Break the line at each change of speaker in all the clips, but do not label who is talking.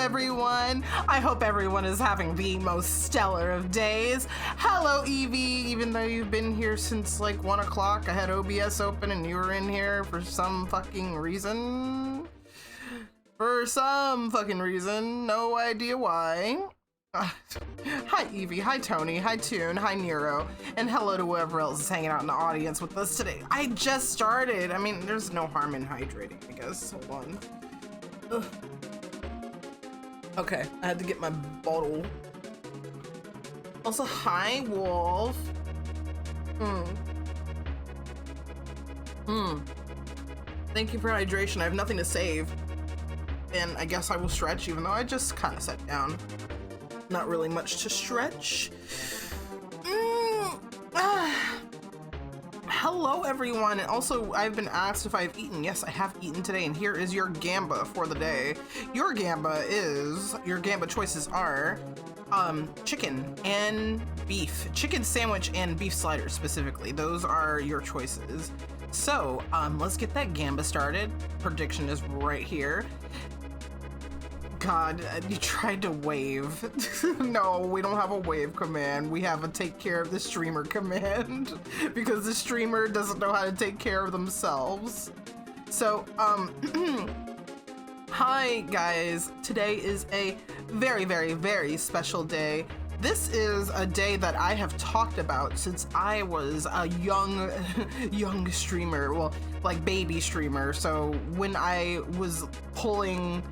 everyone. I hope everyone is having the most stellar of days. Hello, Evie. Even though you've been here since like 1 o'clock, I had OBS open and you were in here for some fucking reason. No idea why. Hi, Evie. Hi, Tony. Hi, Toon. Hi, Nero. And hello to whoever else is hanging out in the audience with us today. I just started. I mean, there's no harm in hydrating, I guess. Hold on. Ugh. Okay, I had to get my bottle. Also, hi, Wolf. Thank you for hydration. I have nothing to save. And I guess I will stretch, even though I just kind of sat down. Not really much to stretch. Hello, everyone. And also, I've been asked if I've eaten. Yes, I have eaten today, and here is your gamba for the day. Your gamba choices are chicken and beef. Chicken sandwich and beef sliders, specifically. Those are your choices. So, let's get that gamba started. Prediction is right here. God, you tried to wave. No, we don't have a wave command. We have a take care of the streamer command because the streamer doesn't know how to take care of themselves. So, hi guys. Today is a very, very, very special day. This is a day that I have talked about since I was a young streamer, well, like baby streamer. So when I was pulling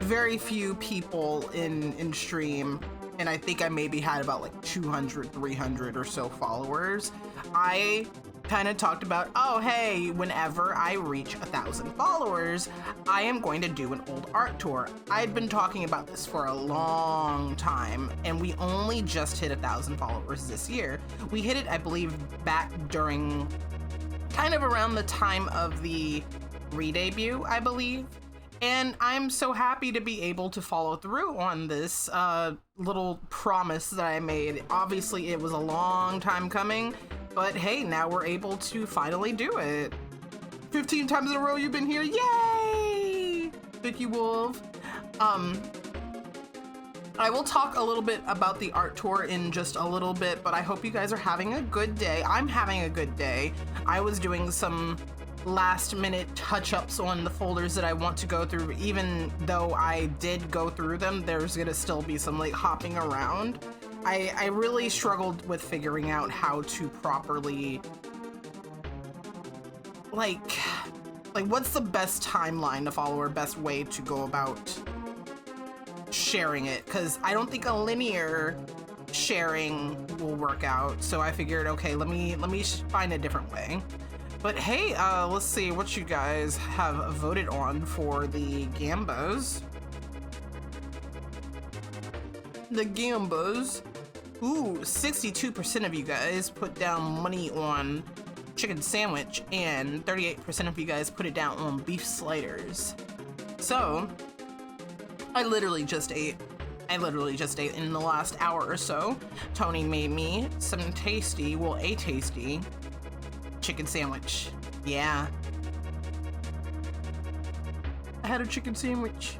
very few people in stream, and I think I maybe had about like 200, 300 or so followers, I kind of talked about, oh hey, whenever I reach 1,000 followers, I am going to do an old art tour. I'd been talking about this for a long time, and we only just hit 1,000 followers this year. We hit it, I believe, back during kind of around the time of the re-debut, I believe. And I'm so happy to be able to follow through on this little promise that I made. Obviously, it was a long time coming, but hey, now we're able to finally do it. 15 times in a row you've been here. Yay! Vicky Wolf. I will talk a little bit about the art tour in just a little bit, but I hope you guys are having a good day. I'm having a good day. I was doing some last minute touch-ups on the folders that I want to go through. Even though I did go through them, there's gonna still be some like hopping around. I really struggled with figuring out how to properly like what's the best timeline to follow or best way to go about sharing it, because I don't think a linear sharing will work out. So I figured, okay, let me find a different way. But hey, let's see what you guys have voted on for the gambas. The gambas. Ooh, 62% of you guys put down money on chicken sandwich, and 38% of you guys put it down on beef sliders. So, I literally just ate in the last hour or so. Tony made me some a tasty chicken sandwich. Yeah. I had a chicken sandwich.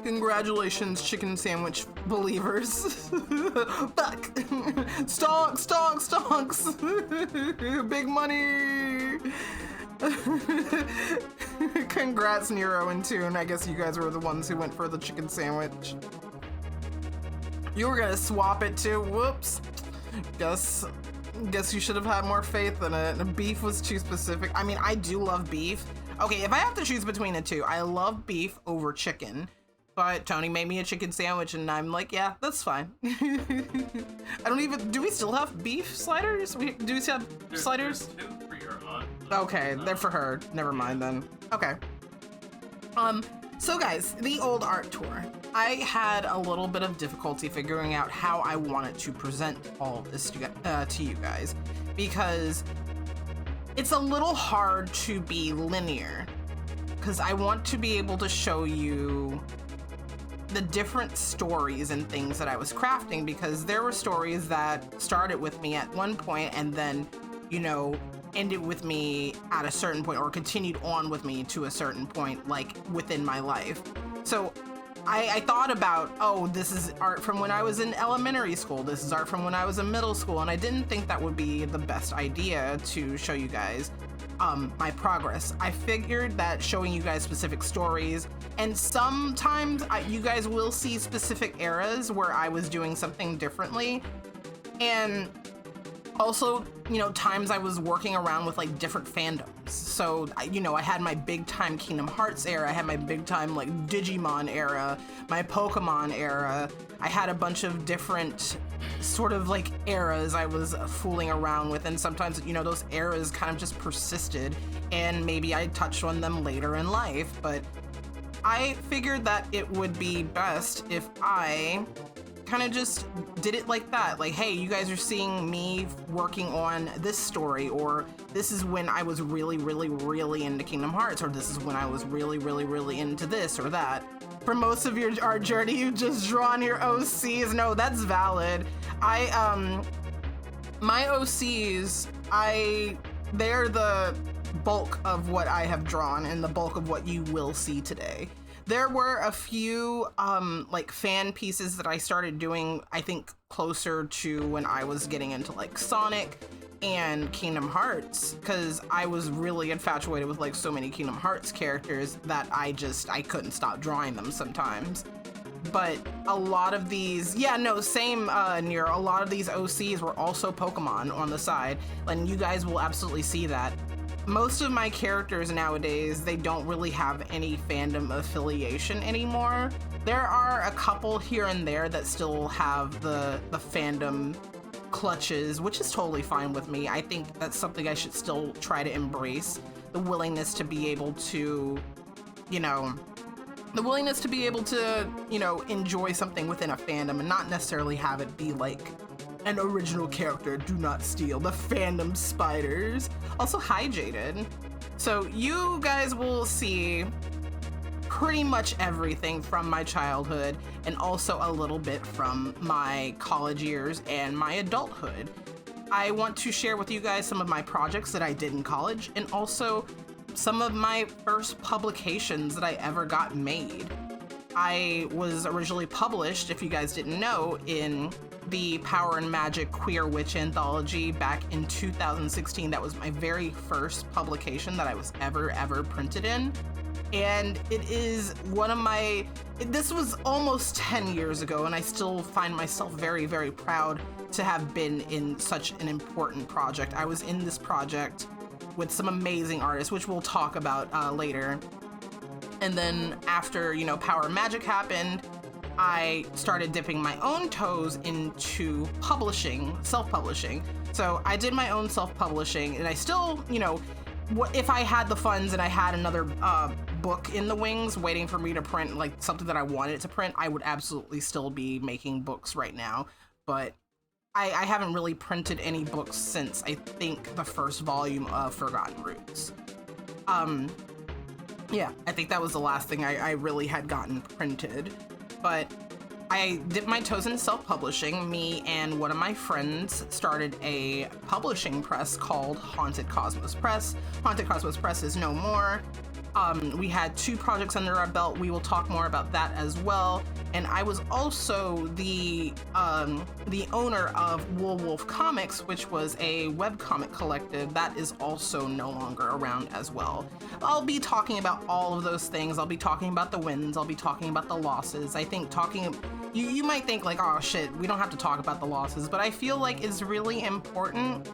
Congratulations, chicken sandwich believers. Fuck. Stonks. Big money. Congrats, Nero and Toon. I guess you guys were the ones who went for the chicken sandwich. You were gonna swap it too. Whoops. Guess you should have had more faith in it. Beef was too specific. I mean, I do love beef. Okay, if I have to choose between the two, I love beef over chicken. But Tony made me a chicken sandwich, and I'm like, yeah, that's fine. Do we still have beef sliders? Do we still have sliders?
There's 2 for your aunt.
Okay, they're for her. Never mind then. Okay. So guys, the old art tour. I had a little bit of difficulty figuring out how I wanted to present all of this to you guys, because it's a little hard to be linear, because I want to be able to show you the different stories and things that I was crafting, because there were stories that started with me at one point and then, you know, ended with me at a certain point or continued on with me to a certain point, like within my life. So I thought about, oh, this is art from when I was in elementary school. This is art from when I was in middle school. And I didn't think that would be the best idea to show you guys my progress. I figured that showing you guys specific stories, and sometimes you guys will see specific eras where I was doing something differently. And also, you know, times I was working around with like different fandoms. So, you know, I had my big time Kingdom Hearts era, I had my big time like Digimon era, my Pokemon era. I had a bunch of different sort of like eras I was fooling around with, and sometimes, you know, those eras kind of just persisted, and maybe I touched on them later in life, but I figured that it would be best if I kind of just did it like that. Like, hey, you guys are seeing me working on this story, or this is when I was really, really, really into Kingdom Hearts, or this is when I was really, really, really into this or that. For most of your art journey, you've just drawn your OCs. No, that's valid. My OCs, they're the bulk of what I have drawn and the bulk of what you will see today. There were a few like fan pieces that I started doing, I think closer to when I was getting into like Sonic and Kingdom Hearts, because I was really infatuated with like so many Kingdom Hearts characters that I couldn't stop drawing them sometimes. But a lot of these, yeah, no, same, Nero, a lot of these OCs were also Pokemon on the side, and you guys will absolutely see that. Most of my characters nowadays, they don't really have any fandom affiliation anymore. There are a couple here and there that still have the fandom clutches, which is totally fine with me. I think that's something I should still try to embrace, the willingness to be able to, you know, enjoy something within a fandom and not necessarily have it be like an original character, do not steal, the fandom spiders. Also, hi, Jaded. So you guys will see pretty much everything from my childhood, and also a little bit from my college years and my adulthood. I want to share with you guys some of my projects that I did in college, and also some of my first publications that I ever got made. I was originally published, if you guys didn't know, in the Power and Magic Queer Witch anthology back in 2016. That was my very first publication that I was ever printed in. And it is one of my, this was almost 10 years ago, and I still find myself very, very proud to have been in such an important project. I was in this project with some amazing artists, which we'll talk about later. And then after, you know, Power and Magic happened, I started dipping my own toes into publishing, self-publishing. So I did my own self-publishing, and I still, you know, if I had the funds and I had another book in the wings waiting for me to print, like something that I wanted to print, I would absolutely still be making books right now. But I haven't really printed any books since, I think, the first volume of Forgotten Roots. Yeah, I think that was the last thing I really had gotten printed. But I dipped my toes in self-publishing. Me and one of my friends started a publishing press called Haunted Cosmos Press. Haunted Cosmos Press is no more. We had 2 projects under our belt. We will talk more about that as well. And I was also the owner of Wool Wolf Comics, which was a webcomic collective that is also no longer around as well. I'll be talking about all of those things. I'll be talking about the wins. I'll be talking about the losses. I think you might think like, oh shit, we don't have to talk about the losses, but I feel like it's really important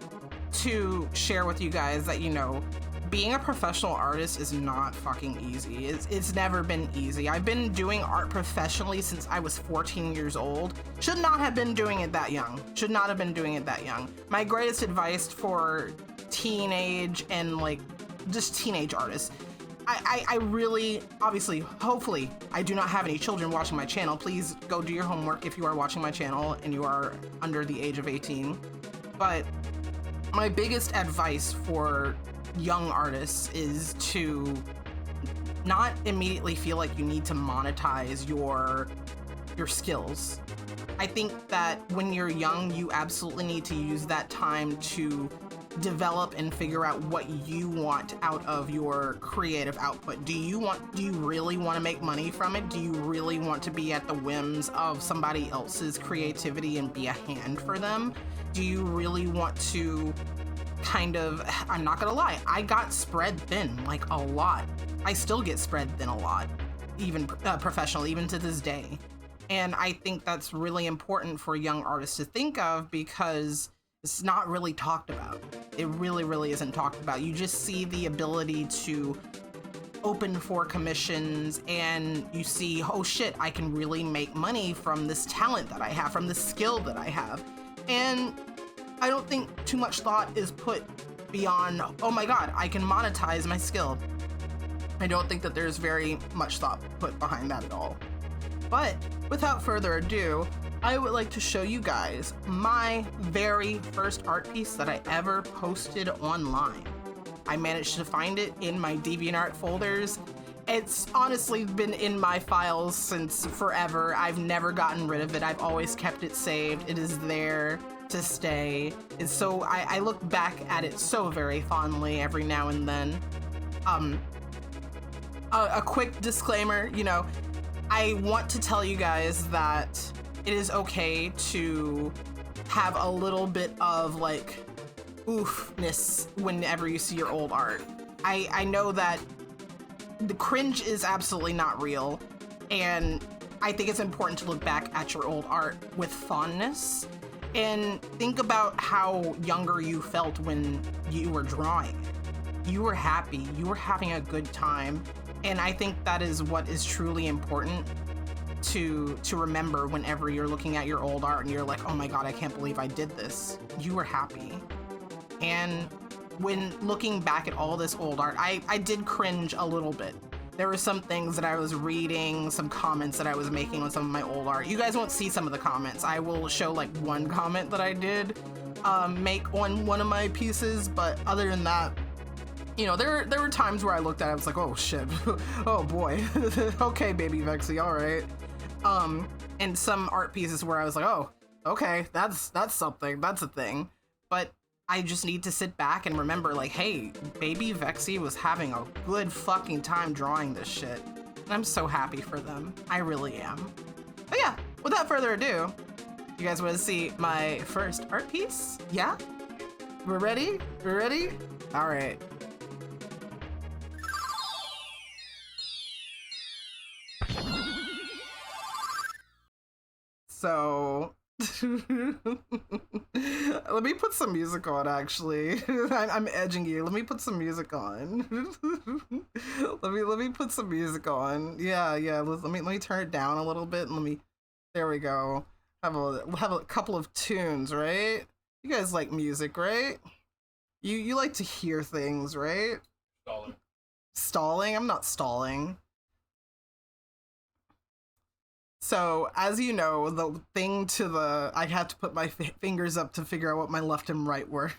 to share with you guys that, you know, being a professional artist is not fucking easy. It's never been easy. I've been doing art professionally since I was 14 years old. Should not have been doing it that young. Should not have been doing it that young. My greatest advice for teenage and like just teenage artists, I really, obviously, hopefully, I do not have any children watching my channel. Please go do your homework if you are watching my channel and you are under the age of 18. But my biggest advice for young artists is to not immediately feel like you need to monetize your skills. I think that when you're young, you absolutely need to use that time to develop and figure out what you want out of your creative output. Do you really want to make money from it? Do you really want to be at the whims of somebody else's creativity and be a hand for them? Do you really want to kind of, I'm not gonna lie, I got spread thin, like a lot. I still get spread thin a lot, even professionally, even to this day. And I think that's really important for young artists to think of, because it's not really talked about. It really, really isn't talked about. You just see the ability to open for commissions and you see, oh shit, I can really make money from this talent that I have, from the skill that I have. And I don't think too much thought is put beyond, oh my God, I can monetize my skill. I don't think that there's very much thought put behind that at all. But without further ado, I would like to show you guys my very first art piece that I ever posted online. I managed to find it in my DeviantArt folders. It's honestly been in my files since forever. I've never gotten rid of it. I've always kept it saved. It is there to stay. And so I look back at it so very fondly every now and then. A quick disclaimer, you know, I want to tell you guys that it is okay to have a little bit of like oofness whenever you see your old art. I know that the cringe is absolutely not real, and I think it's important to look back at your old art with fondness and think about how younger you felt when you were drawing. You were happy, you were having a good time, and I think that is what is truly important to remember whenever you're looking at your old art and you're like, oh my God, I can't believe I did this. You were happy. And when looking back at all this old art, I did cringe a little bit. There were some things that I was reading, some comments that I was making on some of my old art. You guys won't see some of the comments. I will show like one comment that I did make on one of my pieces, but other than that, you know, there were times where I looked at it, I was like, oh shit, oh boy, okay, baby Vexy, all right. And some art pieces where I was like, oh, okay, that's something, that's a thing. But I just need to sit back and remember, like, hey, baby Vexy was having a good fucking time drawing this shit. And I'm so happy for them. I really am. But yeah, without further ado, you guys want to see my first art piece? Yeah? We're ready? We're ready? All right. So let me put some music on, actually. I'm edging you. Let me put some music on. let me put some music on. Yeah, let me turn it down a little bit and there we go. Have a couple of tunes, right? You guys like music, right? You like to hear things, right? Stalling? I'm not stalling. So, as you know, the thing to the... I had to put my fingers up to figure out what my left and right were.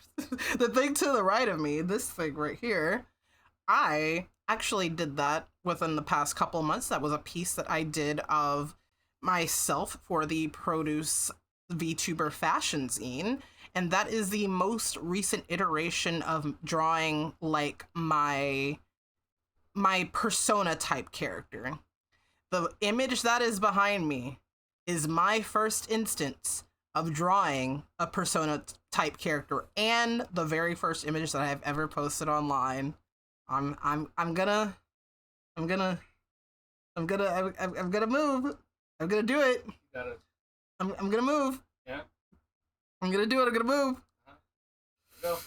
The thing to the right of me, this thing right here, I actually did that within the past couple months. That was a piece that I did of myself for the Produce VTuber fashion zine. And that is the most recent iteration of drawing, like, my persona type character. The image that is behind me is my first instance of drawing a persona type character and the very first image that I've ever posted online. I'm gonna move. I'm gonna do it.
You got it.
I'm gonna move.
Yeah.
I'm gonna do it. I'm gonna move.
Go.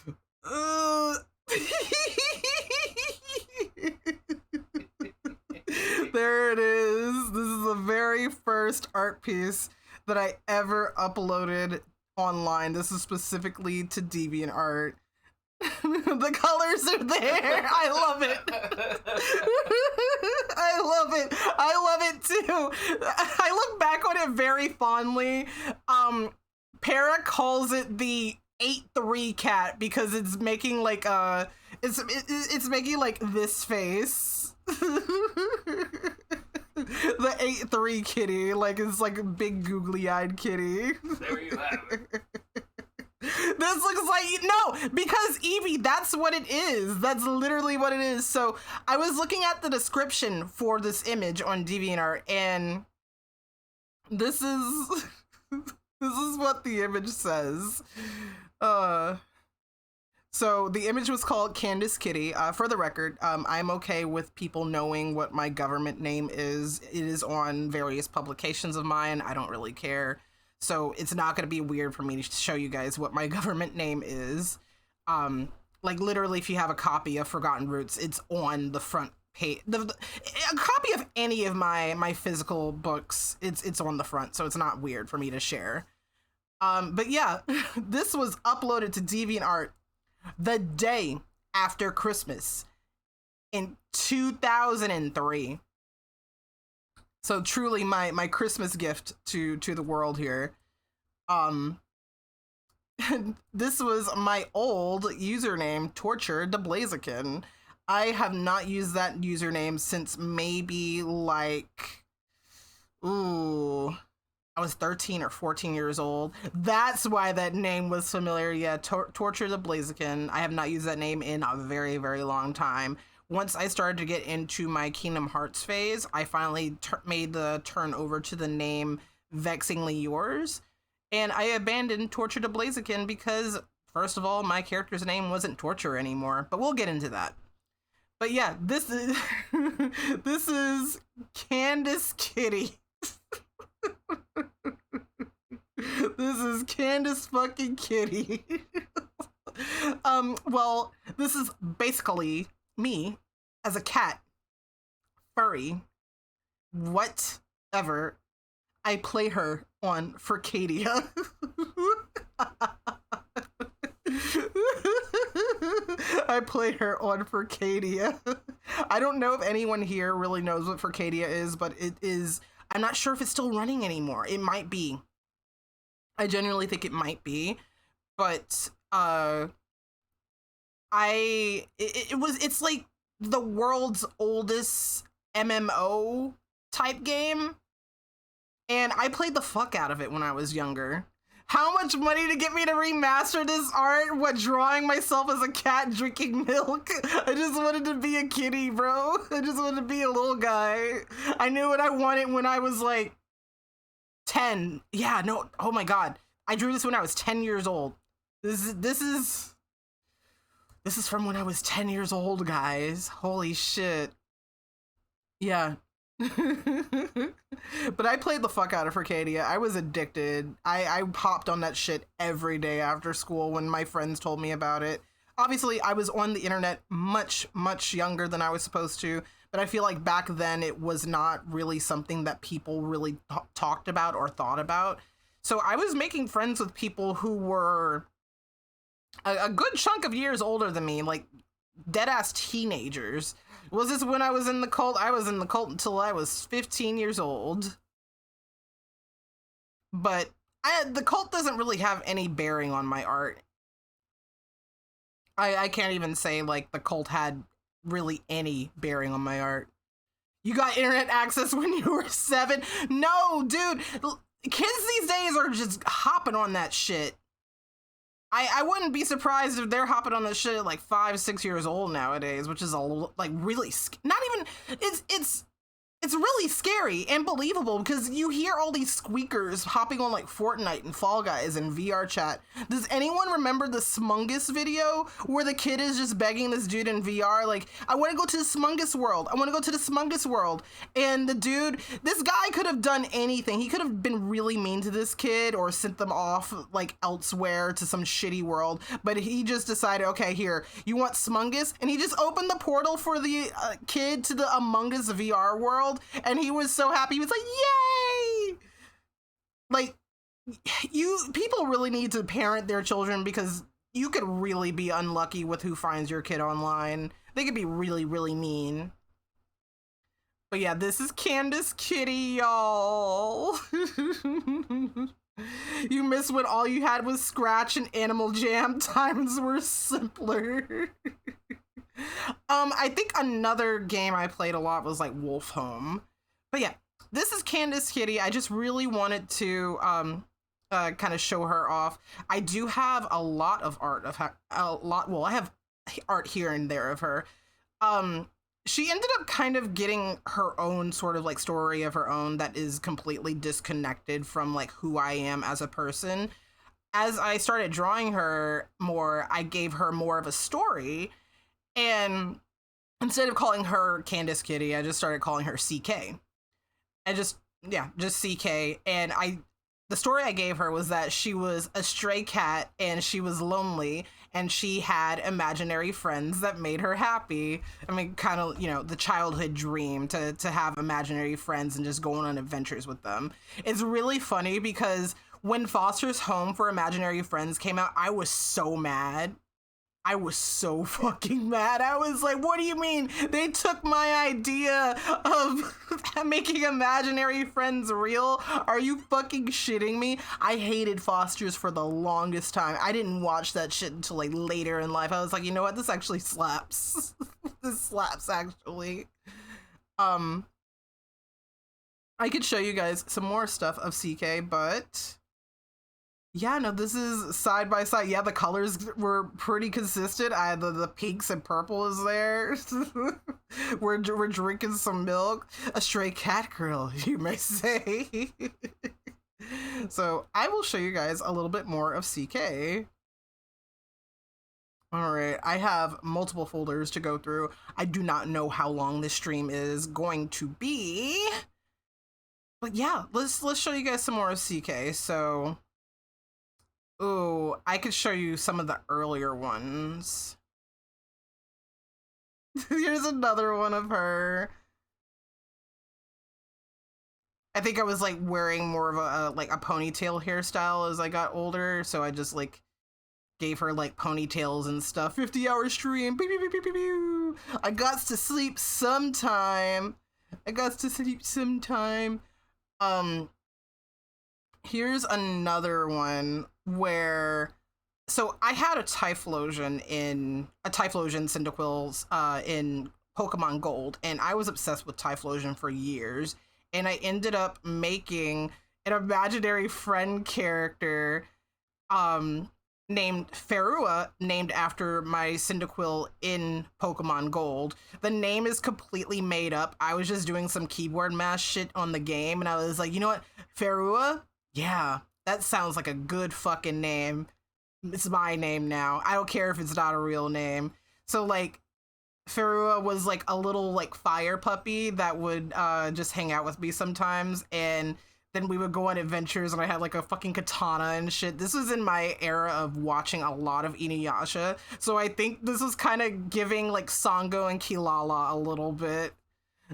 There it is. This is the very first art piece that I ever uploaded online. This is specifically to DeviantArt. The colors are there. I love it. I love it. I love it too. I look back on it very fondly. Para calls it the 8-3 cat because it's making like it's making like this face. The 8-3 kitty, like it's like a big googly-eyed kitty.
There you have it.
This just looks like, no, because Evie, that's what it is. That's literally what it is. So I was looking at the description for this image on DeviantArt, and this is this is what the image says. So the image was called Candace Kitty. For the record, I'm okay with people knowing what my government name is. It is on various publications of mine. I don't really care. So it's not going to be weird for me to show you guys what my government name is. Like literally, if you have a copy of Forgotten Roots, it's on the front page. A copy of any of my physical books, it's on the front. So it's not weird for me to share. But yeah, this was uploaded to DeviantArt the day after Christmas in 2003. So truly my Christmas gift to the world here. This was my old username, Torture the Blaziken. I have not used that username since maybe like, I was 13 or 14 years old. That's why that name was familiar. Yeah, Torture the Blaziken. I have not used that name in a very, very long time. Once I started to get into my Kingdom Hearts phase, I finally made the turn over to the name Vexingly Yours. And I abandoned Torture the Blaziken because, first of all, my character's name wasn't Torture anymore. But we'll get into that. But yeah, this is this is Candace Kitty. This is Candace fucking Kitty. Well, this is basically me as a cat, furry, whatever. I play her on Furcadia. I play her on Furcadia. I don't know if anyone here really knows what Furcadia is, but it is. I'm not sure if it's still running anymore. It might be. I genuinely think it might be, but it's like the world's oldest MMO type game, and I played the fuck out of it when I was younger. How much money to get me to remaster this art? What, drawing myself as a cat drinking milk? I just wanted to be a kitty, bro. I just wanted to be a little guy. I knew what I wanted when I was like 10. Yeah, no, oh my god. I drew this when I was 10 years old. This is from when I was 10 years old, guys. Holy shit. Yeah. But I played the fuck out of Furcadia. I was addicted. I popped on that shit every day after school when my friends told me about it. Obviously, I was on the internet much, much younger than I was supposed to, but I feel like back then it was not really something that people really talked about or thought about. So I was making friends with people who were a good chunk of years older than me, like dead-ass teenagers. Was this when I was in the cult? I was in the cult until I was 15 years old. But the cult doesn't really have any bearing on my art. I can't even say like the cult had really any bearing on my art. You got internet access when you were 7? No, dude. Kids these days are just hopping on that shit. I wouldn't be surprised if they're hopping on this shit at like 5, 6 years old nowadays, which is like really not even. It's really scary and believable because you hear all these squeakers hopping on like Fortnite and Fall Guys and VR chat. Does anyone remember the Smungus video where the kid is just begging this dude in VR, like, I want to go to the Smungus world. I want to go to the Smungus world. And the dude, this guy could have done anything. He could have been really mean to this kid or sent them off like elsewhere to some shitty world. But he just decided, okay, here, you want Smungus? And he just opened the portal for the kid to the Among Us VR world. And he was so happy. He was like, yay! Like, people really need to parent their children because you could really be unlucky with who finds your kid online. They could be really, really mean. But yeah, this is Candace Kitty, y'all. You miss when all you had was Scratch and Animal Jam. Times were simpler. I think another game I played a lot was like Wolf Home. But yeah, this is Candace Kitty. I just really wanted to kind of show her off. I do have a lot of art of her, well, I have art here and there of her. Um, she ended up kind of getting her own sort of like story of her own that is completely disconnected from like who I am as a person. As I started drawing her more, I gave her more of a story, and instead of calling her Candace Kitty, I just started calling her CK. I just yeah, just CK. And the story I gave her was that she was a stray cat and she was lonely and she had imaginary friends that made her happy. I mean, kind of, the childhood dream to have imaginary friends and just going on adventures with them. It's really funny because when Foster's Home for Imaginary Friends came out, I was so mad. I was so fucking mad. I was like, what do you mean? They took my idea of making imaginary friends real? Are you fucking shitting me? I hated Foster's for the longest time. I didn't watch that shit until like later in life. I was like, you know what? This actually slaps. This slaps actually. I could show you guys some more stuff of CK, but yeah, no, this is side by side. Yeah, the colors were pretty consistent. The pinks and purple is there. we're drinking some milk. A stray cat girl, you may say. So I will show you guys a little bit more of CK. All right, I have multiple folders to go through. I do not know how long this stream is going to be. But yeah, let's show you guys some more of CK. So ooh, I could show you some of the earlier ones. Here's another one of her. I think I was like wearing more of a ponytail hairstyle as I got older, so I just like gave her like ponytails and stuff. 50-hour stream. Pew, pew, pew, pew, pew, pew. I got to sleep sometime. Here's another one where, so I had a Typhlosion Cyndaquil in Pokemon Gold, and I was obsessed with Typhlosion for years, and I ended up making an imaginary friend character named Ferua, named after my Cyndaquil in Pokemon Gold. The name is completely made up. I was just doing some keyboard mash shit on the game, and I was like, you know what, Ferua? Yeah, that sounds like a good fucking name. It's my name now. I don't care if it's not a real name. So like, Ferua was like a little like fire puppy that would just hang out with me sometimes, and then we would go on adventures, and I had like a fucking katana and shit. This was in my era of watching a lot of Inuyasha, so I think this was kind of giving like Sango and Kilala a little bit.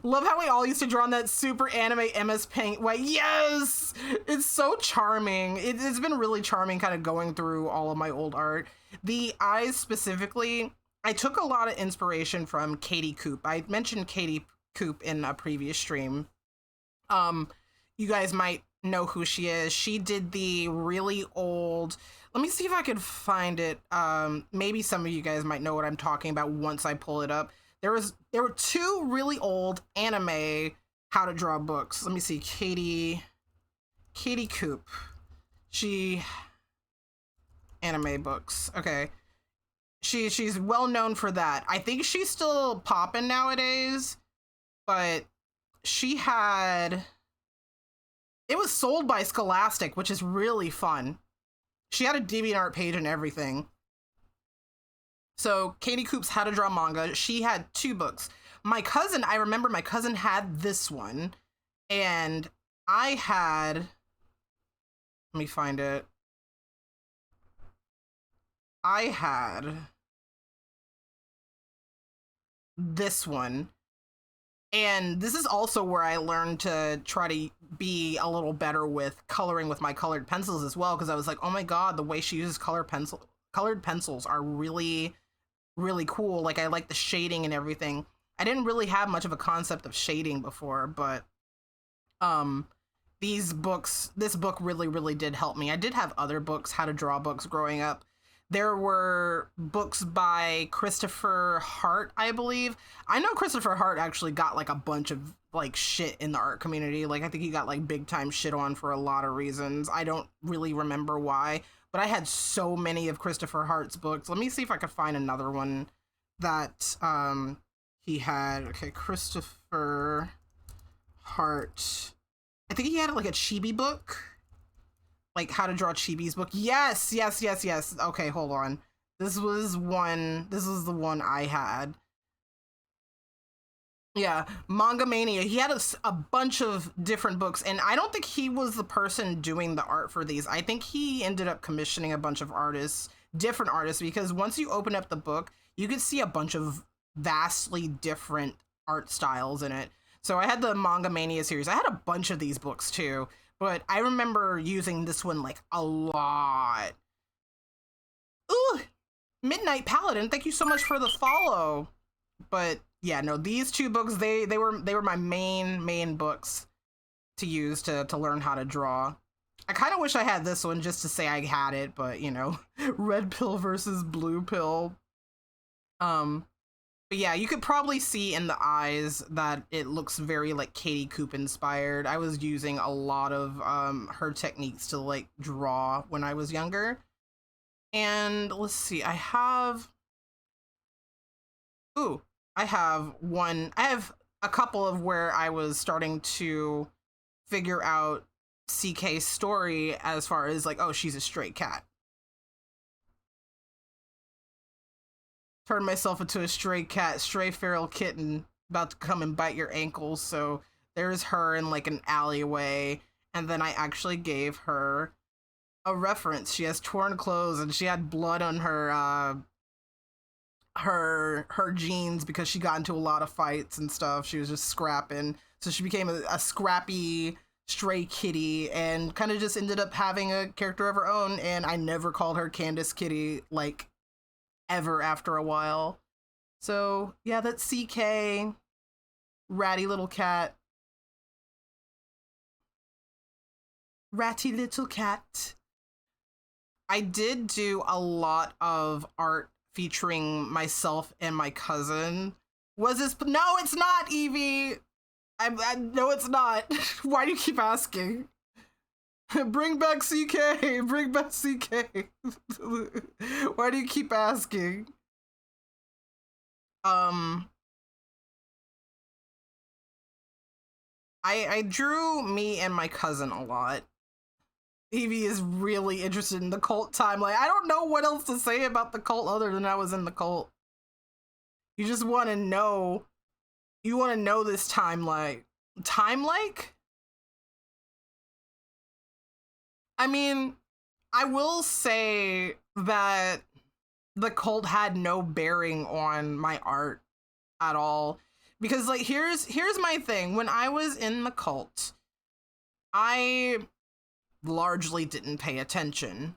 Love how we all used to draw on that super anime MS Paint way. Yes! It's so charming. It's been really charming kind of going through all of my old art. The eyes specifically, I took a lot of inspiration from Katie Coop. I mentioned Katie Coop in a previous stream. You guys might know who she is. She did the really old, let me see if I can find it. Maybe some of you guys might know what I'm talking about once I pull it up. There were two really old anime how to draw books. Let me see. Katie Coop. She anime books. Okay. She's well known for that. I think she's still popping nowadays, but she had, it was sold by Scholastic, which is really fun. She had a DeviantArt page and everything. So Katie Coop's How to Draw Manga, she had two books. I remember my cousin had this one, and I had, let me find it. I had this one, and this is also where I learned to try to be a little better with coloring with my colored pencils as well, because I was like, oh my god, the way she uses colored pencils are really, really cool. Like, I like the shading and everything. I didn't really have much of a concept of shading before, but this book really, really did help me. I did have other books, how to draw books growing up. There were books by Christopher Hart, I believe. I know Christopher Hart actually got like a bunch of like shit in the art community. Like I think he got like big time shit on for a lot of reasons. I don't really remember why, but I had so many of Christopher Hart's books. Let me see if I could find another one that he had. Okay, Christopher Hart. I think he had like a chibi book, like how to draw chibis book. Yes, yes, yes, yes. Okay, hold on. This was one. This was the one I had. Yeah, Manga Mania. He had a bunch of different books, and I don't think he was the person doing the art for these. I think he ended up commissioning a bunch of artists, different artists, because once you open up the book, you could see a bunch of vastly different art styles in it. So I had the Manga Mania series. I had a bunch of these books too, but I remember using this one like a lot. Ooh, Midnight Paladin, thank you so much for the follow. But yeah, no, these two books, they were my main books to use to learn how to draw. I kind of wish I had this one just to say I had it, but you know, red pill versus blue pill. But yeah, you could probably see in the eyes that it looks very like Katie Coop inspired. I was using a lot of her techniques to like draw when I was younger. And let's see, I have I have a couple of where I was starting to figure out CK's story as far as like, oh, she's a stray cat. Turned myself into a stray cat, stray feral kitten, about to come and bite your ankles. So there's her in like an alleyway. And then I actually gave her a reference. She has torn clothes and she had blood on her jeans because she got into a lot of fights and stuff. She was just scrapping. So she became a scrappy stray kitty and kind of just ended up having a character of her own. And I never called her Candace Kitty like ever after a while. So yeah, that's CK, ratty little cat. Ratty little cat. I did do a lot of art featuring myself and my cousin. Was this? No, it's not, Evie. I no, it's not. Why do you keep asking? Bring back CK. Bring back CK. Why do you keep asking? I drew me and my cousin a lot. Evie is really interested in the cult timeline. I don't know what else to say about the cult other than I was in the cult. You just want to know. You want to know this timeline. Time-like? I mean, I will say that the cult had no bearing on my art at all. Because like here's my thing. When I was in the cult, I largely didn't pay attention.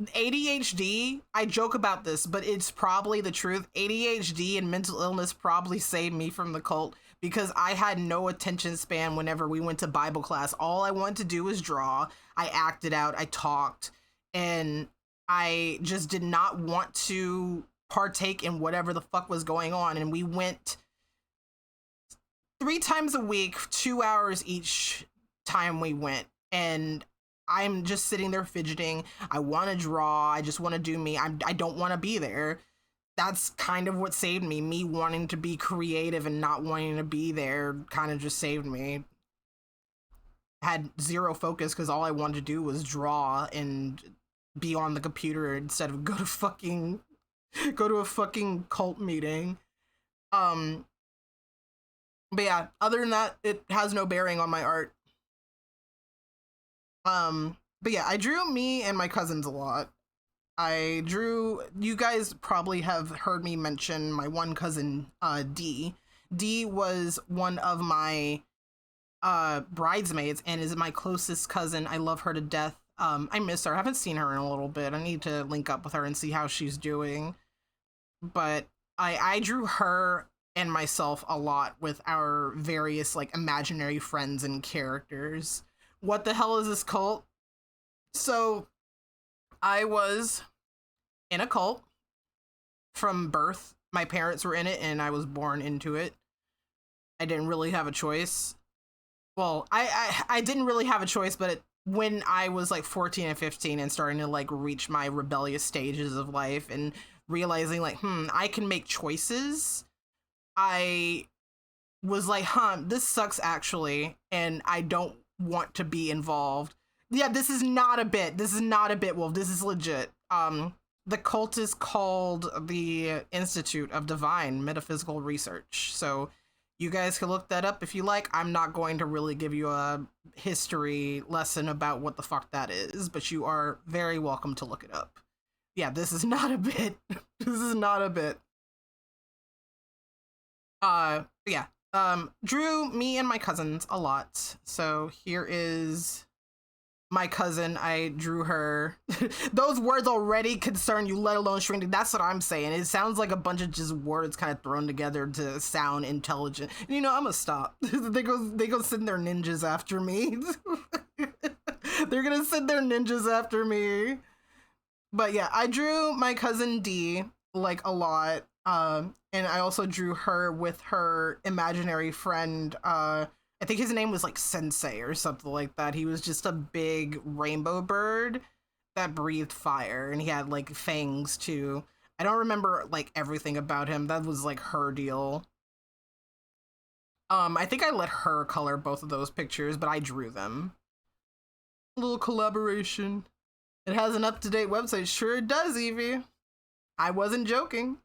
ADHD, I joke about this, but it's probably the truth. ADHD and mental illness probably saved me from the cult because I had no attention span whenever we went to Bible class. All I wanted to do was draw. I acted out, I talked, and I just did not want to partake in whatever the fuck was going on. And we went 3 times a week, 2 hours each time we went. And I'm just sitting there fidgeting. I want to draw. I just want to do me. I don't want to be there. That's kind of what saved me. Me wanting to be creative and not wanting to be there kind of just saved me. Had zero focus because all I wanted to do was draw and be on the computer instead of go to a fucking cult meeting. But yeah, other than that, it has no bearing on my art. But yeah, I drew me and my cousins a lot. You guys probably have heard me mention my one cousin, D. D was one of my bridesmaids and is my closest cousin. I love her to death. I miss her. I haven't seen her in a little bit. I need to link up with her and see how she's doing. But I drew her and myself a lot with our various like imaginary friends and characters. What the hell is this cult? So I was in a cult from birth. My parents were in it, and I was born into it. I didn't really have a choice. Well, I didn't really have a choice, but when I was like 14 and 15 and starting to like reach my rebellious stages of life and realizing like, I can make choices, I was like, this sucks actually, and I don't want to be involved. Yeah, this is not a bit. This is not a bit, Wolf. This is legit. The cult is called the Institute of Divine Metaphysical Research. So you guys can look that up if you like. I'm not going to really give you a history lesson about what the fuck that is, but you are very welcome to look it up. Yeah, this is not a bit. This is not a bit. Yeah. Drew me and my cousins a lot. So here is my cousin. I drew her. Those words already concern you, let alone shrinking. That's what I'm saying. It sounds like a bunch of just words kind of thrown together to sound intelligent. And, you know, I'm gonna stop. They go send their ninjas after me. They're gonna send their ninjas after me. But yeah, I drew my cousin D like a lot. And I also drew her with her imaginary friend. I think his name was like Sensei or something like that. He was just a big rainbow bird that breathed fire, and he had like fangs too. I don't remember like everything about him. That was like her deal. I think I let her color both of those pictures, but I drew them. A little collaboration. It has an up-to-date website. Sure it does, Evie. I wasn't joking.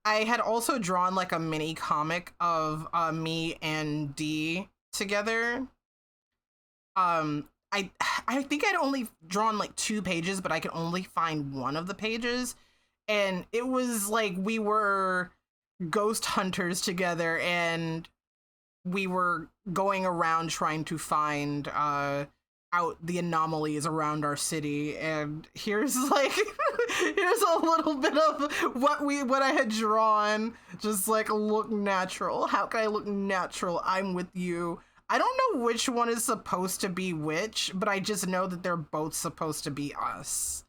I had also drawn like a mini comic of me and D together. I think I'd only drawn like 2 pages, but I could only find one of the pages. And it was like we were ghost hunters together, and we were going around trying to find out the anomalies around our city. And here's like here's a little bit of what I had drawn. Just like look natural. How can I look natural? I'm with you. I don't know which one is supposed to be which, but I just know that they're both supposed to be us.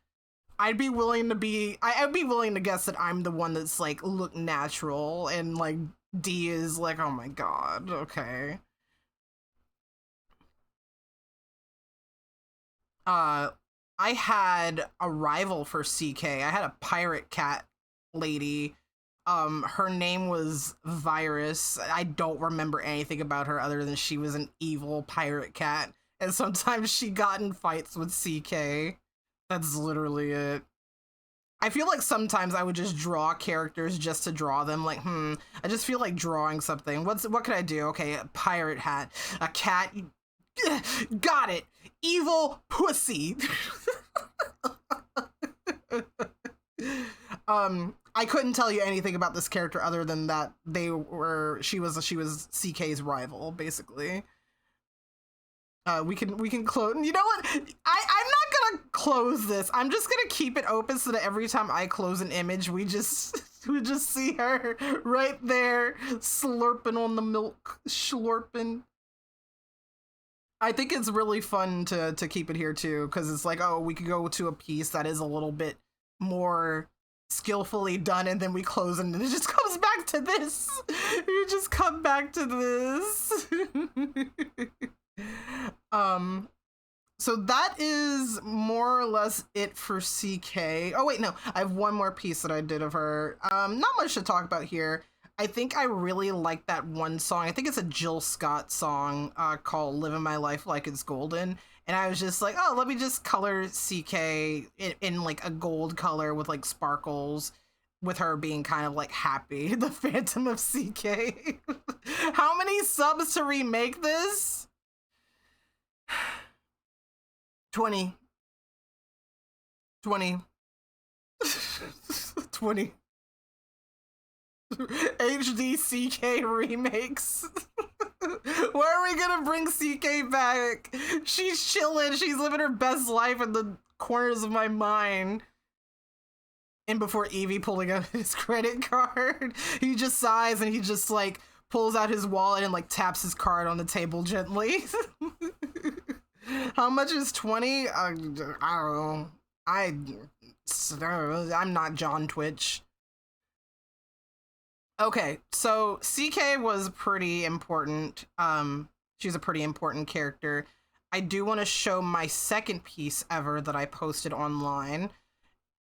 I'd be willing to guess that I'm the one that's like look natural, and like D is like, oh my god, okay. I had a rival for CK. I had a pirate cat lady. Her name was Virus. I don't remember anything about her other than she was an evil pirate cat, and sometimes she got in fights with CK. That's literally it. I feel like sometimes I would just draw characters just to draw them. Like, I just feel like drawing something. What could I do? Okay, a pirate hat, a cat. Got it. Evil pussy. I couldn't tell you anything about this character other than that she was CK's rival, basically. We can close. You know what? I'm not gonna close this. I'm just gonna keep it open so that every time I close an image, we just see her right there slurping on the milk, slurping. I think it's really fun to keep it here too, because it's like, oh, we could go to a piece that is a little bit more skillfully done, and then we close and it just comes back to this. You just come back to this. So that is more or less it for CK. Oh wait, no, I have one more piece that I did of her. Not much to talk about here. I think I really like that one song. I think it's a Jill Scott song called Living My Life Like It's Golden. And I was just like, oh, let me just color CK in like a gold color with like sparkles, with her being kind of like happy. The Phantom of CK. How many subs to remake this? 20. 20. 20. HD CK remakes. Where are we gonna bring CK back? She's chilling. She's living her best life in the corners of my mind. And before Evie pulling out his credit card, he just sighs and he just like pulls out his wallet and like taps his card on the table gently. How much is 20? I don't know. I'm not John Twitch. Okay, so CK was pretty important. She's a pretty important character. I do want to show my second piece ever that I posted online.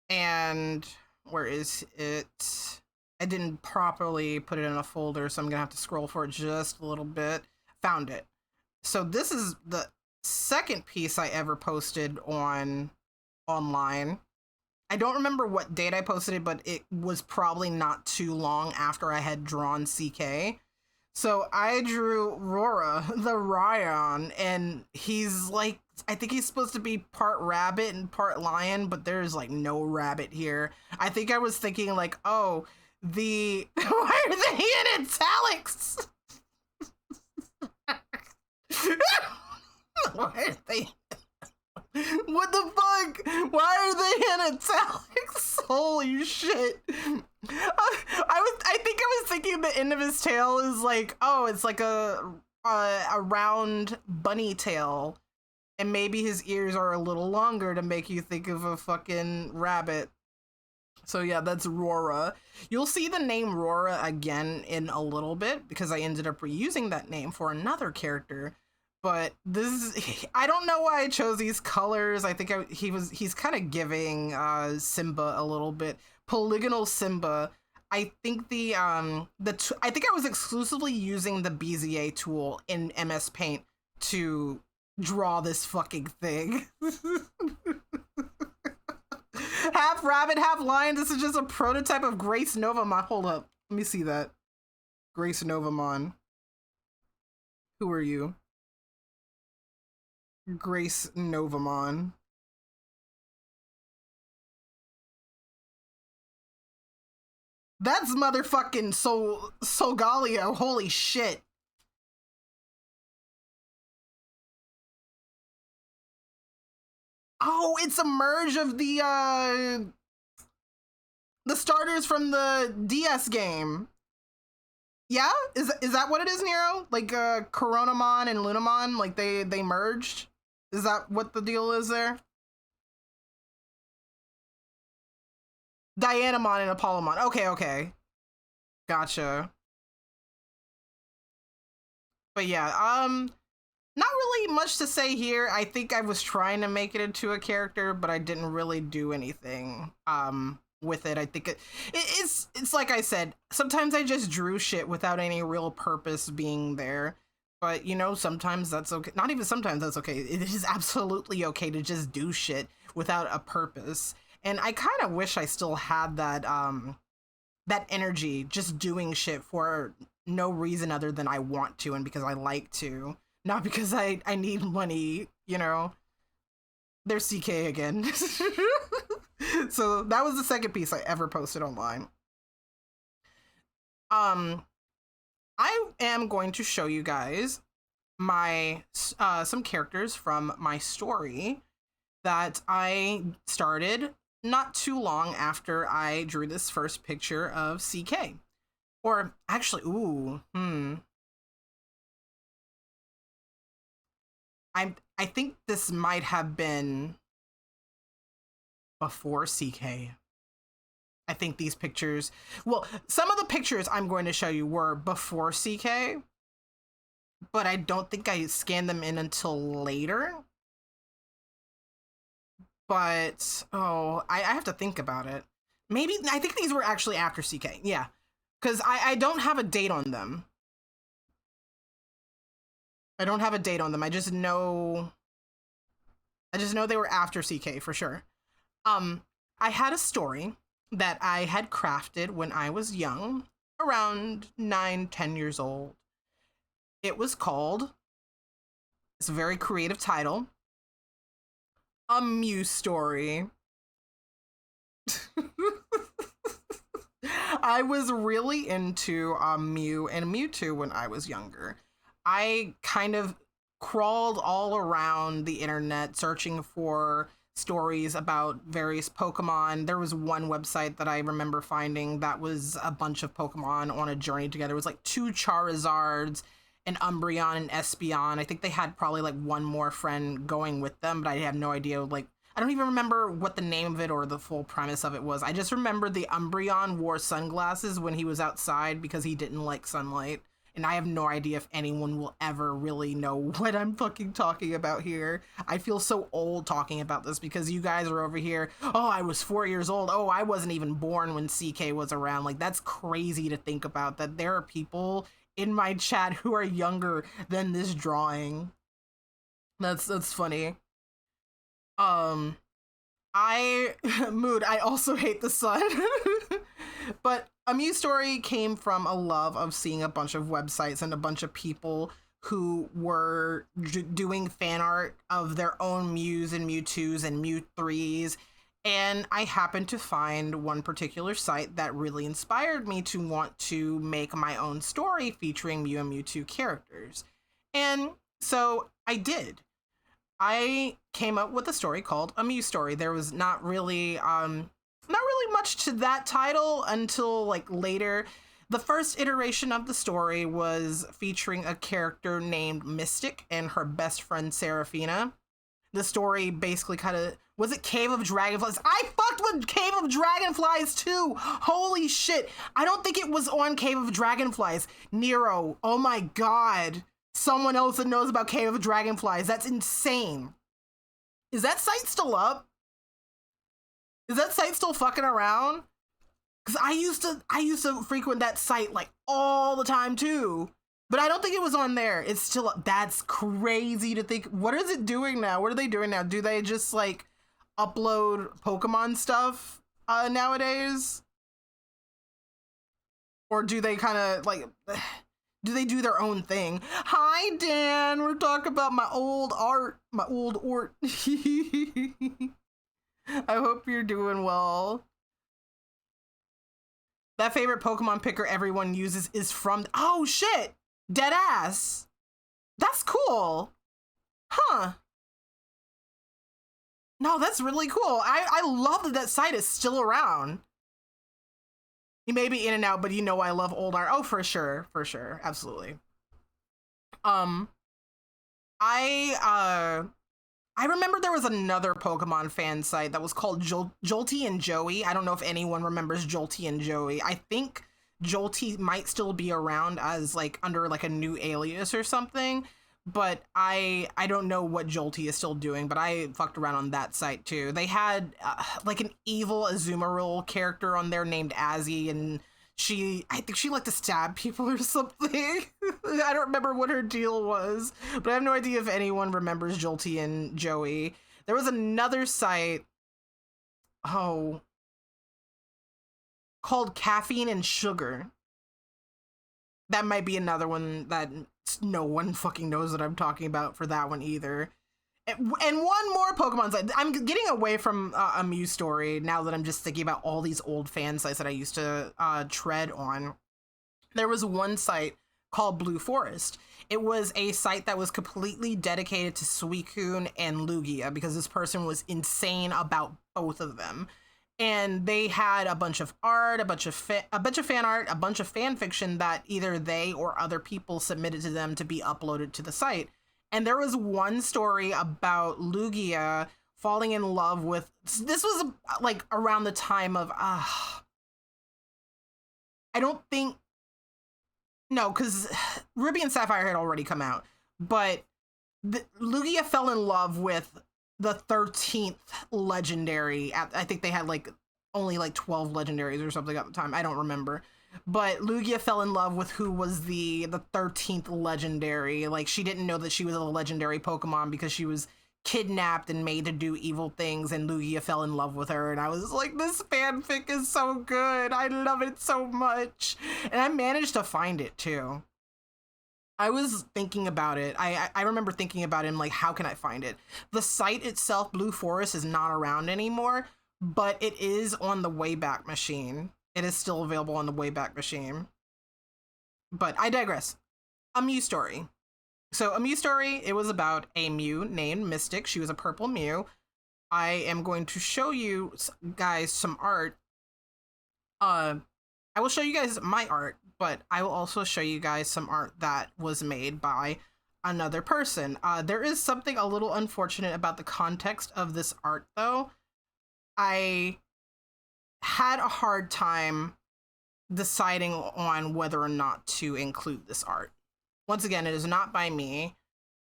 And where is it? I didn't properly put it in a folder, so I'm gonna have to scroll for it just a little bit. Found it. So this is the second piece I ever posted online. I don't remember what date I posted it, but it was probably not too long after I had drawn CK. So I drew Rora, the Ryan, and he's like, I think he's supposed to be part rabbit and part lion, but there's like no rabbit here. I think I was thinking like, oh, why are they in italics? Why are they? What the fuck? Why are they in italics? Holy shit. I think I was thinking the end of his tail is like, oh, it's like a round bunny tail. And maybe his ears are a little longer to make you think of a fucking rabbit. So yeah, that's Rora. You'll see the name Rora again in a little bit because I ended up reusing that name for another character. But I don't know why I chose these colors. I think he's kind of giving Simba a little bit. Polygonal Simba. I think I think I was exclusively using the Bezier tool in MS Paint to draw this fucking thing. Half rabbit, half lion. This is just a prototype of Grace Novamon. Hold up. Let me see that. Grace Novamon. Who are you? Grace Novamon. That's motherfucking Solgaleo. Holy shit. Oh, it's a merge of the starters from the DS game. Yeah? Is that what it is, Nero? Like Coronamon and Lunamon, like they merged? Is that what the deal is there? Dianamon and Apollomon. Okay. Gotcha. But yeah, not really much to say here. I think I was trying to make it into a character, but I didn't really do anything with it. I think it's like I said, sometimes I just drew shit without any real purpose being there. But, you know, sometimes that's okay. Not even sometimes that's okay. It is absolutely okay to just do shit without a purpose. And I kind of wish I still had that that energy, just doing shit for no reason other than I want to and because I like to. Not because I need money, you know. There's CK again. So that was the second piece I ever posted online. I am going to show you guys my some characters from my story that I started not too long after I drew this first picture of CK. Or actually, I think this might have been before CK. I think these pictures, well, some of the pictures I'm going to show you were before CK, but I don't think I scanned them in until later. But, oh, I have to think about it. Maybe, I think these were actually after CK, yeah. Because I don't have a date on them. I don't have a date on them. I just know they were after CK for sure. I had a story that I had crafted when I was young, around 9-10 years old. It was called, it's a very creative title, A Mew Story. I was really into Mew and Mewtwo when I was younger. I kind of crawled all around the internet searching for stories about various Pokemon. There was one website that I remember finding that was a bunch of Pokemon on a journey together. It was like 2 Charizards, an Umbreon and Espeon. I think they had probably like one more friend going with them, but I have no idea like I don't even remember what the name of it or the full premise of it was. I just remember the Umbreon wore sunglasses when he was outside because he didn't like sunlight. And I have no idea if anyone will ever really know what I'm fucking talking about here. I feel so old talking about this because you guys are over here. Oh, I was 4 years old. Oh, I wasn't even born when CK was around. Like, that's crazy to think about, that there are people in my chat who are younger than this drawing. That's funny. I mood. I also hate the sun. But a Mew story came from a love of seeing a bunch of websites and a bunch of people who were doing fan art of their own Mews and Mewtwo's and Mew3's. And I happened to find one particular site that really inspired me to want to make my own story featuring Mew and Mewtwo characters. And so I did. I came up with a story called A Mew Story. There was not really much to that title until like later. The first iteration of the story was featuring a character named Mystic and her best friend Seraphina. The story basically kind of, was it Cave of Dragonflies? I fucked with Cave of Dragonflies too. Holy shit. I don't think it was on Cave of Dragonflies. Nero, oh my god. Someone else that knows about Cave of Dragonflies. That's insane. Is that site still up? Is that site still fucking around? Because I used to frequent that site like all the time too. But I don't think it was on there. It's still up. That's crazy to think. What is it doing now? What are they doing now? Do they just like upload Pokemon stuff nowadays? Or do they kind of like, do they do their own thing? Hi, Dan. We're talking about my old art. My old art. I hope you're doing well. That favorite Pokemon picker everyone uses is from... Oh, shit! Deadass! That's cool! Huh. No, that's really cool. I love that that site is still around. You may be in and out, but you know I love old art. Oh, for sure. For sure. Absolutely. I remember there was another Pokemon fan site that was called Jolty and Joey. I don't know if anyone remembers Jolty and Joey. I think Jolty might still be around as like under like a new alias or something, but I don't know what Jolty is still doing, but I fucked around on that site too. They had like an evil Azumarill character on there named Azzy, and I think she liked to stab people or something. I don't remember what her deal was, but I have no idea if anyone remembers Jolty and Joey. There was another site, called Caffeine and Sugar. That might be another one that no one fucking knows what I'm talking about for that one either. And one more Pokemon site. I'm getting away from a Mew story now that I'm just thinking about all these old fan sites that I used to tread on. There was one site called Blue Forest. It was a site that was completely dedicated to Suicune and Lugia because this person was insane about both of them. And they had a bunch of art, a bunch of fan art, a bunch of fan fiction that either they or other people submitted to them to be uploaded to the site. And there was one story about Lugia falling in love with... This was like around the time of... I don't think... No, because Ruby and Sapphire had already come out. But Lugia fell in love with the 13th legendary. I think they had like only like 12 legendaries or something at the time. I don't remember. But Lugia fell in love with who was the 13th legendary. Like, she didn't know that she was a legendary Pokemon because she was kidnapped and made to do evil things, and Lugia fell in love with her. And I was like, this fanfic is so good. I love it so much. And I managed to find it too. I was thinking about it. I remember thinking about it and like, how can I find it? The site itself, Blue Forest, is not around anymore, but it is on the Wayback Machine. It is still available on the Wayback Machine. But I digress. A Mew story. So A Mew story, it was about a Mew named Mystic. She was a purple Mew. I am going to show you guys some art. I will show you guys my art, but I will also show you guys some art that was made by another person. There is something a little unfortunate about the context of this art, though. I had a hard time deciding on whether or not to include this art. Once again, it is not by me,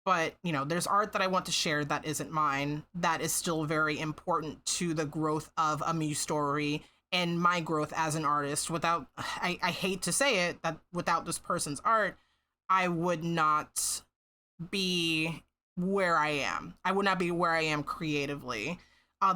but you know, there's art that I want to share that isn't mine, that is still very important to the growth of a Muse story and my growth as an artist. Without, I hate to say it, that without this person's art, I would not be where I am. I would not be where I am creatively.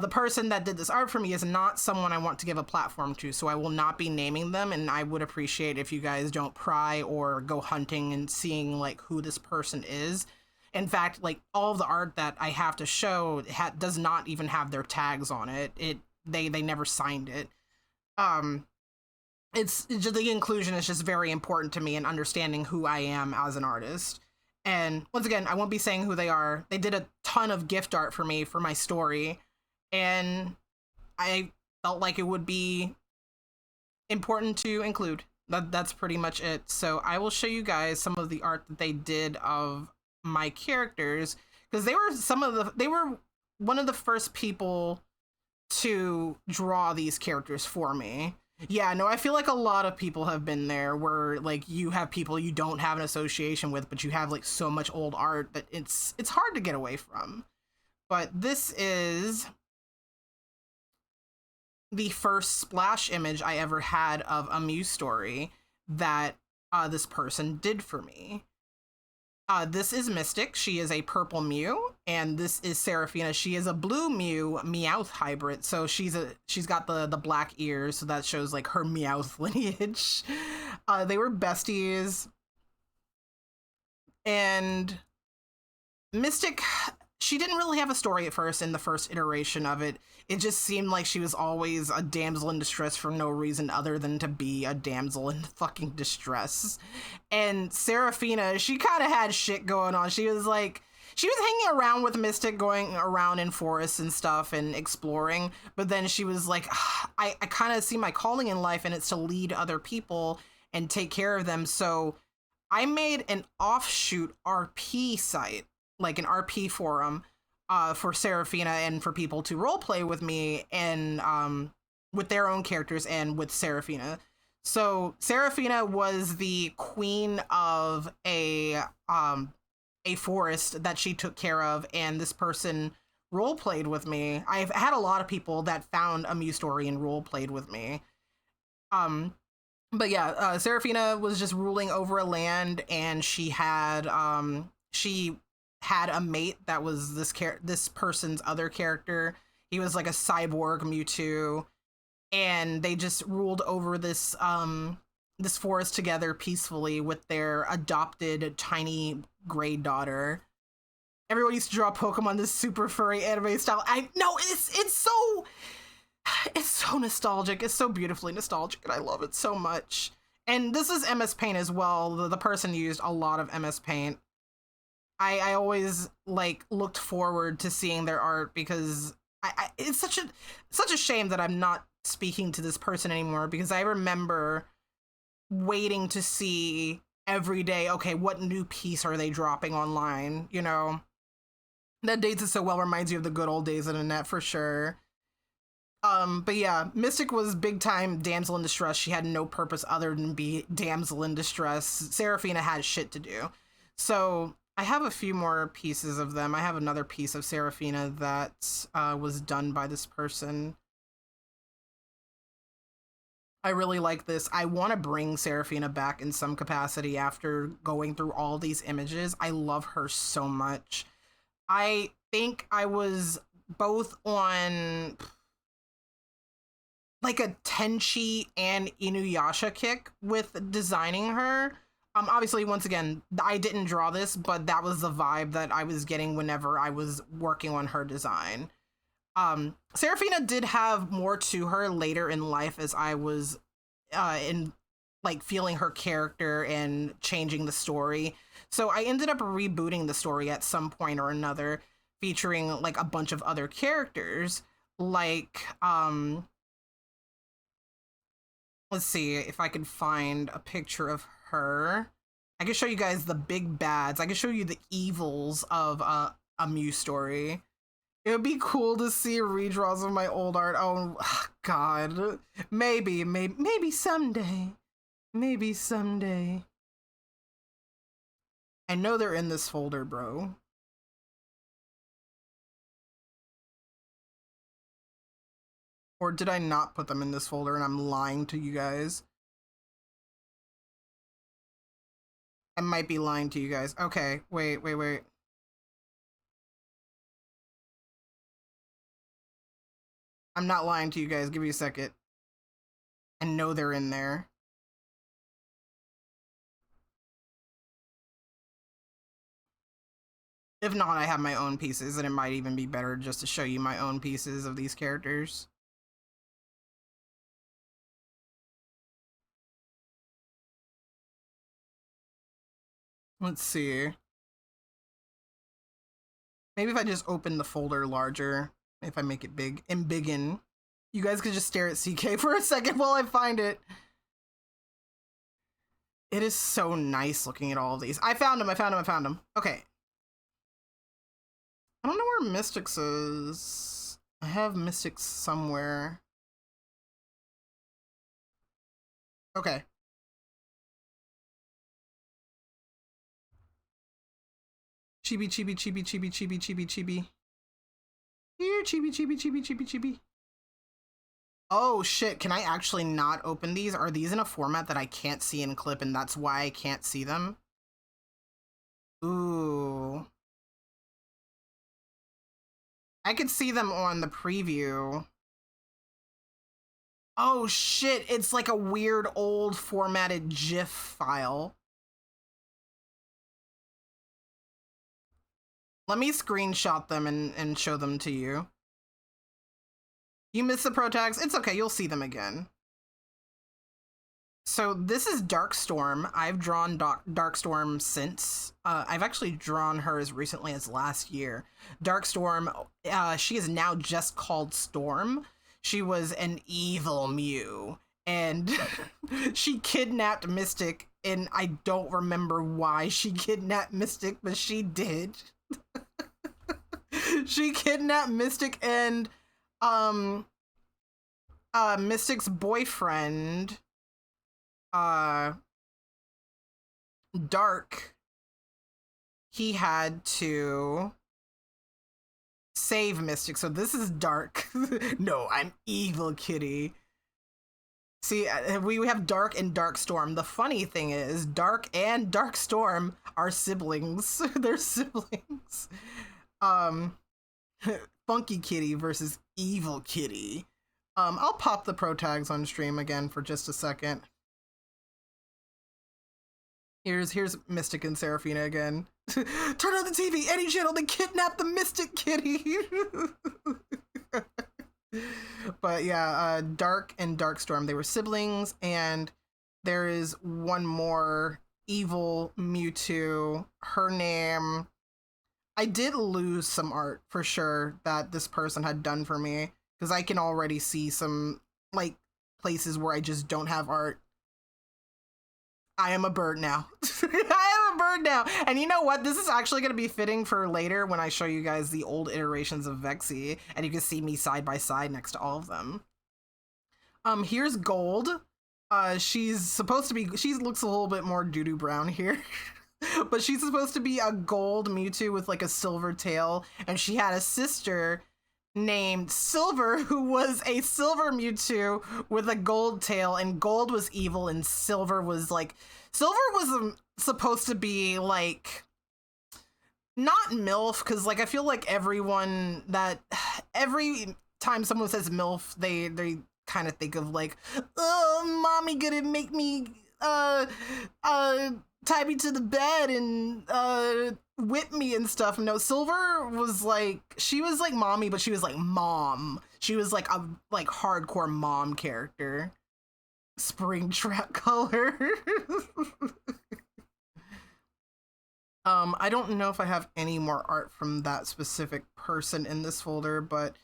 The person that did this art for me is not someone I want to give a platform to, so I will not be naming them, and I would appreciate if you guys don't pry or go hunting and seeing like who this person is. In fact, like all of the art that I have to show does not even have their tags on it. They never signed it. It's just, the inclusion is just very important to me in understanding who I am as an artist. And once again, I won't be saying who they are. They did a ton of gift art for me for my story, and I felt like it would be important to include. That's pretty much it. So I will show you guys some of the art that they did of my characters, because they were one of the first people to draw these characters for me. Yeah, no, I feel like a lot of people have been there where like you have people you don't have an association with, but you have like so much old art that it's hard to get away from. But this is the first splash image I ever had of a Muse story that this person did for me. This is Mystic. She is a purple Mew, and this is Seraphina. She is a blue Mew Meowth hybrid. So she's got the black ears, so that shows like her Meowth lineage. They were besties, and Mystic, she didn't really have a story at first in the first iteration of it. It just seemed like she was always a damsel in distress for no reason other than to be a damsel in fucking distress. And Seraphina, she kind of had shit going on. She was hanging around with Mystic, going around in forests and stuff and exploring. But then she was like, I kind of see my calling in life, and it's to lead other people and take care of them. So I made an offshoot RP site, like an RP forum, for Seraphina and for people to roleplay with me and with their own characters and with Seraphina. So Seraphina was the queen of a forest that she took care of, and this person roleplayed with me. I've had a lot of people that found a Muse story and roleplayed with me. But yeah, Seraphina was just ruling over a land, and she had a mate that was this person's other character. He was like a cyborg Mewtwo, and they just ruled over this this forest together peacefully with their adopted tiny gray daughter. Everyone used to draw Pokemon this super furry anime style. I know it's so nostalgic. It's so beautifully nostalgic, and I love it so much. And this is MS Paint as well. The person used a lot of MS Paint. I always like looked forward to seeing their art, because it's such a shame that I'm not speaking to this person anymore, because I remember waiting to see every day, okay, what new piece are they dropping online, you know? That dates it so well, reminds you of the good old days of the net for sure. But yeah, Mystic was big time damsel in distress. She had no purpose other than be damsel in distress. Seraphina had shit to do. So I have a few more pieces of them. I have another piece of Seraphina that was done by this person. I really like this. I want to bring Seraphina back in some capacity after going through all these images. I love her so much. I think I was both on like a Tenchi and Inuyasha kick with designing her. Obviously, once again, I didn't draw this, but that was the vibe that I was getting whenever I was working on her design. Seraphina did have more to her later in life as I was in like feeling her character and changing the story. So I ended up rebooting the story at some point or another, featuring like a bunch of other characters. Like, let's see if I can find a picture of her. I can show you guys the big bads. I can show you the evils of a Mew story. It would be cool to see redraws of my old art. Oh, God. Maybe someday. Maybe someday. I know they're in this folder, bro. Or did I not put them in this folder and I'm lying to you guys? I might be lying to you guys. Okay, wait. I'm not lying to you guys. Give me a second. I know they're in there. If not, I have my own pieces, and it might even be better just to show you my own pieces of these characters. Let's see. Maybe if I just open the folder larger, if I make it big and biggin, you guys could just stare at CK for a second while I find it. It is so nice looking at all of these. I found them. Okay. I don't know where Mystics is. I have Mystics somewhere. Okay. Chibi. Here, chibi. Oh shit, can I actually not open these? Are these in a format that I can't see in clip and that's why I can't see them? Ooh. I could see them on the preview. Oh shit, it's like a weird old formatted GIF file. Let me screenshot them and show them to you. You missed the pro tags? It's okay, you'll see them again. So this is Darkstorm. I've drawn Darkstorm since. I've actually drawn her as recently as last year. Darkstorm, she is now just called Storm. She was an evil Mew, and she kidnapped Mystic, and I don't remember why she kidnapped Mystic, but she did. She kidnapped Mystic and Mystic's boyfriend, Dark. He had to save Mystic. So this is Dark. No, I'm evil kitty. See, we have Dark and Darkstorm. The funny thing is, Dark and Darkstorm are siblings. They're siblings. Funky Kitty versus Evil Kitty. I'll pop the pro tags on stream again for just a second. Here's Mystic and Seraphina again. Turn on the TV, any channel, they kidnap the Mystic Kitty. But yeah, Dark and Darkstorm, they were siblings, and there is one more evil Mewtwo. Her name, I did lose some art for sure that this person had done for me, because I can already see some like places where I just don't have art. I am a bird now. I am a bird now. And you know what? This is actually going to be fitting for later when I show you guys the old iterations of Vexy, and you can see me side by side next to all of them. Here's Gold. She's supposed to be, she looks a little bit more doo-doo brown here. But she's supposed to be a gold Mewtwo with like a silver tail, and she had a sister named Silver who was a silver Mewtwo with a gold tail, and Gold was evil and Silver was like, Silver was supposed to be like, not MILF, because like I feel like everyone that, every time someone says MILF, they kind of think of like, oh, mommy gonna make me tie me to the bed and whip me and stuff. No, Silver was like, she was like mommy, but she was like mom. She was like a like hardcore mom character. Springtrap color. I don't know if I have any more art from that specific person in this folder, but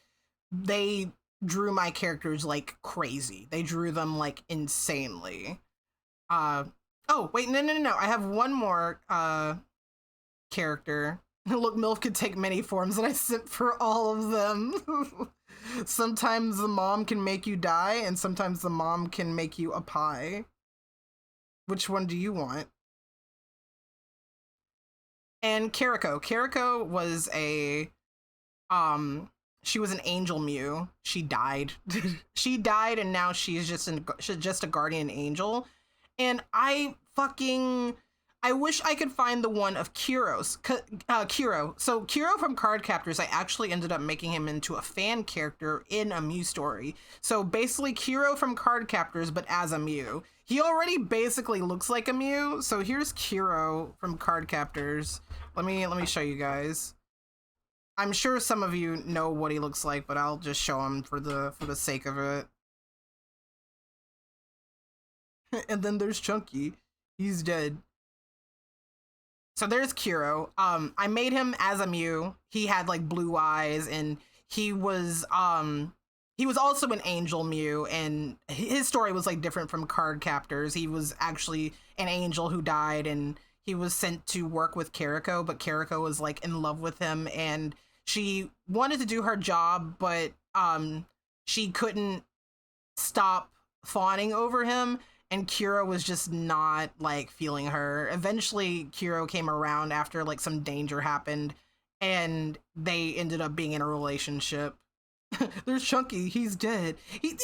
they drew my characters like crazy. They drew them like insanely. Oh, wait, no. I have one more character. Look, MILF could take many forms, and I simp for all of them. Sometimes the mom can make you die, and sometimes the mom can make you a pie. Which one do you want? And Kariko. Kariko was a she was an angel Mew. She died. She died, and now she's just a guardian angel. And I wish I could find the one of Kiro. So Kiro from Cardcaptors, I actually ended up making him into a fan character in a Mew story. So basically Kiro from Cardcaptors, but as a Mew. He already basically looks like a Mew. So here's Kiro from Cardcaptors. Let me show you guys. I'm sure some of you know what he looks like, but I'll just show him for the sake of it. And then there's Chunky. He's dead. So there's Kiro. I made him as a Mew. He had like blue eyes, and he was also an angel Mew, and his story was like different from Cardcaptors. He was actually an angel who died, and he was sent to work with Kariko, but Kariko was like in love with him, and she wanted to do her job, but she couldn't stop fawning over him, and Kiro was just not like feeling her. Eventually Kiro came around after like some danger happened, and they ended up being in a relationship. There's Chunky. He's dead. He's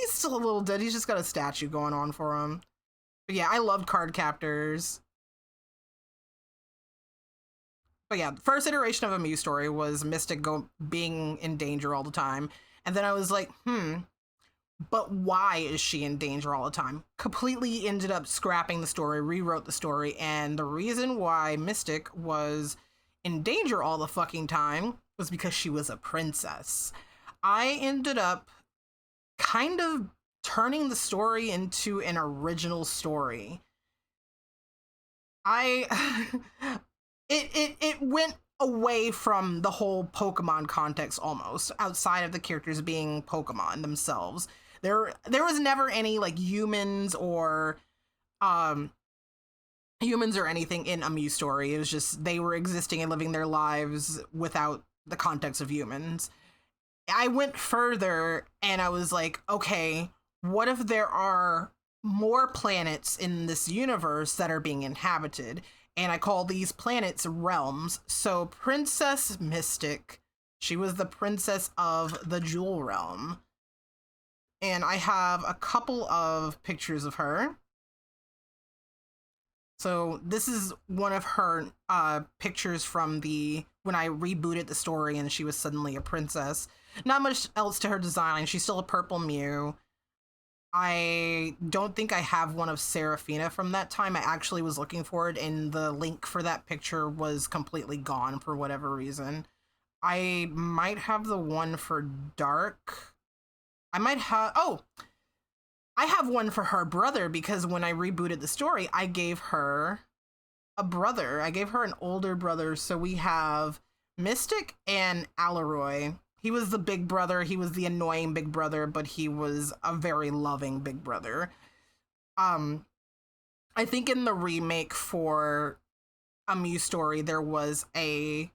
still a little dead. He's just got a statue going on for him. But yeah, I loved Cardcaptors. But yeah, the first iteration of a Mew story was Mystic being in danger all the time. And then I was like, but why is she in danger all the time? Completely ended up scrapping the story, rewrote the story, and the reason why Mystic was in danger all the fucking time was because she was a princess. I ended up kind of turning the story into an original story. It went away from the whole Pokemon context almost, outside of the characters being Pokemon themselves. There was never any like humans or anything in a Mew story. It was just they were existing and living their lives without the context of humans. I went further and I was like, okay, what if there are more planets in this universe that are being inhabited? And I call these planets realms. So Princess Mystic, she was the princess of the Jewel Realm. And I have a couple of pictures of her. So this is one of her pictures from when I rebooted the story and she was suddenly a princess. Not much else to her design. She's still a purple Mew. I don't think I have one of Seraphina from that time. I actually was looking for it, and the link for that picture was completely gone for whatever reason. I might have the one for Dark. I might have... Oh! I have one for her brother, because when I rebooted the story, I gave her a brother. I gave her an older brother, so we have Mystic and Alaroy. He was the big brother. He was the annoying big brother, but he was a very loving big brother. I think in the remake for a Mew story, there was a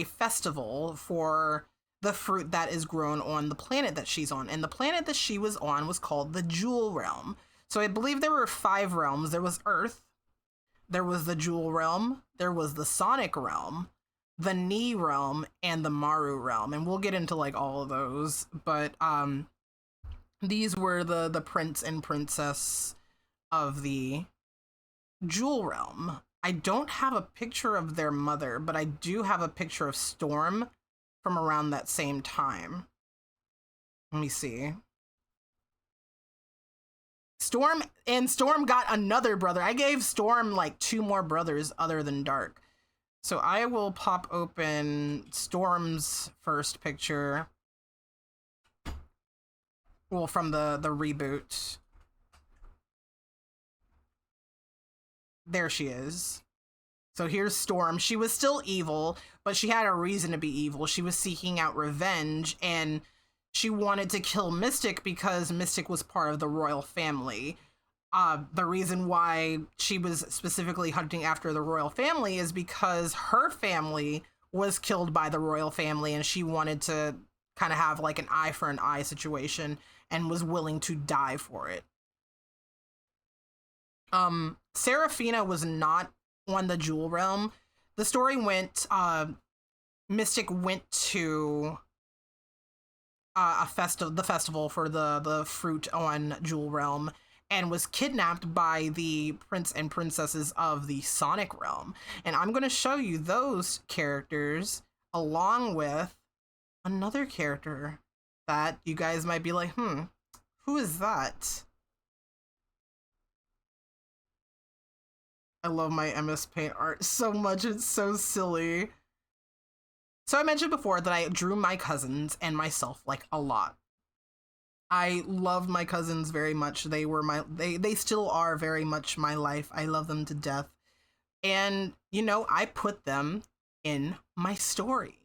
festival for the fruit that is grown on the planet that she's on. And the planet that she was on was called the Jewel Realm. So I believe there were 5 realms. There was Earth, there was the Jewel Realm, there was the Sonic Realm, the Knee Realm, and the Maru Realm, and we'll get into like all of those, but these were the prince and princess of the Jewel Realm. I don't have a picture of their mother, but I do have a picture of Storm from around that same time. Let me see. Storm got another brother. I gave Storm like 2 more brothers other than Dark. So I will pop open Storm's first picture. Well, from the reboot. There she is. So here's Storm. She was still evil, but she had a reason to be evil. She was seeking out revenge, and she wanted to kill Mystic because Mystic was part of the royal family. The reason why she was specifically hunting after the royal family is because her family was killed by the royal family, and she wanted to kind of have like an eye for an eye situation and was willing to die for it. Seraphina was not on the Jewel Realm. The story went, Mystic went to the festival for the fruit on Jewel Realm, and was kidnapped by the prince and princesses of the Sonic Realm. And I'm going to show you those characters along with another character that you guys might be like, who is that? I love my MS Paint art so much. It's so silly. So I mentioned before that I drew my cousins and myself like a lot. I love my cousins very much. They were they still are very much my life. I love them to death. And, you know, I put them in my story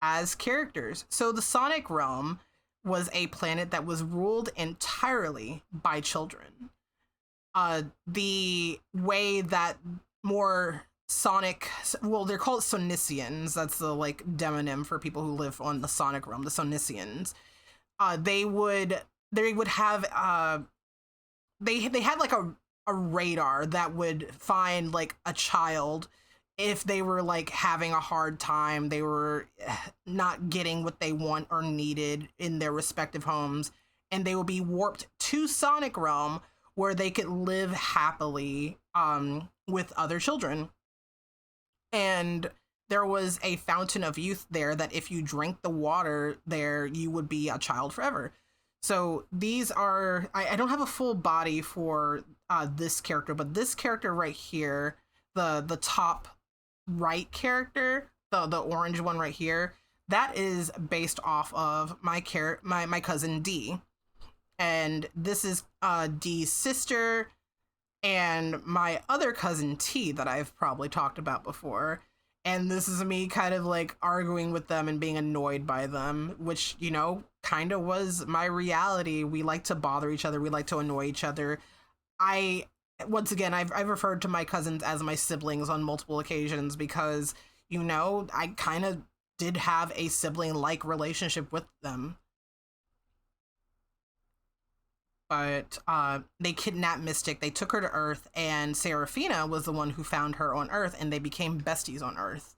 as characters. So the Sonic Realm was a planet that was ruled entirely by children. The way that more Sonic, well, they're called Sonicians. That's the like demonym for people who live on the Sonic Realm, the Sonicians. They would have they had like a radar that would find like a child if they were like having a hard time, they were not getting what they want or needed in their respective homes, and they would be warped to Sonic Realm where they could live happily with other children. And there was a fountain of youth there that if you drink the water there, you would be a child forever. So these are, I don't have a full body for this character, but this character right here, the top right character, the orange one right here, that is based off of my cousin D. And this is D's sister and my other cousin T that I've probably talked about before. And this is me kind of like arguing with them and being annoyed by them, which, you know, kind of was my reality. We like to bother each other. We like to annoy each other. Once again, I've referred to my cousins as my siblings on multiple occasions because, you know, I kind of did have a sibling-like relationship with them. But they kidnapped Mystic, they took her to Earth, and Seraphina was the one who found her on Earth, and they became besties on Earth.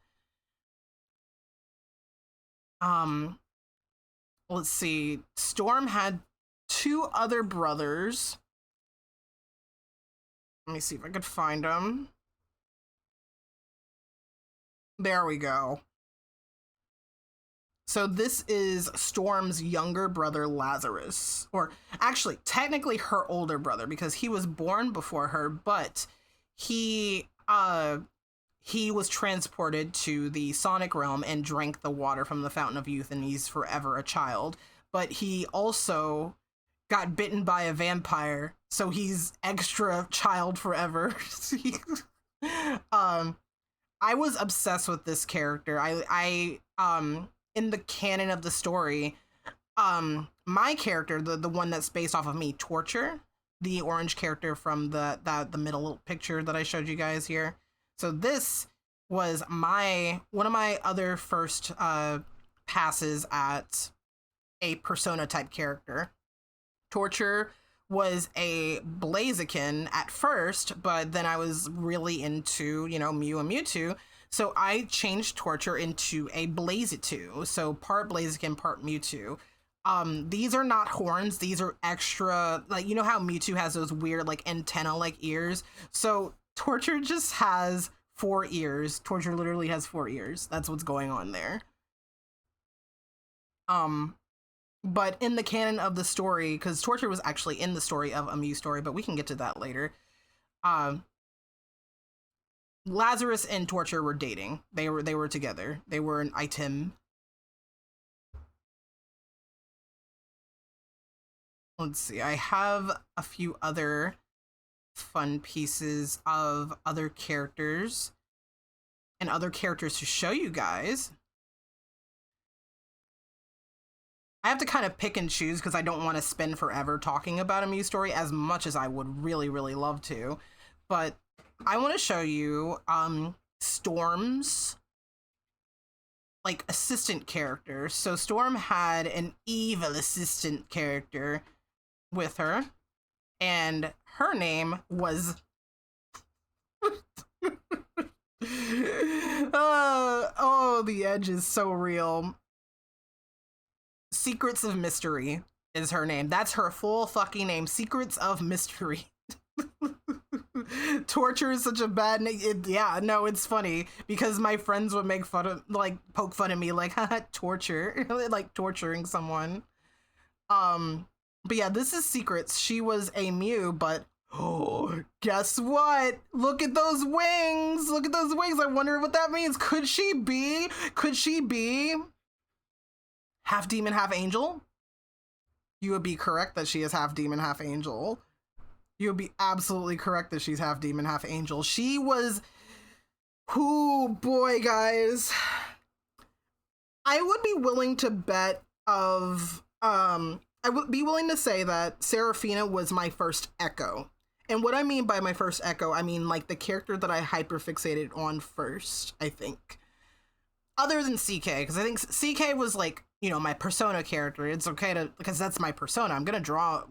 Let's see. Storm had 2 other brothers. Let me see if I could find them. There we go. So this is Storm's younger brother, Lazarus. Or actually, technically her older brother, because he was born before her, but he was transported to the Sonic Realm and drank the water from the Fountain of Youth, and he's forever a child. But he also got bitten by a vampire, so he's extra child forever. I was obsessed with this character. I in the canon of the story, my character, the one that's based off of me, Torture, the orange character from the middle picture that I showed you guys here. So this was one of my other first passes at a Persona type character. Torture was a Blaziken at first, but then I was really into, you know, Mew and Mewtwo. So I changed Torture into a Blazitu. So part Blaziken, part Mewtwo. These are not horns. These are extra, like, you know how Mewtwo has those weird, like, antenna-like ears? So Torture just has 4 ears. Torture literally has 4 ears. That's what's going on there. But in the canon of the story, because Torture was actually in the story of a Mew story, but we can get to that later. Lazarus and Torture were dating. They were together. They were an item. Let's see. I have a few other fun pieces of other characters and other characters to show you guys. I have to kind of pick and choose because I don't want to spend forever talking about a Mew story as much as I would really, really love to. But I want to show you Storm's like assistant character. So Storm had an evil assistant character with her, and her name was oh, the edge is so real. Secrets of Mystery is her name. That's her full fucking name. Secrets of Mystery. Torture is such a bad name. Yeah, no, it's funny because my friends would make fun of, like, poke fun at me, like, haha, torture, like torturing someone. But yeah, this is Secrets. She was a Mew, but oh, guess what? Look at those wings. Look at those wings. I wonder what that means. Could she be half demon, half angel? You would be correct that she is half demon, half angel. You would be absolutely correct that she's half demon, half angel. She was, oh boy, guys. I would be willing to bet of, I would be willing to say that Seraphina was my first Echo. And what I mean by my first Echo, I mean like the character that I hyperfixated on first, I think. Other than CK, because I think CK was like, you know, my persona character. It's okay to, because that's my persona. I'm gonna draw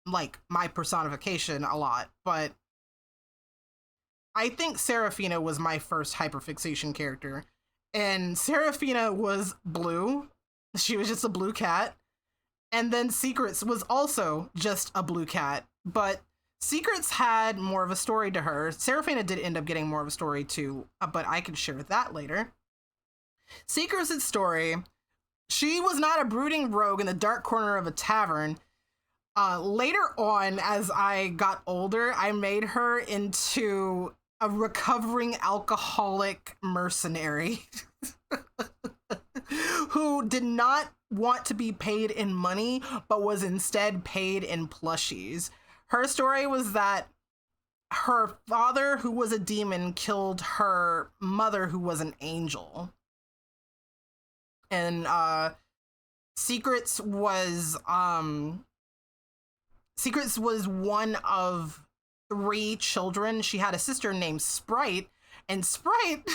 like my personification a lot, but I think Seraphina was my first hyperfixation character. And Seraphina was blue. She was just a blue cat. And then Secrets was also just a blue cat, but Secrets had more of a story to her. Seraphina did end up getting more of a story too, but I can share that later. Secrets' story, she was not a brooding rogue in the dark corner of a tavern. Later on, as I got older, I made her into a recovering alcoholic mercenary who did not want to be paid in money, but was instead paid in plushies. Her story was that her father, who was a demon, killed her mother, who was an angel. And Secrets was one of 3 children. She had a sister named Sprite, and Sprite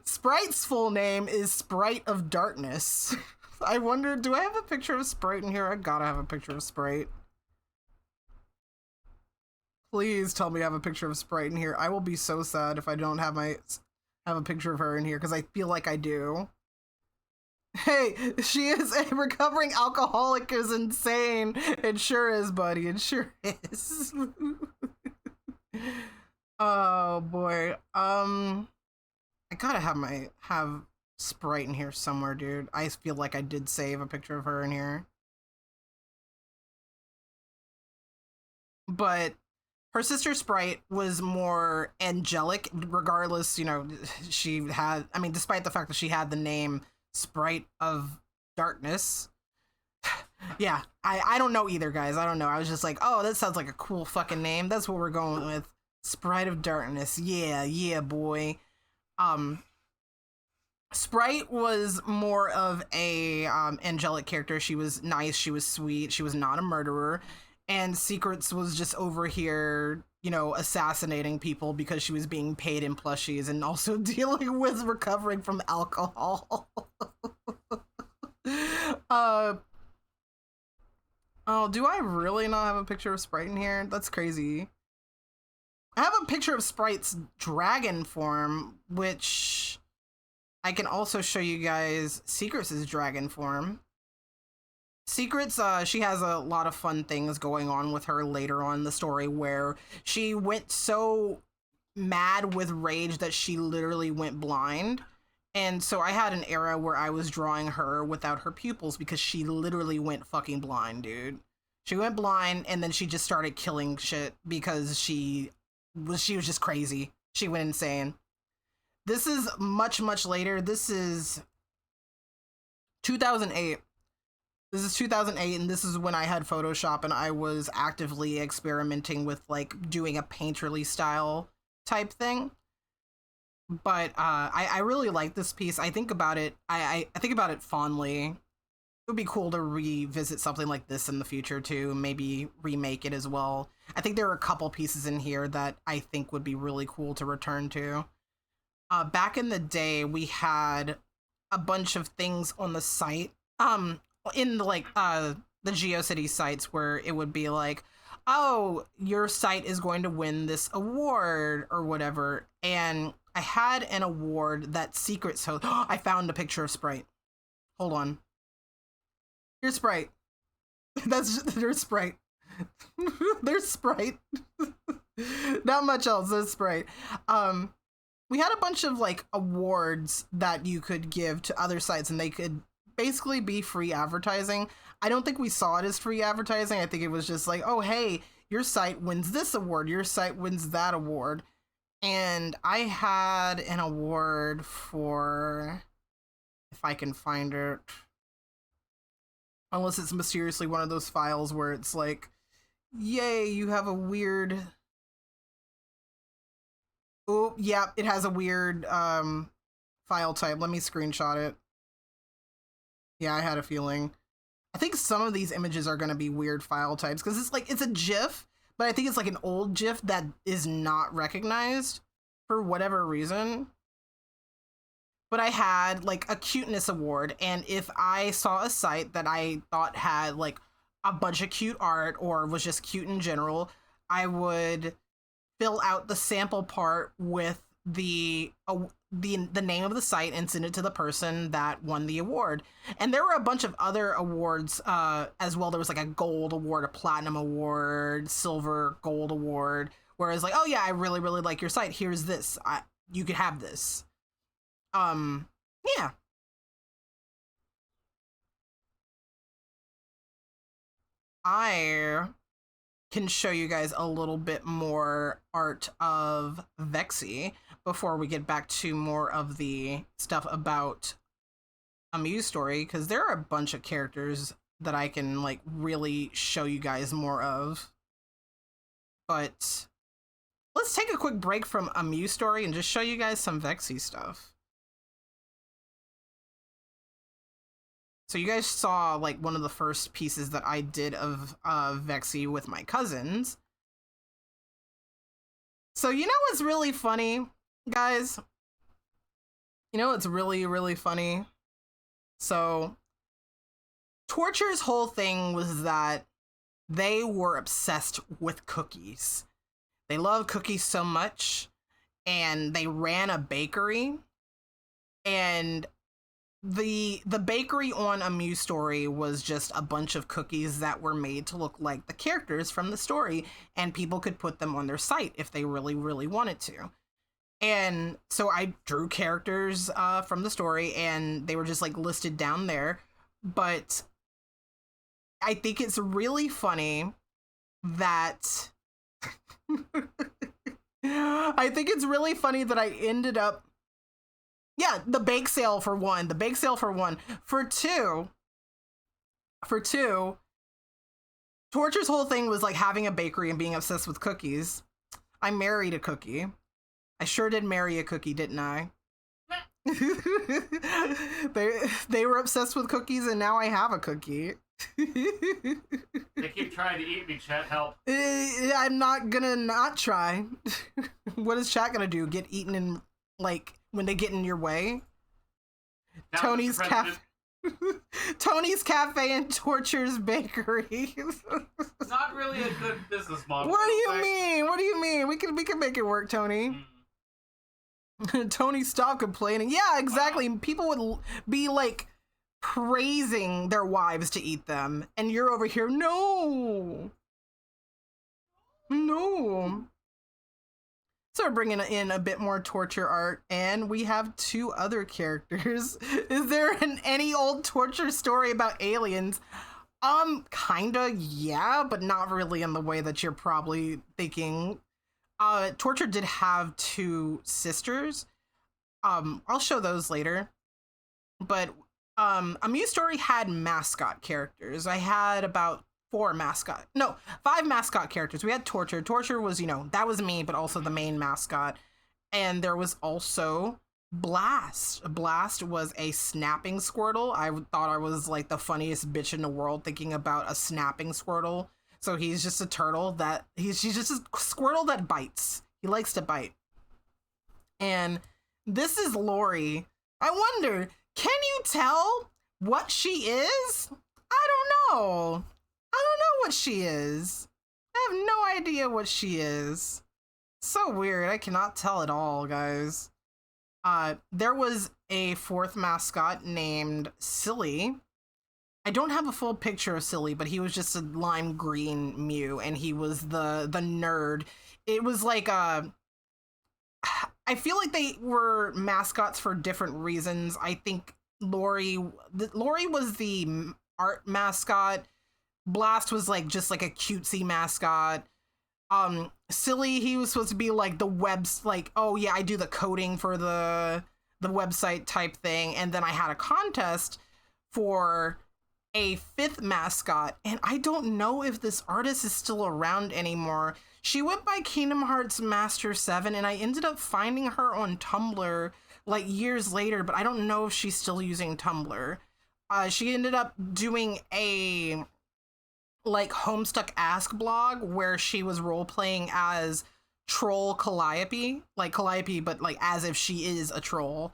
Sprite's full name is Sprite of Darkness. I wonder, do I have a picture of Sprite in here? I gotta have a picture of Sprite. Please tell me I have a picture of Sprite in here. I will be so sad if I don't have a picture of her in here, because I feel like I do. Hey, she is a recovering alcoholic is insane. It sure is, buddy. It sure is. Oh boy. I gotta have Sprite in here somewhere, dude. I feel like I did save a picture of her in here. But her sister Sprite was more angelic, regardless, you know, she had, I mean, despite the fact that she had the name Sprite of Darkness. Yeah, I don't know either, guys. I don't know. I was just like, oh, that sounds like a cool fucking name. That's what we're going with. Sprite of Darkness. Yeah, boy. Sprite was more of a angelic character. She was nice, she was sweet, she was not a murderer. And Secrets was just over here, you know, assassinating people because she was being paid in plushies and also dealing with recovering from alcohol. Oh, do I really not have a picture of Sprite in here? That's crazy. I have a picture of Sprite's dragon form, which I can also show you guys Secrets' dragon form. Secrets, she has a lot of fun things going on with her later on in the story where she went so mad with rage that she literally went blind. And so I had an era where I was drawing her without her pupils because she literally went fucking blind, dude. She went blind and then she just started killing shit because she was just crazy. She went insane. This is much, much later. This is 2008. This is 2008, and this is when I had Photoshop and I was actively experimenting with like doing a painterly style type thing. But I really like this piece. I think about it. I think about it fondly. It would be cool to revisit something like this in the future too. Maybe remake it as well. I think there are a couple pieces in here that I think would be really cool to return to. Back in the day, we had a bunch of things on the site. In the the GeoCities sites where it would be like, oh, your site is going to win this award or whatever. And I had an award that Secret So I found a picture of Sprite. Hold on. Here's Sprite. There's Sprite. There's Sprite. Not much else. There's Sprite. We had a bunch of like awards that you could give to other sites, and they could basically be free advertising. I don't think we saw it as free advertising. I think it was just like, oh, hey, your site wins this award. Your site wins that award. And I had an award for, if I can find it, unless it's mysteriously one of those files where it's like, yay, you have a weird, oh, yeah, it has a weird file type. Let me screenshot it. Yeah, I had a feeling. I think some of these images are going to be weird file types because it's like, it's a GIF, but I think it's like an old GIF that is not recognized for whatever reason. But I had like a cuteness award, and if I saw a site that I thought had like a bunch of cute art or was just cute in general, I would fill out the sample part with the name of the site and send it to the person that won the award. And there were a bunch of other awards as well. There was like a gold award, a platinum award, silver, gold award, where it's like, oh yeah, I really, really like your site. Here's this. You could have this. Yeah. I can show you guys a little bit more art of Vexy before we get back to more of the stuff about Amuse Story, because there are a bunch of characters that I can like really show you guys more of. But let's take a quick break from Amuse Story and just show you guys some Vexy stuff. So you guys saw like one of the first pieces that I did of Vexy with my cousins. So you know what's really funny, guys? You know what's really, really funny? So Torture's whole thing was that they were obsessed with cookies. They love cookies so much, and they ran a bakery, and the bakery on Amuse Story was just a bunch of cookies that were made to look like the characters from the story, and people could put them on their site if they really, really wanted to. And so I drew characters from the story, and they were just like listed down there. But I think it's really funny that I think it's really funny that I ended up, yeah, the bake sale for one, the bake sale for one. For two, Torture's whole thing was like having a bakery and being obsessed with cookies. I married a cookie. I sure did marry a cookie, didn't I? they were obsessed with cookies, and now I have a cookie.
They keep trying to eat me, chat. Help.
I'm not gonna not try. What is chat gonna do? Get eaten in, like, when they get in your way?
Now,
Tony's Cafe. Tony's Cafe and Torture's Bakery.
It's not really a good business model.
What do you mean? What do you mean? We can make it work, Tony. Tony, stop complaining. Yeah, exactly. Wow. People would be like praising their wives to eat them, and you're over here, no. So we're bringing in a bit more Torture art, and we have two other characters. Is there any old Torture story about aliens? Kinda, yeah, but not really in the way that you're probably thinking. Torture did have two sisters. I'll show those later. But Amuse Story had mascot characters. I had about 5 mascot characters. We had Torture. Torture was, you know, that was me, but also the main mascot. And there was also Blast. Blast was a snapping Squirtle. I thought I was like the funniest bitch in the world thinking about a snapping Squirtle. So he's just a turtle that he's just a Squirtle that bites. He likes to bite. And this is Lori. I wonder, can you tell what she is? I don't know. I don't know what she is. I have no idea what she is. So weird. I cannot tell at all, guys. There was a fourth mascot named Silly. I don't have a full picture of Silly, but he was just a lime green Mew, and he was the nerd. It was like I feel like they were mascots for different reasons. I think Lori was the art mascot. Blast was like just like a cutesy mascot. Silly, he was supposed to be like the webs, like, oh yeah, I do the coding for the website type thing. And then I had a contest for a fifth mascot, and I don't know if this artist is still around anymore. She went by Kingdom Hearts Master 7, and I ended up finding her on Tumblr like years later, but I don't know if she's still using Tumblr. She ended up doing a like Homestuck Ask blog where she was role playing as Troll Calliope, like Calliope, but like as if she is a troll.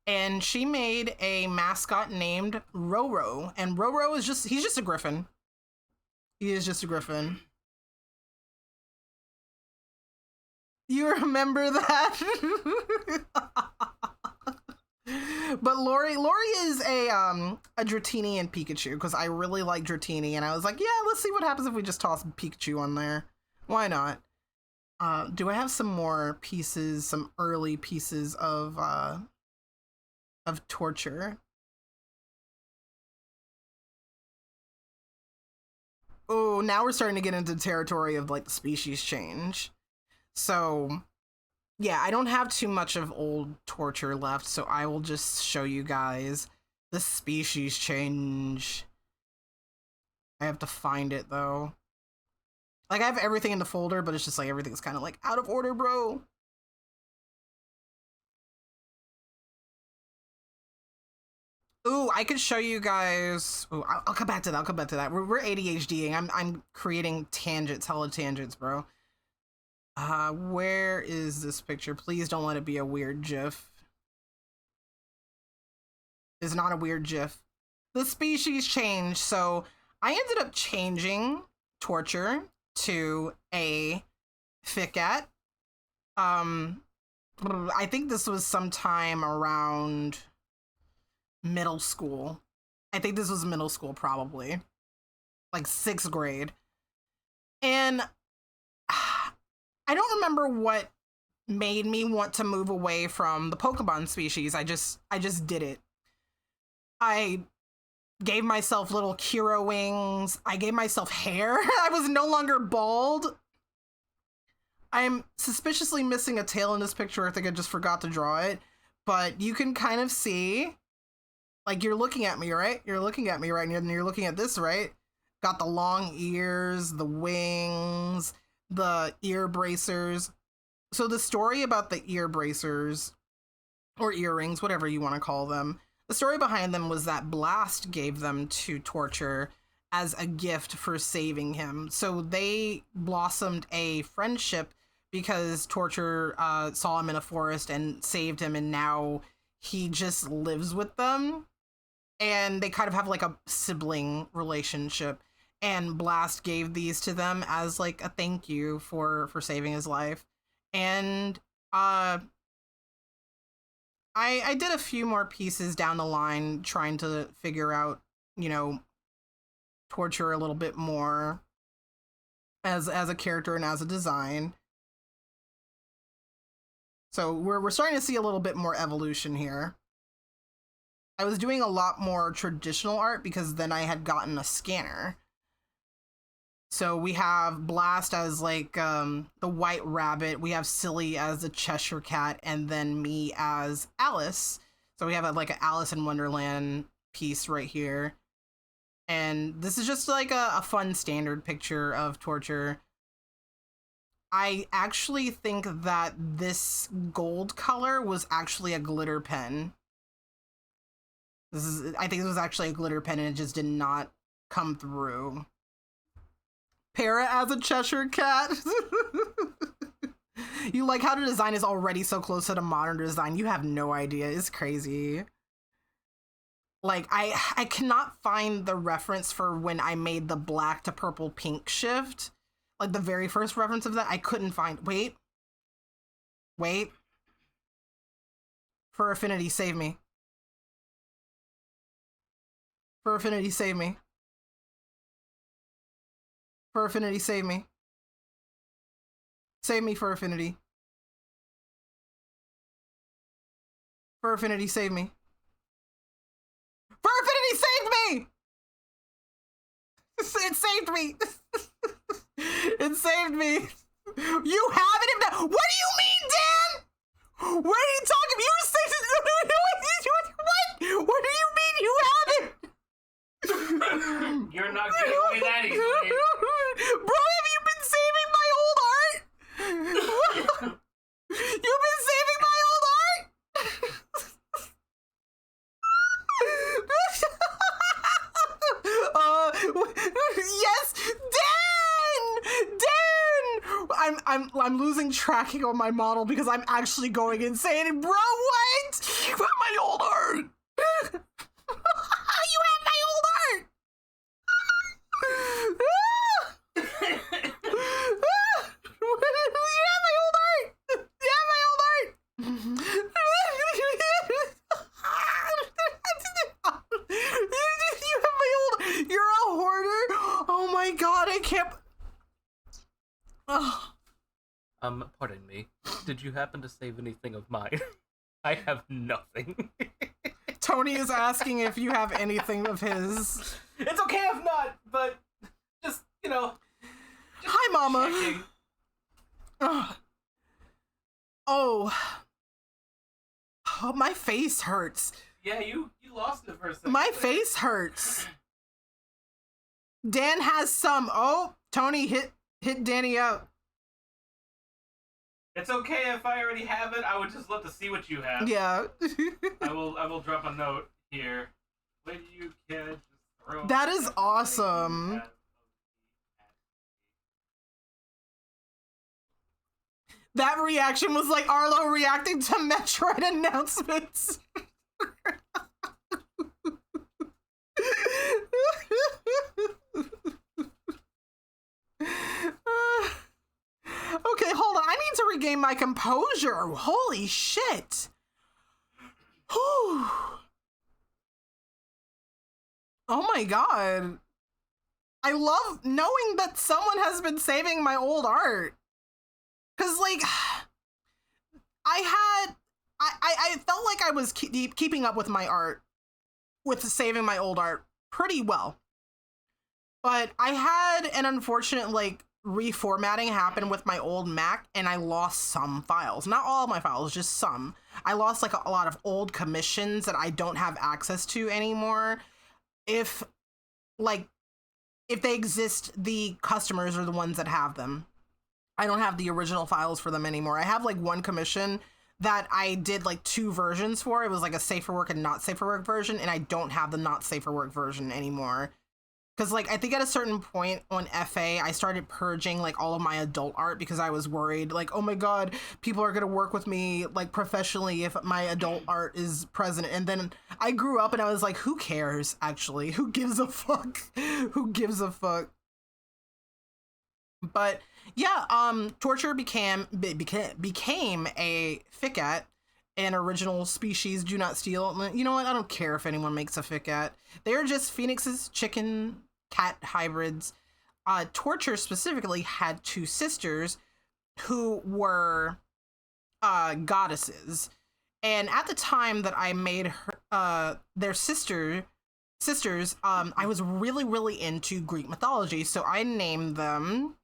And she made a mascot named Roro, and Roro is he's just a griffin. He is just a griffin. You remember that? But Lori is a Dratini and Pikachu, because I really like Dratini, and I was like, yeah, let's see what happens if we just toss Pikachu on there. Why not? Do I have some more pieces, some early pieces of torture? Oh, now we're starting to get into territory of like the species change. So yeah, I don't have too much of old torture left, so I will just show you guys the species change. I have to find it though. Like, I have everything in the folder, but it's just like everything's kind of like out of order, bro. Ooh, I could show you guys. Ooh, I'll come back to that. I'll come back to that. We're ADHDing. I'm creating tangents, hella tangents, bro. Where is this picture? Please don't let it be a weird GIF. It's not a weird GIF. The species changed, so I ended up changing torture to a Ficat. I think this was sometime around middle school. I think this was middle school, probably. Like 6th grade. And I don't remember what made me want to move away from the Pokemon species. I just did it. I gave myself little Kiro wings. I gave myself hair. I was no longer bald. I'm suspiciously missing a tail in this picture. I think I just forgot to draw it. But you can kind of see, like, you're looking at me, right? You're looking at me, right? And you're looking at this, right? Got the long ears, the wings, the ear bracers. So the story about the ear bracers, or earrings, whatever you want to call them, the story behind them was that Blast gave them to Torture as a gift for saving him. So they blossomed a friendship because Torture saw him in a forest and saved him, and now he just lives with them. And they kind of have like a sibling relationship. And Blast gave these to them as like a thank you for saving his life. And I did a few more pieces down the line trying to figure out, you know, Torture a little bit more as a character and as a design. So we're starting to see a little bit more evolution here. I was doing a lot more traditional art because then I had gotten a scanner. So we have Blast as like the white rabbit, we have Silly as the Cheshire Cat, and then me as Alice. So we have like an Alice in Wonderland piece right here. And this is just like a fun standard picture of Torture. I actually think that this gold color was actually a glitter pen. I think this was actually a glitter pen and it just did not come through. Para as a Cheshire Cat. You like how the design is already so close to the modern design. You have no idea. It's crazy. Like, I cannot find the reference for when I made the black to purple pink shift. Like, the very first reference of that, I couldn't find. Wait. For Affinity, save me. For Affinity, save me. For Affinity, save me. Save me, for Affinity. For Affinity, save me. For Affinity, save me! It saved me. It saved me. You have it? What do you mean, Dan? What are you talking about? You were saying what? What do you mean you have it?
You're not getting away that easily.
Bro, have you been saving my old art? You've been saving my old art? Yes, Dan! I'm losing tracking on my model because I'm actually going insane. Bro, what? You have my old art. You have my old art. You have my old art. You have my old art. You have my old. You're a hoarder. Oh my god, I can't. Oh.
Pardon me. Did you happen to save anything of mine? I have nothing.
Tony is asking if you have anything of his.
It's okay if not, but just, you know. Just
Hi, Mama.
checking.
Oh, my face hurts.
Yeah, you lost it for a second.
My face hurts. Dan has some. Oh, Tony hit Danny up.
It's okay if I already have it. I would just love to see what you have.
Yeah.
I will drop a note here. When you can just throw.
That is awesome. That reaction was like Arlo reacting to Metroid announcements. Okay, hold on. I need to regain my composure. Holy shit. Whew. Oh my god. I love knowing that someone has been saving my old art. Cause like, I felt like I was keeping up with my art, with saving my old art pretty well. But I had an unfortunate like reformatting happen with my old Mac and I lost some files. Not all of my files, just some. I lost like a lot of old commissions that I don't have access to anymore. If they exist, the customers are the ones that have them. I don't have the original files for them anymore. I have like one commission that I did like 2 versions for. It was like a safe for work and not safe for work version, and I don't have the not safe for work version anymore. Because like I think at a certain point on FA, I started purging like all of my adult art because I was worried like, oh my god, people are gonna work with me like professionally if my adult art is present. And then I grew up and I was like, who cares actually? Who gives a fuck? Who gives a fuck? But yeah, Torture became a FICAT, an original species do not steal. You know what? I don't care if anyone makes a FICAT. They're just phoenixes, chicken, cat hybrids. Torture specifically had 2 sisters who were goddesses. And at the time that I made her their sisters, I was really into Greek mythology, so I named them.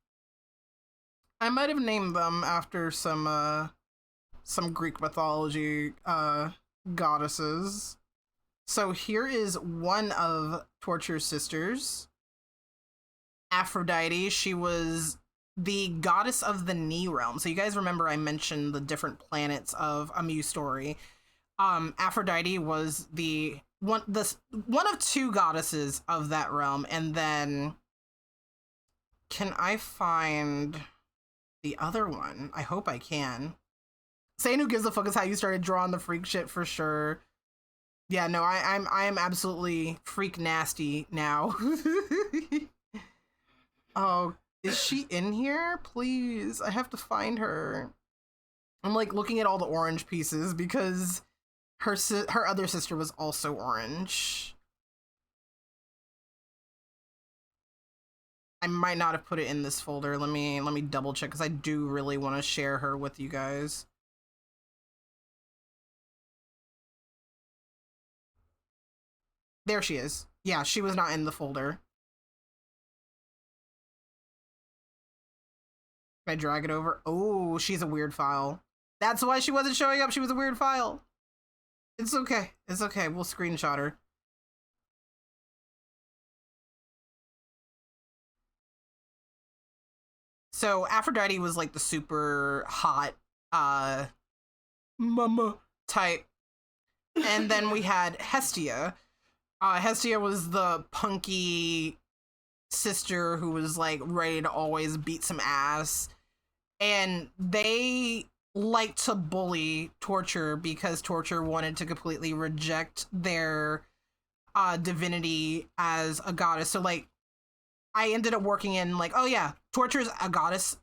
I might have named them after some Greek mythology goddesses. So here is one of Torture's sisters, Aphrodite. She was the goddess of the Knee realm. So you guys remember I mentioned the different planets of A Muse Story. Aphrodite was the one of two goddesses of that realm, and then can I find the other one? I hope I can. Saying who gives a fuck is how you started drawing the freak shit for sure. Yeah, no, I am absolutely freak nasty now. Oh, is she in here? Please, I have to find her. I'm like looking at all the orange pieces because her other sister was also orange. I might not have put it in this folder. Let me double check because I do really want to share her with you guys. There she is. Yeah, she was not in the folder. Can I drag it over? Oh, she's a weird file. That's why she wasn't showing up. She was a weird file. It's okay. It's okay. We'll screenshot her. So Aphrodite was like the super hot mama type. And then we had Hestia. Hestia was the punky sister who was like ready to always beat some ass. And they liked to bully Torture because Torture wanted to completely reject their divinity as a goddess. So like I ended up working in like, oh yeah, Torture's a goddess.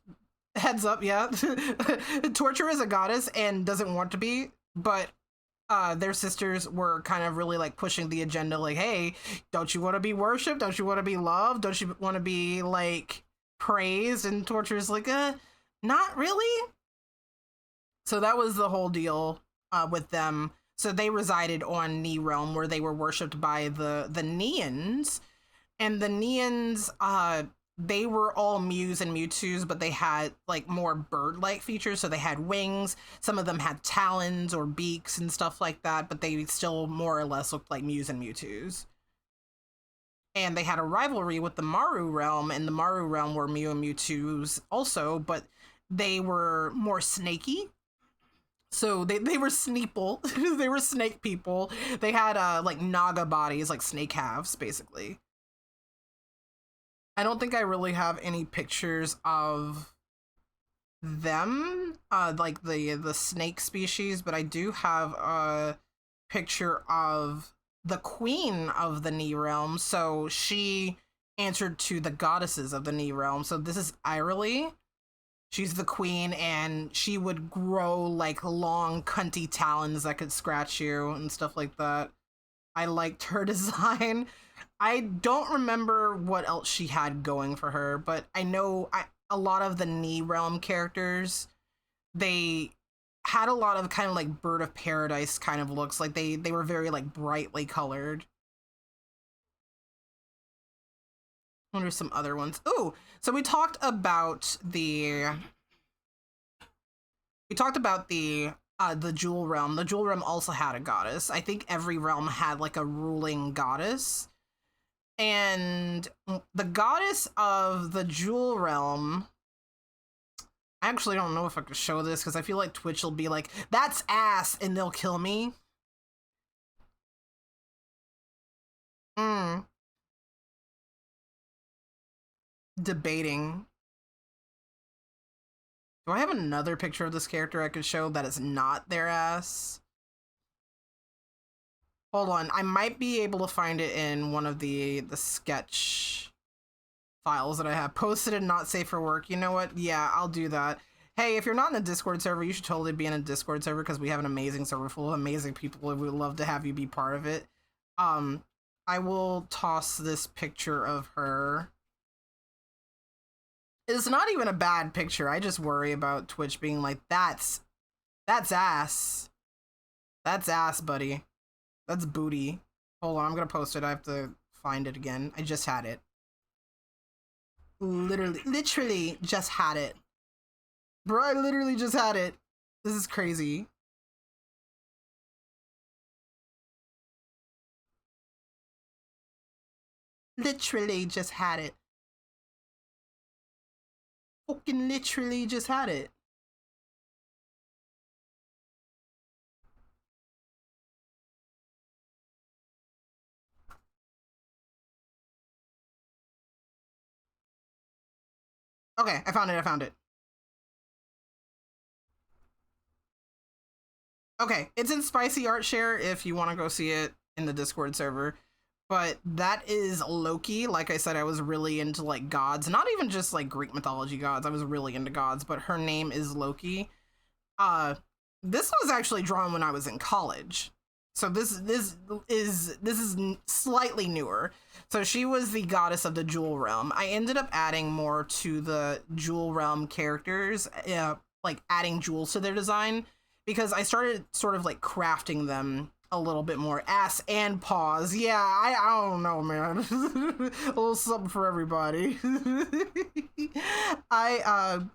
Heads up, yeah. Torture is a goddess and doesn't want to be, but their sisters were kind of really like pushing the agenda like, hey, don't you want to be worshipped? Don't you want to be loved? Don't you want to be like praised? And Torture's like, not really. So that was the whole deal with them. So they resided on Knee Realm where they were worshipped by the Neans. And the Neans, they were all Mews and Mewtwo's, but they had like more bird-like features. So they had wings. Some of them had talons or beaks and stuff like that, but they still more or less looked like Mews and Mewtwo's. And they had a rivalry with the Maru Realm, and the Maru Realm were Mew and Mewtwo's also, but they were more snaky. So they were Sneeple. They were snake people. They had like Naga bodies, like snake halves, basically. I don't think I really have any pictures of them, like the snake species, but I do have a picture of the queen of the Knee Realm. So she answered to the goddesses of the Knee Realm. So this is Irelie. She's the queen, and she would grow like long, cunty talons that could scratch you and stuff like that. I liked her design. I don't remember what else she had going for her, but I know a lot of the Knee Realm characters, they had a lot of kind of like Bird of Paradise kind of looks. Like they were very like brightly colored. I wonder some other ones. Ooh, so we talked about the Jewel Realm. The Jewel Realm also had a goddess. I think every realm had like a ruling goddess. And the goddess of the Jewel Realm, I actually don't know if I could show this because I feel like Twitch will be like, that's ass, and they'll kill me. Debating. Do I have another picture of this character I could show that is not their ass? Hold on, I might be able to find it in one of the sketch files that I have posted and not safe for work. You know what? Yeah, I'll do that. Hey, if you're not in a Discord server, you should totally be in a Discord server because we have an amazing server full of amazing people and we would love to have you be part of it. I will toss this picture of her. It's not even a bad picture. I just worry about Twitch being like, that's ass. That's ass, buddy. That's booty. Hold on, I'm gonna post it. I have to find it again. I just had it. Literally just had it. Bro, I literally just had it. This is crazy. Literally just had it. fucking literally just had it. Okay, I found it. Okay, it's in Spicy Art Share if you want to go see it in the Discord server. But that is Loki. Like I said, I was really into like gods, not even just like Greek mythology gods. I was really into gods, but her name is Loki. This was actually drawn when I was in college. So this is slightly newer. So she was the goddess of the Jewel Realm. I ended up adding more to the Jewel Realm characters, like adding jewels to their design, because I started sort of like crafting them a little bit more. Ass and paws. Yeah, I don't know, man. A little something for everybody. I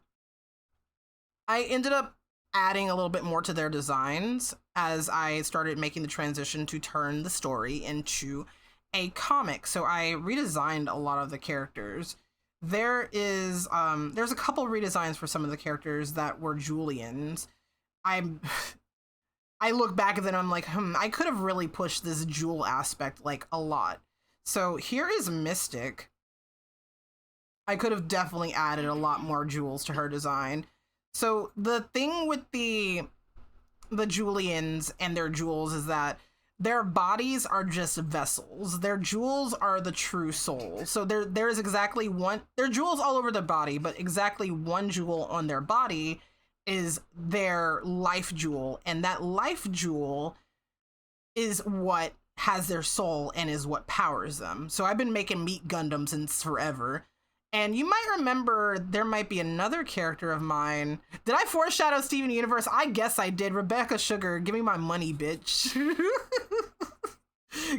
ended up adding a little bit more to their designs as I started making the transition to turn the story into a comic. So I redesigned a lot of the characters. There's a couple redesigns for some of the characters that were Julians. I look back and then I'm like, I could have really pushed this jewel aspect like a lot. So here is Mystic. I could have definitely added a lot more jewels to her design. So the thing with the Julians and their jewels is that their bodies are just vessels. Their jewels are the true soul. So there's exactly one, there are jewels all over their body, but exactly one jewel on their body is their life jewel. And that life jewel is what has their soul and is what powers them. So I've been making Meat Gundam since forever. And you might remember there might be another character of mine. Did I foreshadow Steven Universe? I guess I did. Rebecca Sugar, give me my money, bitch.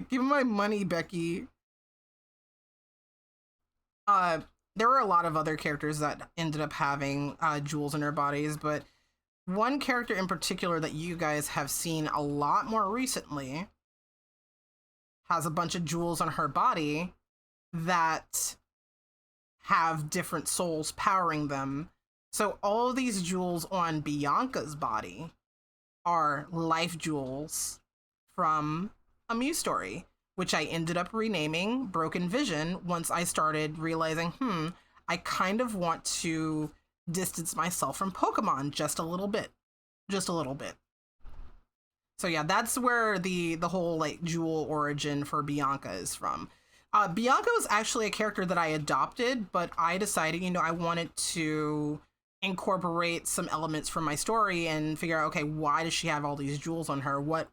Give me my money, Becky. There were a lot of other characters that ended up having jewels in their bodies, but one character in particular that you guys have seen a lot more recently has a bunch of jewels on her body that have different souls powering them. So all of these jewels on Bianca's body are life jewels from a Muse story, which I ended up renaming Broken Vision once I started realizing, I kind of want to distance myself from Pokemon just a little bit. Just a little bit. So yeah, that's where the whole like jewel origin for Bianca is from. Bianca was actually a character that I adopted, but I decided, I wanted to incorporate some elements from my story and figure out, okay, why does she have all these jewels on her? What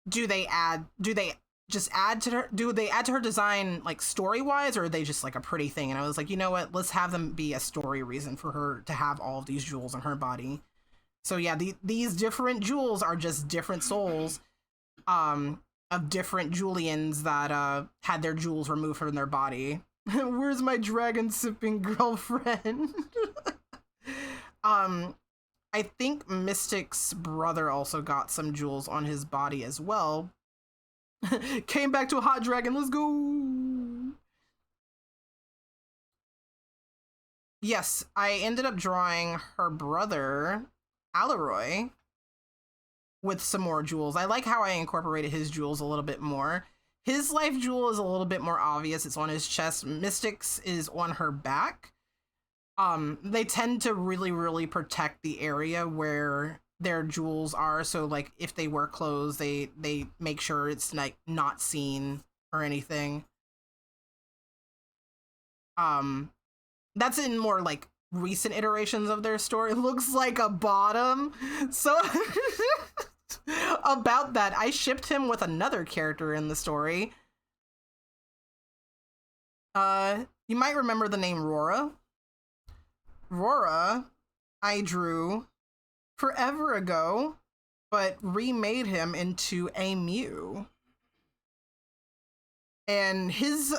do they add? Do they just add to her? Do they add to her design like story-wise, or are they just like a pretty thing? And I was like, you know what? Let's have them be a story reason for her to have all of these jewels on her body. So yeah, these different jewels are just different souls. Of different Julians that had their jewels removed from their body. Where's my dragon sipping girlfriend? I think Mystic's brother also got some jewels on his body as well. Came back to a hot dragon, let's go! Yes, I ended up drawing her brother, Alroy, with some more jewels. I like how I incorporated his jewels a little bit more. His life jewel is a little bit more obvious. It's on his chest. Mystic's is on her back. They tend to really, really protect the area where their jewels are. So like if they wear clothes, they make sure it's like not seen or anything. That's in more like recent iterations of their story. It looks like a bottom. So about that, I shipped him with another character in the story. You might remember the name Rora. Rora, I drew forever ago, but remade him into a Mew. And his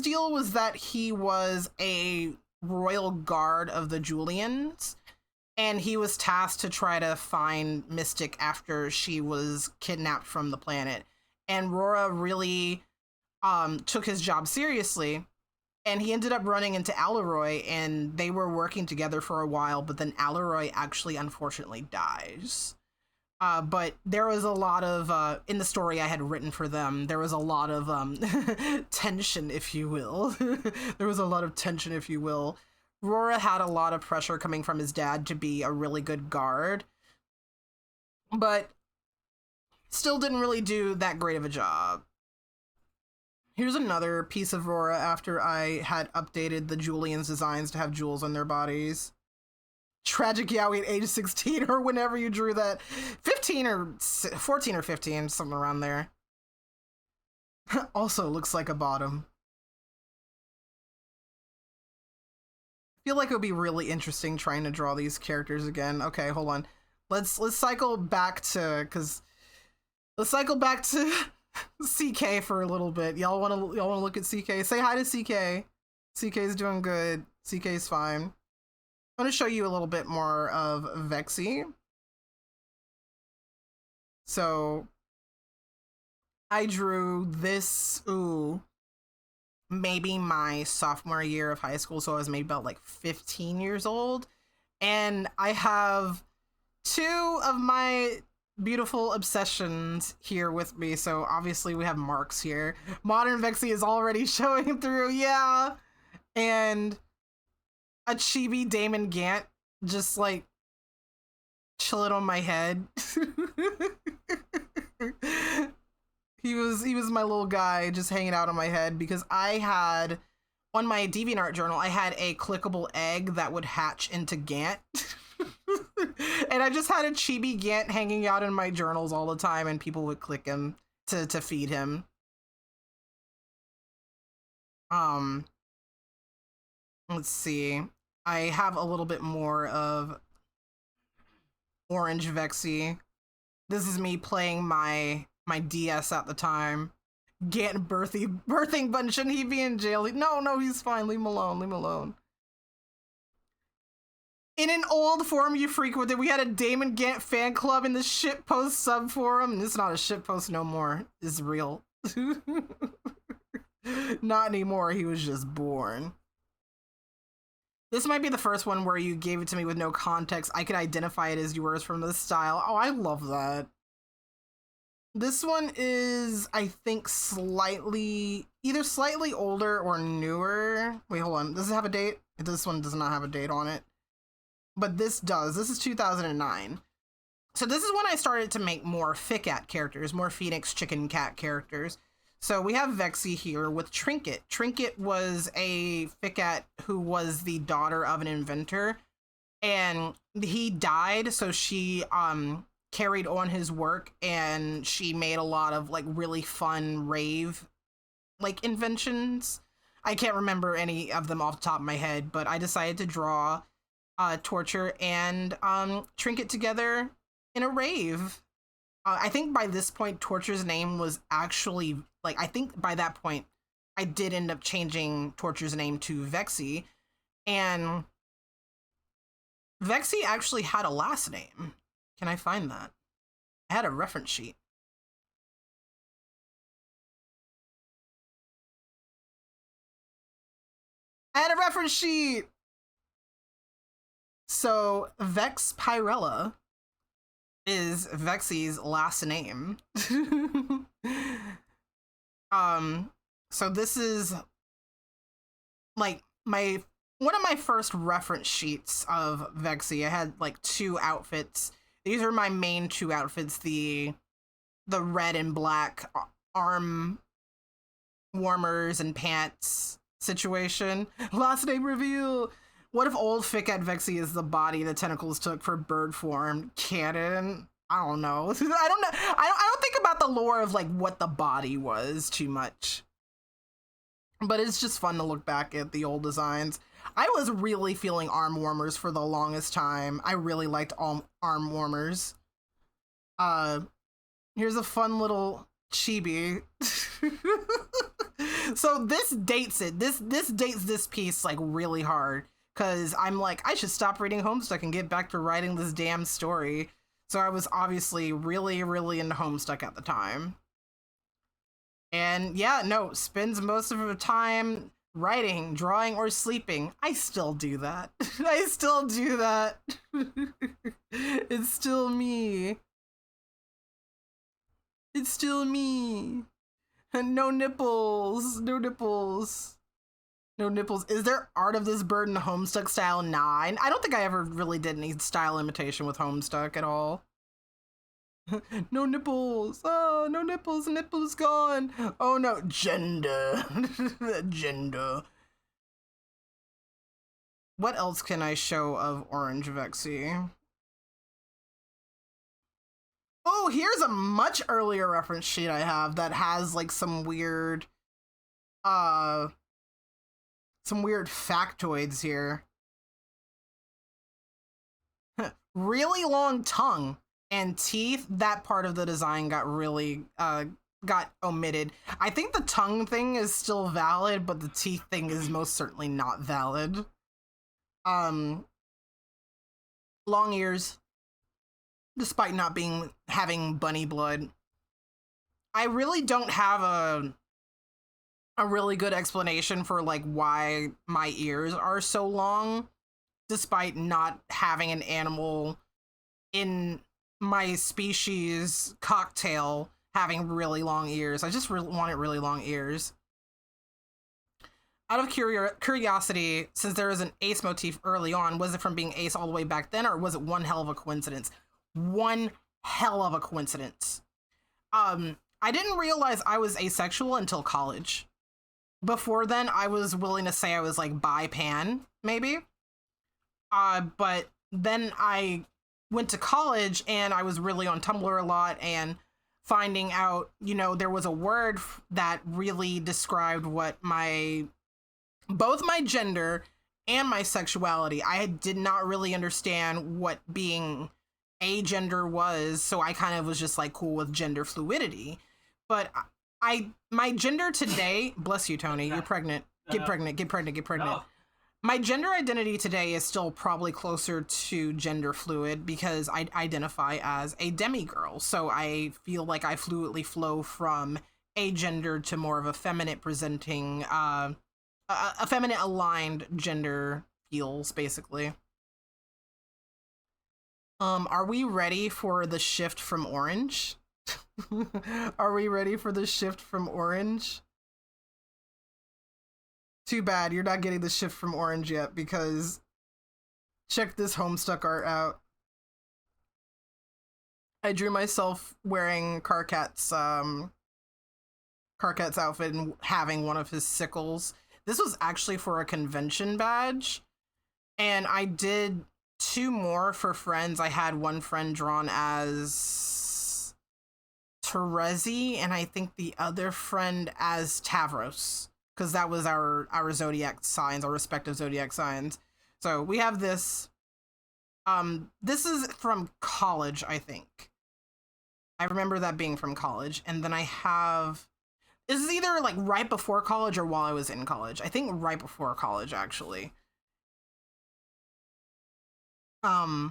deal was that he was a royal guard of the Julians, and he was tasked to try to find Mystic after she was kidnapped from the planet. And Rora really took his job seriously. And he ended up running into Alleroy, and they were working together for a while, but then Alleroy actually unfortunately dies. But there was a lot of, in the story I had written for them, there was a lot of tension, if you will. There was a lot of tension, if you will. Rora had a lot of pressure coming from his dad to be a really good guard, but still didn't really do that great of a job. Here's another piece of Rora after I had updated the Julian's designs to have jewels on their bodies. Tragic Yowie at age 16 or whenever you drew that. 15 or 14 or 15, something around there. Also looks like a bottom. I feel like it would be really interesting trying to draw these characters again. Okay, hold on. Let's cycle back to, let's cycle back to CK for a little bit. Y'all wanna look at CK? Say hi to CK. CK's doing good. CK's fine. I'm gonna show you a little bit more of Vexy. So I drew this, maybe my sophomore year of high school, so I was maybe about like 15 years old. And I have two of my beautiful obsessions here with me, so obviously we have Marks here. Modern Vexy is already showing through, yeah. And a chibi Damon Gant just like chilling on my head. He was my little guy just hanging out on my head because I had, on my DeviantArt journal, I had a clickable egg that would hatch into Gant. And I just had a chibi Gant hanging out in my journals all the time, and people would click him to feed him. Let's see. I have a little bit more of Orange Vexy. This is me playing my DS at the time. Gant birthing button. Shouldn't he be in jail? No, he's fine. Leave him alone. Leave him alone. In an old forum you frequented, we had a Damon Gant fan club in the shitpost sub forum. It's not a shitpost no more. It's real. Not anymore. He was just born. This might be the first one where you gave it to me with no context. I could identify it as yours from the style. Oh, I love that. This one is, I think, either slightly older or newer. Wait, hold on. Does it have a date? This one does not have a date on it. But this does. This is 2009. So this is when I started to make more FICAT characters, more Phoenix Chicken Cat characters. So we have Vexy here with Trinket. Trinket was a FICAT who was the daughter of an inventor, and he died, so she carried on his work, and she made a lot of like really fun rave like inventions. I can't remember any of them off the top of my head, but I decided to draw Torture and Trinket together in a rave. I think by this point, Torture's name was actually, like, I think by that point, I did end up changing Torture's name to Vexy, and Vexy actually had a last name. Can I find that? I had a reference sheet. I had a reference sheet! So, Vex Pyrella is Vexy's last name. So this is like one of my first reference sheets of Vexy. I had like two outfits. These are my main two outfits, the red and black arm warmers and pants situation. Last name reveal. What if old FICAT Vexy is the body the tentacles took for bird form? Canon? I don't know. I don't know. I don't think about the lore of like what the body was too much. But it's just fun to look back at the old designs. I was really feeling arm warmers for the longest time. I really liked arm warmers. Here's a fun little chibi. So this dates it. This dates this piece like really hard. Because I'm like, I should stop reading Homestuck and get back to writing this damn story. So I was obviously really, really into Homestuck at the time. And yeah, no, spends most of her time writing, drawing, or sleeping. I still do that. I still do that. It's still me. It's still me. And no nipples. No nipples. No nipples. Is there art of this bird in Homestuck style? Nah, I don't think I ever really did any style imitation with Homestuck at all. No nipples. Oh, no nipples. Nipples gone. Oh no, gender. Gender. What else can I show of Orange Vexy? Oh, here's a much earlier reference sheet I have that has like some weird factoids here. Really long tongue and teeth. That part of the design got really got omitted. I think the tongue thing is still valid, but the teeth thing is most certainly not valid. Long ears, despite not having bunny blood. I really don't have a really good explanation for like why my ears are so long, despite not having an animal in my species cocktail having really long ears. I just really wanted really long ears. Out of curiosity, since there is an ace motif early on, was it from being ace all the way back then, or was it one hell of a coincidence? One hell of a coincidence. I didn't realize I was asexual until college. Before then, I was willing to say I was like bi-pan, maybe. But then I went to college and I was really on Tumblr a lot and finding out, you know, there was a word that really described what both my gender and my sexuality. I did not really understand what being agender was, so I kind of was just like cool with gender fluidity. But my gender today, bless you, Tony, you're pregnant. Get pregnant. No. My gender identity today is still probably closer to gender fluid because I identify as a demigirl. So I feel like I fluidly flow from agender to more of a feminine presenting, a feminine aligned gender feels, basically. Are we ready for the shift from orange? Are we ready for the shift from orange? Too bad you're not getting the shift from orange yet, because check this Homestuck art out. I drew myself wearing Karkat's outfit and having one of his sickles. This was actually for a convention badge, and I did 2 more for friends. I had one friend drawn as Terezi, and I think the other friend as Tavros, because that was our zodiac signs, our respective zodiac signs. So we have this. This is from college, I think. I remember that being from college. And then I have, this is either like right before college or while I was in college. I think right before college, actually. I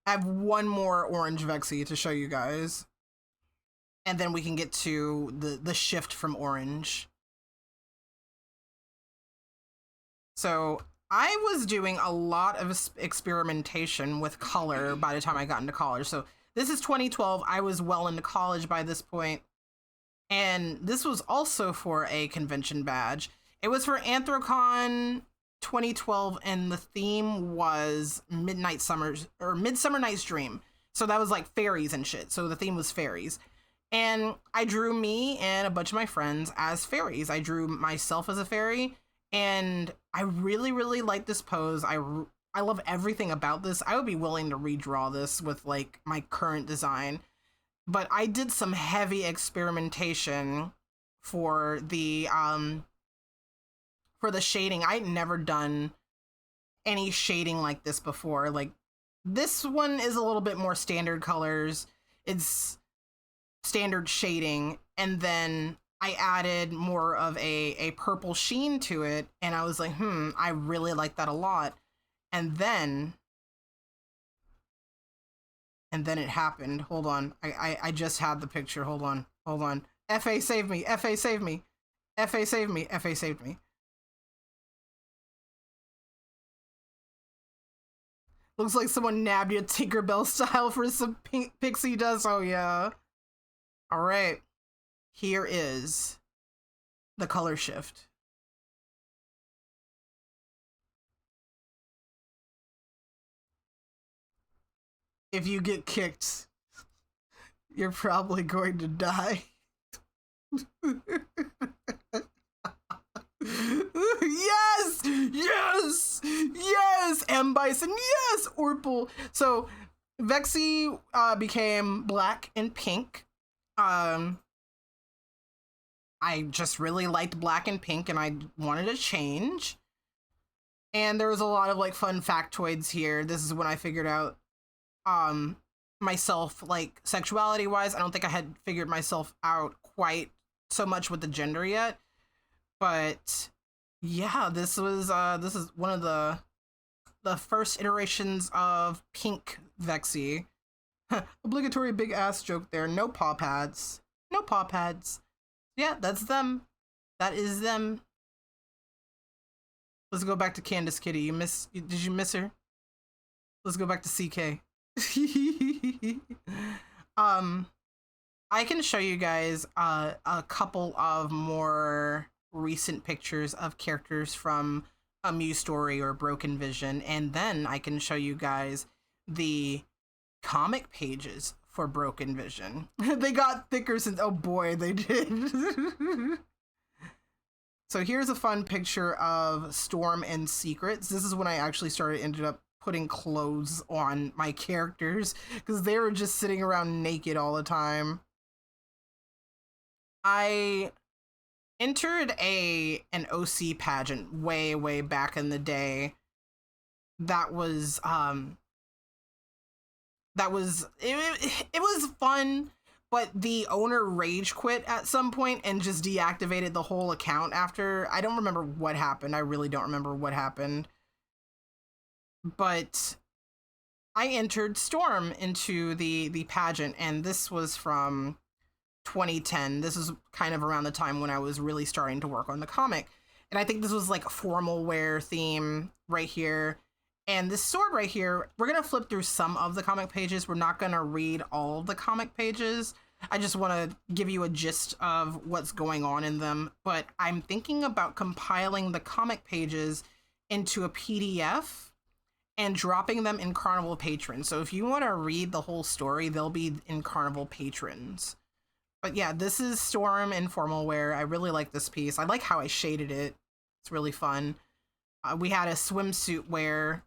have one more Orange Vexy to show you guys. And then we can get to the shift from orange. So I was doing a lot of experimentation with color by the time I got into college. So this is 2012. I was well into college by this point. And this was also for a convention badge. It was for Anthrocon 2012, and the theme was Midsummer Night's Dream. So that was like fairies and shit. So the theme was fairies. And I drew me and a bunch of my friends as fairies. I drew myself as a fairy, and I really, really like this pose. I love everything about this. I would be willing to redraw this with like my current design. But I did some heavy experimentation for the shading. I'd never done any shading like this before. Like, this one is a little bit more standard colors. It's standard shading, and then I added more of a purple sheen to it, and I was like, I really like that a lot. And then it happened. Hold on. I just had the picture. Hold on. FA save me. FA save me. FA saved me. FA saved me. Looks like someone nabbed you Tinkerbell style for some pixie dust. Oh, yeah. All right. Here is the color shift. If you get kicked, you're probably going to die. Yes! Yes! Yes! M. Bison, yes! Orpal. So, Vexy became black and pink. I just really liked black and pink, and I wanted to change. And there was a lot of, like, fun factoids here. This is when I figured out myself, like, sexuality-wise. I don't think I had figured myself out quite so much with the gender yet. But yeah, this is one of the first iterations of pink Vexy. Obligatory big ass joke there. No paw pads. No paw pads. Yeah, that's them. That is them. Let's go back to Candace Kitty. Did you miss her? Let's go back to CK. I can show you guys a couple of more recent pictures of characters from a Muse Story or Broken Vision, and then I can show you guys the comic pages for Broken Vision. They got thicker since, oh boy, they did. So here's a fun picture of Storm and Secrets. This is when I actually ended up putting clothes on my characters because they were just sitting around naked all the time. I entered an OC pageant way back in the day. It was fun, but the owner rage quit at some point and just deactivated the whole account after. I don't remember what happened. I really don't remember what happened. But I entered Storm into the pageant, and this was from 2010. This is kind of around the time when I was really starting to work on the comic. And I think this was like a formal wear theme right here. And this sword right here, we're going to flip through some of the comic pages. We're not going to read all of the comic pages. I just want to give you a gist of what's going on in them. But I'm thinking about compiling the comic pages into a PDF and dropping them in Carnival Patrons. So if you want to read the whole story, they'll be in Carnival Patrons. But yeah, this is Storm in formal wear. I really like this piece. I like how I shaded it. It's really fun. We had a swimsuit wear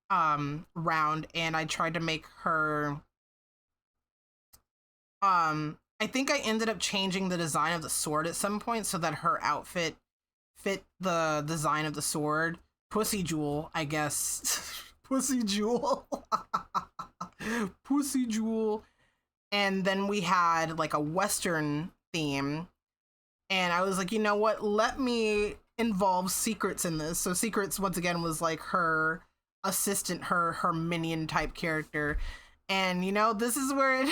round, and I tried to make her... I think I ended up changing the design of the sword at some point so that her outfit fit the design of the sword. Pussy Jewel, I guess. Pussy Jewel. Pussy Jewel. And then we had like a Western theme. And I was like, you know what? Let me involve Secrets in this. So Secrets, once again, was like her assistant, her minion type character. And, you know, this is where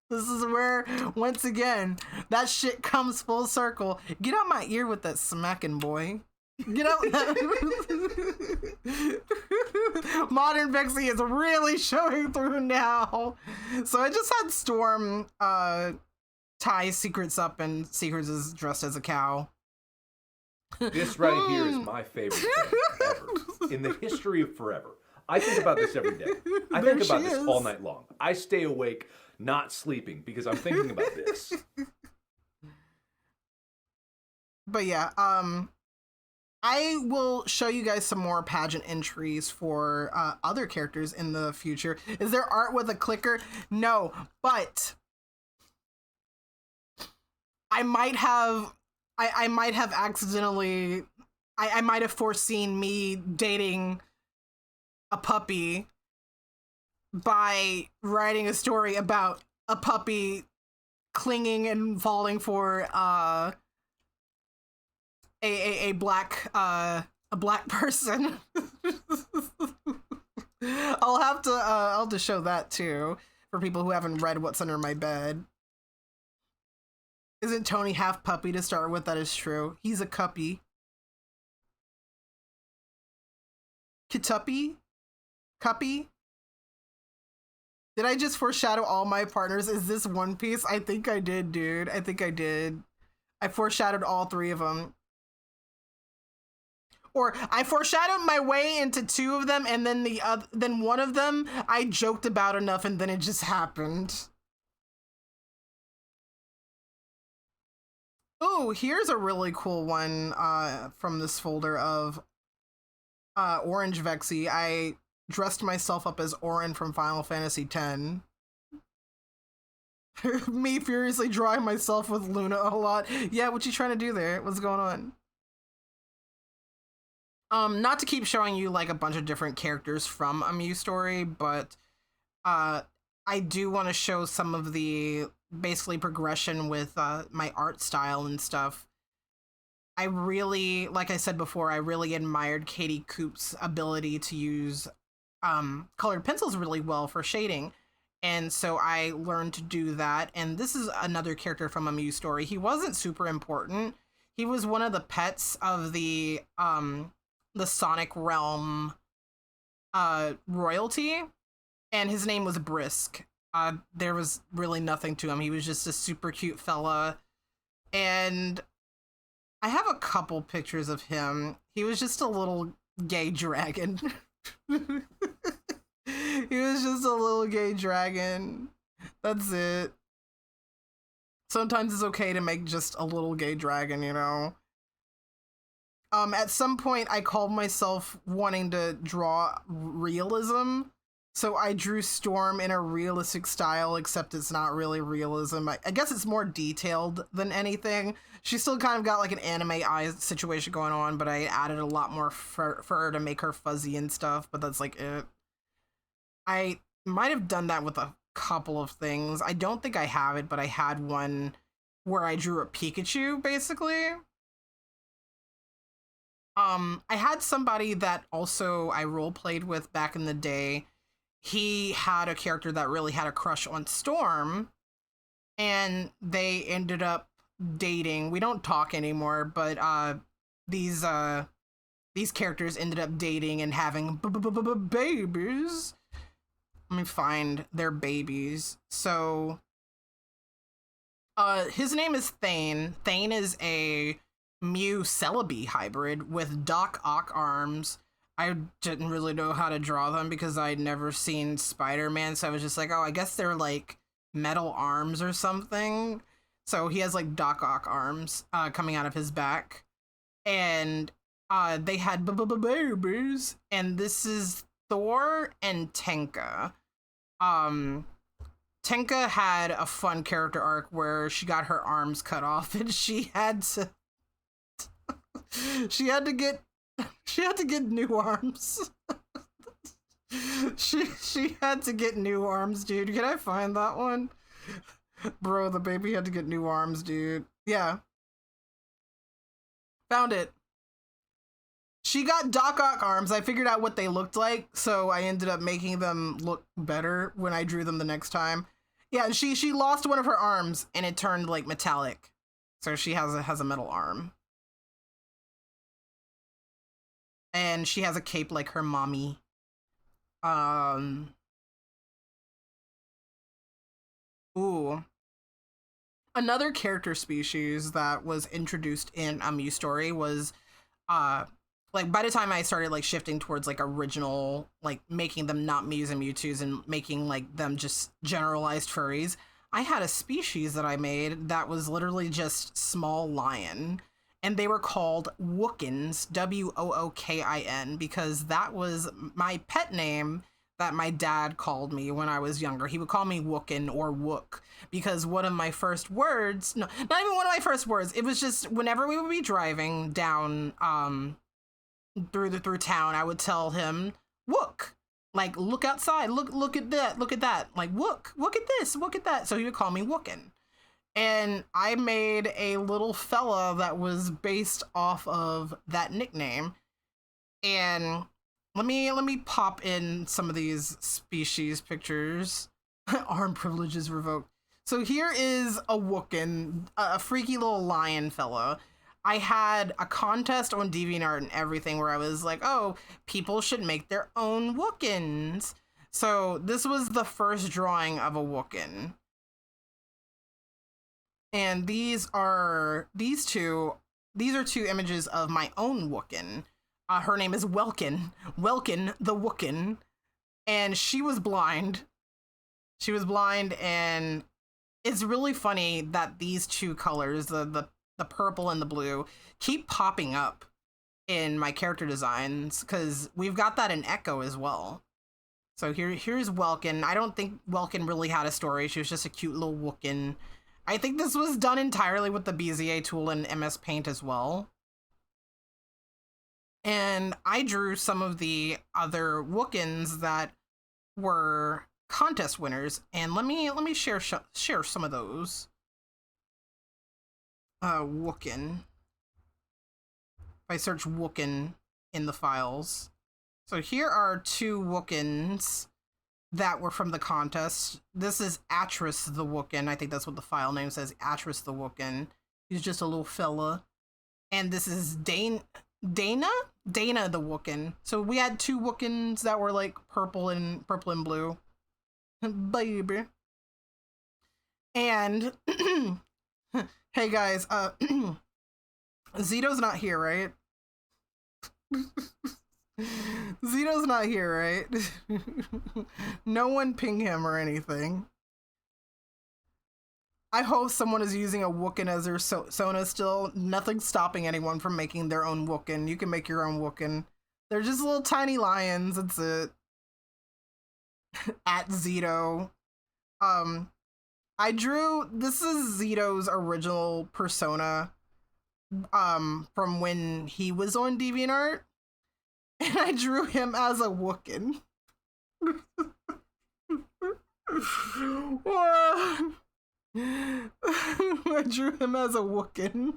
this is where, once again, that shit comes full circle. Get out my ear with that smacking, boy. Get out. Modern Vexy is really showing through now. So I just had Storm tie Secrets up, and Secrets is dressed as a cow.
This right here is my favorite thing ever in the history of forever. I think about this every day. I think about this all night long. I stay awake, not sleeping, because I'm thinking about this.
But yeah, I will show you guys some more pageant entries for other characters in the future. Is there art with a clicker? No, but I might have accidentally, I might have foreseen me dating a puppy by writing a story about a puppy clinging and falling for a black person. I'll have to show that too for people who haven't read What's Under My Bed. Isn't Tony half puppy to start with? That is true. He's a cuppy. Kituppy? Cuppy? Did I just foreshadow all my partners? Is this One Piece? I think I did, dude. I think I did. I foreshadowed all 3 of them. Or I foreshadowed my way into 2 of them, and then then one of them I joked about enough, and then it just happened. Oh, here's a really cool one from this folder of Orange Vexy. I dressed myself up as Auron from Final Fantasy X. Me furiously drawing myself with Luna a lot. Yeah, what you trying to do there? What's going on? Not to keep showing you like a bunch of different characters from a Mew story, but I do want to show some of the basically progression with my art style and stuff. I really, like I said before, I really admired Katie Coop's ability to use colored pencils really well for shading. And so I learned to do that. And this is another character from a Mew story. He wasn't super important. He was one of the pets of the Sonic Realm royalty, and his name was Brisk. There was really nothing to him. He was just a super cute fella, and I have a couple pictures of him. He was just a little gay dragon. He was just a little gay dragon. That's it. Sometimes it's okay to make just a little gay dragon, you know? At some point, I called myself wanting to draw realism, so I drew Storm in a realistic style, except it's not really realism. I guess it's more detailed than anything. She's still kind of got like an anime eye situation going on, but I added a lot more for her to make her fuzzy and stuff, but that's like it. I might have done that with a couple of things. I don't think I have it, but I had one where I drew a Pikachu, basically. I had somebody that also I role-played with back in the day. He had a character that really had a crush on Storm, and they ended up dating. We don't talk anymore, but these characters ended up dating and having babies. Let me find their babies. So, his name is Thane. Thane is a Mew Celebi hybrid with Doc Ock arms. I didn't really know how to draw them because I'd never seen Spider-Man, so I was just like, oh, I guess they're like metal arms or something. So he has like Doc Ock arms coming out of his back. And they had babies, and this is Thor and Tenka. Tenka had a fun character arc where she got her arms cut off, and she had to get new arms. she had to get new arms, dude. Can I find that one? Bro, the baby had to get new arms, dude. Yeah. Found it. She got Doc Ock arms. I figured out what they looked like, so I ended up making them look better when I drew them the next time. Yeah, and she lost one of her arms, and it turned, like, metallic. So she has a metal arm. And she has a cape like her mommy. Ooh. Another character species that was introduced in a Mew story was, like, by the time I started, like, shifting towards, like, original, like, making them not Mews and Mewtwo's and making, like, them just generalized furries, I had a species that I made that was literally just small lion. And they were called Wookins, W-O-O-K-I-N, because that was my pet name that my dad called me when I was younger. He would call me Wookin or Wook, because one of my first words, no, not even one of my first words, it was just whenever we would be driving down through town, I would tell him, Wook, like, look outside, look at that, like, Wook at this, look at that. So he would call me Wookin. And I made a little fella that was based off of that nickname. And let me pop in some of these species pictures. Arm privileges revoked. So here is a Wookiee, a freaky little lion fella. I had a contest on DeviantArt and everything where I was like, oh, people should make their own Wookiees. So this was the first drawing of a Wookiee. And these are two images of my own Wookiee. Her name is Welkin the Wookiee. And she was blind. And it's really funny that these two colors, the purple and the blue, keep popping up in my character designs because we've got that in Echo as well. So here's Welkin. I don't think Welkin really had a story. She was just a cute little Wookiee. I think this was done entirely with the Bezier tool and MS Paint as well. And I drew some of the other Wookiees that were contest winners, and let me share some of those. Wookiee. If I search Wookiee in the files. So here are two Wookiees that were from the contest. This is Atris the Wookiee. I think that's what the file name says, Atris the Wookiee. He's just a little fella. And this is Dana the Wookiee. So we had two Wookiees that were like purple and blue. Baby. And hey guys, Zito's not here, right? Zito's not here, right? No one ping him or anything. I hope someone is using a Wookiee as their Sona still. Nothing's stopping anyone from making their own Wookiee. You can make your own Wookiee. They're just little tiny lions, that's it. At Zito. I drew, this is Zito's original persona from when he was on DeviantArt, and I drew him as a Wookiee. I drew him as a Wookiee.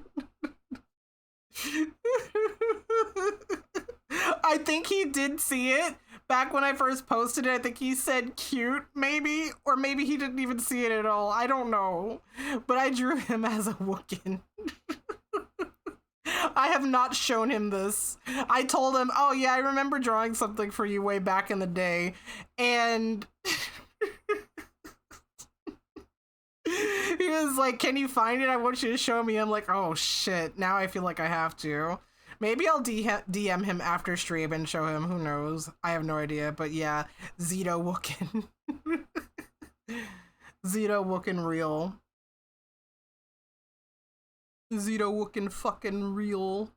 I think he did see it back when I first posted it. I think he said cute, maybe, or maybe he didn't even see it at all. I don't know, but I drew him as a Wookiee. I have not shown him this. I told him, oh yeah, I remember drawing something for you way back in the day, and he was like, can you find it? I want you to show me. I'm like, oh shit, now I feel like I have to. Maybe I'll DM him after stream and show him. Who knows? I have no idea. But yeah, Zito Wookiee. Zito Wookiee real. Zito Wookiee fucking real.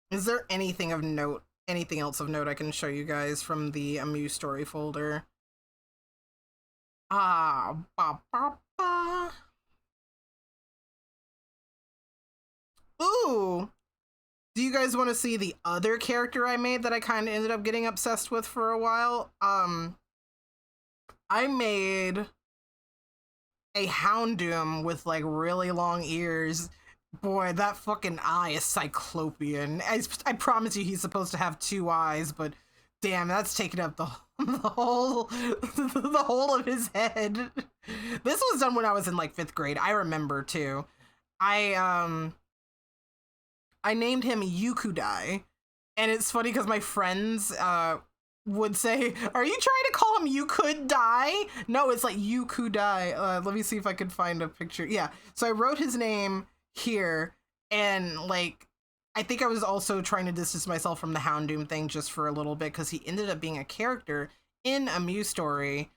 Is there anything of note? Anything else of note I can show you guys from the Amuse Story folder? Ah, ba ba ba. Ooh, do you guys want to see the other character I made that I kind of ended up getting obsessed with for a while? I made a Houndoom with like really long ears. Boy, that fucking eye is cyclopean. I promise you he's supposed to have two eyes, but damn, that's taking up the whole of his head. This was done when I was in like 5th grade. I remember too. I named him Yukudai, and it's funny because my friends would say, are you trying to call him You Could Die? No, it's like Yukudai. Let me see if I could find a picture. Yeah, so I wrote his name here, and like, I think I was also trying to distance myself from the Houndoom thing just for a little bit because he ended up being a character in a Mew story.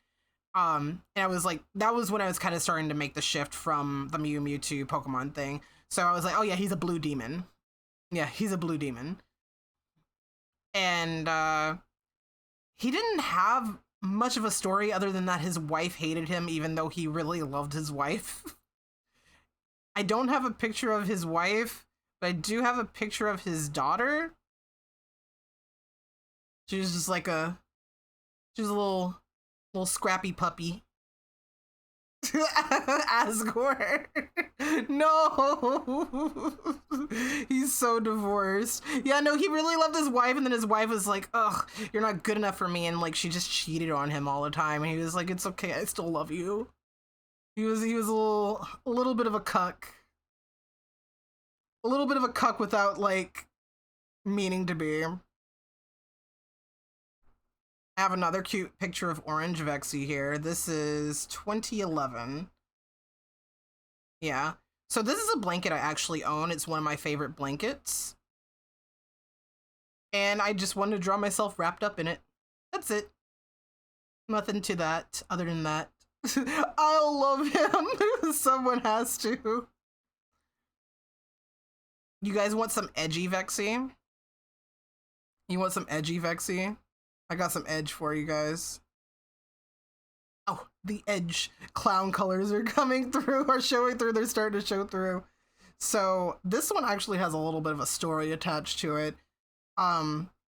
And I was like, that was when I was kind of starting to make the shift from the Mew Mewtwo Pokemon thing. So I was like, oh yeah, he's a blue demon. Yeah, he's a blue demon. And he didn't have much of a story other than that his wife hated him even though he really loved his wife. I don't have a picture of his wife, but I do have a picture of his daughter. She was just like she was a little scrappy puppy. Asgore. No. He's so divorced. Yeah, no, he really loved his wife, and then his wife was like, ugh, you're not good enough for me, and like she just cheated on him all the time, and he was like, it's okay, I still love you. He was a little bit of a cuck. A little bit of a cuck without like meaning to be. I have another cute picture of Orange Vexy here. This is 2011. Yeah. So this is a blanket I actually own. It's one of my favorite blankets. And I just wanted to draw myself wrapped up in it. That's it. Nothing to that other than that. I love him. Someone has to. You guys want some edgy Vexy? You want some edgy Vexy? I got some edge for you guys. Oh, the edge clown colors are coming through, are showing through. They're starting to show through. So this one actually has a little bit of a story attached to it.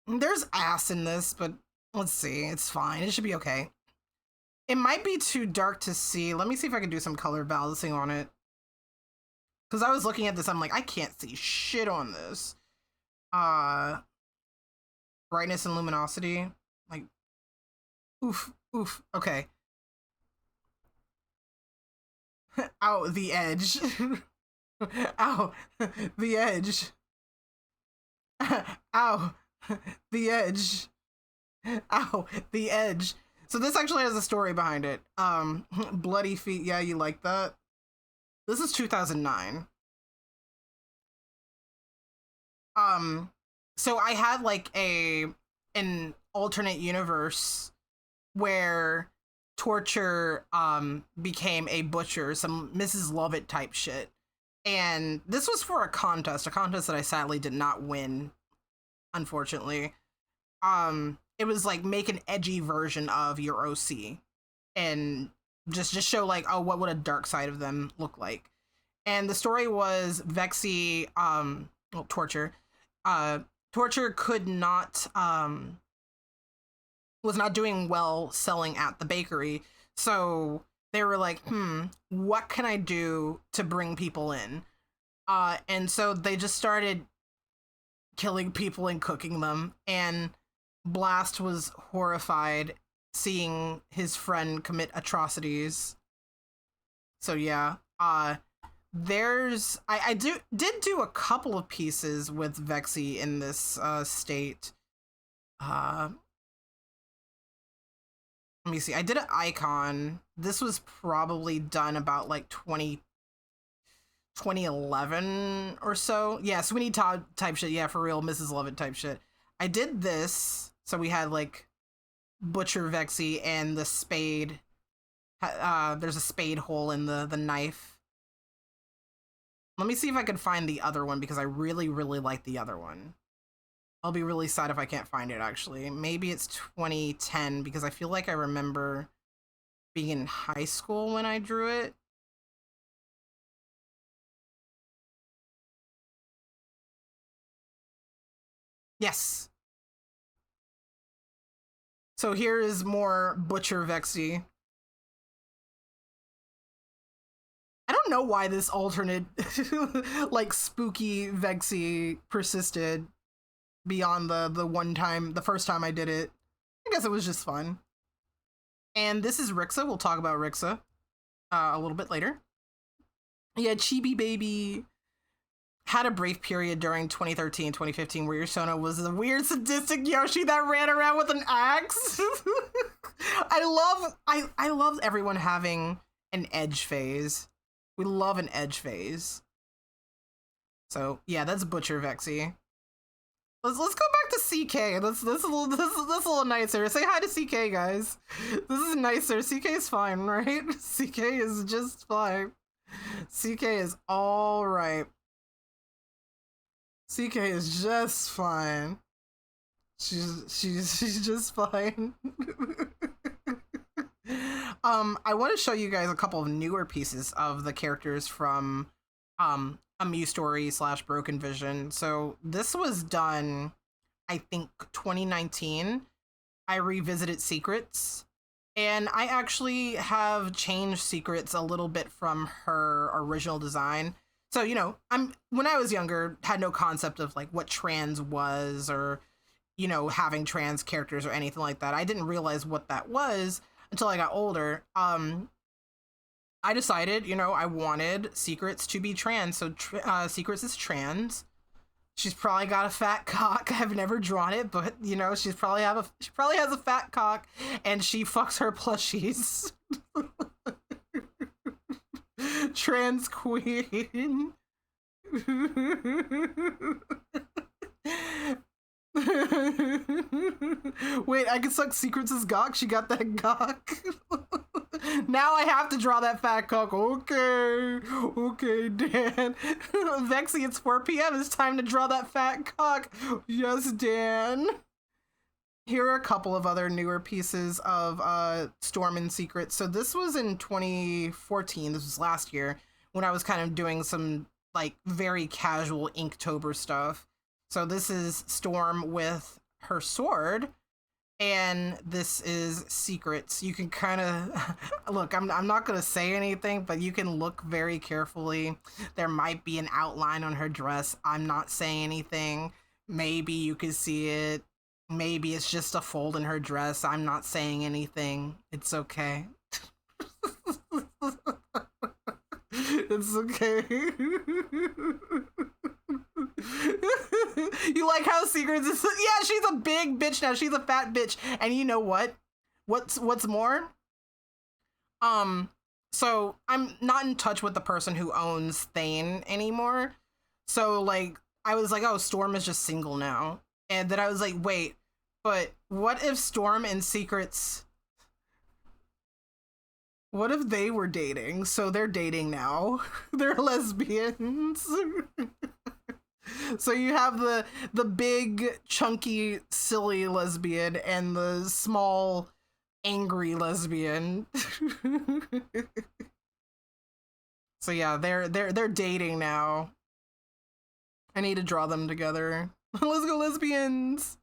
There's ass in this, but let's see. It's fine. It should be okay. It might be too dark to see. Let me see if I can do some color balancing on it. Because I was looking at this, I'm like, I can't see shit on this. Brightness and luminosity. Like, oof, okay. Ow, the edge. Ow, the edge. Ow, the edge. Ow, the edge. So this actually has a story behind it. Bloody feet, yeah, you like that? This is 2009. So I had like an alternate universe where Torture became a butcher, some Mrs. Lovett type shit. And this was for a contest that I sadly did not win, unfortunately. It was like make an edgy version of your OC and just show like, oh, what would a dark side of them look like? And the story was Vexy, well, Torture. Torture could not, was not doing well selling at the bakery. So they were like, what can I do to bring people in? And so they just started killing people and cooking them. And Blast was horrified seeing his friend commit atrocities. So yeah, there's I did do a couple of pieces with Vexy in this state. Let me see. I did an icon. This was probably done about like 2011 or so. Yeah, Sweeney Todd type shit. Yeah, for real, Mrs. Lovett type shit. I did this. So we had like Butcher Vexy and the spade. There's a spade hole in the knife. Let me see if I can find the other one because I really, really like the other one. I'll be really sad if I can't find it, actually. Maybe it's 2010 because I feel like I remember being in high school when I drew it. Yes. So here is more Butcher Vexy. I don't know why this alternate, like, spooky Vexy persisted beyond the first time I did it. I guess it was just fun. And this is Rixa. We'll talk about Rixa a little bit later. Yeah, Chibi Baby had a brief period during 2013, 2015 where Yoshona was the weird sadistic Yoshi that ran around with an axe. I love everyone having an edge phase. We love an edge phase. So yeah, that's Butcher Vexy. Let's go back to CK. This is a little nicer. Say hi to CK, guys. This is nicer. CK is fine, right? CK is just fine. CK is all right. CK is just fine. She's just fine. I want to show you guys a couple of newer pieces of the characters from Amu Story / Broken Vision. So this was done, I think, 2019. I revisited Secrets, And I actually have changed Secrets a little bit from her original design. So, you know, when I was younger, had no concept of like what trans was, or, you know, having trans characters or anything like that. I didn't realize what that was until I got older. I decided, you know, I wanted Secrets to be trans. So Secrets is trans. She's probably got a fat cock. I've never drawn it, but you know, she probably has a fat cock, and she fucks her plushies. Trans queen. Wait, I can suck Secrets' gawk? She got that gawk? Now I have to draw that fat cock. Okay, Dan. Vexy, it's 4 p.m. It's time to draw that fat cock. Yes, Dan. Here are a couple of other newer pieces of Storm and Secrets. So this was in 2014. This was last year when I was kind of doing some like very casual Inktober stuff. So this is Storm with her sword, and this is Secrets. You can kind of look, I'm not going to say anything, but you can look very carefully. There might be an outline on her dress. I'm not saying anything. Maybe you can see it. Maybe it's just a fold in her dress. I'm not saying anything. It's okay. It's okay. You like how Secrets is? Yeah, she's a big bitch now. She's a fat bitch. And you know what? What's more? So I'm not in touch with the person who owns Thane anymore. So like, I was like, oh, Storm is just single now. And then I was like, wait, but what if Storm and Secrets, what if they were dating? So they're dating now. They're lesbians. So you have the big, chunky, silly lesbian and the small, angry lesbian. So yeah, they're dating now. I need to draw them together. Let's go, lesbians.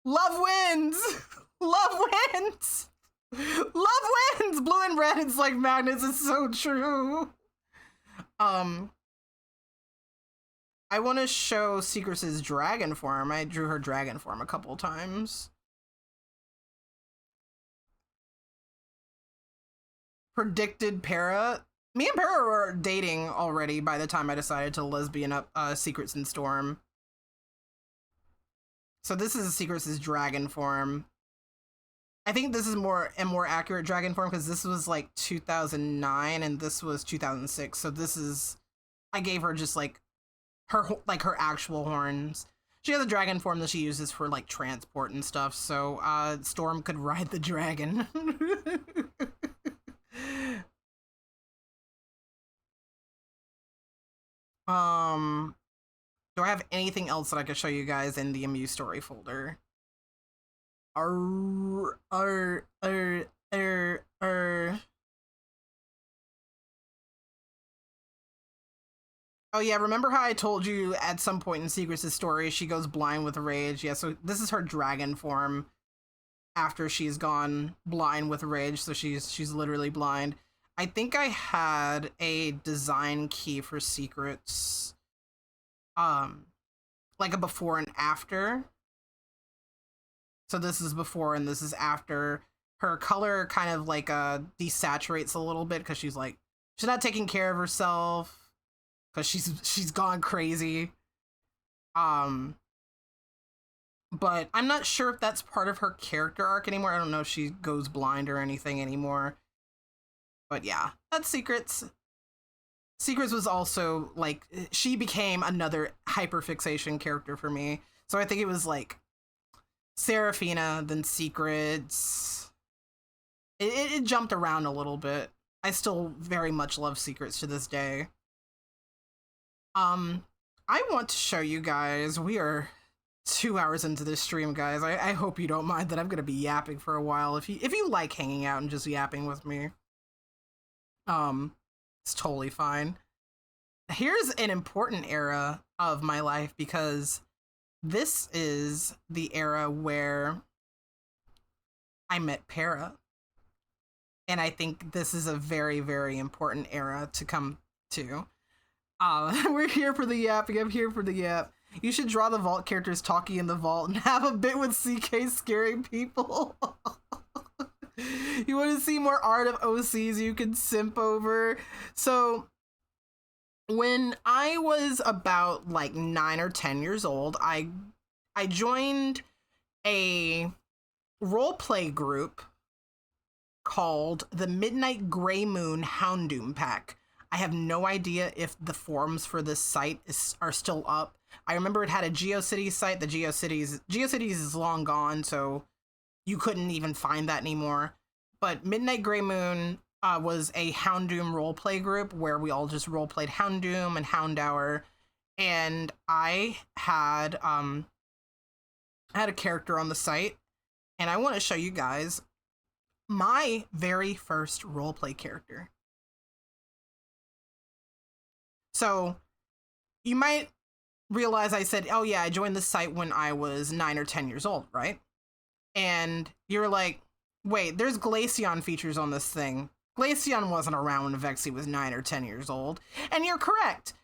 Love wins. Love wins. Love wins. Blue and red, it's like magnets. It's so true. I want to show Secrets' dragon form. I drew her dragon form a couple times. Predicted Para. Me and Para were dating already by the time I decided to lesbian up Secrets and Storm. So this is Secrets' dragon form. I think this is a more accurate dragon form because this was like 2009 and this was 2006. So this is, I gave her just like her actual horns. She has a dragon form that she uses for like transport and stuff. So Storm could ride the dragon. Do I have anything else that I could show you guys in the Amuse Story folder? Oh yeah, remember how I told you at some point in Secrets' story she goes blind with rage? Yeah, so this is her dragon form after she's gone blind with rage, so she's literally blind. I think I had a design key for Secrets, like a before and after. So this is before and this is after. Her color kind of like desaturates a little bit because she's not taking care of herself because she's gone crazy. But I'm not sure if that's part of her character arc anymore. I don't know if she goes blind or anything anymore. But yeah, that's Secrets. Secrets was also like, she became another hyperfixation character for me. So I think it was like Seraphina, then Secrets. It jumped around a little bit. I still very much love Secrets to this day. I want to show you guys, we are 2 hours into this stream, guys. I hope you don't mind that I'm gonna be yapping for a while. If you like hanging out and just yapping with me, it's totally fine. Here's an important era of my life because this is the era where I met Para. and I think this is a very, very important era to come to. We're here for the yapping. I'm here for the yap. You should draw the vault characters talking in the vault and have a bit with CK scaring people. You want to see more art of OCs you can simp over? So when I was about like 9 or 10 years old, I joined a roleplay group called the Midnight Grey Moon Houndoom Pack. I have no idea if the forums for this site are still up. I remember it had a GeoCities site. The GeoCities is long gone, so you couldn't even find that anymore. But Midnight Grey Moon was a Houndoom roleplay group where we all just roleplayed Houndoom and Houndour. And I had a character on the site, and I want to show you guys my very first roleplay character. So you might realize I said, oh yeah, I joined the site when I was 9 or 10 years old, right? And you're like, wait, there's Glaceon features on this thing. Glaceon wasn't around when Vexy was 9 or 10 years old. And you're correct.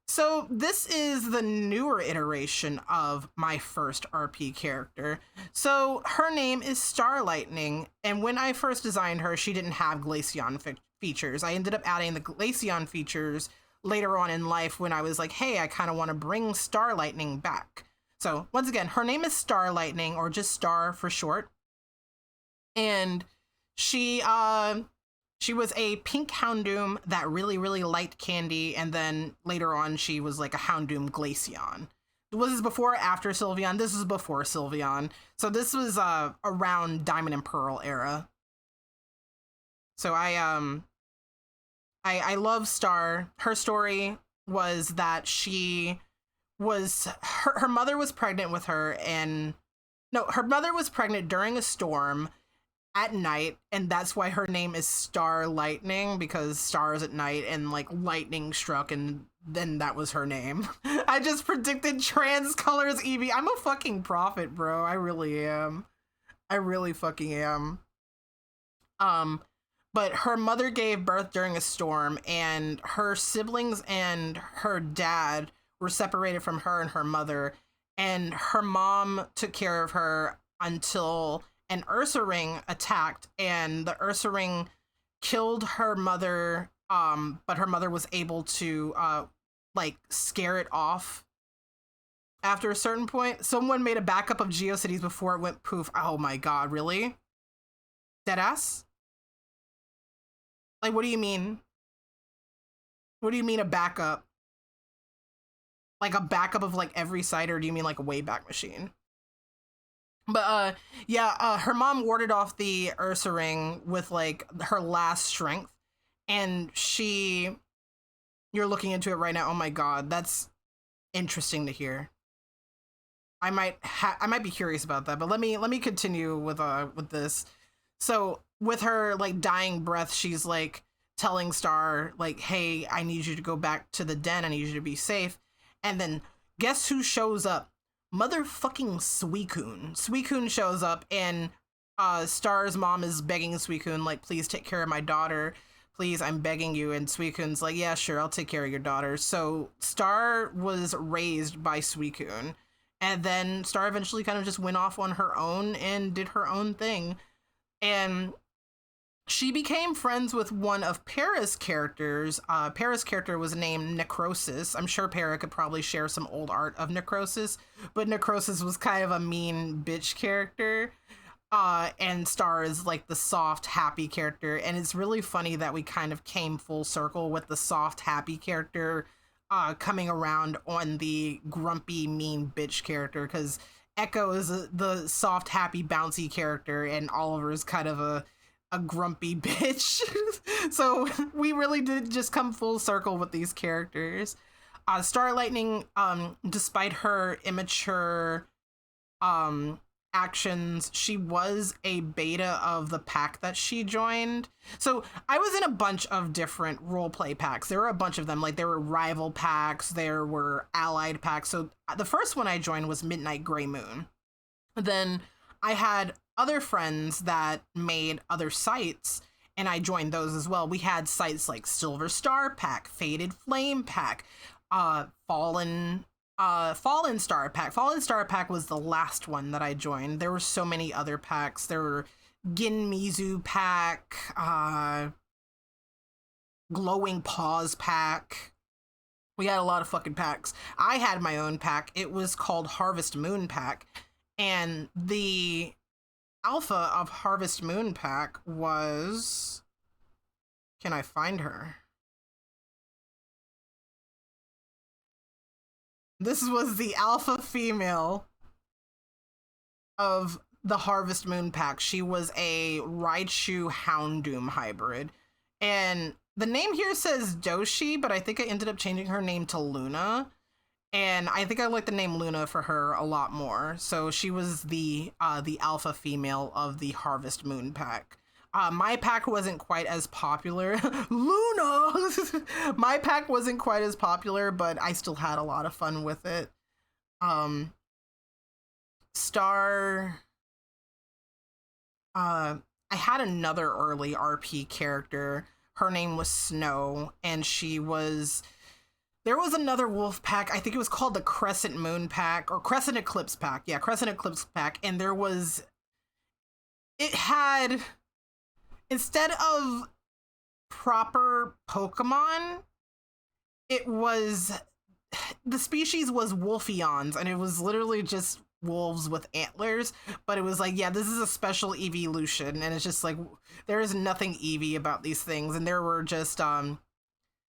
So this is the newer iteration of my first RP character. So her name is Star Lightning, and when I first designed her, she didn't have Glaceon features. I ended up adding the Glaceon features later on in life when I was like, hey, I kind of want to bring Star Lightning back. So once again, her name is Star Lightning, or just Star for short. And she was a pink Houndoom that really, really liked candy, and then later on she was like a Houndoom Glaceon. Was this before or after Sylveon? This is before Sylveon. So this was around Diamond and Pearl era. So I love Star. Her story was that her mother was pregnant with her, and no, her mother was pregnant during a storm at night, and that's why her name is Star Lightning, because stars at night and like lightning struck, and then that was her name. I just predicted trans colors Eevee. I'm a fucking prophet, bro. I really am. I really fucking am. But her mother gave birth during a storm, and her siblings and her dad were separated from her and her mother, and her mom took care of her until an Ursaring attacked, and the Ursaring killed her mother, but her mother was able to like scare it off after a certain point. Someone made a backup of GeoCities before it went poof. Oh my god, really? Deadass? Like, what do you mean? What do you mean a backup? Like a backup of like every site, or do you mean like a Wayback Machine? But yeah, her mom warded off the Ursaring with like her last strength, and you're looking into it right now. Oh my god, that's interesting to hear. I might be curious about that, but let me continue with this. So with her like dying breath, she's like telling Star like, hey, I need you to go back to the den. I need you to be safe. And then guess who shows up? Motherfucking Suicune. Suicune shows up, and Star's mom is begging Suicune like, please take care of my daughter. Please, I'm begging you. And Suicune's like, yeah, sure, I'll take care of your daughter. So Star was raised by Suicune. And then Star eventually kind of just went off on her own and did her own thing. And she became friends with one of Para's characters. Para's character was named Necrosis. I'm sure Para could probably share some old art of Necrosis, but Necrosis was kind of a mean bitch character. And Star is like the soft, happy character. And it's really funny that we kind of came full circle with the soft, happy character coming around on the grumpy, mean bitch character, because Echo is the soft, happy, bouncy character, and Oliver is kind of a grumpy bitch. So we really did just come full circle with these characters. Star Lightning, despite her immature actions, she was a beta of the pack that she joined. So I was in a bunch of different roleplay packs. There were a bunch of them. Like there were rival packs, there were allied packs. So the first one I joined was Midnight Grey Moon. Then I had other friends that made other sites, and I joined those as well. We had sites like Silver Star Pack, Faded Flame Pack, Fallen Star Pack. Fallen Star Pack was the last one that I joined. There were so many other packs. There were Ginmizu Pack, Glowing Paws Pack. We had a lot of fucking packs. I had my own pack. It was called Harvest Moon Pack. And the alpha of Harvest Moon Pack was... Can I find her? This was the alpha female of the Harvest Moon Pack. She was a Raichu Houndoom hybrid. And the name here says Doshi, but I think I ended up changing her name to Luna. And I think I like the name Luna for her a lot more. So she was the alpha female of the Harvest Moon Pack. My pack wasn't quite as popular. Luna! My pack wasn't quite as popular, but I still had a lot of fun with it. I had another early RP character. Her name was Snow, and she was... There was another wolf pack. I think it was called the Crescent Moon Pack, or Crescent Eclipse Pack. Yeah, Crescent Eclipse Pack. And there was... It had... Instead of proper Pokemon, it was... The species was Wolfeons, and it was literally just wolves with antlers, but it was like, yeah, this is a special evolution, and it's just like, there is nothing Eevee about these things, and there were just,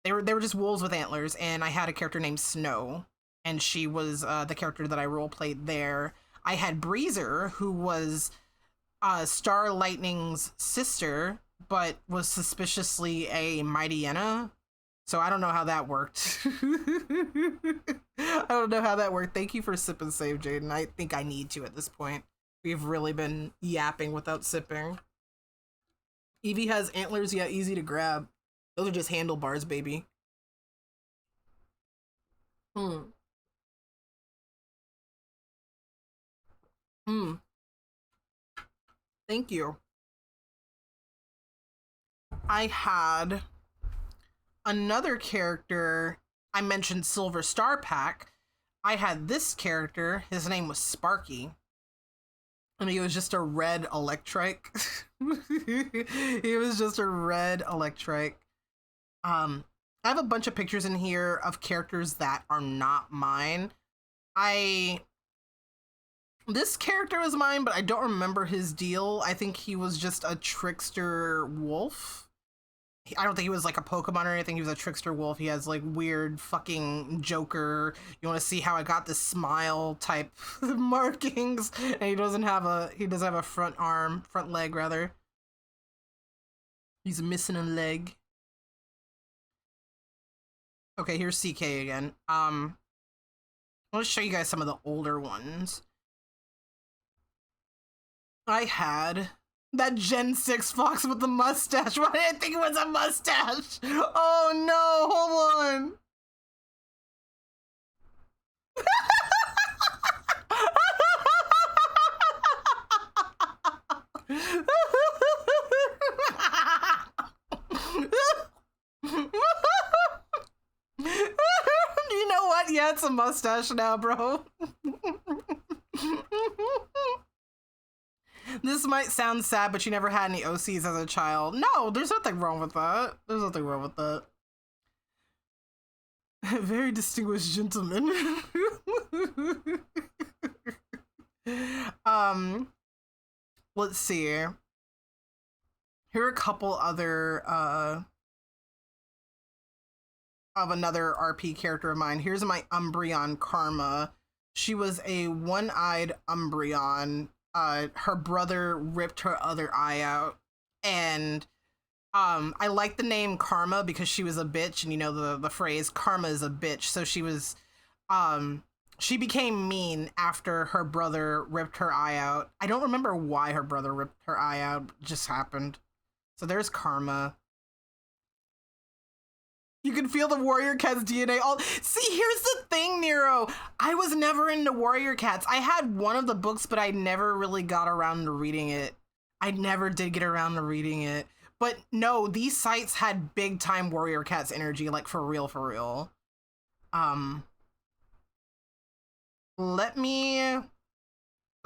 they were just wolves with antlers, and I had a character named Snow, and she was the character that I roleplayed there. I had Breezer, who was Star Lightning's sister, but was suspiciously a Mightyena. So I don't know how that worked. I don't know how that worked. Thank you for sip and save, Jaden. I think I need to at this point. We've really been yapping without sipping. Eevee has antlers, yeah, easy to grab. Those are just handlebars, baby. Thank you. I had another character. I mentioned Silver Star Pack. I had this character. His name was Sparky. I mean, he was just a red Electrike. He was just a red Electrike. I have a bunch of pictures in here of characters that are not mine. This character was mine, but I don't remember his deal. I think he was just a trickster wolf. I don't think he was like a Pokemon or anything. He was a trickster wolf. He has like weird fucking Joker. You want to see how I got this smile type markings? And he doesn't have a front leg rather. He's missing a leg. Okay, here's CK again. I want to show you guys some of the older ones. I had that Gen 6 fox with the mustache. Why did I think it was a mustache? Oh no, hold on. You know what? Yeah, it's a mustache now, bro. This might sound sad, but you never had any OCs as a child. No, there's nothing wrong with that. There's nothing wrong with that. Very distinguished gentleman. Let's see. Here are a couple other of another RP character of mine. Here's my Umbreon Karma. She was a one-eyed Umbreon. Her brother ripped her other eye out, and I like the name Karma because she was a bitch, and you know the phrase karma is a bitch. So she was she became mean after her brother ripped her eye out. I don't remember why her brother ripped her eye out, it just happened. So there's Karma. You can feel the Warrior Cat's DNA. See, here's the thing, Nero. I was never into Warrior Cats. I had one of the books, but I never really got around to reading it. I never did get around to reading it. But no, these sites had big time Warrior Cats energy, like for real, for real. Let me.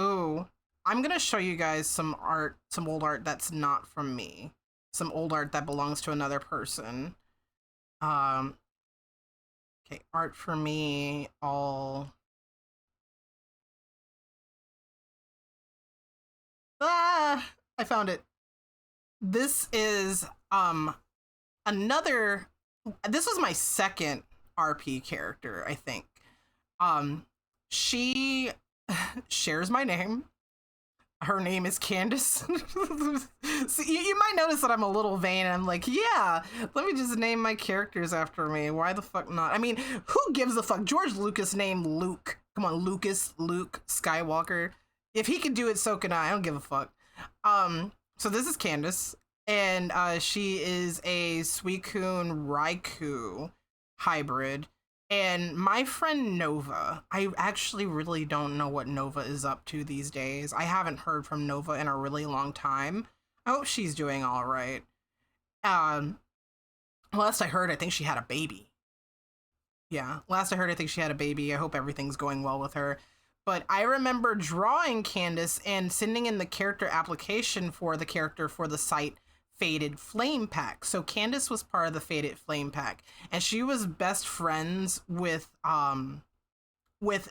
Ooh, I'm gonna show you guys some art, some old art that's not from me, some old art that belongs to another person. Okay, art for me, all. Ah, I found it. This is another. This was my second RP character, I think. She shares my name. Her name is Candace. So you might notice that I'm a little vain. And I'm like, yeah, let me just name my characters after me. Why the fuck not? I mean, who gives a fuck? George Lucas named Luke. Come on, Luke Skywalker. If he can do it, so can I. I don't give a fuck. So this is Candace, and she is a Suicune Raikou hybrid. And my friend Nova, I actually really don't know what Nova is up to these days. I haven't heard from Nova in a really long time. I hope she's doing all right. Last I heard, I think she had a baby. Yeah, last I heard, I think she had a baby. I hope everything's going well with her. But I remember drawing Candace and sending in the character application for the character for the site Faded Flame Pack. So Candace was part of the Faded Flame Pack, and she was best friends with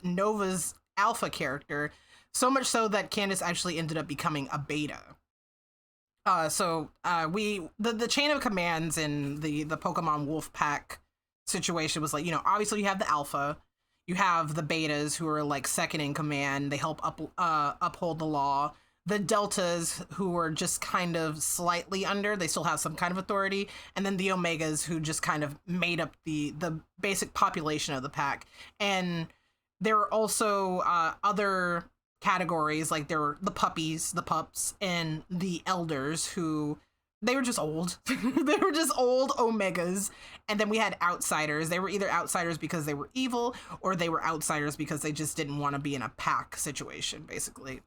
Nova's alpha character, so much so that Candace actually ended up becoming a beta. The chain of commands in the Pokemon Wolf Pack situation was like, you know, obviously you have the alpha, you have the betas who are like second in command, they help uphold the law. The deltas, who were just kind of slightly under, they still have some kind of authority, and then the omegas, who just kind of made up the basic population of the pack. And there were also other categories, like there were the puppies, the pups, and the elders, who they were just old. They were just old omegas. And then we had outsiders. They were either outsiders because they were evil, or they were outsiders because they just didn't want to be in a pack situation, basically.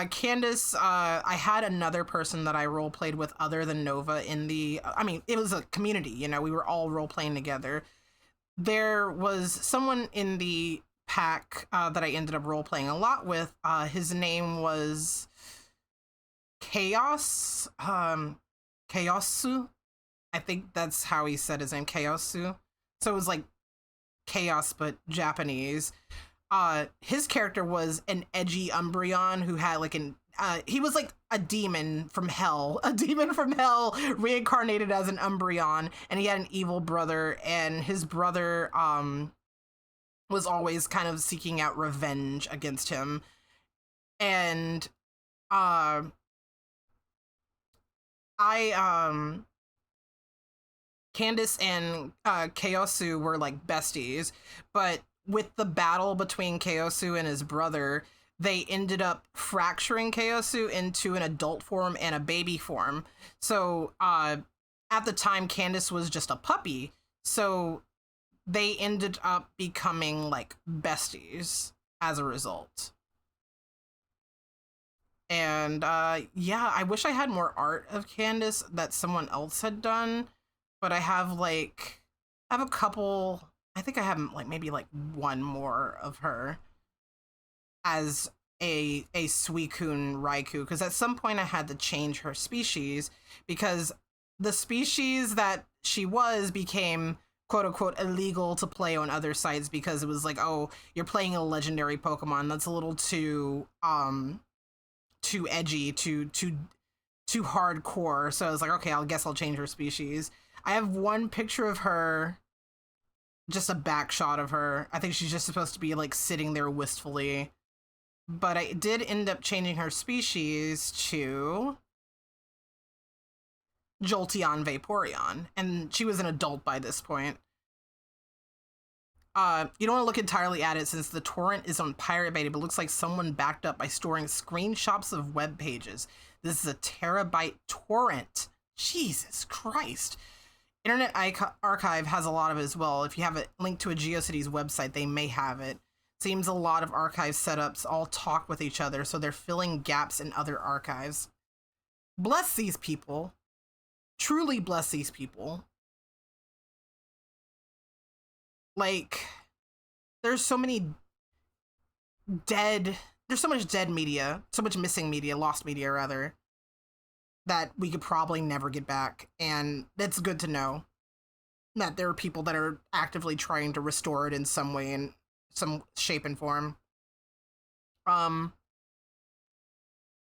Candace, I had another person that I role played with other than Nova in the, I mean, it was a community, you know, we were all role playing together. There was someone in the pack that I ended up role playing a lot with. His name was Chaos, Chaosu. I think that's how he said his name, Chaosu. So it was like chaos, but Japanese. His character was an edgy Umbreon who had like he was like a demon from hell reincarnated as an Umbreon, and he had an evil brother, and his brother was always kind of seeking out revenge against him. And Candace and Chaosu were like besties, but with the battle between Chaosu and his brother, they ended up fracturing Chaosu into an adult form and a baby form. So at the time, Candace was just a puppy, so they ended up becoming like besties as a result. And yeah, I wish I had more art of Candace that someone else had done, but I have a couple. I think I have like maybe like one more of her as a Suicune Raikou, because at some point I had to change her species because the species that she was became quote unquote illegal to play on other sites, because it was like, oh, you're playing a legendary Pokemon, that's a little too edgy, too hardcore. So I was like, okay, I guess I'll change her species. I have one picture of her, just a back shot of her. I think she's just supposed to be like sitting there wistfully. But I did end up changing her species to Jolteon Vaporeon, and she was an adult by this point. You don't want to look entirely at it since the torrent is on Pirate Bay, but it looks like someone backed up by storing screenshots of web pages. This is a terabyte torrent. Jesus Christ. Internet Archive has a lot of it as well. If you have it linked to a GeoCities website, they may have it. Seems a lot of archive setups all talk with each other, so they're filling gaps in other archives. bless these people. Truly bless these people. Like, there's so much dead media, so much missing media, lost media rather, that we could probably never get back. And it's good to know that there are people that are actively trying to restore it in some way, in some shape and form.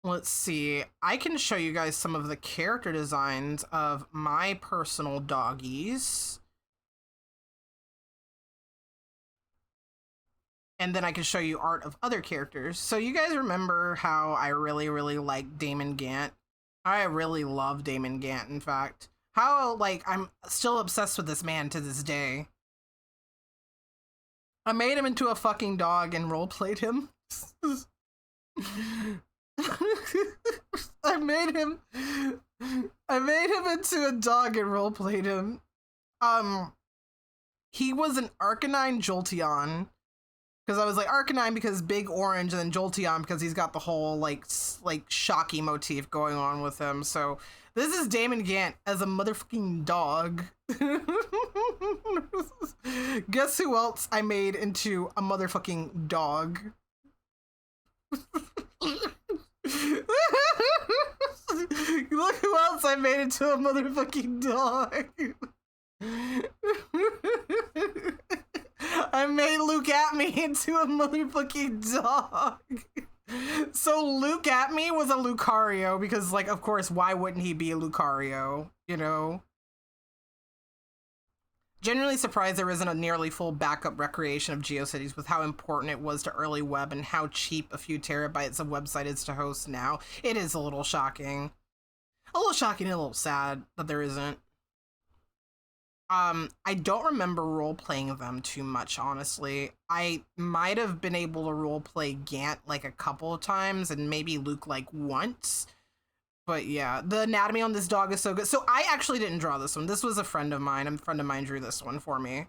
Let's see. I can show you guys some of the character designs of my personal doggies. And then I can show you art of other characters. So you guys remember how I really, really like Damon Gant? I really love Damon Gant, in fact. How, like, I'm still obsessed with this man to this day. I made him into a fucking dog and roleplayed him. I made him into a dog and roleplayed him. He was an Arcanine Jolteon. Because I was like, Arcanine because big orange, and then Jolteon because he's got the whole, like Shocky motif going on with him. So this is Damon Gant as a motherfucking dog. Guess who else I made into a motherfucking dog? Look who else I made into a motherfucking dog. I made Luke Atme into a motherfucking dog. So Luke Atme was a Lucario because, like, of course, why wouldn't he be a Lucario, you know? Genuinely surprised there isn't a nearly full backup recreation of GeoCities with how important it was to early web and how cheap a few terabytes of website is to host now. It is a little shocking. A little shocking and a little sad that there isn't. I don't remember role-playing them too much, honestly. I might have been able to role-play Gant, like, a couple of times, and maybe Luke, like, once. But yeah, the anatomy on this dog is so good. So I actually didn't draw this one. This was a friend of mine. A friend of mine drew this one for me.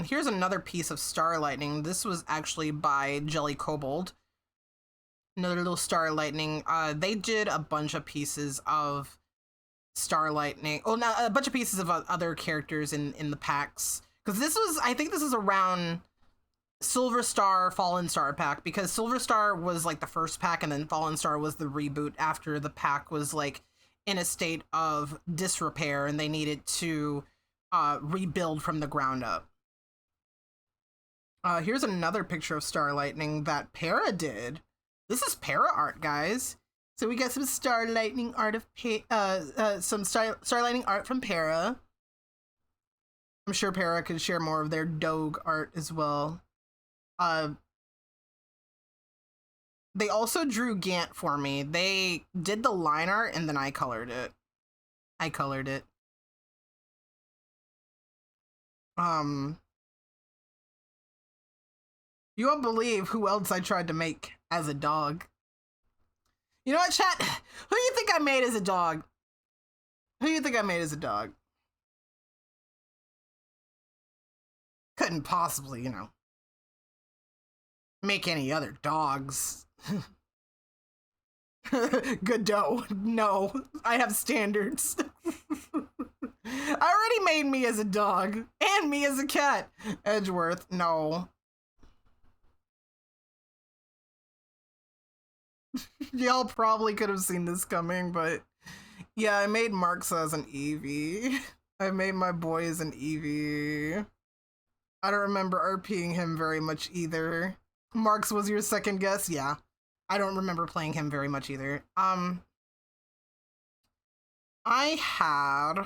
Here's another piece of Star Lightning. This was actually by Jelly Kobold. Another little Star Lightning. They did a bunch of pieces of Star Lightning. Oh, now a bunch of pieces of other characters in the packs. Because this was, I think this is around Silver Star, Fallen Star pack, because Silver Star was like the first pack and then Fallen Star was the reboot after the pack was like in a state of disrepair and they needed to rebuild from the ground up. Here's another picture of Star Lightning that Para did. This is Para art, guys. So we got some Star Lightning art of some Star Lightning art from Para. I'm sure Para could share more of their Doge art as well. They also drew Gant for me. They did the line art and then I colored it. You won't believe who else I tried to make as a dog. You know what, chat? Who do you think I made as a dog? Who do you think I made as a dog? Couldn't possibly, you know, make any other dogs. Godot. No, I have standards. I already made me as a dog and me as a cat. Edgeworth, no. Y'all probably could have seen this coming, but yeah, I made Marks as an Eevee. I made my boy as an Eevee. I don't remember RPing him very much either. Marks was your second guess? Yeah. I don't remember playing him very much either. I had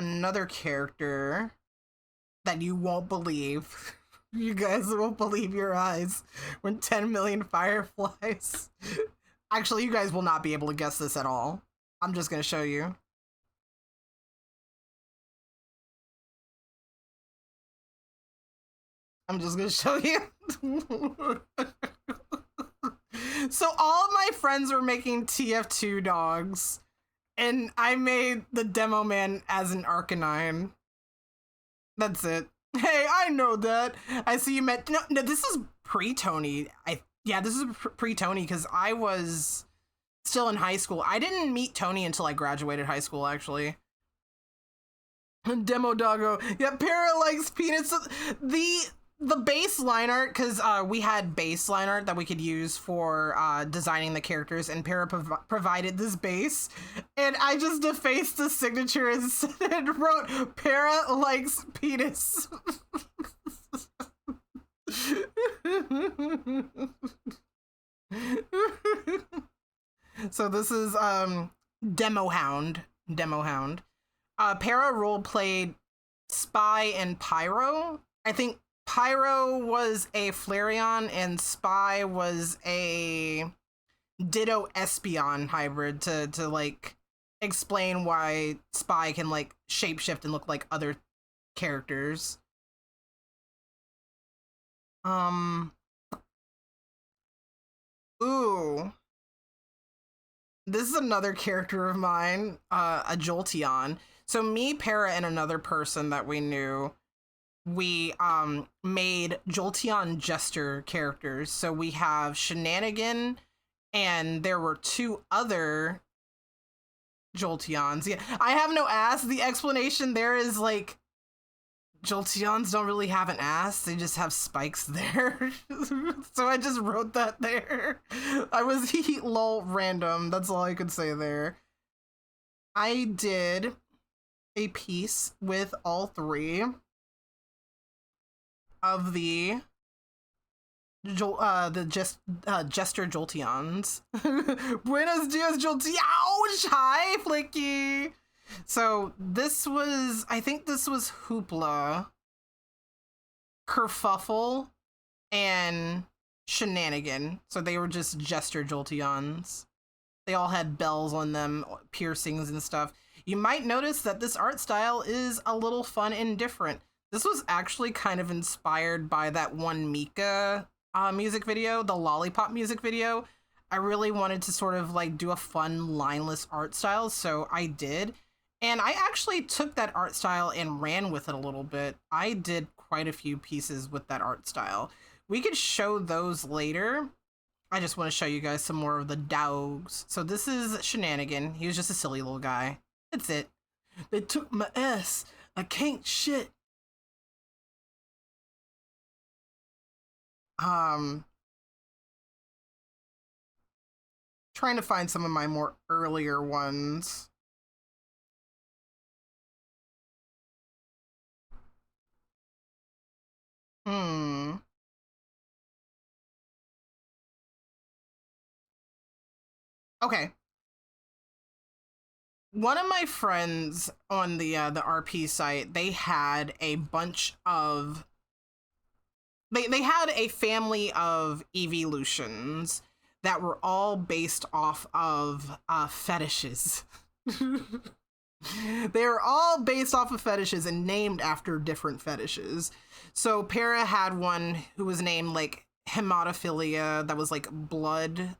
another character that you won't believe. You guys won't believe your eyes when 10 million fireflies. Actually, you guys will not be able to guess this at all. I'm just gonna show you. I'm just gonna show you. So all of my friends were making TF2 dogs, and I made the demo man as an Arcanine. That's it. Hey, I know that. I see you met. No, this is pre-Tony. Yeah, this is pre-Tony because I was still in high school. I didn't meet Tony until I graduated high school, actually. Demo Doggo. Yeah, Para likes peanuts. The base line art, because we had base line art that we could use for designing the characters, and Para provided this base, and I just defaced the signature and wrote Para likes penis. So this is Demo Hound. Para role played Spy and Pyro. I think Pyro was a Flareon and Spy was a Ditto Espeon hybrid to like explain why Spy can like shapeshift and look like other characters. Ooh. This is another character of mine, a Jolteon. So me, Para, and another person that we knew, we made Jolteon Jester characters. So we have Shenanigan, and there were 2 other Jolteons. Yeah, I have no ass. The explanation there is like Jolteons don't really have an ass, they just have spikes there. So I just wrote that there. I was lol random, that's all I could say there. I did a piece with all 3 of the Jester Jolteons. Buenos dias, Jolteon! Hi, Flicky! So this was, I think this was Hoopla, Kerfuffle, and Shenanigan. So they were just Jester Jolteons. They all had bells on them, piercings and stuff. You might notice that this art style is a little fun and different. This was actually kind of inspired by that one Mika music video, the Lollipop music video. I really wanted to sort of like do a fun lineless art style, so I did. And I actually took that art style and ran with it a little bit. I did quite a few pieces with that art style. We could show those later. I just want to show you guys some more of the dogs. So this is Shenanigan. He was just a silly little guy. That's it. They took my ass. I can't shit. Trying to find some of my more earlier ones. Okay. One of my friends on the RP site, they had a bunch of they had a family of evolutions that were all based off of fetishes. They were all based off of fetishes and named after different fetishes. So Para had one who was named like hematophilia, that was like blood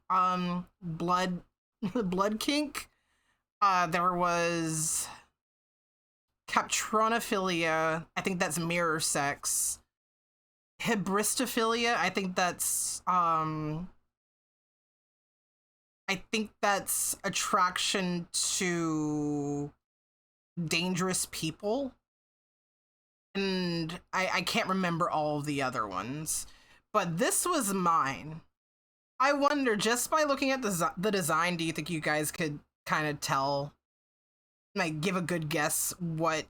kink. There was captronophilia, I think that's mirror sex. Hybristophilia, I think that's attraction to dangerous people. And I can't remember all of the other ones. But this was mine. I wonder, just by looking at the design, do you think you guys could kind of tell, like, give a good guess what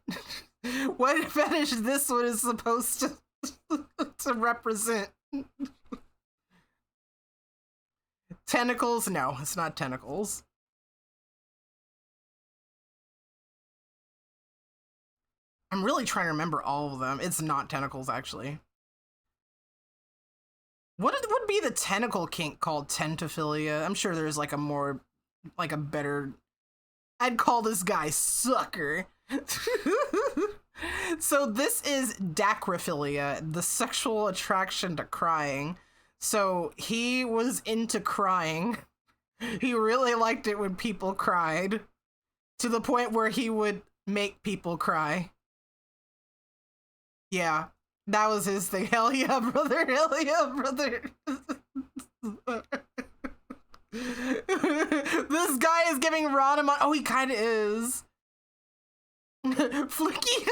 what fetish this one is supposed to represent? Tentacles? No, it's not tentacles. I'm really trying to remember all of them. It's not tentacles, actually. What would be the tentacle kink called? Tentophilia? I'm sure there's like a more, like a better... I'd call this guy sucker. So this is dacrophilia, the sexual attraction to crying. So he was into crying. He really liked it when people cried, to the point where he would make people cry. Yeah, that was his thing. Hell yeah, brother. Hell yeah, brother. This guy is giving Ranma. Oh, he kind of is. Flicky.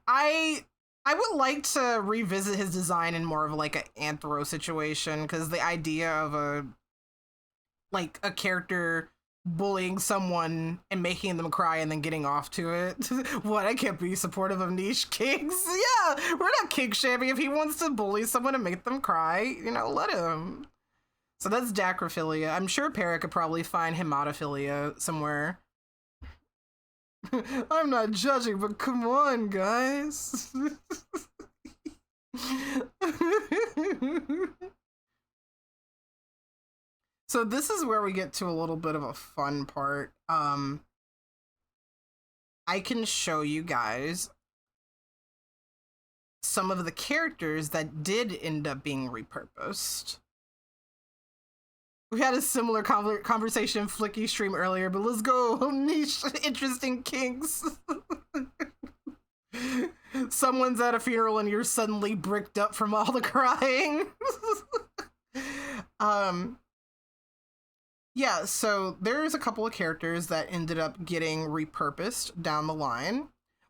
I would like to revisit his design in more of like an anthro situation, because the idea of a character bullying someone and making them cry and then getting off to it. What, I can't be supportive of niche kinks. Yeah, we're not kink shaming. If he wants to bully someone and make them cry, you know, let him. So that's dacrophilia. I'm sure Para could probably find hematophilia somewhere. I'm not judging, but come on, guys. So this is where we get to a little bit of a fun part. I can show you guys some of the characters that did end up being repurposed. We had a similar conversation in Flicky stream earlier, but let's go. Niche interesting kinks. Someone's at a funeral and you're suddenly bricked up from all the crying. Yeah, so there's a couple of characters that ended up getting repurposed down the line,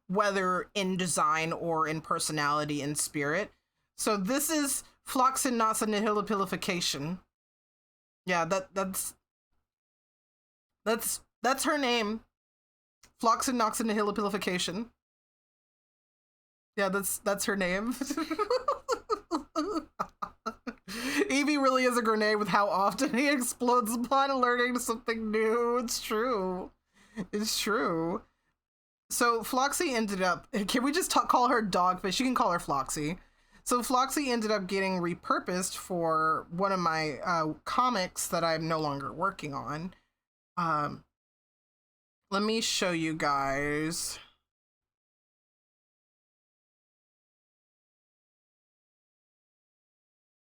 whether in design or in personality and spirit. So this is Phloxin Nasa Nihilipilification. Yeah, that's her name. Phloxin Noxa Nihilipilification. Yeah, that's her name. Eevee really is a grenade with how often he explodes upon learning something new. It's true. It's true. So Floxy ended up... Can we just call her Dogfish? You can call her Floxy. So Floxy ended up getting repurposed for one of my comics that I'm no longer working on. Let me show you guys...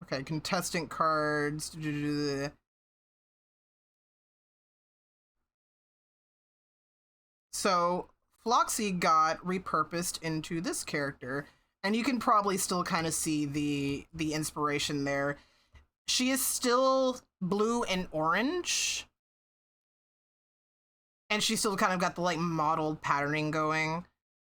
Okay, contestant cards. So Floxy got repurposed into this character, and you can probably still kind of see the inspiration there. She is still blue and orange, and she still kind of got the like modeled patterning going.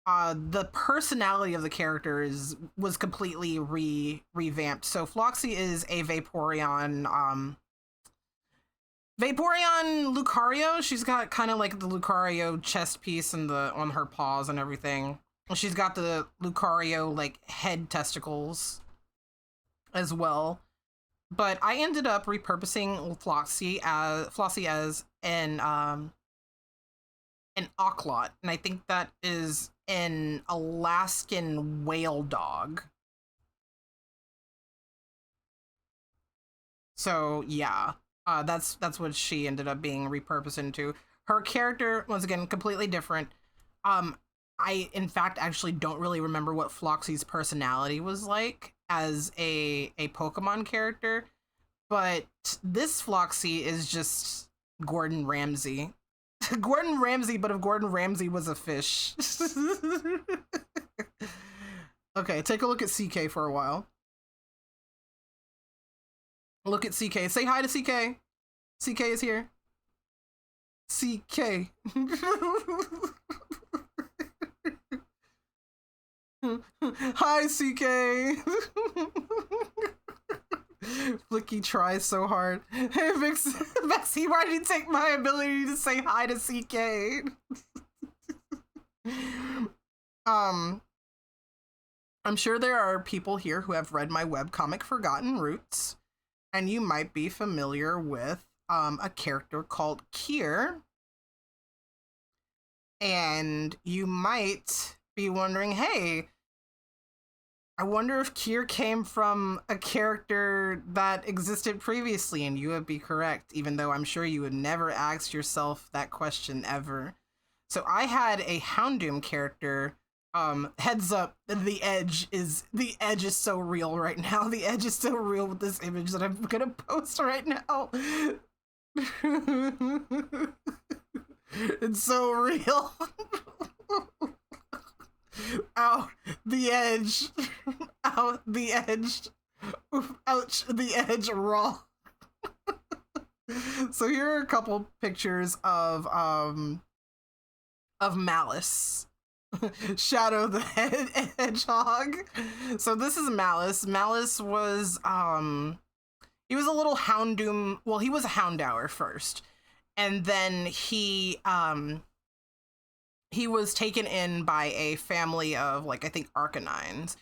The personality of the character was completely revamped. So Floxy is a Vaporeon, Lucario. She's got kind of like the Lucario chest piece and on her paws and everything. She's got the Lucario like head testicles as well. But I ended up repurposing Floxy as an Oclot, and I think that is an Alaskan whale dog. So yeah, that's what she ended up being repurposed into. Her character, once again, completely different. I in fact actually don't really remember what Floxy's personality was like as a Pokemon character, but this Floxy is just Gordon Ramsay. Gordon Ramsay, but if Gordon Ramsay was a fish. Okay, take a look at CK for a while. Look at CK. Say hi to CK. CK is here. CK. Hi, CK. Flicky tries so hard. Hey, Vexy, why did you take my ability to say hi to CK? I'm sure there are people here who have read my webcomic Forgotten Roots, and you might be familiar with a character called Kier. And you might be wondering, hey, I wonder if Kier came from a character that existed previously, and you would be correct, even though I'm sure you would never ask yourself that question ever. So I had a Houndoom character. Heads up, the edge is so real right now. The edge is so real with this image that I'm gonna post right now. It's so real. Ow, the edge. Ow, the edge. Oof, ouch, the edge raw. So here are a couple pictures of Malice. Shadow the Hedgehog. So this is Malice. Malice was he was a little Houndoom. Well, he was a Houndour first, and then he was taken in by a family of, like, I think Arcanines,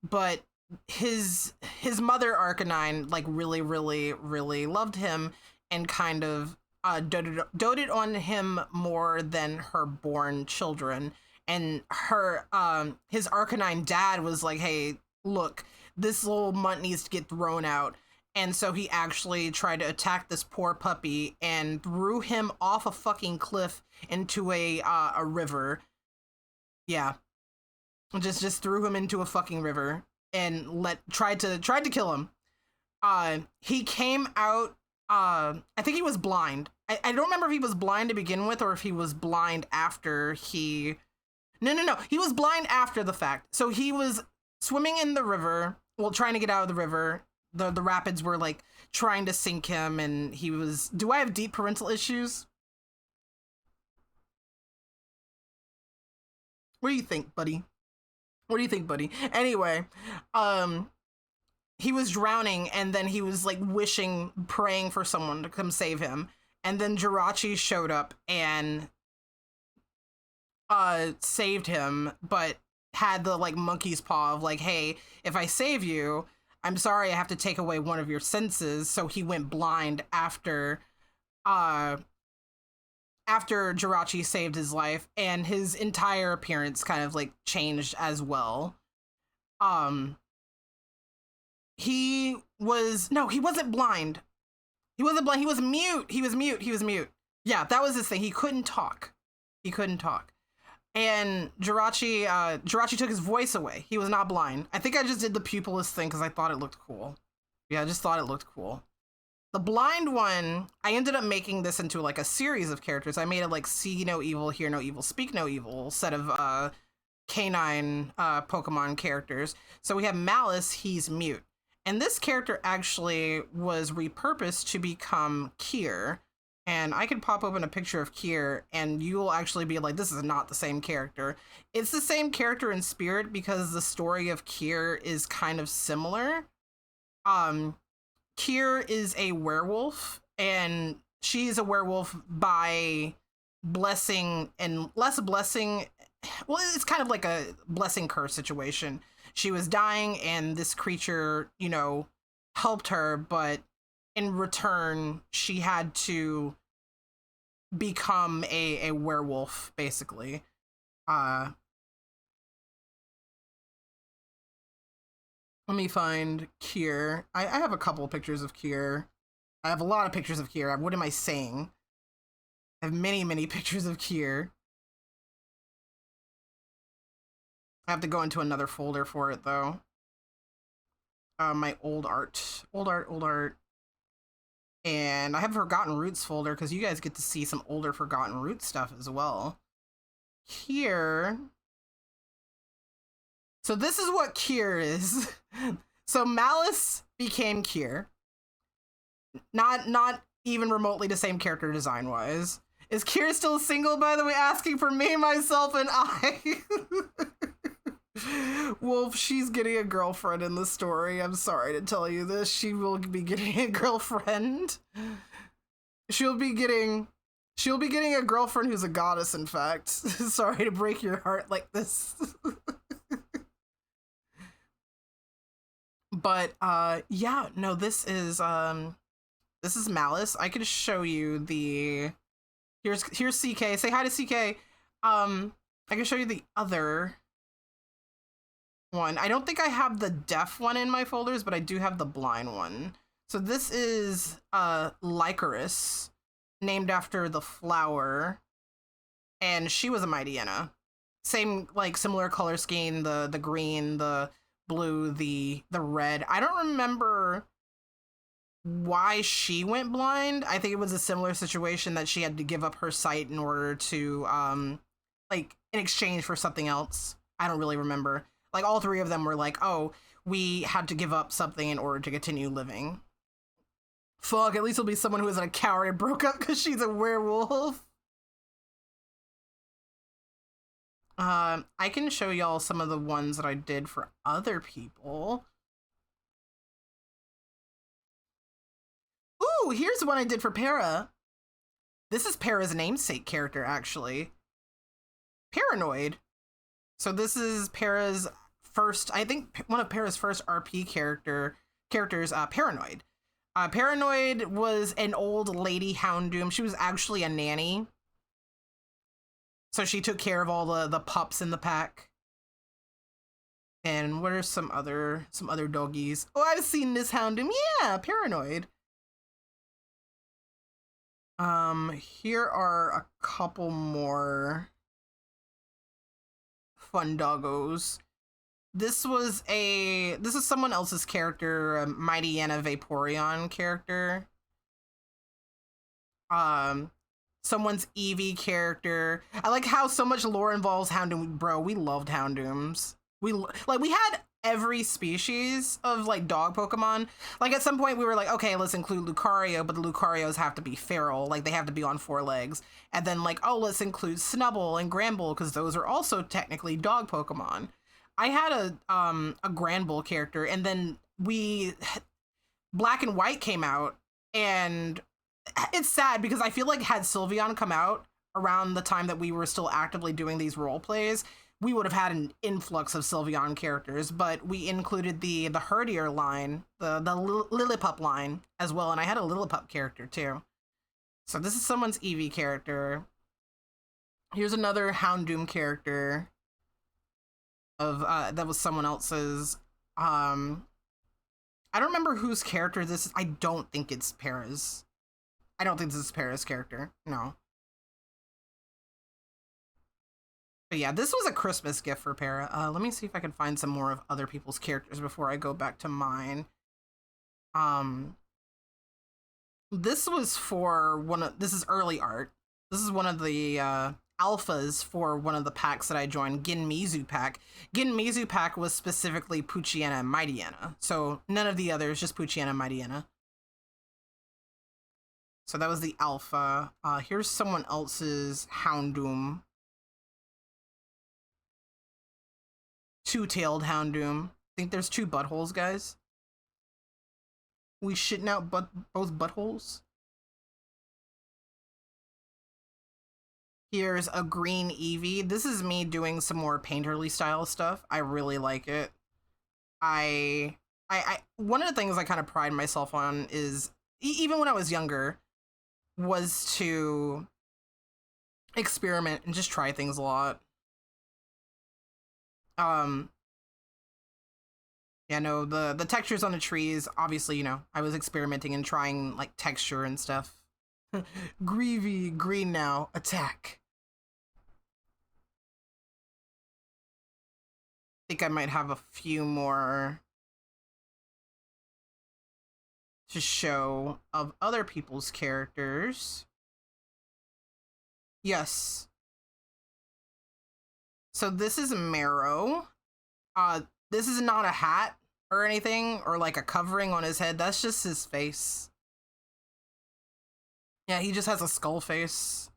but his mother Arcanine, like, really loved him and kind of doted on him more than her born children. And her his Arcanine dad was like, hey, look, this little mutt needs to get thrown out. And so he actually tried to attack this poor puppy and threw him off a fucking cliff into a river. Yeah. Just threw him into a fucking river and tried to kill him. He came out, I think he was blind. I don't remember if he was blind to begin with or if he was blind after he... No. He was blind after the fact. So he was swimming in the river, well, trying to get out of the river. The rapids were, like, trying to sink him, and he was... Do I have deep parental issues? What do you think, buddy? What do you think, buddy? Anyway, he was drowning, and then he was, like, praying for someone to come save him. And then Jirachi showed up and saved him, but had the, like, monkey's paw of, like, hey, if I save you, I'm sorry, I have to take away one of your senses. So he went blind after Jirachi saved his life, and his entire appearance kind of, like, changed as well. He wasn't blind. He wasn't blind. He was mute. He was mute. Yeah, that was his thing. He couldn't talk. And Jirachi took his voice away. He was not blind. I think I just did the pupilless thing because I thought it looked cool. Yeah, I just thought it looked cool. The blind one, I ended up making this into, like, a series of characters. I made it like see no evil, hear no evil, speak no evil set of canine Pokemon characters. So we have Malice, he's mute. And this character actually was repurposed to become Kier. And I could pop open a picture of Kier, and you'll actually be like, this is not the same character. It's the same character in spirit because the story of Kier is kind of similar. Kier is a werewolf, and she's a werewolf by blessing and less blessing. Well, it's kind of like a blessing curse situation. She was dying, and this creature, you know, helped her, but in return, she had to become a werewolf, basically. Let me find Kier. I have a couple of pictures of Kier. I have a lot of pictures of Kier. What am I saying? I have many pictures of Kier. I have to go into another folder for it, though. My old art. And I have a Forgotten Roots folder because you guys get to see some older Forgotten Roots stuff as well. Here. So this is what Kier is. So Malice became Kier. Not even remotely the same character design-wise. Is Kier still single, by the way? Asking for me, myself, and I. Wolf, she's getting a girlfriend in the story. I'm sorry to tell you this. She will be getting a girlfriend. She'll be getting a girlfriend who's a goddess, in fact. Sorry to break your heart like this. But yeah, no, this is Malice. I could show you the here's CK. Say hi to CK. I can show you the other one. I don't think I have the deaf one in my folders, but I do have the blind one. So this is Lycoris, named after the flower, and she was a Mightyena. Same, like, similar color scheme, the green, the blue, the red. I don't remember why she went blind. I think it was a similar situation that she had to give up her sight in order to like in exchange for something else. I don't really remember. Like, all three of them were like, oh, we had to give up something in order to continue living. Fuck, at least it'll be someone who isn't a coward and broke up because she's a werewolf. I can show y'all some of the ones that I did for other people. Ooh, here's one I did for Para. This is Para's namesake character, actually. Paranoid. So this is Para's first, I think one of Para's first RP characters, Paranoid. Paranoid was an old lady Houndoom. She was actually a nanny. So she took care of all the pups in the pack. And what are some other doggies? Oh, I've seen this Houndoom. Yeah, Paranoid. Here are a couple more fun doggos. This is someone else's character, a Mightyena Vaporeon character. Someone's Eevee character. I like how so much lore involves Houndoom. Bro, we loved Houndooms. We had every species of like dog Pokemon. Like at some point we were like, okay, let's include Lucario, but the Lucarios have to be feral. Like they have to be on 4 legs. And then like, oh, let's include Snubbull and Granbull because those are also technically dog Pokemon. I had a Granbull character, and then Black and White came out, and it's sad because I feel like had Sylveon come out around the time that we were still actively doing these role plays, we would have had an influx of Sylveon characters, but we included the Herdier line, the Lillipup line as well, and I had a Lillipup character too. So this is someone's Eevee character. Here's another Houndoom character of that was someone else's. I don't remember whose character this is. I don't think it's Para's. I don't think this is Para's character. No. But yeah, this was a Christmas gift for Para. Let me see if I can find some more of other people's characters before I go back to mine. This was for this is early art. This is one of the alphas for one of the packs that I joined, Ginmizu pack. Ginmizu pack was specifically Poochyena and Mightyena. So none of the others, just Poochyena and Mightyena. So that was the alpha. Here's someone else's Houndoom. Two-tailed Houndoom. I think there's 2 buttholes, guys. We shitting out both buttholes. Here's a green Eevee. This is me doing some more painterly style stuff. I really like it. I one of the things I kind of pride myself on is, even when I was younger, was to experiment and just try things a lot. Yeah, no, the textures on the trees, obviously, you know, I was experimenting and trying like texture and stuff. Greavy, green now, attack. I think I might have a few more to show of other people's characters. Yes. So this is Marrow. This is not a hat or anything, or like a covering on his head. That's just his face. Yeah, he just has a skull face.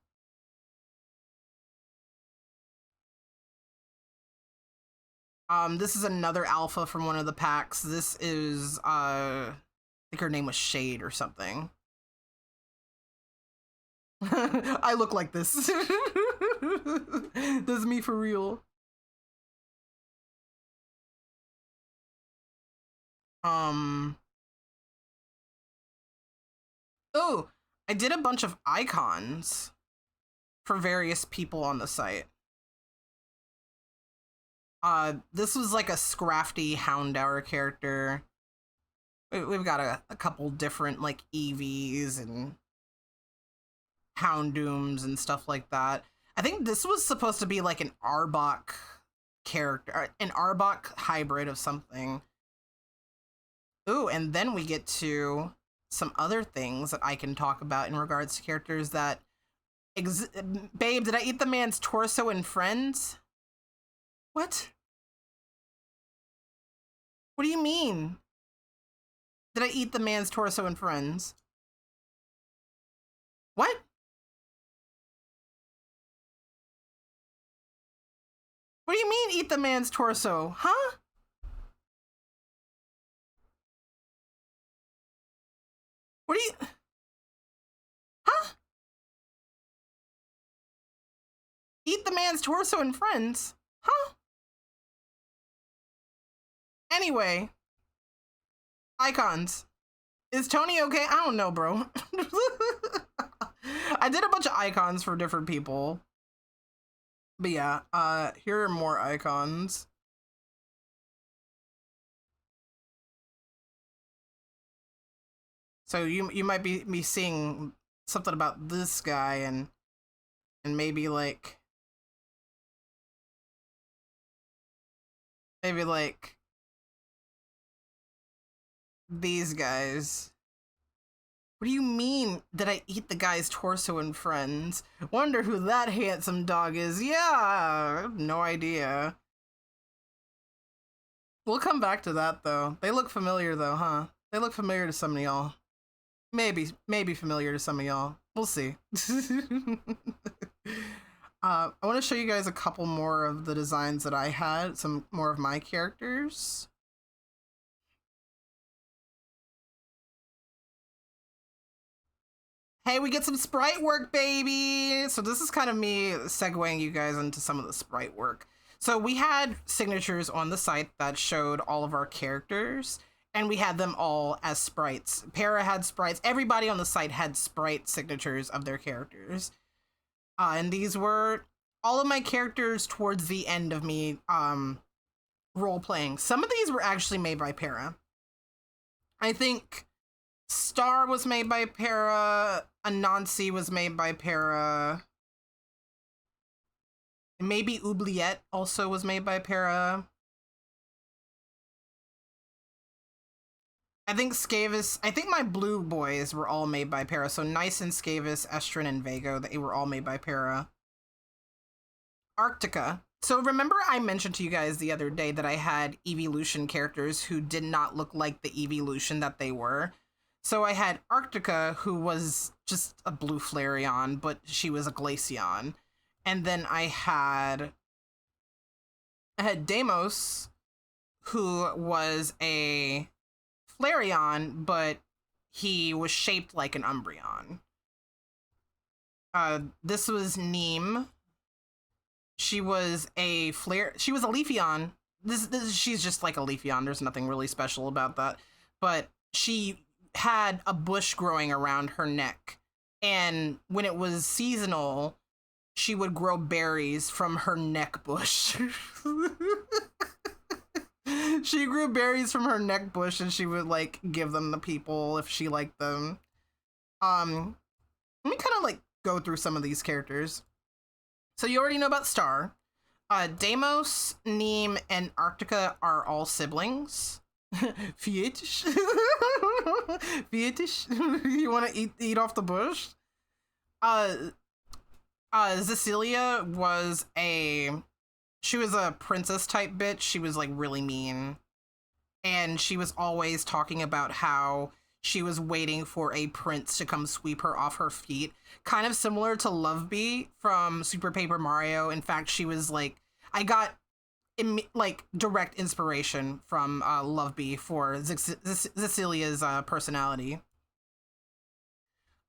This is another alpha from one of the packs. This is, I think her name was Shade or something. I look like this. This is me for real. Oh, I did a bunch of icons for various people on the site. This was like a Scrafty Houndour character. We've got a couple different like Eevees and Houndooms and stuff like that. I think this was supposed to be like an Arbok character, an Arbok hybrid of something. Ooh, and then we get to some other things that I can talk about in regards to characters that Babe, did I eat the man's torso in Friends? What? What do you mean? Did I eat the man's torso and friends? What? What do you mean eat the man's torso? Huh? What do you... Huh? Eat the man's torso and friends? Huh? Anyway. Icons. Is Tony okay? I don't know, bro. I did a bunch of icons for different people. But yeah, here are more icons. So you might be seeing something about this guy and maybe like these guys. What do you mean, did I eat the guy's torso and friends? Wonder who that handsome dog is. Yeah, I have no idea. We'll come back to that, though. They look familiar, though, huh? They look familiar to some of y'all. Maybe familiar to some of y'all. We'll see. I want to show you guys a couple more of the designs that I had, some more of my characters. Hey, we get some sprite work, baby! So this is kind of me segueing you guys into some of the sprite work. So we had signatures on the site that showed all of our characters, and we had them all as sprites. Para had sprites. Everybody on the site had sprite signatures of their characters. And these were all of my characters towards the end of me role-playing. Some of these were actually made by Para. I think Star was made by Para. Anansi was made by Para. Maybe Oubliette also was made by Para. I think Skavis, I think my blue boys were all made by Para. So Nice and Skavis, Estrin and Vago, they were all made by Para. Arctica. So remember I mentioned to you guys the other day that I had evolution characters who did not look like the evolution that they were. So I had Arctica, who was just a blue Flareon, but she was a Glaceon. And then I had Deimos, who was a Flareon, but he was shaped like an Umbreon. This was Neem. She was a Leafeon. She's just like a Leafeon. There's nothing really special about that. But she had a bush growing around her neck, and when it was seasonal, she would grow berries from her neck bush. She grew berries from her neck bush, and she would like give them to people if she liked them. Let me kind of like go through some of these characters. So you already know about Star. Deimos, Neem, and Arctica are all siblings. Fietish? Fietish? You want to eat off the bush? Cecilia was she was a princess type bitch. She was like really mean. And she was always talking about how she was waiting for a prince to come sweep her off her feet. Kind of similar to Lovebee from Super Paper Mario. In fact, she was like, I got like direct inspiration from Lovebee for Cecilia's personality.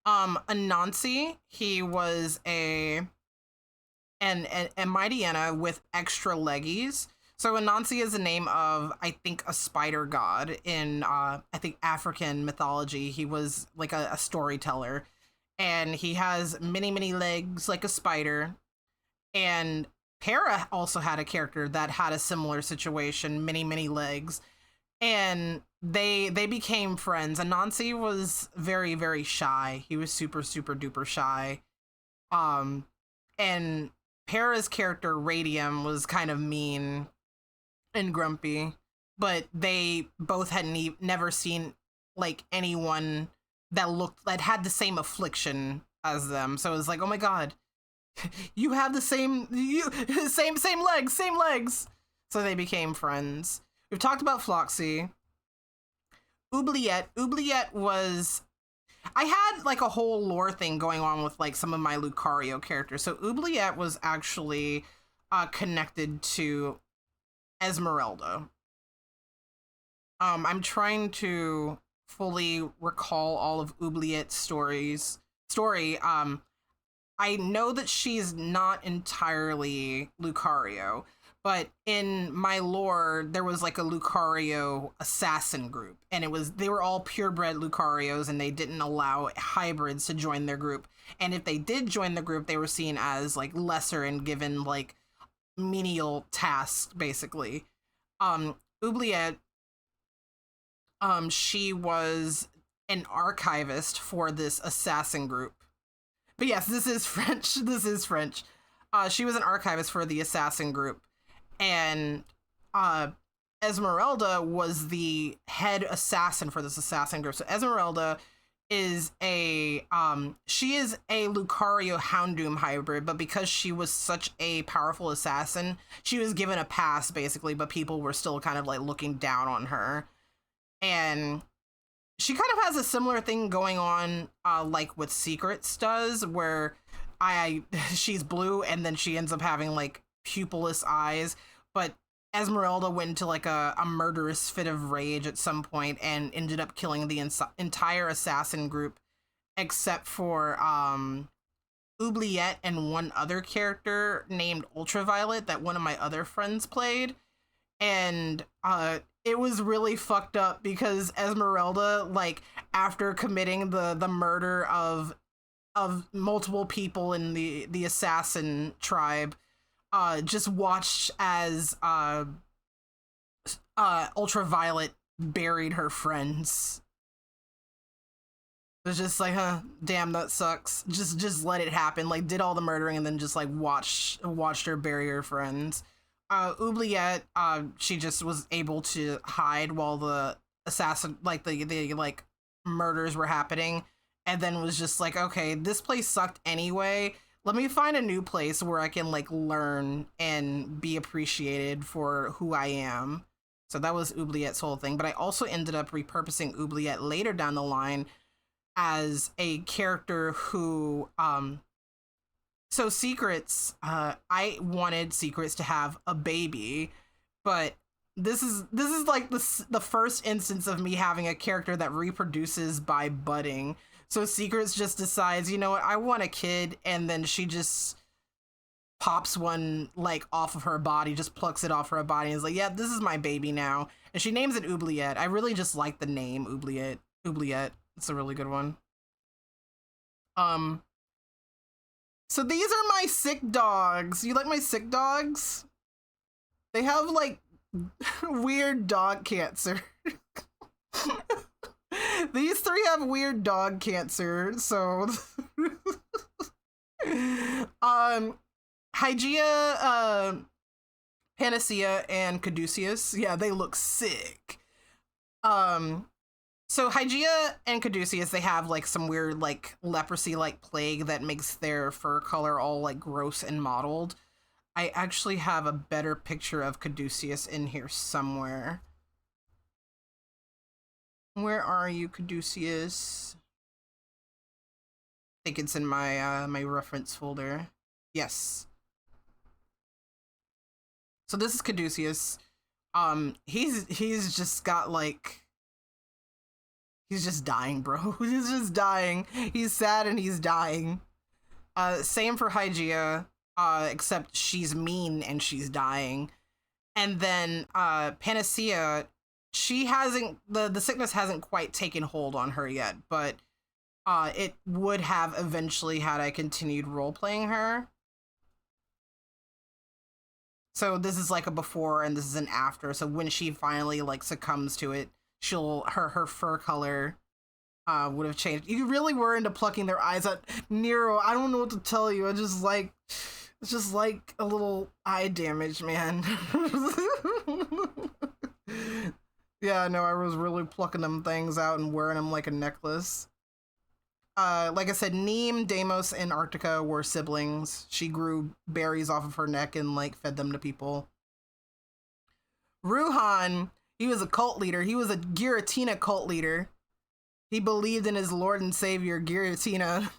Anansi, he was a Mightyena with extra leggies. So Anansi is the name of, I think, a spider god in I think African mythology. He was like a storyteller, and he has many legs like a spider. And Para also had a character that had a similar situation, many legs, and they became friends. Anansi was very shy. He was super duper shy. And Para's character Radium was kind of mean and grumpy, but they both had never seen like anyone that had the same affliction as them. So it was like, oh my god, you have the same legs. So they became friends. We've talked about Floxy. Oubliette. Oubliette was... I had like a whole lore thing going on with like some of my Lucario characters. So Oubliette was actually connected to Esmeralda. I'm trying to fully recall all of Oubliette's story. I know that she's not entirely Lucario, but in my lore, there was like a Lucario assassin group, and they were all purebred Lucarios, and they didn't allow hybrids to join their group. And if they did join the group, they were seen as like lesser and given like menial tasks, basically. Oubliette, she was an archivist for this assassin group. But yes, this is French. This is French. She was an archivist for the assassin group. And Esmeralda was the head assassin for this assassin group. So Esmeralda is she is a Lucario Houndoom hybrid, but because she was such a powerful assassin, she was given a pass, basically, but people were still kind of like looking down on her. And she kind of has a similar thing going on, like what Secrets does, where she's blue and then she ends up having like pupilless eyes. But Esmeralda went into like a murderous fit of rage at some point and ended up killing the entire assassin group, except for Oubliette and one other character named Ultraviolet that one of my other friends played. And it was really fucked up because Esmeralda, like, after committing the murder of multiple people in the assassin tribe, just watched as Ultraviolet buried her friends. It was just like, damn, that sucks. Just let it happen. Like, did all the murdering and then just like watched her bury her friends. Oubliette, she just was able to hide while the assassin, like the like murders were happening, and then was just like, okay, this place sucked anyway. Let me find a new place where I can like learn and be appreciated for who I am. So that was Oubliette's whole thing. But I also ended up repurposing Oubliette later down the line as a character who, so Secrets, I wanted Secrets to have a baby, but this is like the first instance of me having a character that reproduces by budding. So Secrets just decides, you know what, I want a kid, and then she just pops one like off of her body, just plucks it off her body, and is like, yeah, this is my baby now. And she names it Oubliette. I really just like the name Oubliette. Oubliette. It's a really good one. So these are my sick dogs. You like my sick dogs? They have like weird dog cancer. These three have weird dog cancer, so Hygeia, Panacea, and Caduceus, yeah, they look sick. So Hygeia and Caduceus, they have like some weird like leprosy like plague that makes their fur color all like gross and mottled. I actually have a better picture of Caduceus in here somewhere. Where are you, Caduceus? I think it's in my my reference folder. Yes. So this is Caduceus. He's just got like, he's just dying, bro. He's just dying. He's sad and he's dying. Same for Hygeia, except she's mean and she's dying. And then Panacea, she hasn't, the sickness hasn't quite taken hold on her yet, but it would have eventually had I continued role-playing her. So this is like a before and this is an after. So when she finally like succumbs to it, her fur color would have changed. You really were into plucking their eyes out. Nero, I don't know what to tell you. It's just like a little eye damage, man. Yeah, no, I was really plucking them things out and wearing them like a necklace. Like I said, Neem, Deimos, and Arctica were siblings. She grew berries off of her neck and like fed them to people. Ruhan, he was a cult leader. He was a Giratina cult leader. He believed in his Lord and Savior, Giratina,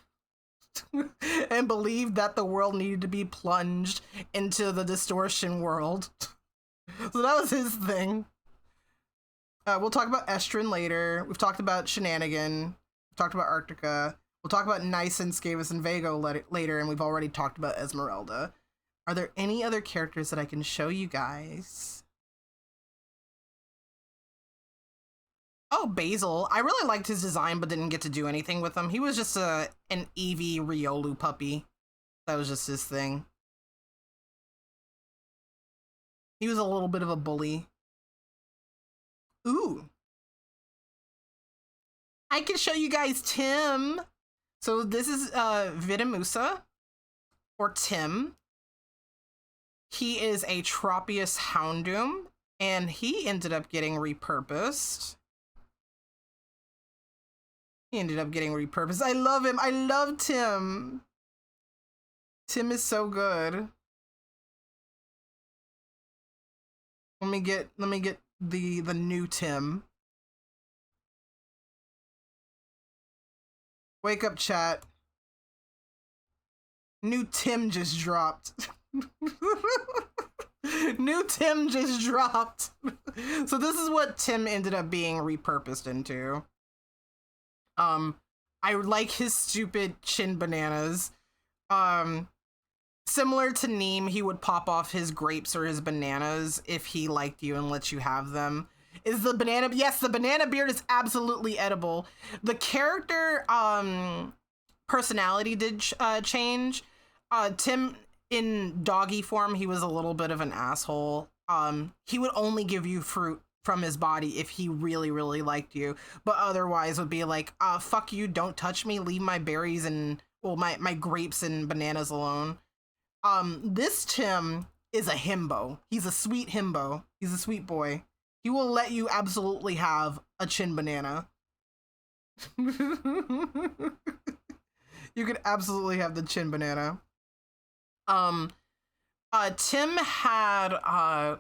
and believed that the world needed to be plunged into the distortion world. So that was his thing. We'll talk about Estrin later. We've talked about Shenanigan. We've talked about Arctica. We'll talk about Nyson, Skavis, and Vago later, and we've already talked about Esmeralda. Are there any other characters that I can show you guys? Oh, Basil. I really liked his design, but didn't get to do anything with him. He was just an Eevee Riolu puppy. That was just his thing. He was a little bit of a bully. Ooh. I can show you guys Tim. So this is Vitamusa, or Tim. He is a Tropius Houndoom, and he ended up getting repurposed. I love him. I love Tim. Tim is so good. Let me get the new Tim. Wake up, chat. New Tim just dropped. New Tim just dropped. So this is what Tim ended up being repurposed into. I like his stupid chin bananas. Similar to Neem, he would pop off his grapes or his bananas if he liked you and let you have them. Is the banana... Yes, the banana beard is absolutely edible. The character personality did change. Tim, in doggy form, he was a little bit of an asshole. He would only give you fruit from his body if he really, really liked you. But otherwise would be like, fuck you, don't touch me, leave my berries and... Well, my grapes and bananas alone. This Tim is a himbo. He's a sweet himbo. He's a sweet boy. He will let you absolutely have a chin banana. You could absolutely have the chin banana. Tim had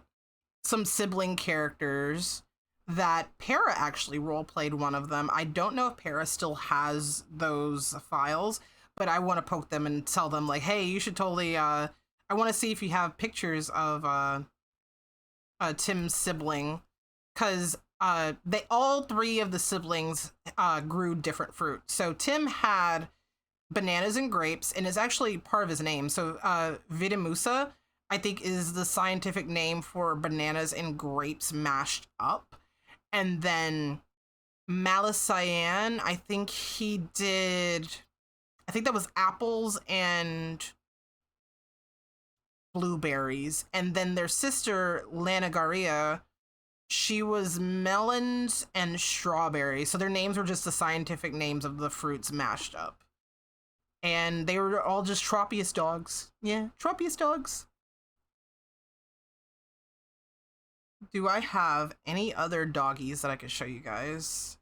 some sibling characters that Para actually roleplayed one of them. I don't know if Para still has those files, but I want to poke them and tell them, like, hey, you should totally, I want to see if you have pictures of Tim's sibling, because all three of the siblings grew different fruit. So Tim had bananas and grapes, and it's actually part of his name. So Vitamusa, I think, is the scientific name for bananas and grapes mashed up. And then Malasian, I think that was apples and blueberries. And then their sister, Lanagaria, she was melons and strawberries. So their names were just the scientific names of the fruits mashed up. And they were all just Tropius dogs. Yeah, Tropius dogs. Do I have any other doggies that I could show you guys?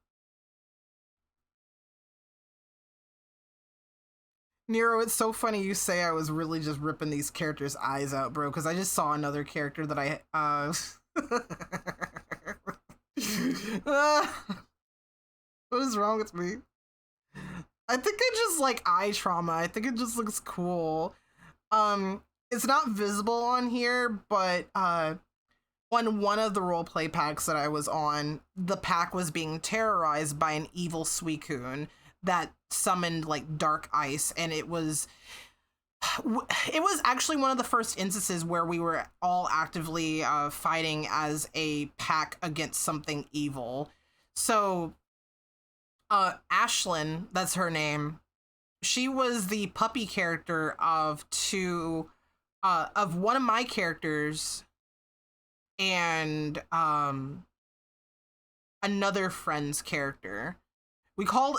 Nero, it's so funny you say I was really just ripping these characters' eyes out, bro, because I just saw another character that what is wrong with me? I think I just like eye trauma. I think it just looks cool. It's not visible on here, but on one of the roleplay packs that I was on, the pack was being terrorized by an evil Suicune that summoned like dark ice, and it was actually one of the first instances where we were all actively fighting as a pack against something evil. So Ashlyn, that's her name, she was the puppy character of one of my characters and another friend's character.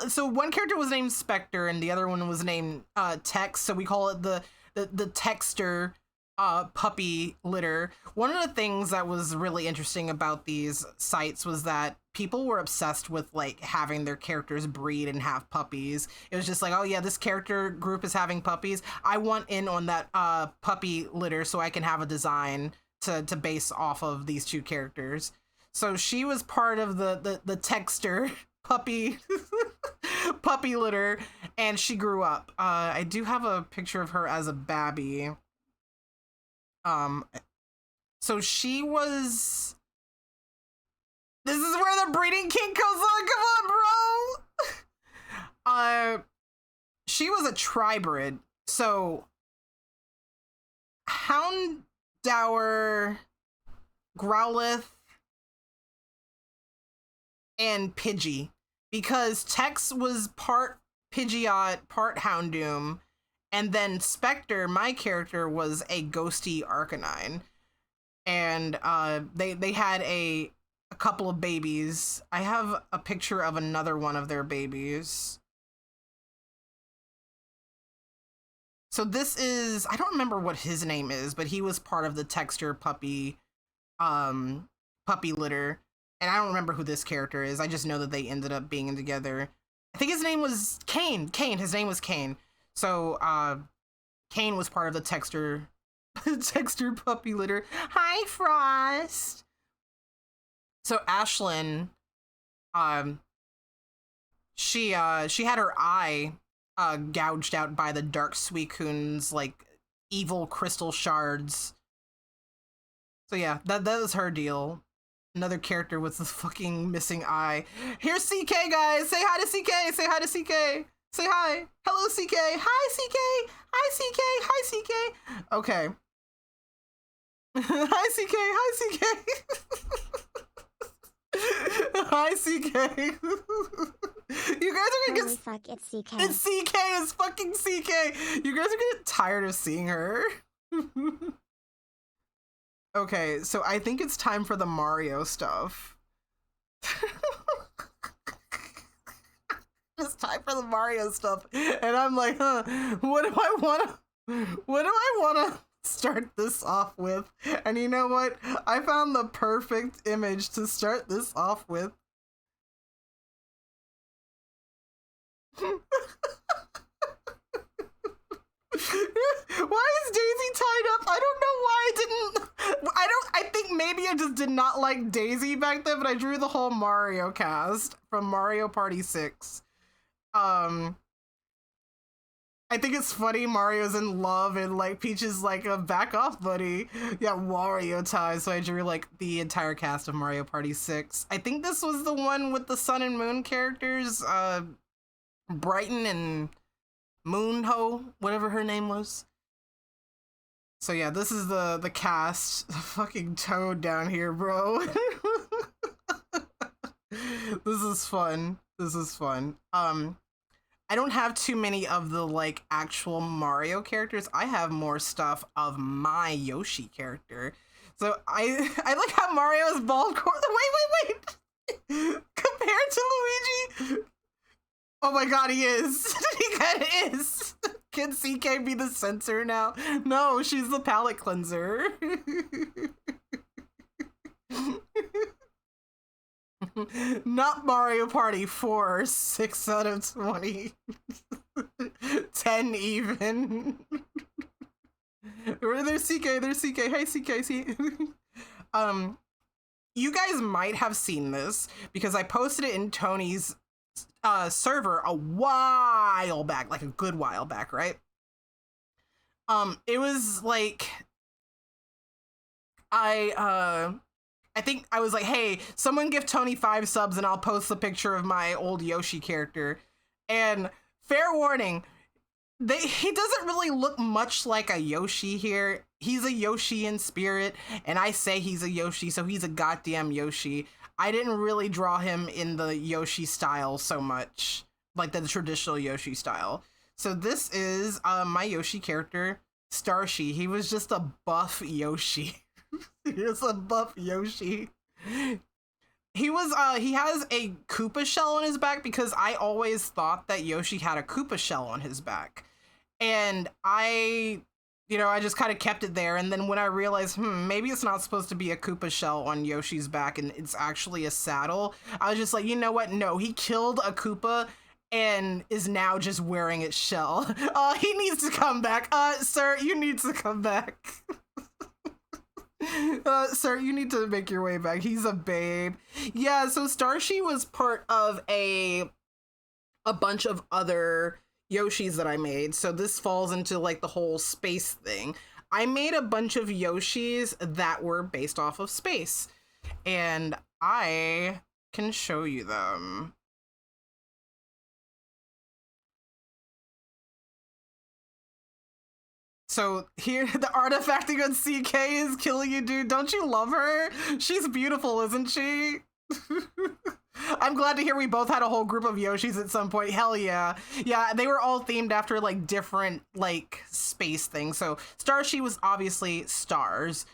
So one character was named Spectre and the other one was named Tex, so we call it the Texter puppy litter. One of the things that was really interesting about these sites was that people were obsessed with like having their characters breed and have puppies. It was just like, oh yeah, this character group is having puppies. I want in on that puppy litter so I can have a design to base off of these two characters. So she was part of the Texter puppy puppy litter, and she grew up. I do have a picture of her as a babby. So she was. This is where the breeding kink goes on. Come on, bro. She was a tribrid. So Houndour, Growlithe, and Pidgey, because Tex was part Pidgeot, part Houndoom, and then Spectre, my character, was a ghosty Arcanine, and they had a couple of babies. I have a picture of another one of their babies. So this is, I don't remember what his name is, but he was part of the Texter puppy litter. And I don't remember who this character is. I just know that they ended up being together. I think his name was Kane. His name was Kane. So Kane was part of the Texter puppy litter. Hi, Frost. So Ashlyn, she had her eye gouged out by the Dark Suicune's like evil crystal shards. So yeah, that was her deal. Another character with this fucking missing eye. Here's CK, guys. Say hi to CK. Say hi to CK. Say hi. Hello, CK. Hi, CK. Hi, CK. Hi, CK. Okay. Hi, CK. Hi, CK. Hi, CK. You guys are gonna get.
Holy fuck, it's CK.
It's CK. It's fucking CK. You guys are gonna get tired of seeing her. Okay, so I think it's time for the Mario stuff. It's time for the Mario stuff, and I'm like, what do I wanna start this off with? And you know what? I found the perfect image to start this off with. Why is Daisy tied up? I don't know why I didn't. I think maybe I just did not like Daisy back then, but I drew the whole Mario cast from Mario Party 6. I think it's funny Mario's in love and like Peach is like a back off buddy. Yeah, Wario ties. So I drew like the entire cast of Mario Party 6. I think this was the one with the Sun and Moon characters, Brighton and Moonho, whatever her name was. So yeah, this is the cast. The fucking Toad down here, bro. This is fun. This is fun. I don't have too many of the like actual Mario characters. I have more stuff of my Yoshi character. So I like how Mario is bald. Wait. Compared to Luigi. Oh my god, he is. He kind of is. Can CK be the censor now? No, she's the palate cleanser. Not Mario Party 4, 6 out of 20. 10 even. There's CK, there's CK. Hey, CK, see. You guys might have seen this because I posted it in Tony's server a while back, like a good while back, right? It was like I think I was like, hey, someone give Tony 5 subs and I'll post the picture of my old Yoshi character. And fair warning, he doesn't really look much like a Yoshi here. He's a Yoshi in spirit, and I say he's a Yoshi, so he's a goddamn Yoshi. I didn't really draw him in the Yoshi style so much, like the traditional Yoshi style. So this is my Yoshi character, Starshi. He was just a buff Yoshi. He was a buff Yoshi. He has a Koopa shell on his back because I always thought that Yoshi had a Koopa shell on his back. And I just kind of kept it there. And then when I realized, maybe it's not supposed to be a Koopa shell on Yoshi's back and it's actually a saddle, I was just like, you know what? No, he killed a Koopa and is now just wearing its shell. He needs to come back. Sir, you need to come back. Sir, you need to make your way back. He's a babe. Yeah, so Starshi was part of a bunch of other Yoshis that I made. So this falls into like the whole space thing. I made a bunch of Yoshis that were based off of space. And I can show you them. So here, the artifacting on CK is killing you, dude. Don't you love her? She's beautiful, isn't she? I'm glad to hear we both had a whole group of Yoshis at some point. Hell yeah. Yeah, they were all themed after like different like space things. So Starshi was obviously stars.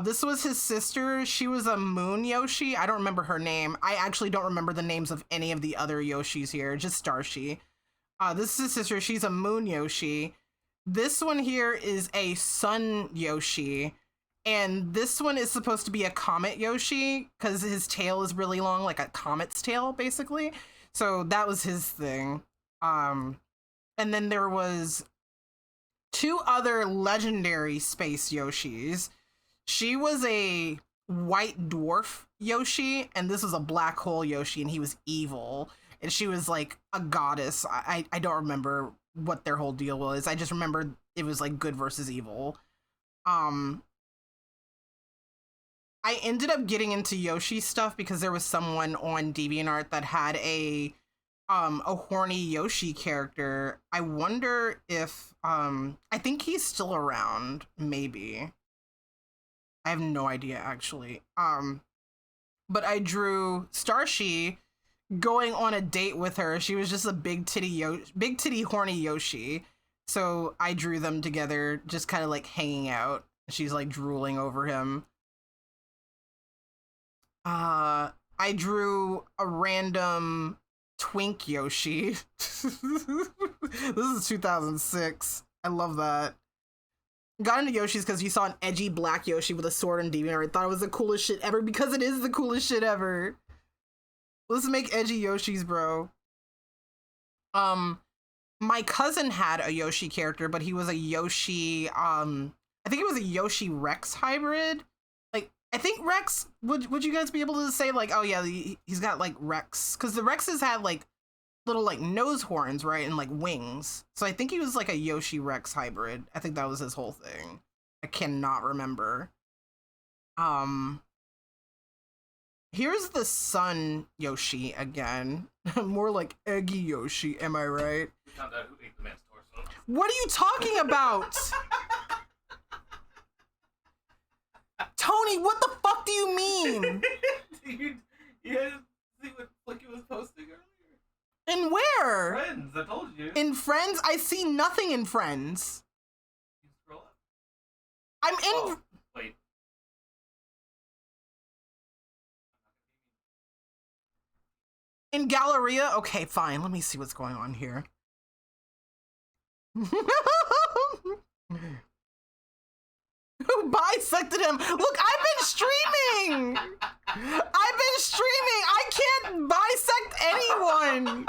This was his sister. She was a moon Yoshi. I don't remember her name. I actually don't remember the names of any of the other Yoshis here, just Starshi. This is his sister. She's a moon Yoshi. This one here is a sun Yoshi, and this one is supposed to be a comet Yoshi because his tail is really long, like a comet's tail, basically. So that was his thing. And then there was 2 other legendary space Yoshis. She was a white dwarf Yoshi, and this was a black hole Yoshi, and he was evil. And she was like a goddess. I don't remember what their whole deal was. I just remember it was like good versus evil. I ended up getting into Yoshi stuff because there was someone on DeviantArt that had a horny Yoshi character. I wonder if I think he's still around, maybe. I have no idea actually. But I drew Starshi going on a date with her. She was just a big titty horny Yoshi. So I drew them together, just kind of like hanging out. She's like drooling over him. I drew a random twink Yoshi. This is 2006. I love that. Got into Yoshi's because you saw an edgy black Yoshi with a sword in DeviantArt. I thought it was the coolest shit ever because it is the coolest shit ever. Let's make edgy Yoshis, bro. My cousin had a Yoshi character, but he was a Yoshi, I think it was a Yoshi Rex hybrid. Like, I think Rex, would you guys be able to say like, oh yeah, he's got like Rex? Because the Rexes had like little like nose horns, right? And like wings. So I think he was like a Yoshi Rex hybrid. I think that was his whole thing. I cannot remember. Here's the sun Yoshi again. More like Eggy Yoshi, am I right?
We found out who ate the man's torso.
What are you talking about? Tony, what the fuck do you mean?
You didn't see what Flicky was posting earlier?
And where?
Friends, I told you.
In Friends? I see nothing in Friends.
You scroll up.
I'm in...
Oh, wait.
In Galleria? Okay, fine. Let me see what's going on here. Who bisected him? Look, I've been streaming! I've been streaming! I can't bisect anyone!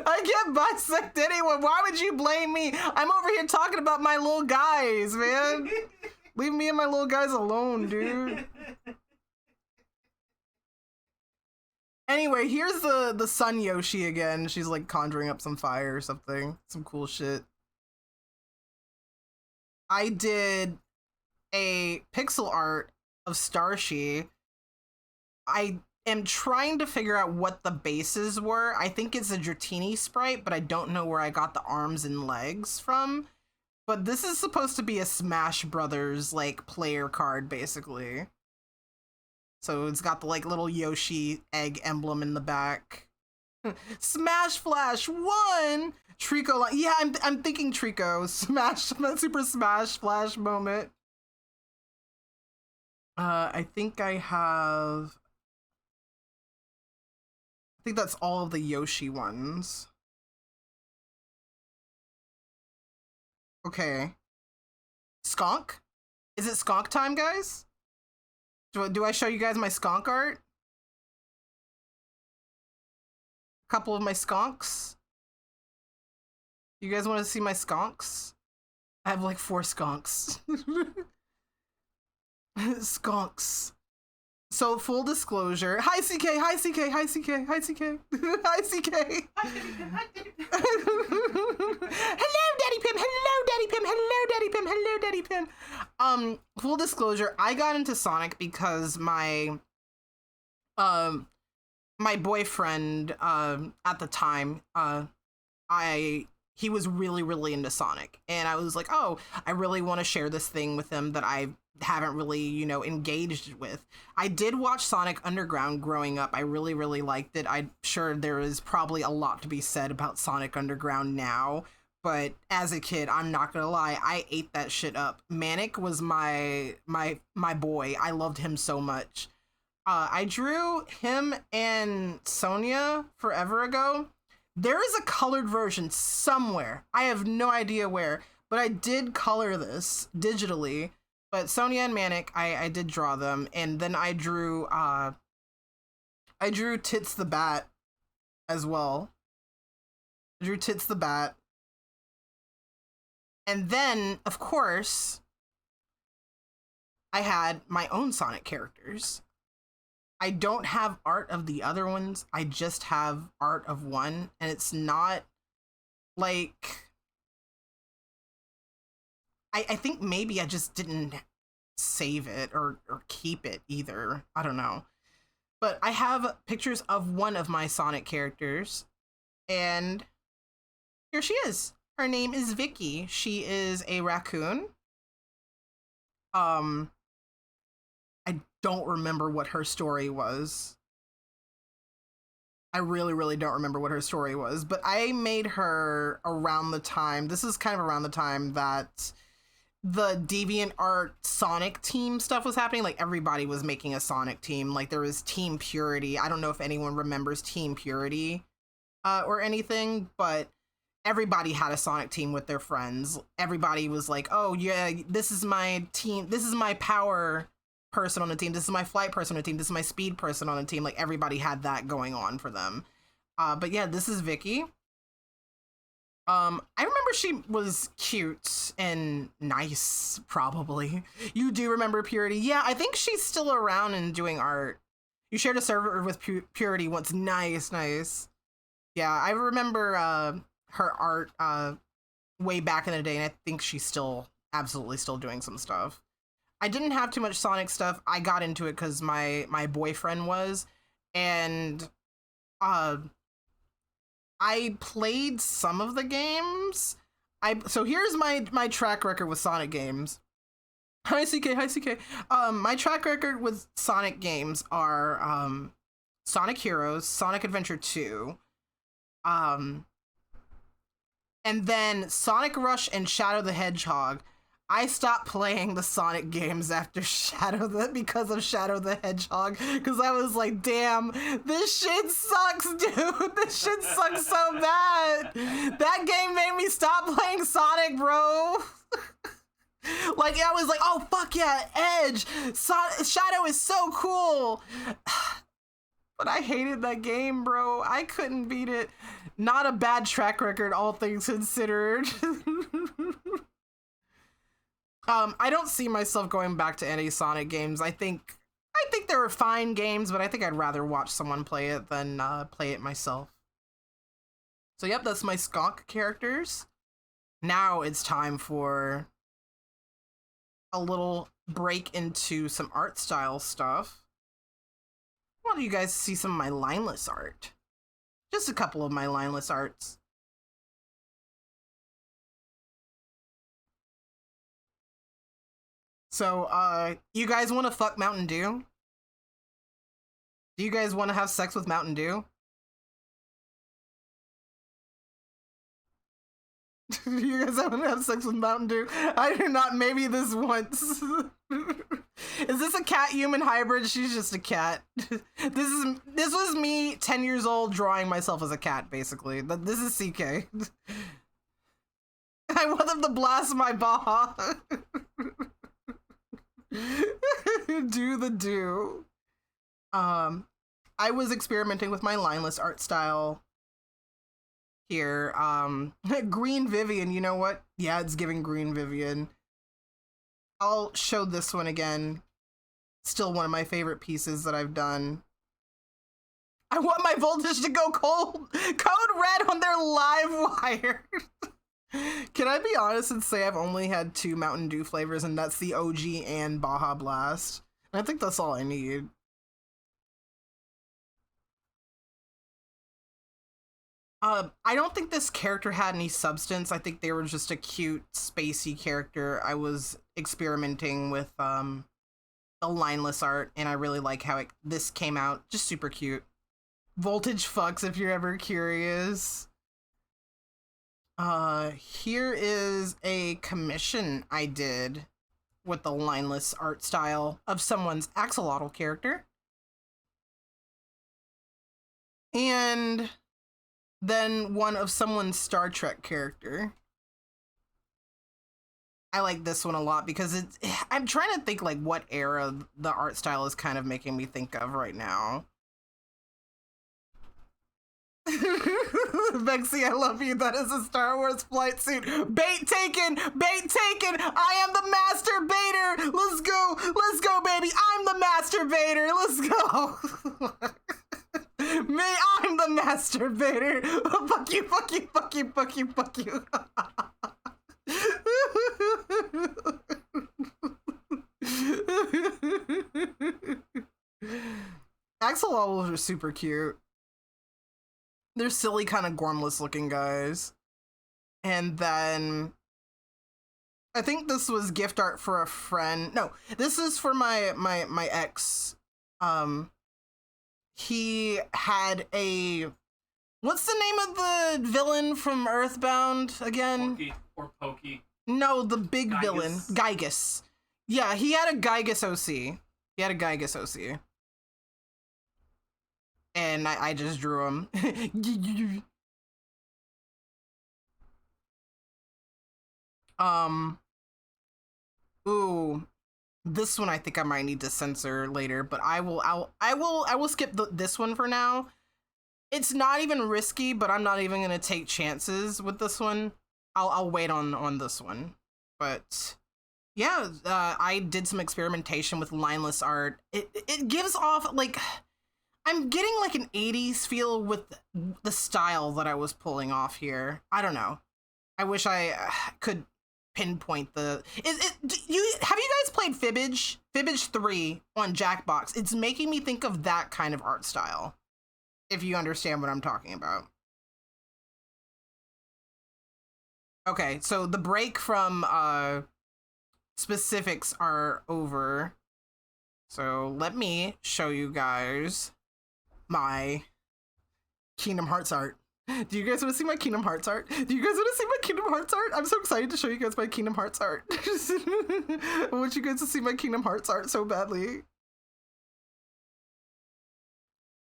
I can't bisect anyone. Why would you blame me? I'm over here talking about my little guys, man. Leave me and my little guys alone, dude. Anyway, here's the sun Yoshi again. She's like conjuring up some fire or something. Some cool shit. I did a pixel art of Starshi. I am trying to figure out what the bases were. I think it's a Dratini sprite, but I don't know where I got the arms and legs from. But this is supposed to be a Smash Brothers like player card, basically. So it's got the like little Yoshi egg emblem in the back. Smash Flash 1! Trico, like, yeah, I'm thinking Trico. Smash, Super Smash Flash moment. I think that's all of the Yoshi ones. Okay. Skunk? Is it skunk time, guys? Do I show you guys my skunk art? A couple of my skunks. You guys want to see my skunks? I have like 4 skunks. Skunks. So full disclosure. Hi CK, hi CK, hi CK, hi CK, hi CK. Hello Daddy Pim, hello Daddy Pim, hello Daddy Pim, hello Daddy Pim. Full disclosure, I got into Sonic because my my boyfriend at the time, he was really into Sonic, and I was like, oh, I really want to share this thing with him that I haven't really, you know, engaged with. I did watch Sonic Underground growing up. I really liked it. I'm sure there is probably a lot to be said about Sonic Underground now, but as a kid, I'm not gonna lie, I ate that shit up. Manic was my boy. I loved him so much. I drew him and Sonia forever ago. There is a colored version somewhere. I have no idea where, but I did color this digitally. But Sonia and Manic, I did draw them, and then I drew Tits the Bat as well. I drew Tits the Bat. And then, of course, I had my own Sonic characters. I don't have art of the other ones. I just have art of one, and it's not like... I think maybe I just didn't save it or keep it either. I don't know. But I have pictures of one of my Sonic characters, and here she is. Her name is Vicky. She is a raccoon. I don't remember what her story was. I really don't remember what her story was, but I made her around the time, this is kind of around the time that the DeviantArt Sonic team stuff was happening. Like, everybody was making a Sonic team. Like, there was Team Purity. I don't know if anyone remembers Team Purity or anything, but everybody had a Sonic team with their friends. Everybody was like, oh yeah, this is my team. This is my power person on the team. This is my flight person on the team. This is my speed person on the team. Like, everybody had that going on for them. But yeah, this is Vicky. I remember she was cute and nice, probably. You do remember Purity? Yeah, I think she's still around and doing art. You shared a server with Purity once. Nice. Yeah, I remember her art way back in the day, and I think she's still absolutely still doing some stuff. I didn't have too much Sonic stuff. I got into it because my boyfriend was, and I played some of the games. So here's my track record with Sonic games. Hi CK. My track record with Sonic games are Sonic Heroes, Sonic Adventure 2, and then Sonic Rush and Shadow the Hedgehog. I stopped playing the Sonic games after because of Shadow the Hedgehog, because I was like, damn, this shit sucks, dude. This shit sucks so bad. That game made me stop playing Sonic, bro. Like, I was like, oh, fuck yeah, Edge. Shadow is so cool. But I hated that game, bro. I couldn't beat it. Not a bad track record, all things considered. I don't see myself going back to any Sonic games. I think they were fine games, but I think I'd rather watch someone play it than play it myself. So yep, that's my skunk characters. Now it's time for a little break into some art style stuff. I want you guys to see some of my lineless art. Just a couple of my lineless arts. So, you guys want to fuck Mountain Dew? Do you guys want to have sex with Mountain Dew? You guys want to have sex with Mountain Dew? I do not. Maybe this once. Is this a cat-human hybrid? She's just a cat. This was me 10 years old drawing myself as a cat, basically. This is CK. I want them to blast my baha. Do the do. I was experimenting with my lineless art style here. Green Vivian, you know what? Yeah, it's giving Green Vivian. I'll show this one again. Still one of my favorite pieces that I've done. I want my voltage to go code red on their live wire. Can I be honest and say I've only had 2 Mountain Dew flavors, and that's the OG and Baja Blast. And I think that's all I need. I don't think this character had any substance. I think they were just a cute, spacey character. I was experimenting with the lineless art, and I really like how this came out. Just super cute. Voltage fucks if you're ever curious. Here is a commission I did with the lineless art style of someone's axolotl character. And then one of someone's Star Trek character. I like this one a lot because I'm trying to think like what era the art style is kind of making me think of right now. Vexy, I love you. That is a Star Wars flight suit. Bait taken! Bait taken! I am the master baiter! Let's go! Let's go, baby! I'm the master baiter! Let's go! Me, I'm the master baiter! Fuck you, fuck you, fuck you, fuck you, fuck you! Axolotls are super cute. They're silly, kind of Gormless looking guys. And then I think this was gift art for a friend. No, this is for my ex. He had a, what's the name of the villain from Earthbound again?
Porky or Pokey.
No, the big
Gygus.
villain, Gygus. Yeah, he had a Gygus OC. He had a Gygus OC. And I just drew him. Ooh, this one I think I might need to censor later, but I will skip this one for now. It's not even risky, but I'm not even gonna take chances with this one. I'll wait on this one. But yeah, I did some experimentation with lineless art. It gives off like, I'm getting like an 80s feel with the style that I was pulling off here. I don't know. I wish I could pinpoint the... have you guys played Fibbage? Fibbage 3 on Jackbox. It's making me think of that kind of art style, if you understand what I'm talking about. Okay, so the break from specifics are over. So let me show you guys my Kingdom Hearts art. Do you guys want to see my Kingdom Hearts art? Do you guys want to see my Kingdom Hearts art? I'm so excited to show you guys my Kingdom Hearts art. I want you guys to see my Kingdom Hearts art so badly.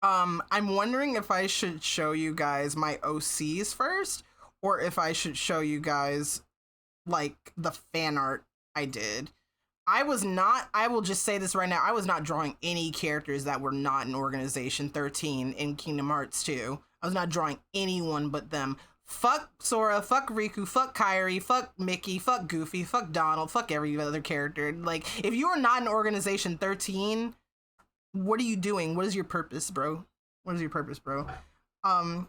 I'm wondering if I should show you guys my OCs first, or if I should show you guys like the fan art I did. I will just say this right now, I was not drawing any characters that were not in Organization 13 in Kingdom Hearts 2. I was not drawing anyone but them. Fuck Sora, fuck Riku, fuck Kairi, fuck Mickey, fuck Goofy, fuck Donald, fuck every other character. Like, if you are not in Organization 13, what are you doing? What is your purpose, bro? What is your purpose, bro? I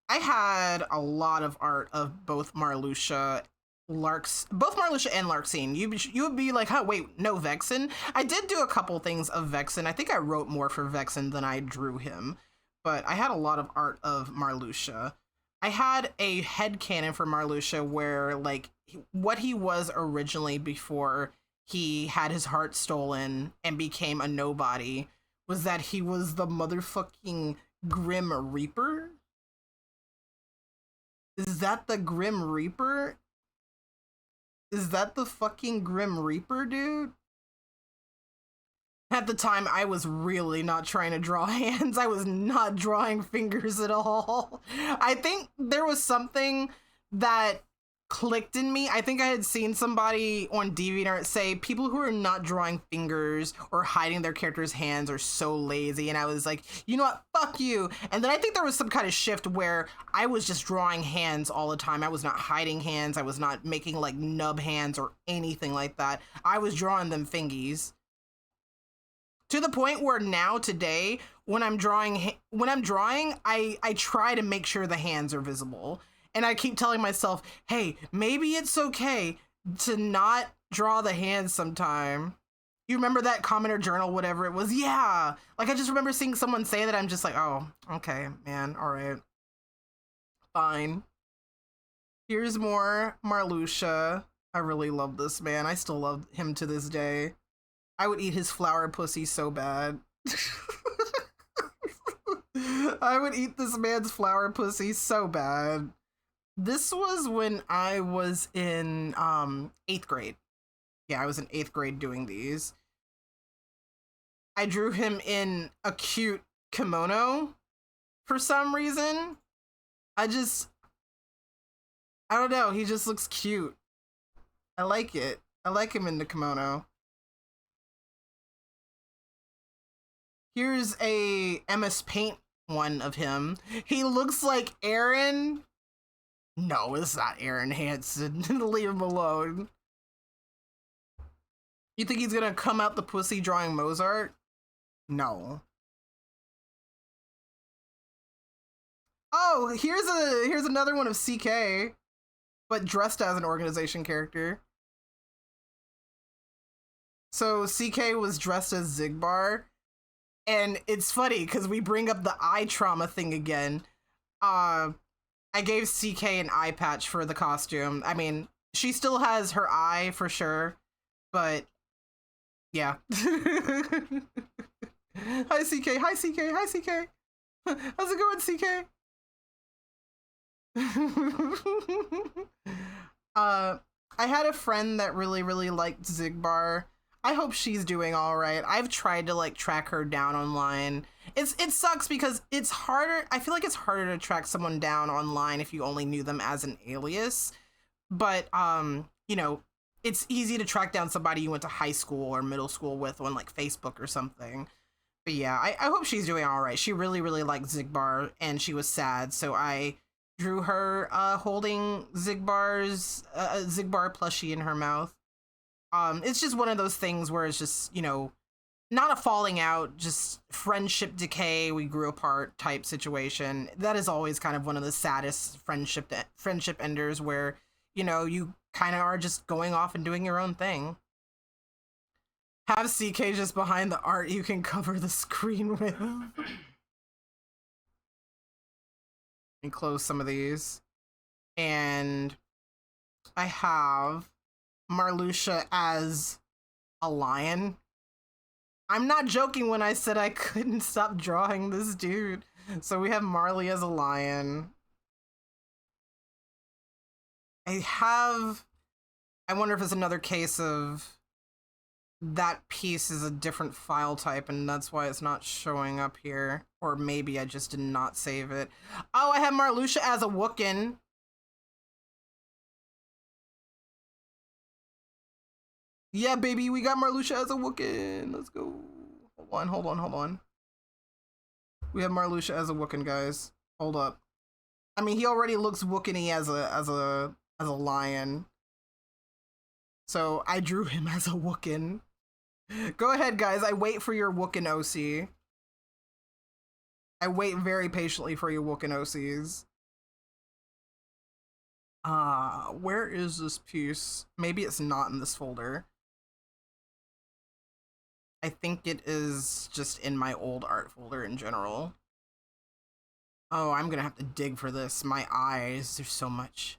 had a lot of art of both Marluxia and Larxene. You would be like, huh, wait, no Vexen? I did do a couple things of Vexen. I think I wrote more for Vexen than I drew him, but I had a lot of art of Marluxia. I had a headcanon for Marluxia where, like, what he was originally before he had his heart stolen and became a nobody was that he was the motherfucking Grim Reaper? Is that the Grim Reaper? Is that the fucking Grim Reaper, dude? At the time, I was really not trying to draw hands. I was not drawing fingers at all. I think there was something that clicked in me. I think I had seen somebody on DeviantArt say people who are not drawing fingers or hiding their character's hands are so lazy, and I was like, you know what, fuck you. And then I think there was some kind of shift where I was just drawing hands all the time. I was not hiding hands. I was not making like nub hands or anything like that. I was drawing them fingies. To the point where now today, when I'm drawing, I try to make sure the hands are visible. And I keep telling myself, hey, maybe it's okay to not draw the hands sometime. You remember that commenter journal, whatever it was? Yeah. Like, I just remember seeing someone say that. I'm just like, oh, okay, man. All right. Fine. Here's more Marluxia. I really love this man. I still love him to this day. I would eat his flower pussy so bad. I would eat this man's flower pussy so bad. This was when I was in 8th grade. Yeah, I was in 8th grade doing these. I drew him in a cute kimono for some reason. I don't know, he just looks cute. I like it. I like him in the kimono. Here's a MS Paint one of him. He looks like Aaron. No, it's not Aaron Hansen. Leave him alone. You think he's gonna come out the pussy drawing Mozart? No. Oh, here's another one of CK, but dressed as an organization character. So CK was dressed as Xigbar, and it's funny because we bring up the eye trauma thing again. I gave CK an eye patch for the costume. I mean, she still has her eye for sure, but yeah. Hi CK, hi CK, hi CK. How's it going, CK? I had a friend that really liked Xigbar. I hope she's doing all right. I've tried to like track her down online. It sucks because it's harder. I feel like it's harder to track someone down online if you only knew them as an alias. But you know, it's easy to track down somebody you went to high school or middle school with on like Facebook or something. But yeah, I hope she's doing all right. She really liked Xigbar and she was sad, so I drew her holding Xigbar's Xigbar plushie in her mouth. It's just one of those things where it's just, you know, not a falling out, just friendship decay, we grew apart type situation. That is always kind of one of the saddest friendship enders where, you know, you kind of are just going off and doing your own thing. Have CK just behind the art you can cover the screen with. And close some of these. And I have Marluxia as a lion. I'm not joking when I said I couldn't stop drawing this dude. So we have Marley as a lion. I wonder if it's another case of that piece is a different file type and that's why it's not showing up here. Or maybe I just did not save it. Oh, I have Marluxia as a Wookiee. Yeah, baby, we got Marluxia as a Wookiee. Let's go. Hold on. We have Marluxia as a Wookiee, guys. Hold up. I mean, he already looks Wookiee as a lion. So I drew him as a Wookiee. Go ahead, guys. I wait for your Wookiee OC. I wait very patiently for your Wookiee OCs. Where is this piece? Maybe it's not in this folder. I think it is just in my old art folder in general. Oh, I'm gonna have to dig for this. My eyes, there's so much.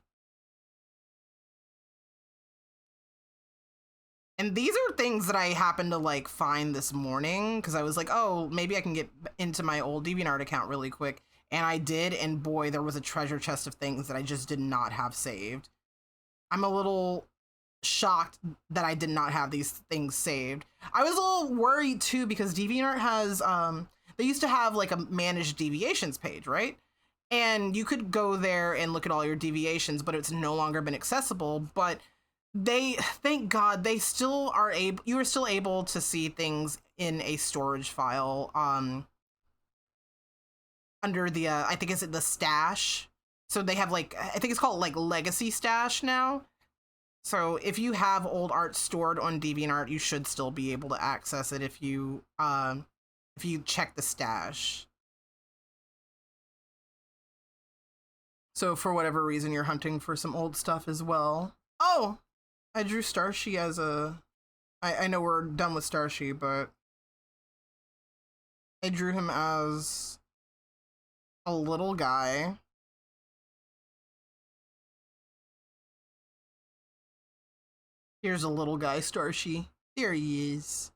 And these are things that I happened to like find this morning because I was like, oh, maybe I can get into my old DeviantArt account really quick. And I did, and boy, there was a treasure chest of things that I just did not have saved. I'm a little shocked that I did not have these things saved. I was a little worried too because DeviantArt has, they used to have like a managed deviations page, right? And you could go there and look at all your deviations, but it's no longer been accessible. But they, thank God, they still are able, you are still able to see things in a storage file, under the, I think it's the stash. So they have like, I think it's called like Legacy Stash now. So if you have old art stored on DeviantArt, you should still be able to access it if you check the stash. So for whatever reason, you're hunting for some old stuff as well. Oh, I drew Starshie as a, I know we're done with Starshie, but I drew him as a little guy. Here's a little guy, Starshie. There he is.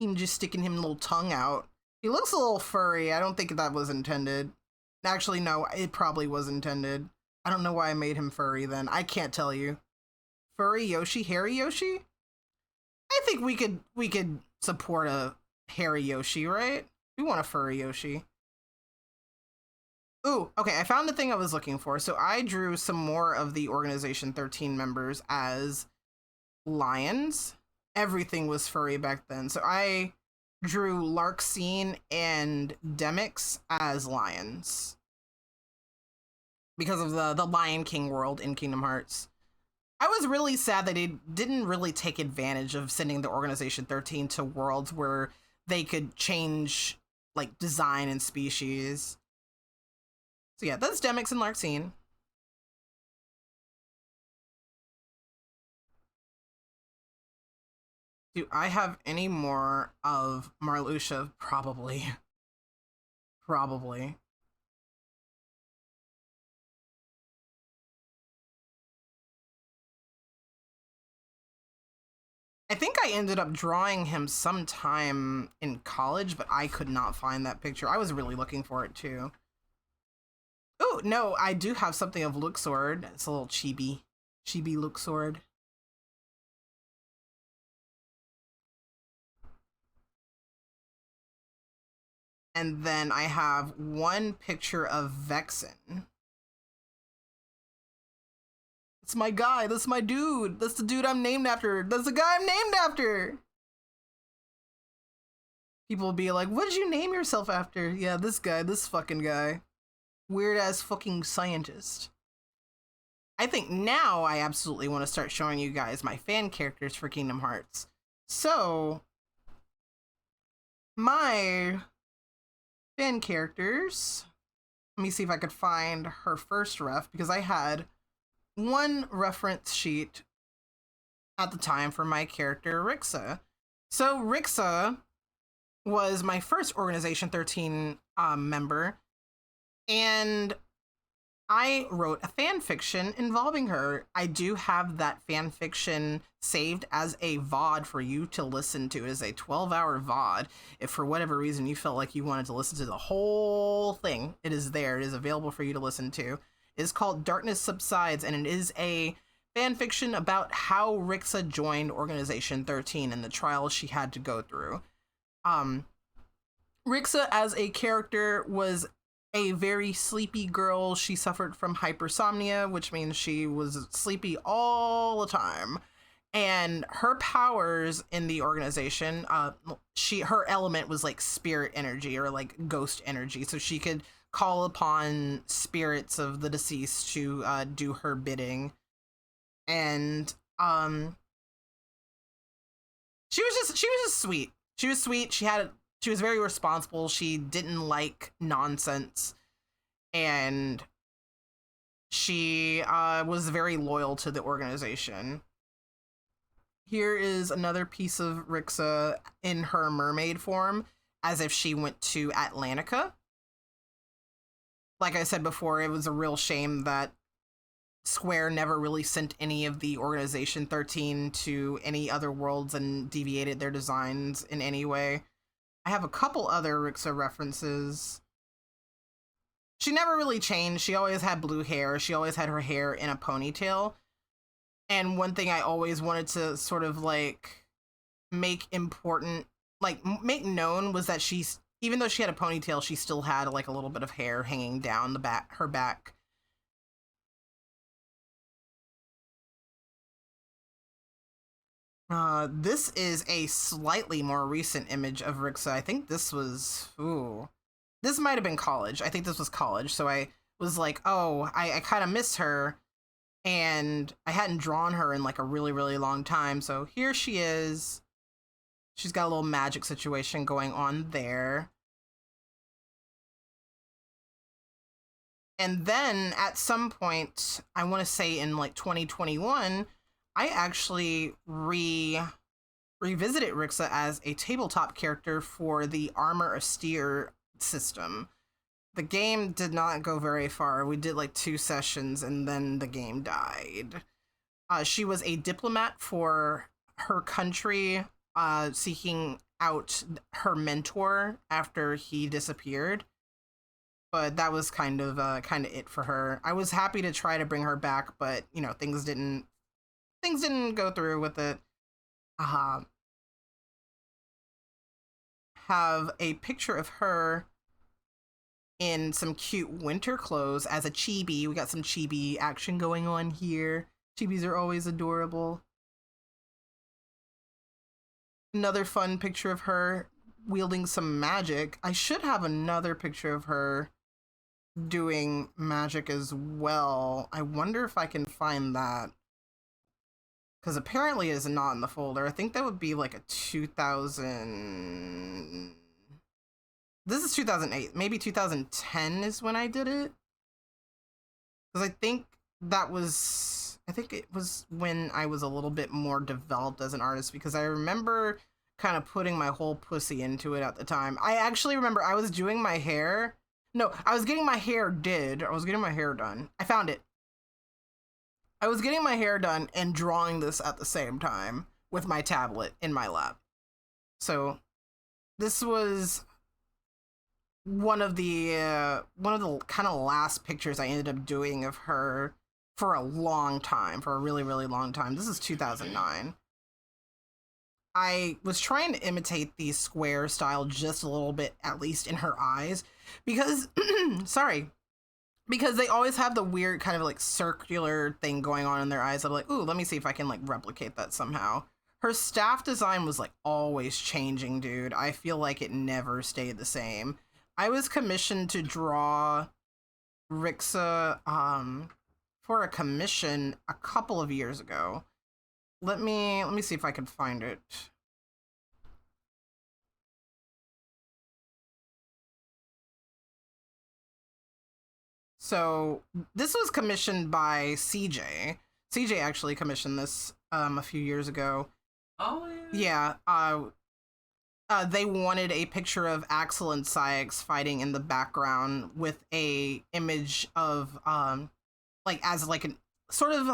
I'm just sticking him a little tongue out. He looks a little furry. I don't think that was intended. Actually, no, it probably was intended. I don't know why I made him furry then. I can't tell you. Furry Yoshi? Hairy Yoshi? I think we could support a hairy Yoshi, right? We want a furry Yoshi. Ooh, okay, I found the thing I was looking for. So I drew some more of the Organization 13 members as lions. Everything was furry back then. So I drew Larxene and Demyx as lions. Because of the Lion King world in Kingdom Hearts. I was really sad that they didn't really take advantage of sending the Organization 13 to worlds where they could change, like, design and species. So yeah, that's Demyx and Larxene. Do I have any more of Marluxia? Probably. Probably. I think I ended up drawing him sometime in college, but I could not find that picture. I was really looking for it too. Oh, no, I do have something of Luxord. It's a little chibi Luxord. And then I have one picture of Vexen. That's my guy. That's my dude. That's the dude I'm named after. That's the guy I'm named after. People will be like, what did you name yourself after? Yeah, this guy, this fucking guy. Weird ass fucking scientist. I think now I absolutely want to start showing you guys my fan characters for Kingdom Hearts. So, my fan characters, let me see if I could find her first ref, because I had one reference sheet at the time for my character Rixa. So Rixa was my first Organization 13 member, and I wrote a fan fiction involving her. I do have that fan fiction saved as a VOD for you to listen to. It is a 12-hour VOD. If for whatever reason you felt like you wanted to listen to the whole thing, it is there. It is available for you to listen to. It is called Darkness Subsides, and it is a fan fiction about how Rixa joined Organization 13 and the trials she had to go through. Rixa as a character was a very sleepy girl. She suffered from hypersomnia, which means she was sleepy all the time. And her powers in the organization, her element was like spirit energy or like ghost energy. So she could call upon spirits of the deceased to do her bidding. And she was just sweet. She was sweet. She was very responsible. She didn't like nonsense. And she was very loyal to the organization. Here is another piece of Rixa in her mermaid form, as if she went to Atlantica. Like I said before, it was a real shame that Square never really sent any of the Organization 13 to any other worlds and deviated their designs in any way. I have a couple other Rixa references. She never really changed. She always had blue hair. She always had her hair in a ponytail. And one thing I always wanted to sort of like make important, like make known, was that she Even though she had a ponytail, she still had like a little bit of hair hanging down the back, her back. This is a slightly more recent image of Rixa. I think this was, this might have been college. I think this was college. So I was like, oh, I kind of miss her. And I hadn't drawn her in like a really, really long time. So here she is. She's got a little magic situation going on there. And then at some point, I want to say in like 2021, I actually revisited Rixa as a tabletop character for the Armor Austere system. The game did not go very far. We did like 2 sessions and then the game died. She was a diplomat for her country, seeking out her mentor after he disappeared. But that was kind of it for her. I was happy to try to bring her back, but you know, things didn't go through with it. Have a picture of her in some cute winter clothes as a chibi. We got some chibi action going on here. Chibis are always adorable. Another fun picture of her wielding some magic. I should have another picture of her doing magic as well. I wonder if I can find that. Because apparently it's not in the folder. I think that would be like a 2000... This is 2008. Maybe 2010 is when I did it. Because I think it was when I was a little bit more developed as an artist, because I remember kind of putting my whole pussy into it at the time. I actually remember I was doing my hair. No, I was getting my hair did. I was getting my hair done. I found it. I was getting my hair done and drawing this at the same time with my tablet in my lap. So this was one of the kind of last pictures I ended up doing of her for a long time, for a really, really long time. This is 2009. I was trying to imitate the square style just a little bit, at least in her eyes, because, because they always have the weird kind of like circular thing going on in their eyes. I'm like, ooh, let me see if I can like replicate that somehow. Her staff design was like always changing, dude. I feel like it never stayed the same. I was commissioned to draw Rixa for a commission a couple of years ago. Let me see if I can find it. So this was commissioned by CJ. CJ actually commissioned this a few years ago.
Oh yeah.
Yeah. They wanted a picture of Axel and Syx fighting in the background with a image of like as like an sort of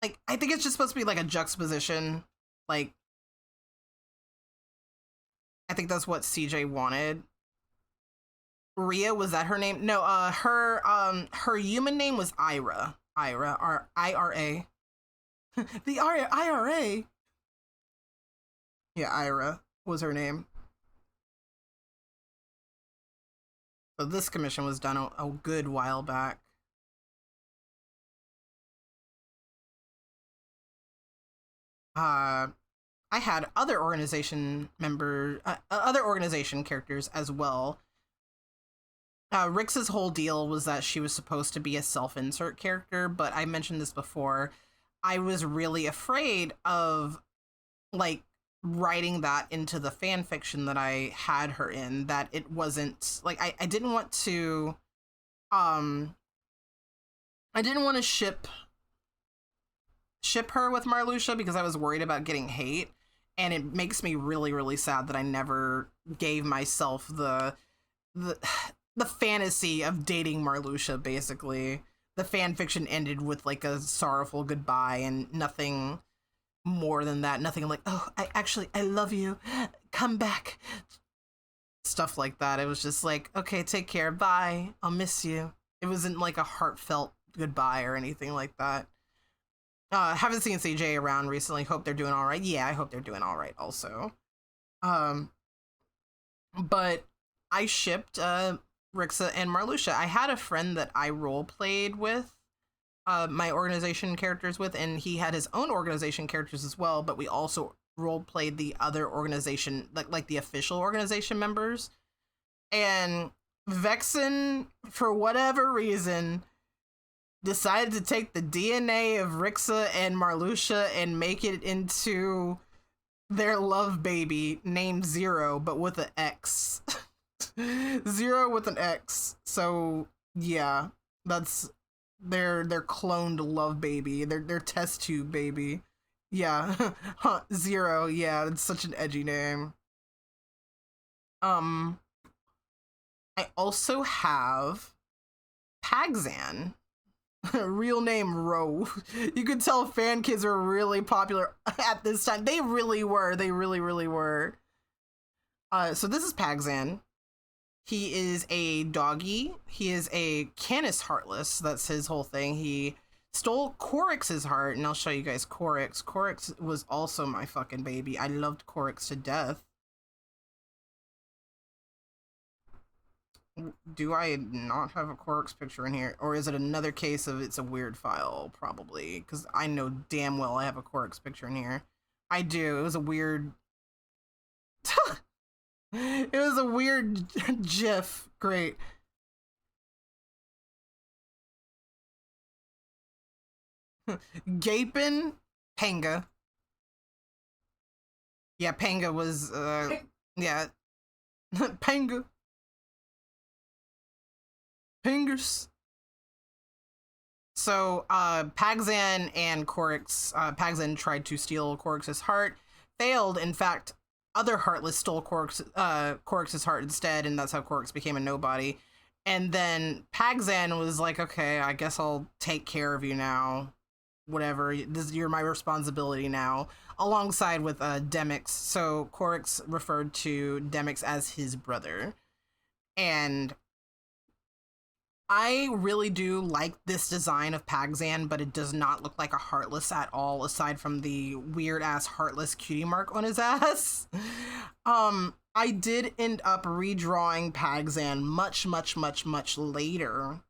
like, I think it's just supposed to be like a juxtaposition. Like, I think that's what CJ wanted. Ria, was that her name? No, her human name was Ira. Ira, or IRA. The IRA. Yeah, Ira was her name. So this commission was done a good while back. I had other organization characters as well. Rix's whole deal was that she was supposed to be a self-insert character, but I mentioned this before. I was really afraid of, like, writing that into the fan fiction that I had her in, that it wasn't, like, I didn't want to, ship her with Marluxia because I was worried about getting hate, and it makes me really, really sad that I never gave myself the fantasy of dating Marluxia. Basically, the fan fiction ended with like a sorrowful goodbye and nothing more than that. Nothing like, oh, I love you, come back, stuff like that. It was just like, okay, take care, bye, I'll miss you. It wasn't like a heartfelt goodbye or anything like that. Haven't seen CJ around recently. Hope they're doing all right. Yeah, I hope they're doing all right also. But I shipped Rixa and Marluxia. I had a friend that I role played with, my organization characters with, and he had his own organization characters as well, but we also role played the other organization, like the official organization members. And Vexen, for whatever reason, decided to take the DNA of Rixa and Marluxia and make it into their love baby named Zero, but with an X. Zero with an X. So yeah, that's their cloned love baby, their test tube baby. Yeah. Zero. Yeah, it's such an edgy name. I also have Pagzan. Real name Ro. You could tell fan kids were really popular at this time. They really were. They really, really were. So this is Pagzan. He is a doggy. He is a Canis Heartless. That's his whole thing. He stole Korix's heart, and I'll show you guys Korix. Korix was also my fucking baby. I loved Korix to death. Do I not have a Korix picture in here? Or is it another case of it's a weird file? Probably, because I know damn well I have a Korix picture in here. I do. It was a weird... It was a weird GIF. Great. Gapin Panga. Yeah, Panga was, yeah. Panga. Pingers. So, Pagzan and Korix, Pagzan tried to steal Korix's heart, failed. In fact, other Heartless stole Korix's heart instead, and that's how Korix became a nobody. And then Pagzan was like, okay, I guess I'll take care of you now. Whatever, you're my responsibility now, alongside with Demyx. So Korix referred to Demyx as his brother. And I really do like this design of Pagzan, but it does not look like a Heartless at all, aside from the weird-ass Heartless cutie mark on his ass. I did end up redrawing Pagzan much later,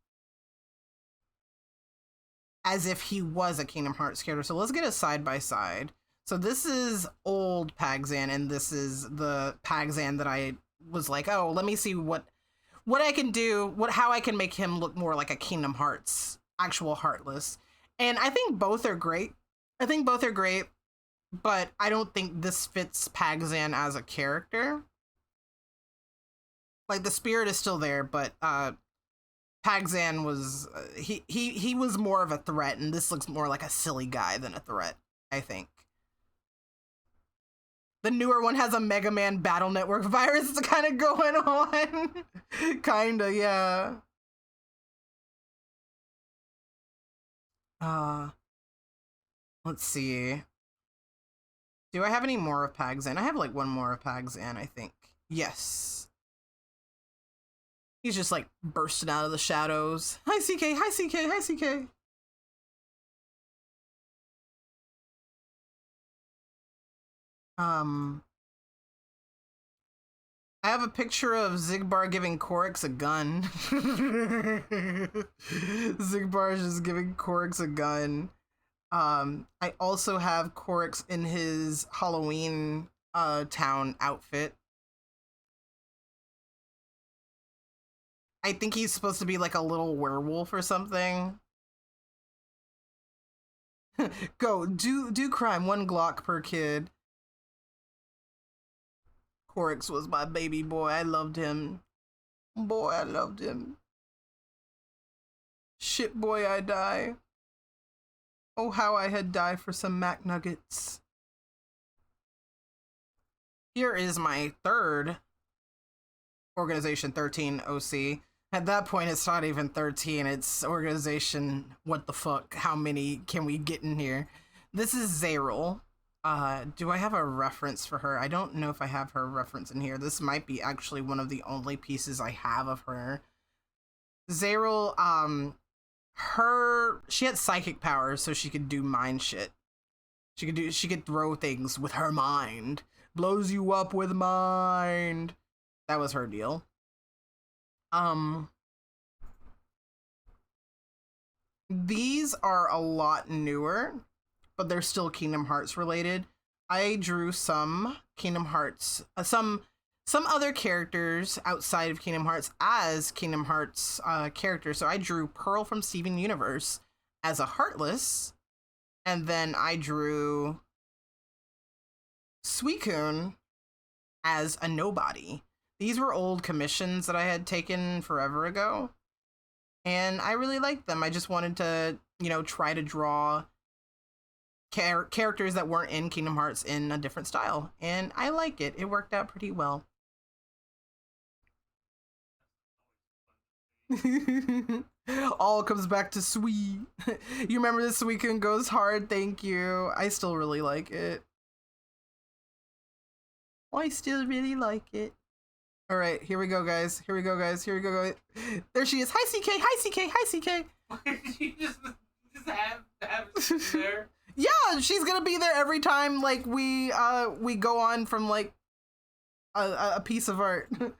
as if he was a Kingdom Hearts character. So let's get a side-by-side. So this is old Pagzan, and this is the Pagzan that I was like, oh, let me see what I can do, how I can make him look more like a Kingdom Hearts actual Heartless. And I think both are great. But I don't think this fits Pagzan as a character. Like, the spirit is still there, but Pagzan was he was more of a threat, and this looks more like a silly guy than a threat, I think. The newer one has a Mega Man Battle Network virus kind of going on. Kinda, yeah. Let's see. Do I have any more of Pagzan? I have like one more of Pagzan, I think. Yes. He's just like bursting out of the shadows. Hi, CK. Hi, CK. Hi, CK. I have a picture of Xigbar giving Korix a gun. Xigbar is just giving Korix a gun. I also have Korix in his Halloween town outfit. I think he's supposed to be like a little werewolf or something. Go, do crime, 1 Glock per kid. Korix was my baby boy. I loved him. Boy, I loved him. Shit, boy, I die. Oh, how I had died for some Mac Nuggets. Here is my third Organization 13 OC. At that point, it's not even 13. It's Organization, what the fuck? How many can we get in here? This is Zaryl. Do I have a reference for her? I don't know if I have her reference in here. This might be actually one of the only pieces I have of her. Zaryl, she had psychic powers, so she could do mind shit. She could throw things with her mind. Blows you up with mind. That was her deal. These are a lot newer, but they're still Kingdom Hearts related. I drew some Kingdom Hearts, some other characters outside of Kingdom Hearts as Kingdom Hearts characters. So I drew Pearl from Steven Universe as a Heartless, and then I drew Suicune as a Nobody. These were old commissions that I had taken forever ago, and I really liked them. I just wanted to, try to draw characters that weren't in Kingdom Hearts in a different style, and I like it. It worked out pretty well. All comes back to Sweet. You remember this Suicune goes hard? Thank you. I still really like it. I still really like it. All right, here we go, guys. Here we go, guys. There she is. Hi, CK. Hi, CK. Hi, CK.
Why did you just have it there?
Yeah, she's gonna be there every time, like, we go on from, like, a piece of art. Hi,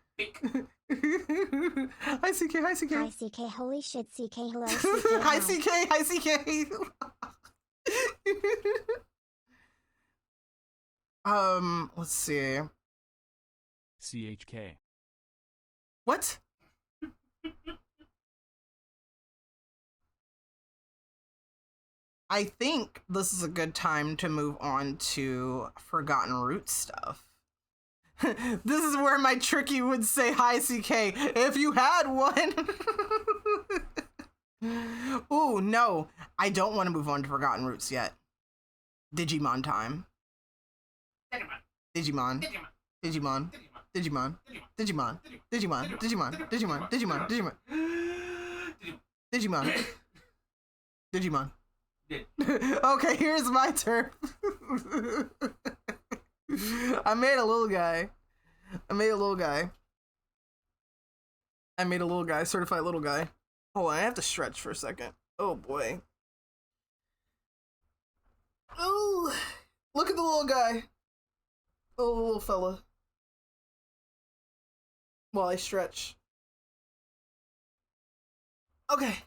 CK. Hi, CK.
Hi, CK. Holy shit, CK. Hello, CK.
Hi, CK. Hi, CK. Let's see.
CHK.
What? I think this is a good time to move on to Forgotten Roots stuff. This is where my Tricky would say hi, CK, if you had one. Ooh, no. I don't want to move on to Forgotten Roots yet. Digimon time. Digimon. Digimon. Digimon. Digimon. Digimon. Digimon. Digimon. Digimon. Digimon. Digimon. Digimon. Okay, here's my turn. I made a little guy. Certified little guy. Hold on, I have to stretch for a second. Oh boy. Oh, look at the little guy. Oh, little fella. While I stretch. Okay.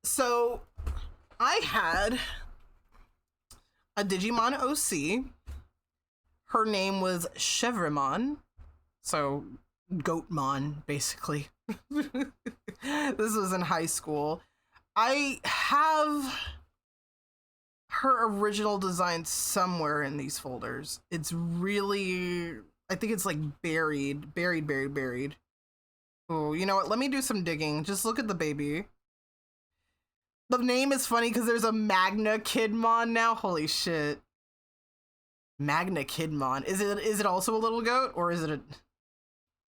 So, I had a Digimon OC. Her name was Chevramon. So, Goatmon, basically. This was in high school. I have her original design somewhere in these folders. It's really, I think it's like buried. Oh, you know what? Let me do some digging. Just look at the baby. The name is funny because there's a Magna Kidmon now. Holy shit. Magna Kidmon. Is it also a little goat, or is it a,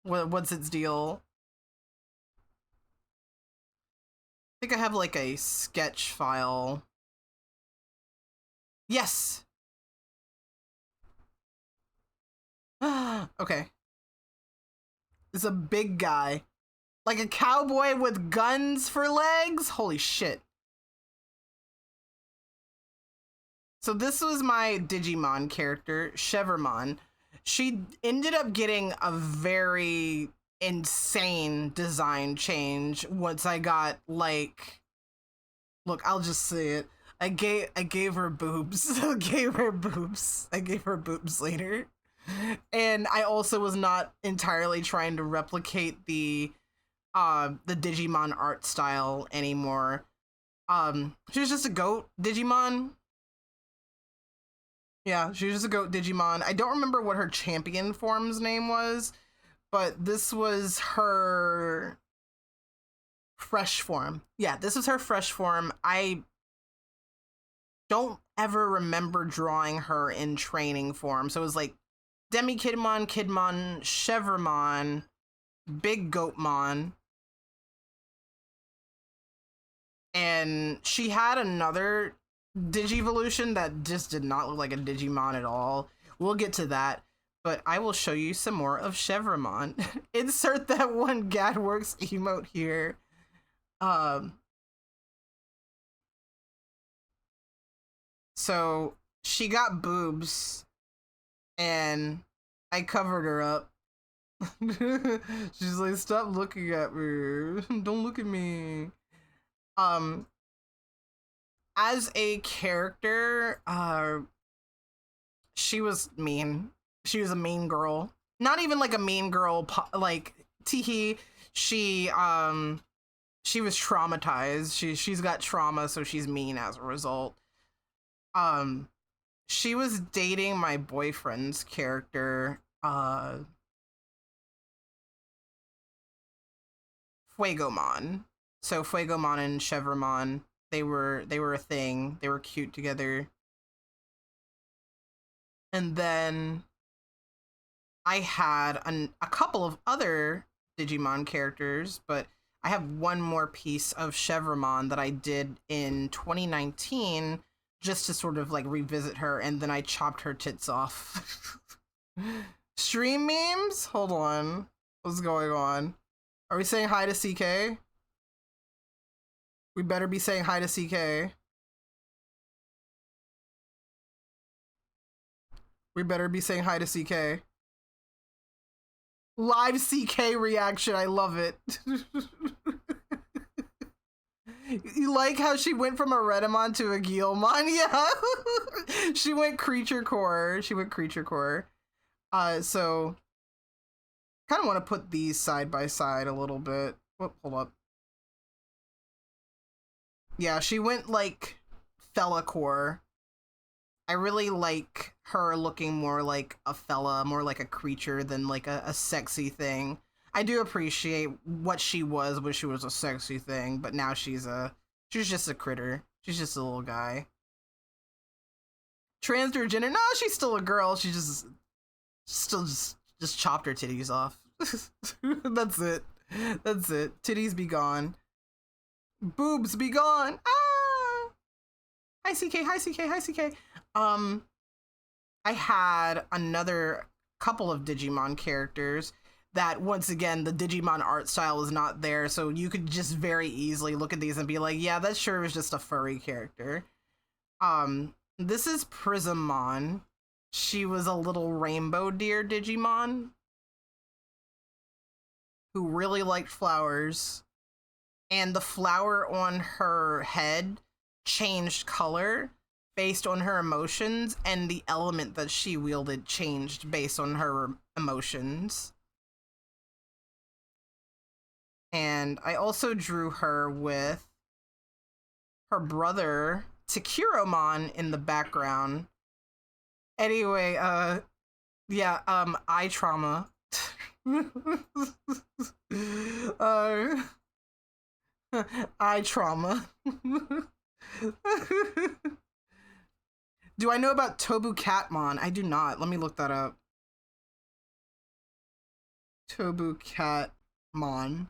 what's its deal? I think I have like a sketch file. Yes. Okay. It's a big guy. Like a cowboy with guns for legs? Holy shit. So this was my Digimon character, Chevramon. She ended up getting a very insane design change once I got, like, look, I'll just say it. I gave her boobs. I gave her boobs later. And I also was not entirely trying to replicate the Digimon art style anymore. She was just a goat Digimon. Yeah, she was just a goat Digimon. I don't remember what her champion form's name was, but this was her fresh form. Yeah, this was her fresh form. I don't ever remember drawing her in training form. So it was like Demi Kidmon, Chevramon, Big Goatmon. And she had another Digivolution that just did not look like a Digimon at all. We'll get to that, but I will show you some more of Chevramon. Insert that one Gadworks emote here. So she got boobs, and I covered her up. She's like, stop looking at me. Don't look at me. As a character, she was mean. She was a mean girl. Not even like a mean girl, like teehee. She was traumatized. She's got trauma, so she's mean as a result. She was dating my boyfriend's character, Fuegomon. So Fuegomon and Chevramon, they were a thing. They were cute together. And then I had a couple of other Digimon characters, but I have one more piece of Chevramon that I did in 2019 just to sort of like revisit her, and then I chopped her tits off. Stream memes? Hold on. What's going on? Are we saying hi to CK? We better be saying hi to CK. We better be saying hi to CK. Live CK reaction, I love it. You like how she went from a Redamon to a Guilmon? Yeah. She went creature core. So kind of want to put these side by side a little bit. Whoop, hold up. Yeah, she went like Fella core. I really like her looking more like a fella, more like a creature than like a sexy thing. I do appreciate what she was when she was a sexy thing, but now she's just a critter. She's just a little guy. Transgender, no, she's still a girl. She just chopped her titties off. That's it. Titties be gone. Boobs be gone. Ah! Hi CK. I had another couple of Digimon characters that, once again, the Digimon art style is not there, so you could just very easily look at these and be like, yeah, that sure is just a furry character. This is Prismmon. She was a little rainbow deer Digimon who really liked flowers, and the flower on her head changed color based on her emotions, and the element that she wielded changed based on her emotions. And I also drew her with her brother Takiromon in the background. Anyway, yeah, eye trauma. Eye trauma. Do I know about Tobu Catmon? I do not. Let me look that up. Tobu Catmon.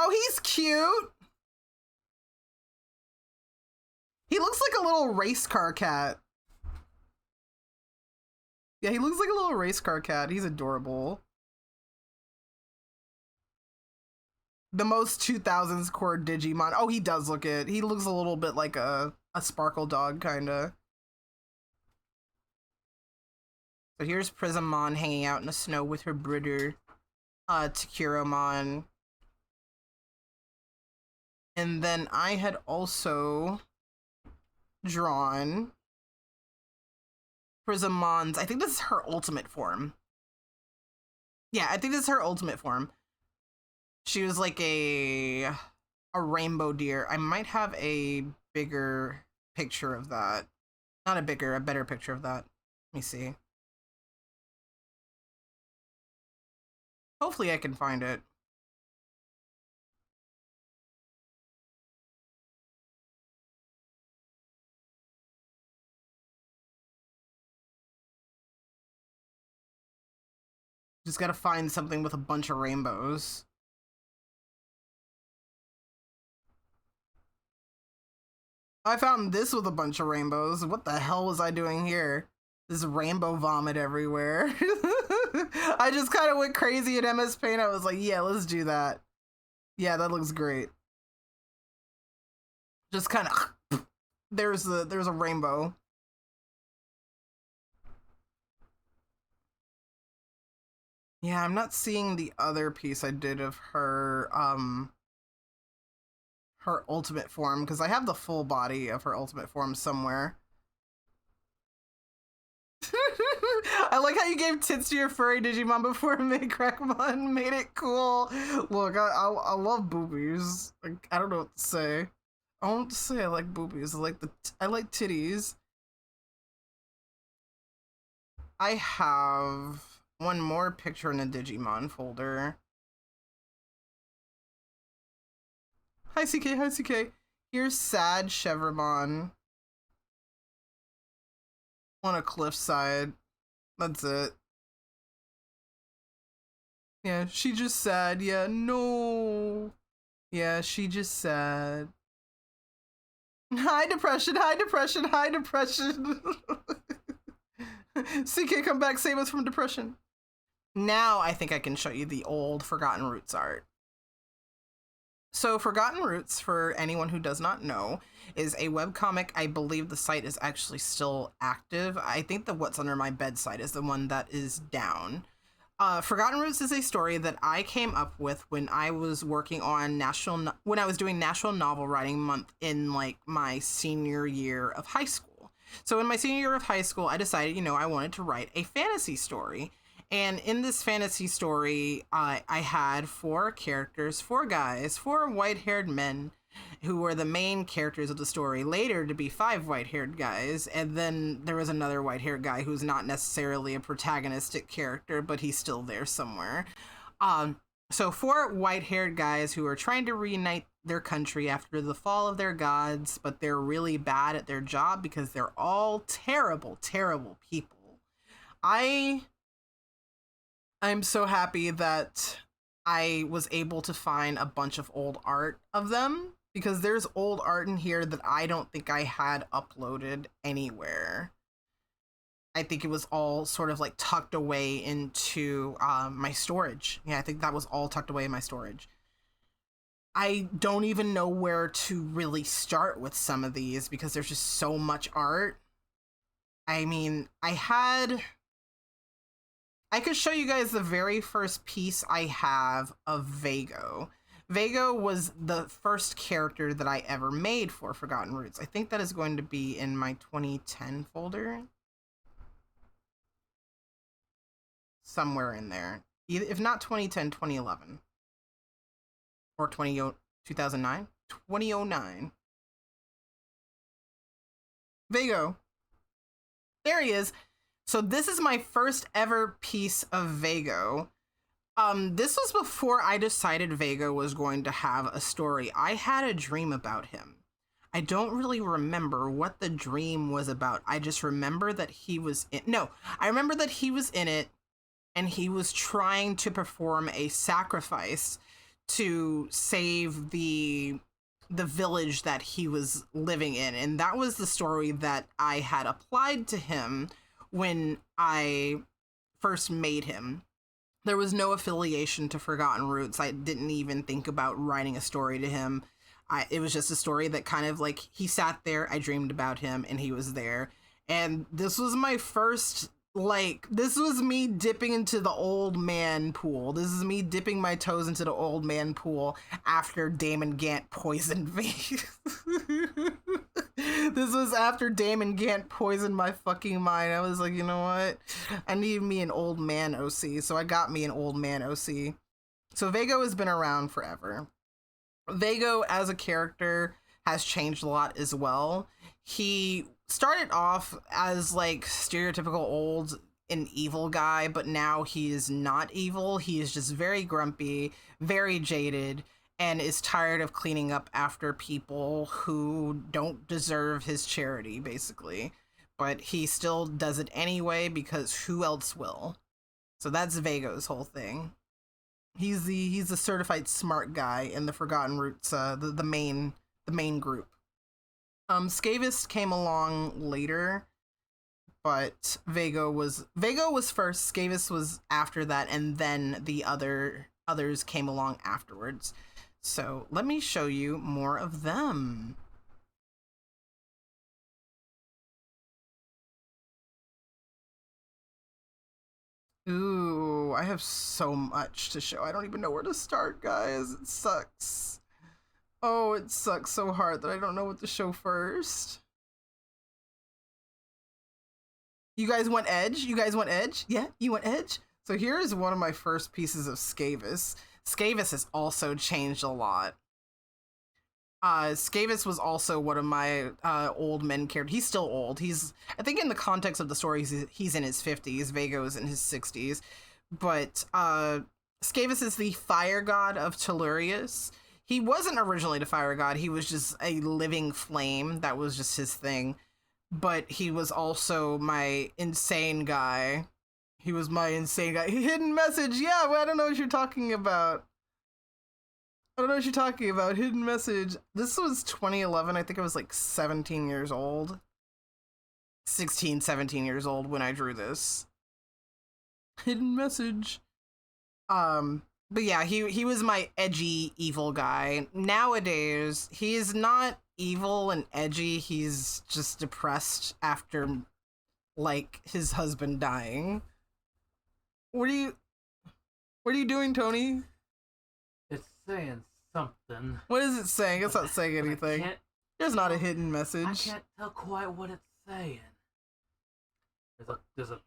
Oh, he's cute. He looks like a little race car cat. Yeah, he looks like a little race car cat. He's adorable. The most 2000s core Digimon. Oh, he does look it. He looks a little bit like a Sparkle Dog, kinda. So here's Prismmon hanging out in the snow with her brother, Takiromon. And then I had also drawn Prissmmon's, I think this is her ultimate form. Yeah, I think this is her ultimate form. She was like a rainbow deer. I might have a bigger picture of that. Not a bigger, a better picture of that. Let me see. Hopefully I can find it. Just gotta find something with a bunch of rainbows. I found this with a bunch of rainbows. What the hell was I doing here? This rainbow vomit everywhere. I just kind of went crazy at MS Paint. I was like, yeah, let's do that. Yeah, that looks great. Just kind of there's a rainbow. Yeah, I'm not seeing the other piece I did of her her ultimate form, because I have the full body of her ultimate form somewhere. I like how you gave tits to your furry Digimon before Crackmon made it cool. Look, I love boobies. Like, I don't know what to say. I don't know what to say. I like boobies. I like titties. I have one more picture in the Digimon folder. Hi CK, hi CK. Here's sad Chevramon on a cliffside. That's it. Yeah, she just sad. Yeah, no. Yeah, she just sad. Hi depression, hi depression, hi depression. CK, come back, save us from depression. Now I think I can show you the old Forgotten Roots art. So Forgotten Roots, for anyone who does not know, is a webcomic. I believe the site is actually still active. I think the What's Under My Bed site is the one that is down. Forgotten Roots is a story that I came up with when I was working on when I was doing National Novel Writing Month in like my senior year of high school. So in my senior year of high school, I decided, I wanted to write a fantasy story. And in this fantasy story, I had 4 characters, 4 guys, 4 white-haired men who were the main characters of the story, later to be 5 white-haired guys. And then there was another white-haired guy who's not necessarily a protagonistic character, but he's still there somewhere. So 4 white-haired guys who are trying to reunite their country after the fall of their gods, but they're really bad at their job because they're all terrible, terrible people. I'm so happy that I was able to find a bunch of old art of them, because there's old art in here that I don't think I had uploaded anywhere. I think it was all sort of like tucked away into my storage. Yeah, I think that was all tucked away in my storage. I don't even know where to really start with some of these because there's just so much art. I mean, I could show you guys the very first piece I have of Vago. Vago was the first character that I ever made for Forgotten Roots. I think that is going to be in my 2010 folder. Somewhere in there. If not 2010, 2011. Or 2009? 2009. Vago. There he is. So this is my first ever piece of Vago. This was before I decided Vago was going to have a story. I had a dream about him. I don't really remember what the dream was about. I just remember that he was I remember that he was in it and he was trying to perform a sacrifice to save the village that he was living in. And that was the story that I had applied to him when I first made him. There was no affiliation to Forgotten Roots. I didn't even think about writing a story to him. It was just a story that kind of like, he sat there, I dreamed about him, and he was there. And this was my first, this was me dipping into the old man pool. This is me dipping my toes into the old man pool after Damon Gant poisoned me. This was after Damon Gant poisoned my fucking mind. I was like, you know what? I need me an old man OC. So I got me an old man OC. So Vago has been around forever. Vago as a character has changed a lot as well. He started off as like stereotypical old and evil guy, but now he is not evil. He is just very grumpy, very jaded, and is tired of cleaning up after people who don't deserve his charity, basically. But he still does it anyway because who else will? So that's Vago's whole thing. He's the certified smart guy in the Forgotten Roots, the main group. Skavis came along later, but Vago was first, Skavis was after that, and then the others came along afterwards. So let me show you more of them. Ooh, I have so much to show. I don't even know where to start, guys. It sucks. Oh, it sucks so hard that I don't know what to show first. You guys want Edge? You guys want Edge? Yeah, you want Edge? So here is one of my first pieces of Skavis. Skavis has also changed a lot. Skavis was also one of my old men characters. He's still old. I think in the context of the story, he's in his 50s. Vago's in his 60s. But Skavis is the fire god of Tellurius. He wasn't originally the fire god. He was just a living flame. That was just his thing. But he was also my insane guy. He was my insane guy. Hidden message. Yeah, well, I don't know what you're talking about. I don't know what you're talking about. Hidden message. This was 2011. I think I was like 17 years old. 16, 17 years old when I drew this. Hidden message. But yeah, he was my edgy, evil guy. Nowadays, he is not evil and edgy. He's just depressed after, like, his husband dying. What are you doing, Tony?
It's saying something.
What is it saying? It's not saying anything. There's not a hidden message.
I can't tell quite what it's saying. There's a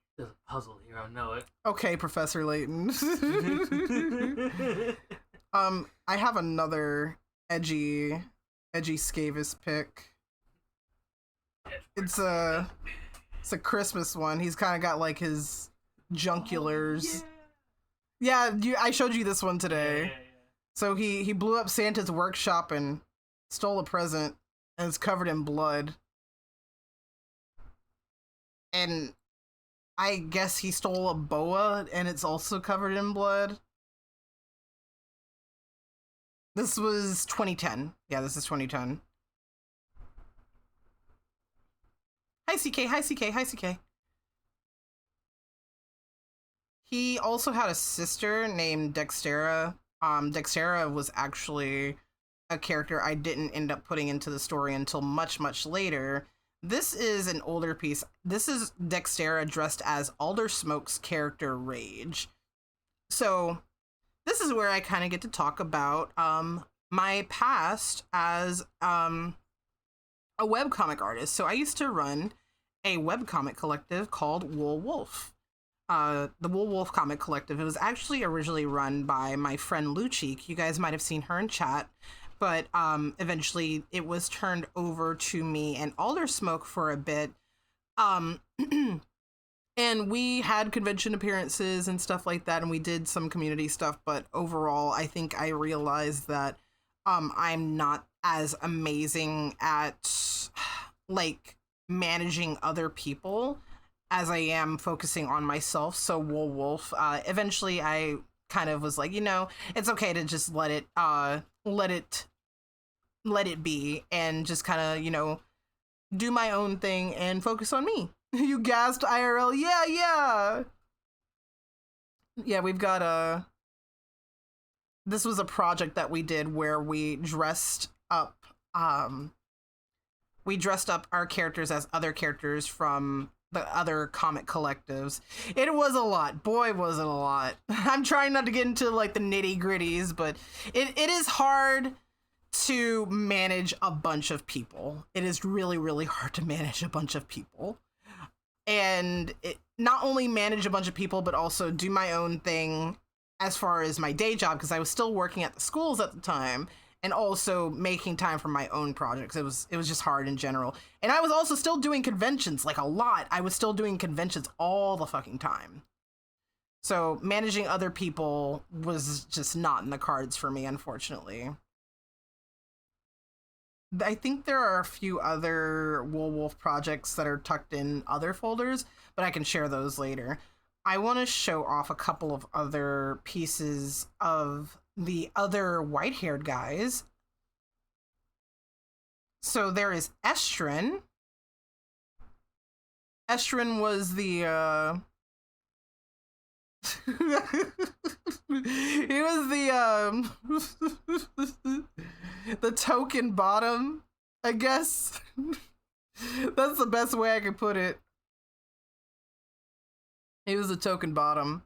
puzzle here. I know it.
Okay, Professor Layton. I have another edgy Skavis pick. It's a Christmas one. He's kind of got like his junculars. Yeah, I showed you this one today.
Yeah.
So he blew up Santa's workshop and stole a present, and it's covered in blood. And I guess he stole a boa, and it's also covered in blood. This was 2010. Yeah, this is 2010. Hi, CK. Hi, CK. Hi, CK. He also had a sister named Dextera. Dextera was actually a character I didn't end up putting into the story until much, much later. This is an older piece. This is Dextera dressed as Alder Smoke's character Rage. So this is where I kind of get to talk about my past as a webcomic artist. So I used to run a webcomic collective called Wool Wolf. The Wool Wolf Comic Collective. It was actually originally run by my friend Lucheek. You guys might have seen her in chat. But eventually it was turned over to me and Alder Smoke for a bit. And we had convention appearances and stuff like that, and we did some community stuff, but overall I think I realized that I'm not as amazing at like managing other people as I am focusing on myself. So Wool Wolf, eventually I kind of was like, it's okay to just let it be and just kind of, do my own thing and focus on me. You gasped, IRL. Yeah. Yeah, we've got this was a project that we did where we dressed up our characters as other characters from the other comic collectives. It was a lot. Boy, was it a lot. I'm trying not to get into like the nitty gritties, but it is hard to manage a bunch of people. It is really, really hard to manage a bunch of people. And not only manage a bunch of people, but also do my own thing as far as my day job, because I was still working at the schools at the time, and also making time for my own projects. It was just hard in general. And I was also still doing conventions, like a lot. I was still doing conventions all the fucking time. So managing other people was just not in the cards for me, unfortunately. I think there are a few other Wool Wolf projects that are tucked in other folders, but I can share those later. I want to show off a couple of other pieces of the other white-haired guys. So there is Estrin. Estrin was the he was the token bottom, I guess. That's the best way I could put it. He was the token bottom.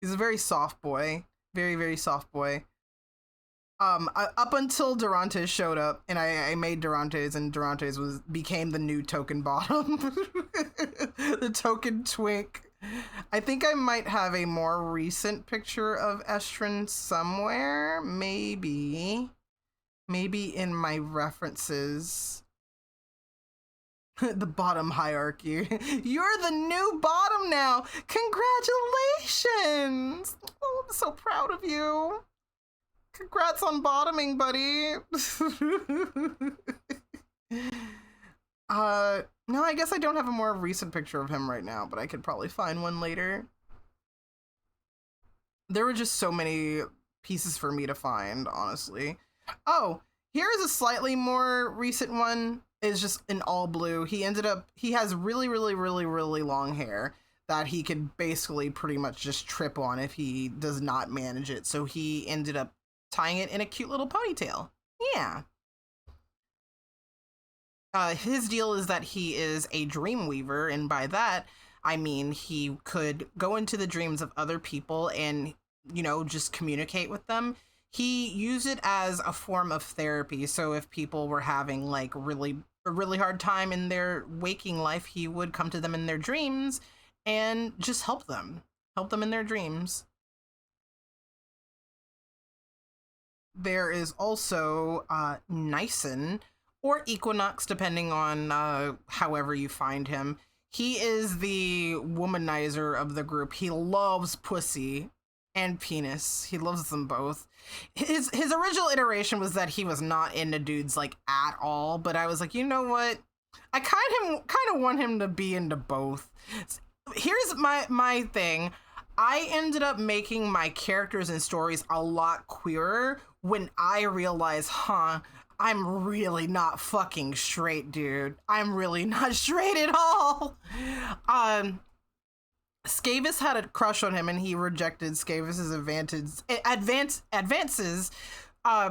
He's a very soft boy. Very, very soft boy. Up until Durantes showed up, and I made Durantes, and Durantes became the new token bottom. The token twink. I think I might have a more recent picture of Estrin somewhere. Maybe in my references. The bottom hierarchy. You're the new bottom now. Congratulations. Oh, I'm so proud of you. Congrats on bottoming, buddy. No, I guess I don't have a more recent picture of him right now, but I could probably find one later. There were just so many pieces for me to find, honestly. Oh, here's a slightly more recent one. It's just in all blue. He has really, really, really, really long hair that he could basically pretty much just trip on if he does not manage it. So he ended up tying it in a cute little ponytail. Yeah. His deal is that he is a dream weaver, and by that, I mean he could go into the dreams of other people and, you know, just communicate with them. He used it as a form of therapy. So if people were having like a really hard time in their waking life, he would come to them in their dreams and just help them in their dreams. There is also Nyson, or Equinox, depending on however you find him. He is the womanizer of the group. He loves pussy and penis. He loves them both. His original iteration was that he was not into dudes like at all, but I was like, you know what? I kind of want him to be into both. Here's my thing. I ended up making my characters and stories a lot queerer when I realized, I'm really not fucking straight, dude. I'm really not straight at all. Skavis had a crush on him, and he rejected Skavis's advances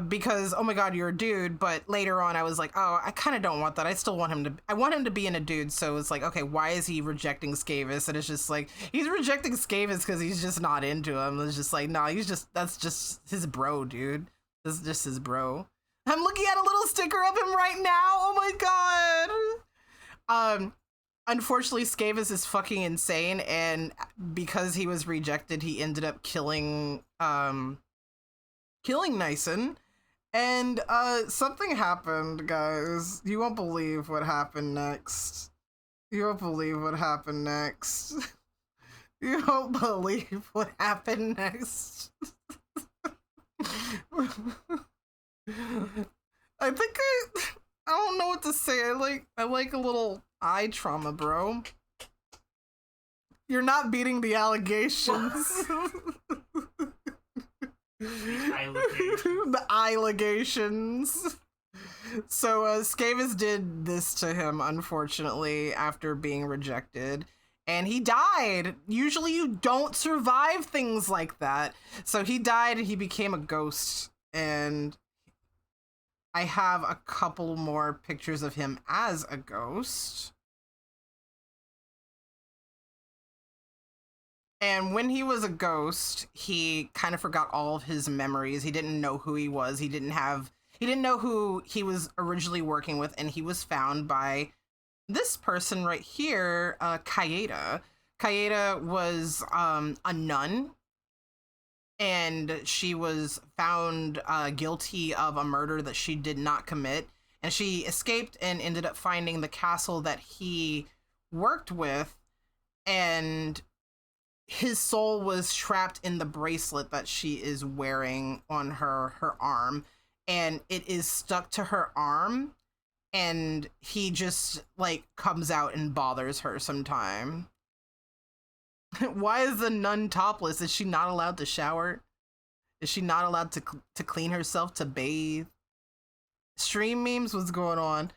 because, oh my god, you're a dude. But later on, I was like, oh, I kind of don't want that. I still want him to. I want him to be in a dude. So it's like, okay, why is he rejecting Skavis? And it's just like he's rejecting Skavis because he's just not into him. It's just like, no, that's just his bro, dude. This is just his bro. I'm looking at a little sticker of him right now. Oh my god. Unfortunately, Skavis is fucking insane, and because he was rejected, he ended up killing Nyson. And something happened, guys. You won't believe what happened next. You won't believe what happened next. You won't believe what happened next. I think I don't know what to say. I like a little eye trauma, bro. You're not beating the allegations. The allegations. So Skavis did this to him, unfortunately, after being rejected. And he died. Usually you don't survive things like that. So he died and he became a ghost. And I have a couple more pictures of him as a ghost. And when he was a ghost, he kind of forgot all of his memories. He didn't know who he was. He didn't know who he was originally working with, and he was found by this person right here, Kaeda. Kaeda was a nun, and she was found guilty of a murder that she did not commit. And she escaped and ended up finding the castle that he worked with, and his soul was trapped in the bracelet that she is wearing on her arm, and it is stuck to her arm, and he just like comes out and bothers her sometime. Why is the nun topless? Is she not allowed to shower? Is she not allowed to clean herself, to bathe? Stream memes, what's going on?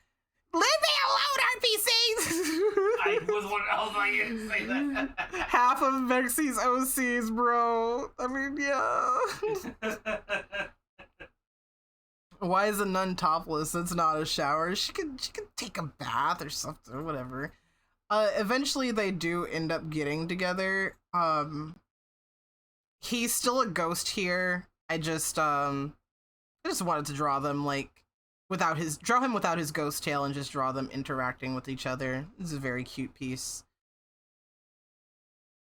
Leave me alone, RPCs!
I was going to say that.
Half of Vexy's OCs, bro. I mean, yeah. Why is a nun topless? That's not a shower. She could take a bath or something, or whatever. Eventually they do end up getting together. he's still a ghost here. I just wanted to draw them like draw him without his ghost tail and just draw them interacting with each other. This is a very cute piece.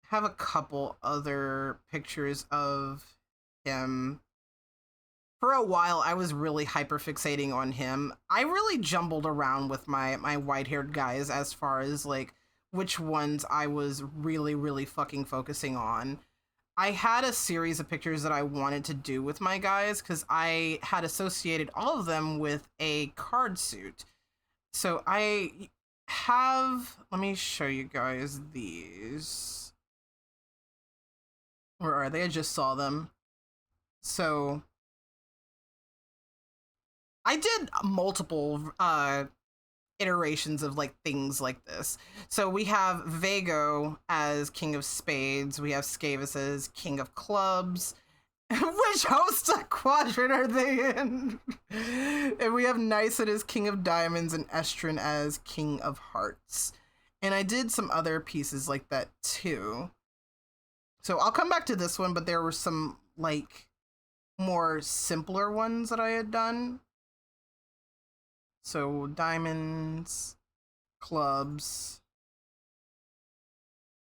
Have a couple other pictures of him. For a while, I was really hyperfixating on him. I really jumbled around with my white-haired guys as far as like which ones I was really, really fucking focusing on. I had a series of pictures that I wanted to do with my guys because I had associated all of them with a card suit. So I have, let me show you guys these. Where are they? I just saw them. So I did multiple iterations of like things like this. So we have Vago as King of Spades. We have Skavis as King of Clubs. Which host quadrant are they in? And we have Nyson as King of Diamonds and Estrin as King of Hearts. And I did some other pieces like that too. So I'll come back to this one, but there were some like more simpler ones that I had done. So diamonds, clubs,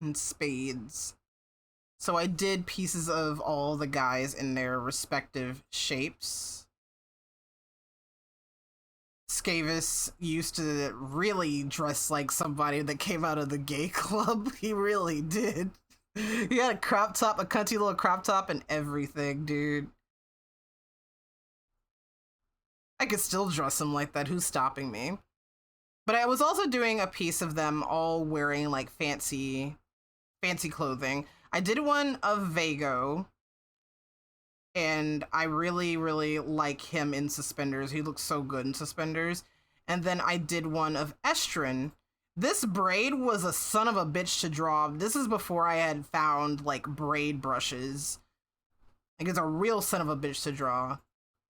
and spades. So I did pieces of all the guys in their respective shapes. Skavis used to really dress like somebody that came out of the gay club. He really did. He had a crop top, a cunty little crop top and everything, dude. I could still dress him like that. Who's stopping me? But I was also doing a piece of them all wearing like fancy clothing. I did one of Vago, and I really, really like him in suspenders. He looks so good in suspenders. And then I did one of Estrin. This braid was a son of a bitch to draw. This is before I had found like braid brushes. Like it's a real son of a bitch to draw.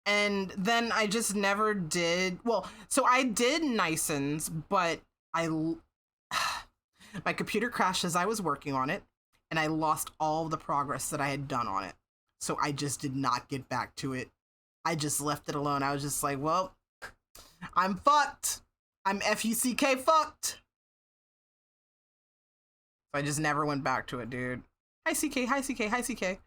And then I just never did, well, so I did Nyson's, but my computer crashed as I was working on it, and I lost all the progress that I had done on it. So I just did not get back to it. I just left it alone. I was just like, well, I'm fucked. I'm F-U-C-K fucked. So I just never went back to it, dude. Hi, CK, hi, CK, hi, CK.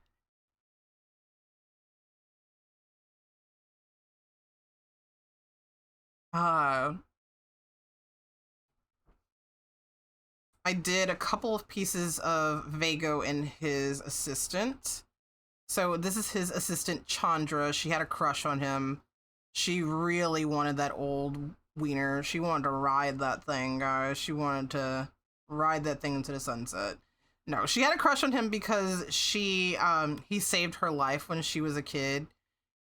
I did a couple of pieces of Vago and his assistant. So this is his assistant, Chandra. She had a crush on him. She really wanted that old wiener. She wanted to ride that thing, guys. She wanted to ride that thing into the sunset. No, she had a crush on him because he saved her life when she was a kid.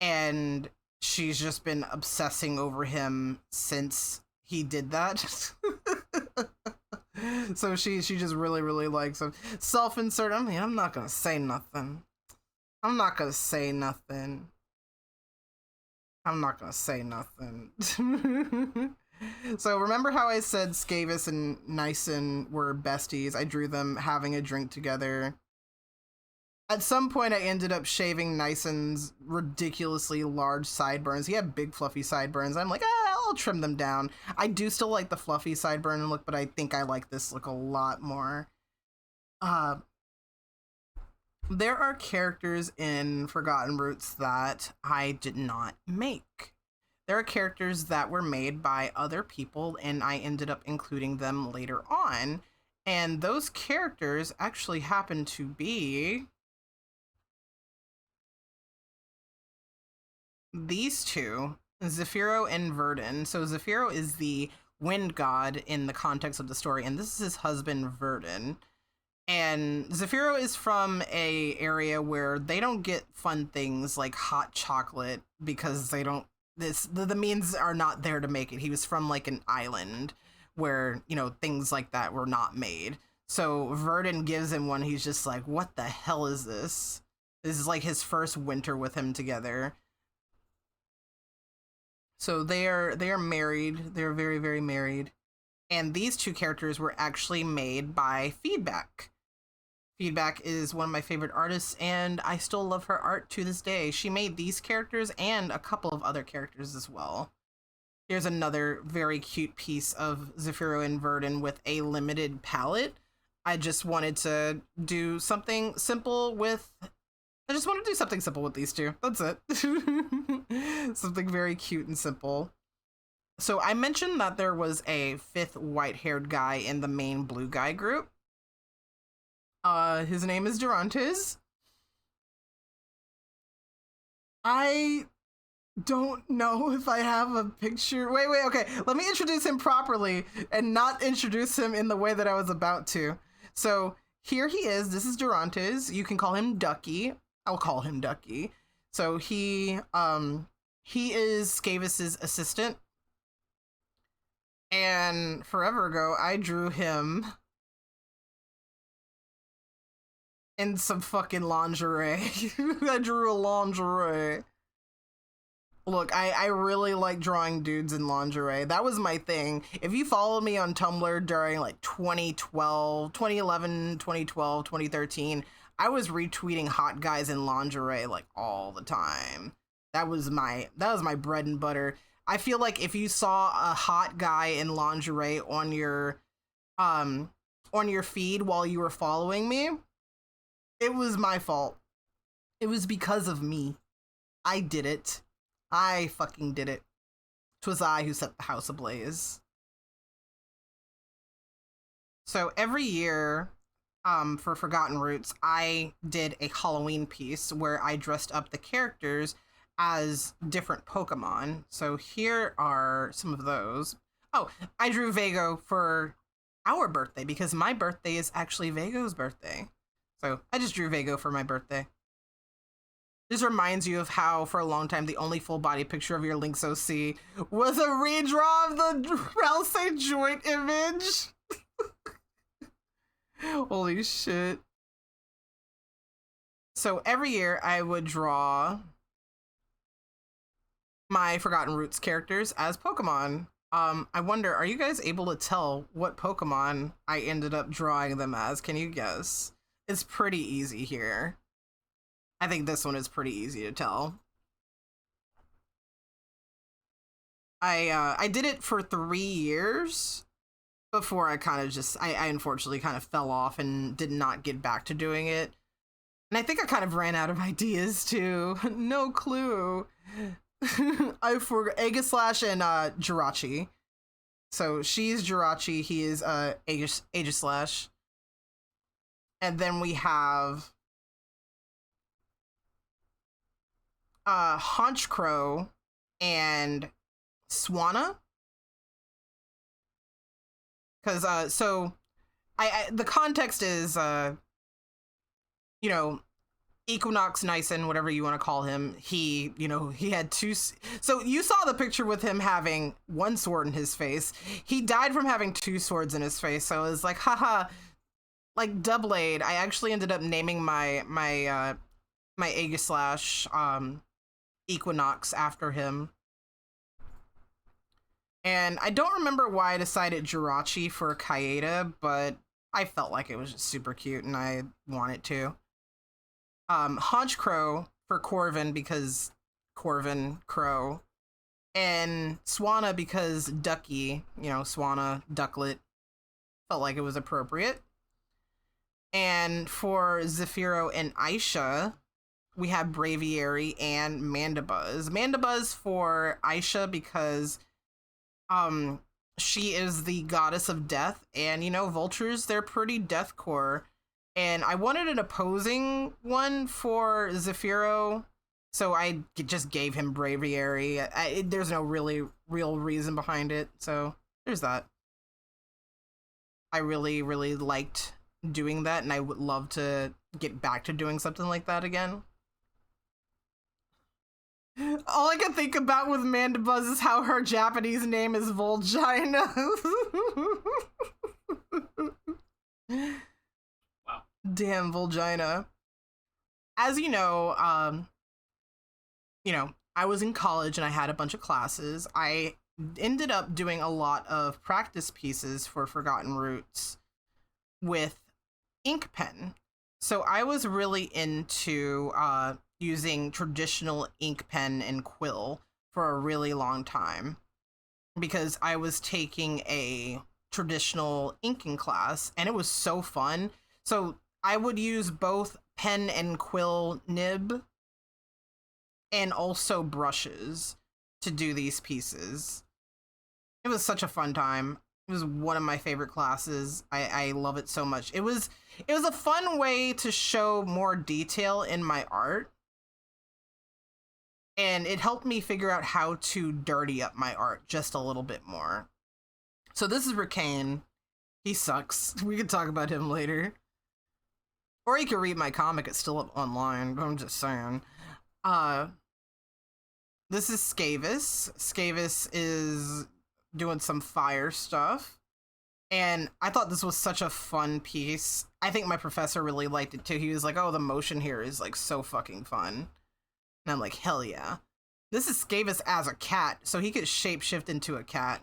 And she's just been obsessing over him since he did that. So she just really, really likes him. Self-insert. I mean, I'm not gonna say nothing. I'm not gonna say nothing. I'm not gonna say nothing. So remember how I said Skavis and Nyson were besties? I drew them having a drink together. At some point, I ended up shaving Nyson's ridiculously large sideburns. He had big, fluffy sideburns. I'm like, I'll trim them down. I do still like the fluffy sideburn look, but I think I like this look a lot more. There are characters in Forgotten Roots that I did not make. There are characters that were made by other people, and I ended up including them later on. And those characters actually happen to be these two, Zephyro and Verdun. So Zephyro is the wind god in the context of the story, and this is his husband, Verdun. And Zephyro is from a area where they don't get fun things like hot chocolate because they don't, the means are not there to make it. He was from like an island where, you know, things like that were not made. So Verdun gives him one. He's just like, what the hell is this? This is like his first winter with him together. So they are married. They're very, very married. And these two characters were actually made by Feedback. Feedback is one of my favorite artists, and I still love her art to this day. She made these characters and a couple of other characters as well. Here's another very cute piece of Zephyro and Verdun with a limited palette. I just wanted to do something simple with... I just want to do something simple with these two. That's it. Something very cute and simple. So I mentioned that there was a 5th white-haired guy in the main blue guy group. His name is Durantes. I don't know if I have a picture. Wait, okay. Let me introduce him properly and not introduce him in the way that I was about to. So here he is. This is Durantes. You can call him Ducky. I'll call him Ducky. So he is Skavis's assistant. And forever ago, I drew him in some fucking lingerie. I drew a lingerie. Look, I really like drawing dudes in lingerie. That was my thing. If you followed me on Tumblr during like 2011, 2012, 2013, I was retweeting hot guys in lingerie like all the time. That was my bread and butter. I feel like if you saw a hot guy in lingerie on your feed while you were following me, it was my fault. It was because of me. I did it. I fucking did it. 'Twas I who set the house ablaze. So every year, for Forgotten Roots, I did a Halloween piece where I dressed up the characters as different Pokemon. So here are some of those. Oh, I drew Vago for our birthday because my birthday is actually Vago's birthday. So I just drew Vago for my birthday. This reminds you of how, for a long time, the only full body picture of your Lynx OC was a redraw of the Ralsei joint image. Holy shit. So every year I would draw my Forgotten Roots characters as Pokemon. I wonder, are you guys able to tell what Pokemon I ended up drawing them as? Can you guess? It's pretty easy here. I think this one is pretty easy to tell. I did it for 3 years before I kind of I unfortunately kind of fell off and did not get back to doing it. And I think I kind of ran out of ideas too. No clue. I forgot Aegislash and Jirachi. So she's Jirachi, he is Aegislash. And then we have Honchkrow and Swanna. Because so the context is you know, Equinox Nyson, whatever you want to call him, he had two. So you saw the picture with him having one sword in his face. He died from having 2 swords in his face. So it was like, haha, like Doublade. I actually ended up naming my Aegislash Equinox after him. And I don't remember why I decided Jirachi for Kaeda, but I felt like it was just super cute and I wanted to. Honchkrow for Corvin because Corvin Crow, and Swanna because Ducky, Swanna, Ducklet, felt like it was appropriate. And for Zephyro and Aisha, we have Braviary and Mandibuzz. Mandibuzz for Aisha because she is the goddess of death, and vultures, they're pretty deathcore. And I wanted an opposing one for Zephyro, so I just gave him Braviary. There's no real reason behind it, so there's that. I really, really liked doing that, and I would love to get back to doing something like that again. All I can think about with Mandibuzz is how her Japanese name is Volgina.
Wow.
Damn, Volgina. As you know, I was in college and I had a bunch of classes. I ended up doing a lot of practice pieces for Forgotten Roots with ink pen. So I was really into using traditional ink pen and quill for a really long time because I was taking a traditional inking class and it was so fun. So I would use both pen and quill nib and also brushes to do these pieces. It was such a fun time. It was one of my favorite classes. I love it so much. It was a fun way to show more detail in my art. And it helped me figure out how to dirty up my art just a little bit more. So this is Ricane. He sucks. We could talk about him later. Or you can read my comic. It's still up online, but I'm just saying. This is Skavis. Skavis is doing some fire stuff. And I thought this was such a fun piece. I think my professor really liked it too. He was like, oh, the motion here is like so fucking fun. And I'm like, hell yeah. This is Skavis as a cat, so he could shapeshift into a cat.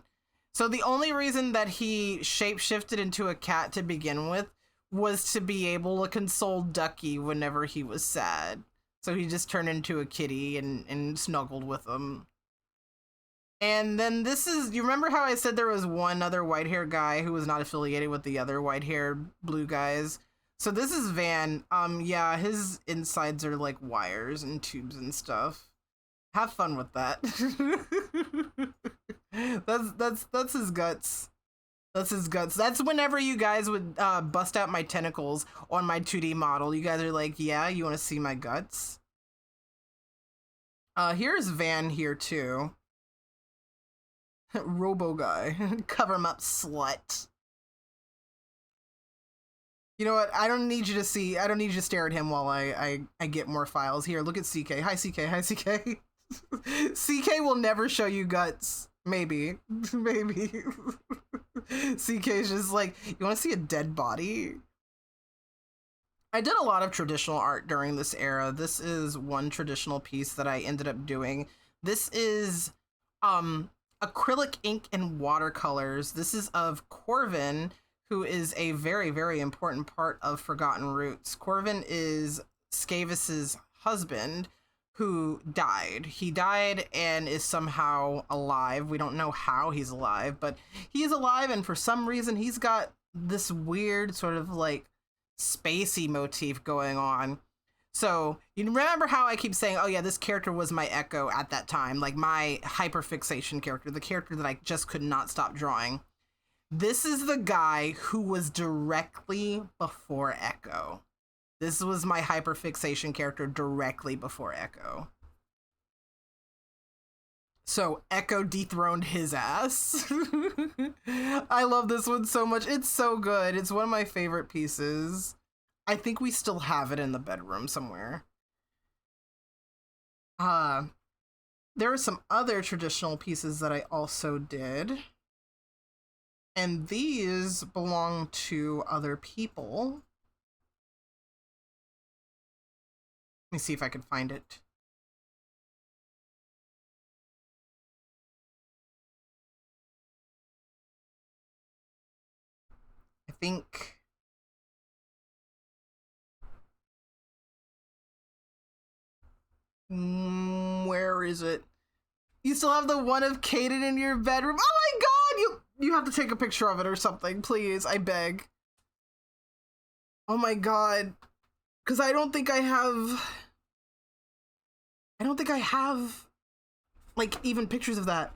So the only reason that he shapeshifted into a cat to begin with was to be able to console Ducky whenever he was sad. So he just turned into a kitty and snuggled with him. And then this is, you remember how I said there was one other white-haired guy who was not affiliated with the other white-haired blue guys? So this is Van. Yeah, his insides are like wires and tubes and stuff. Have fun with that. That's his guts. That's his guts. That's whenever you guys would bust out my tentacles on my 2D model. You guys are like, yeah, you want to see my guts? Here's Van here too. Robo guy. Cover him up, slut. You know what? I don't need you to see. I don't need you to stare at him while I get more files. Here, look at CK. Hi, CK. Hi, CK. CK will never show you guts. Maybe. Maybe. CK's just like, you want to see a dead body? I did a lot of traditional art during this era. This is one traditional piece that I ended up doing. This is acrylic ink and watercolors. This is of Corvin, who is a very, very important part of Forgotten Roots. Corvin is Skavis's husband who died. He died and is somehow alive. We don't know how he's alive, but he's alive, and for some reason he's got this weird sort of like spacey motif going on. So you remember how I keep saying, oh yeah, this character was my Echo at that time, like my hyperfixation character, the character that I just could not stop drawing. This is the guy who was directly before Echo. This was my hyperfixation character directly before Echo. So Echo dethroned his ass. I love this one so much. It's so good. It's one of my favorite pieces. I think we still have it in the bedroom somewhere. There are some other traditional pieces that I also did. And these belong to other people. Let me see if I can find it. I think... where is it? You still have the one of Caden in your bedroom? Oh my god! You have to take a picture of it or something, please. I beg. Oh my god. Because I don't think I have, like, even pictures of that.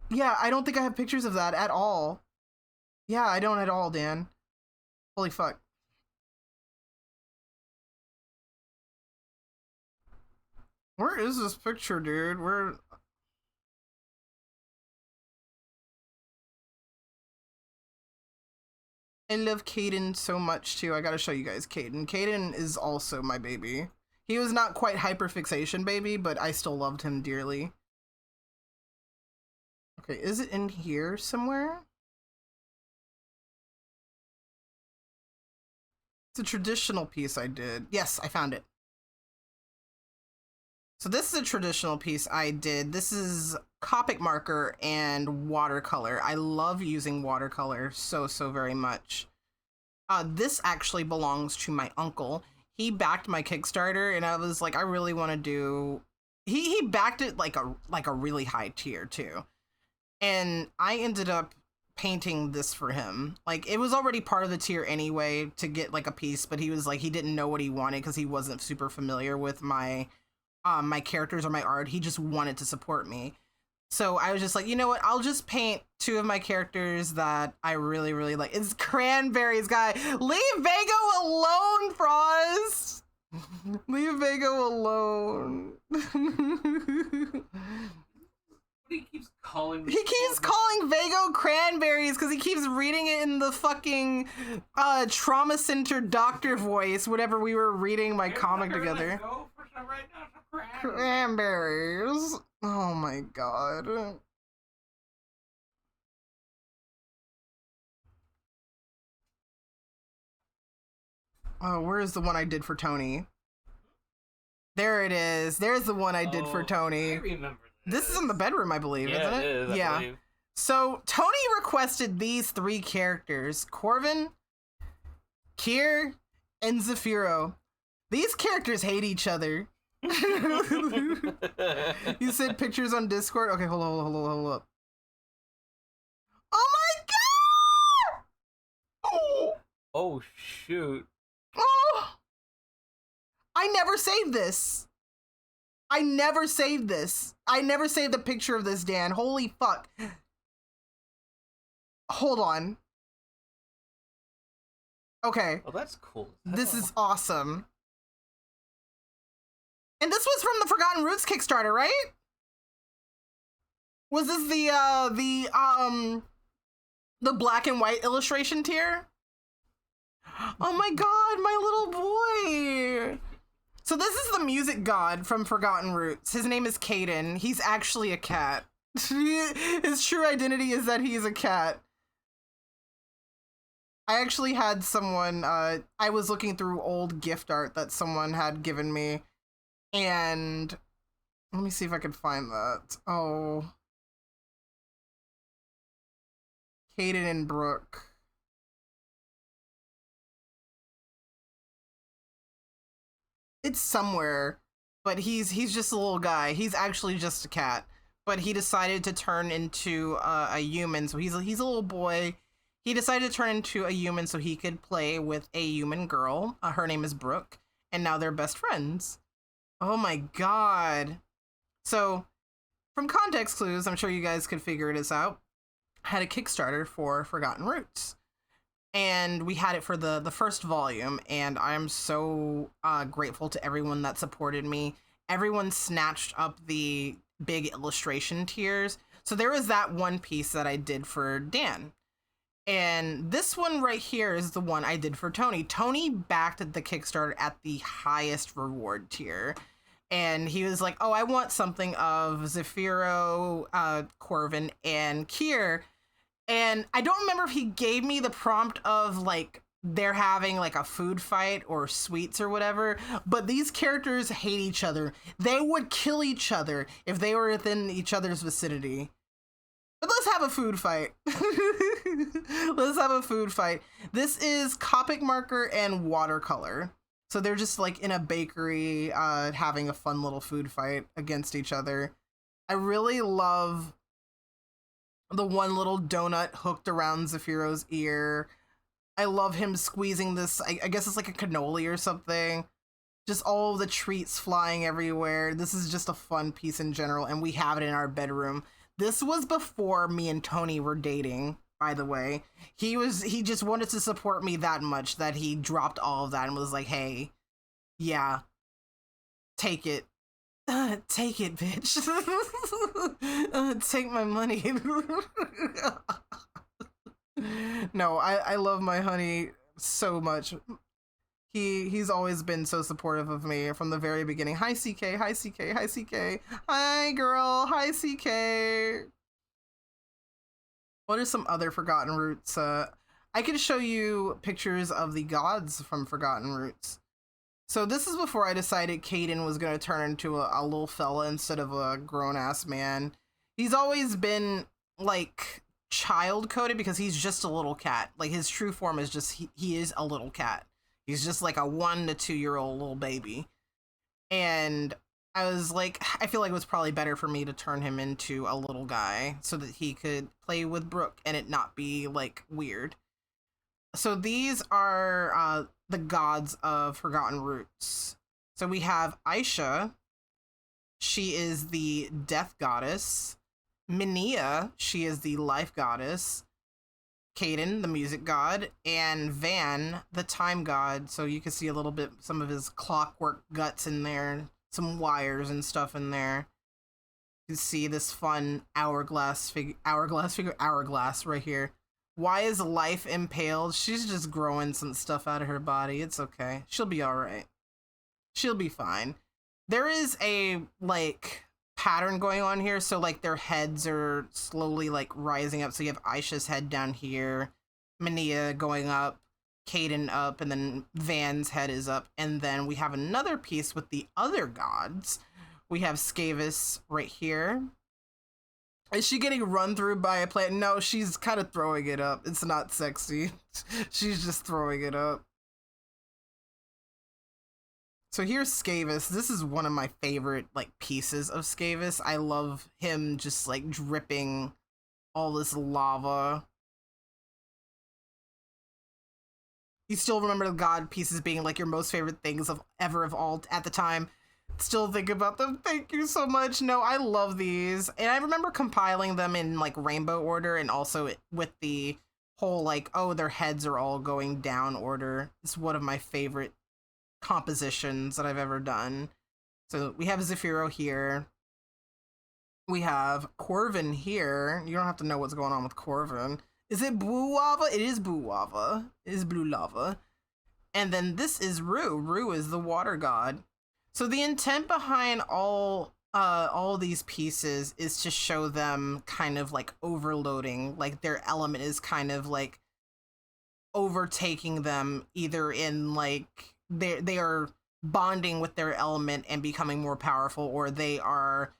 Yeah, I don't think I have pictures of that at all. Yeah, I don't at all, Dan. Holy fuck. Where is this picture, dude? Where... I love Caden so much, too. I gotta show you guys Caden. Caden is also my baby. He was not quite hyperfixation baby, but I still loved him dearly. Okay, is it in here somewhere? It's a traditional piece I did. Yes, I found it. So this is a traditional piece I did. This is Copic marker and watercolor. I love using watercolor so very much. This actually belongs to my uncle. He backed my Kickstarter, and I was like, I really want to do. He backed it like a really high tier too, and I ended up painting this for him. Like, it was already part of the tier anyway to get like a piece, but he was like, he didn't know what he wanted because he wasn't super familiar with my my characters or my art. He just wanted to support me. So I was just like, you know what? I'll just paint two of my characters that I really, really like. It's Cranberries guy. Leave Vago alone, Frost. Leave Vago alone.
He keeps calling.
He keeps calling Vago Cranberries because he keeps reading it in the fucking trauma center doctor voice. Whenever we were reading my comic together.
Go for some right now, some
Cranberries. Oh my god. Oh, where's the one I did for Tony? There it is. There's the one I did for Tony.
I remember
This is in the bedroom, I believe,
Yeah,
isn't it?
it is, I
yeah.
believe.
So Tony requested these three characters: Corvin, Kier, and Zafiro. These characters hate each other. You said pictures on Discord? Okay, hold up. Oh my god! Oh!
Oh shoot.
Oh! I never saved this. I never saved a picture of this, Dan. Holy fuck. Hold on. Okay.
Oh, that's cool.
This is awesome. And this was from the Forgotten Roots Kickstarter, right? Was this the black and white illustration tier? Oh my god, my little boy. So this is the music god from Forgotten Roots. His name is Caden. He's actually a cat. His true identity is that he is a cat. I actually had someone, I was looking through old gift art that someone had given me, and let me see if I can find that. Oh. Caden and Brooke. It's somewhere, but he's just a little guy. He's actually just a cat, but he decided to turn into a human. So he's a little boy. He decided to turn into a human so he could play with a human girl. Her name is Brooke, and now they're best friends. Oh my god. So, from context clues, I'm sure you guys could figure this out. I had a Kickstarter for Forgotten Roots. And we had it for the first volume, and I'm so grateful to everyone that supported me. Everyone snatched up the big illustration tiers. So there was that one piece that I did for Dan. And this one right here is the one I did for Tony. Tony backed the Kickstarter at the highest reward tier. And he was like, oh, I want something of Zafiro, Corvin, and Kier. And I don't remember if he gave me the prompt of like they're having like a food fight or sweets or whatever, but these characters hate each other. They would kill each other if they were within each other's vicinity. But let's have a food fight. Let's have a food fight. This is Copic marker and watercolor. So they're just like in a bakery having a fun little food fight against each other. I really love the one little donut hooked around Zafiro's ear. I love him squeezing this, I guess it's like a cannoli or something. Just all of the treats flying everywhere. This is just a fun piece in general, and we have it in our bedroom. This was before me and Tony were dating, by the way. He just wanted to support me that much that he dropped all of that and was like, hey, yeah, take it. Take it, bitch. Take my money. No, I love my honey so much. He's always been so supportive of me from the very beginning. Hi CK, hi CK, hi CK. Hi girl, hi CK. What are some other Forgotten Roots? I can show you pictures of the gods from Forgotten Roots. So this is before I decided Caden was going to turn into a little fella instead of a grown-ass man. He's always been, like, child coded because he's just a little cat. Like his true form is just he is a little cat. He's just like a 1 to 2 year old little baby. And I was like, I feel like it was probably better for me to turn him into a little guy so that he could play with Brooke and it not be like weird. So these are the gods of Forgotten Roots. So we have Aisha. She is the death goddess. Minia, she is the life goddess. Caden, the music god, and Van, the time god. So you can see a little bit, some of his clockwork guts in there, some wires and stuff in there. You can see this fun hourglass right here. Why is Life impaled? She's just growing some stuff out of her body. It's okay. She'll be all right. She'll be fine. There is a, like, pattern going on here. So, like, their heads are slowly, like, rising up. So you have Aisha's head down here, Minia going up, Caden up, and then Van's head is up. And then we have another piece with the other gods. We have Skavis right here. Is she getting run through by a plant? No, she's kind of throwing it up. It's not sexy. She's just throwing it up. So here's Skavis. This is one of my favorite, like, pieces of Skavis. I love him just, like, dripping all this lava. You still remember the god pieces being, like, your most favorite things of ever of all at the time. Still think about them. Thank you so much. No, I love these. And I remember compiling them in, like, rainbow order and also with the whole, like, oh, their heads are all going down order. It's one of my favorite compositions that I've ever done. So we have Zephyro here. We have Corvin here. You don't have to know what's going on with Corvin. Is it blue lava? It is blue lava. It is blue lava. And then this is Rue. Rue is the water god. So the intent behind all these pieces is to show them kind of like overloading, like their element is kind of like overtaking them, either in like they are bonding with their element and becoming more powerful, or they are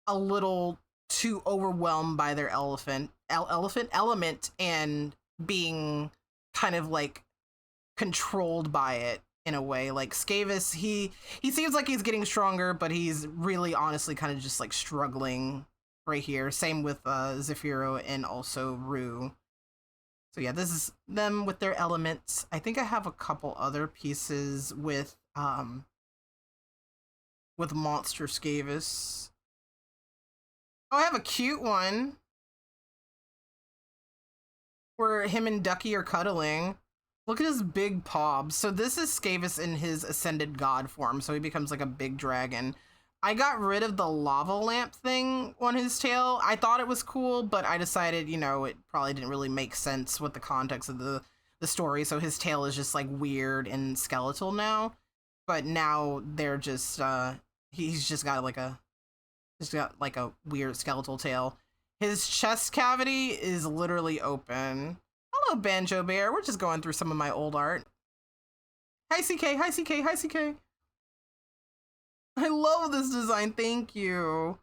a little too overwhelmed by their element and being kind of like controlled by it in a way. Like Skavis, he seems like he's getting stronger, but he's really honestly kind of just like struggling right here. Same with Zephyro and also Rue. So yeah, this is them with their elements. I think I have a couple other pieces with Monster Skavis. Oh, I have a cute one where him and Ducky are cuddling. Look at his big paw. So this is Skavis in his ascended god form, so he becomes like a big dragon. I got rid of the lava lamp thing on his tail. I thought it was cool, but I decided, you know, it probably didn't really make sense with the context of the story, so his tail is just like weird and skeletal now. But now they're just he's just got like a weird skeletal tail. His chest cavity is literally open. Hello, Banjo Bear. We're just going through some of my old art. Hi, CK. Hi, CK. Hi, CK. I love this design. Thank you.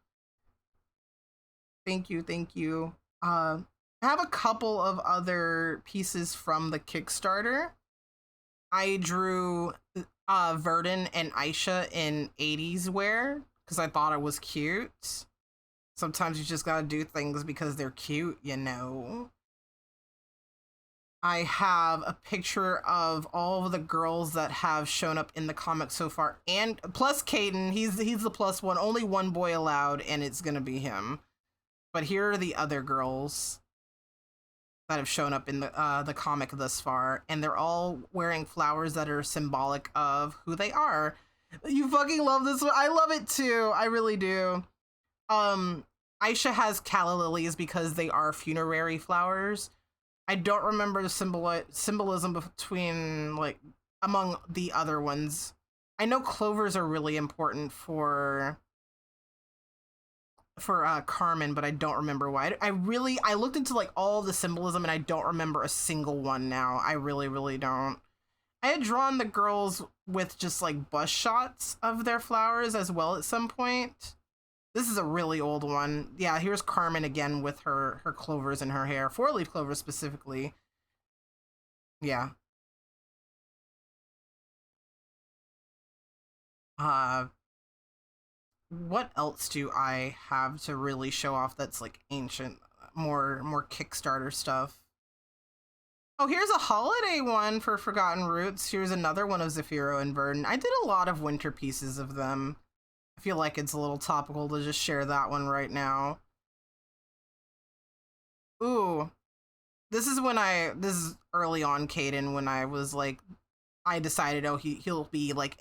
Thank you. Thank you. I have a couple of other pieces from the Kickstarter. I drew Verdun and Aisha in 80s wear because I thought it was cute. Sometimes you just gotta do things because they're cute, you know. I have a picture of all of the girls that have shown up in the comic so far, and plus Caden, he's the plus one. Only one boy allowed, and it's gonna be him. But here are the other girls that have shown up in the comic thus far, and they're all wearing flowers that are symbolic of who they are. You fucking love this one. I love it too. I really do. Aisha has calla lilies because they are funerary flowers. I don't remember the symbolism between, like, among the other ones. I know clovers are really important for Carmen, but I don't remember why. I looked into, like, all the symbolism, and I don't remember a single one now. I really, really don't. I had drawn the girls with just, like, bust shots of their flowers as well at some point. This is a really old one. Yeah, here's Carmen again with her clovers in her hair. 4-leaf clovers specifically. Yeah. What else do I have to really show off that's like ancient? More Kickstarter stuff. Oh, here's a holiday one for Forgotten Roots. Here's another one of Zephyro and Verdant. I did a lot of winter pieces of them. I feel like it's a little topical to just share that one right now. Ooh. This is early on Caden when I was like, I decided, oh, he'll be like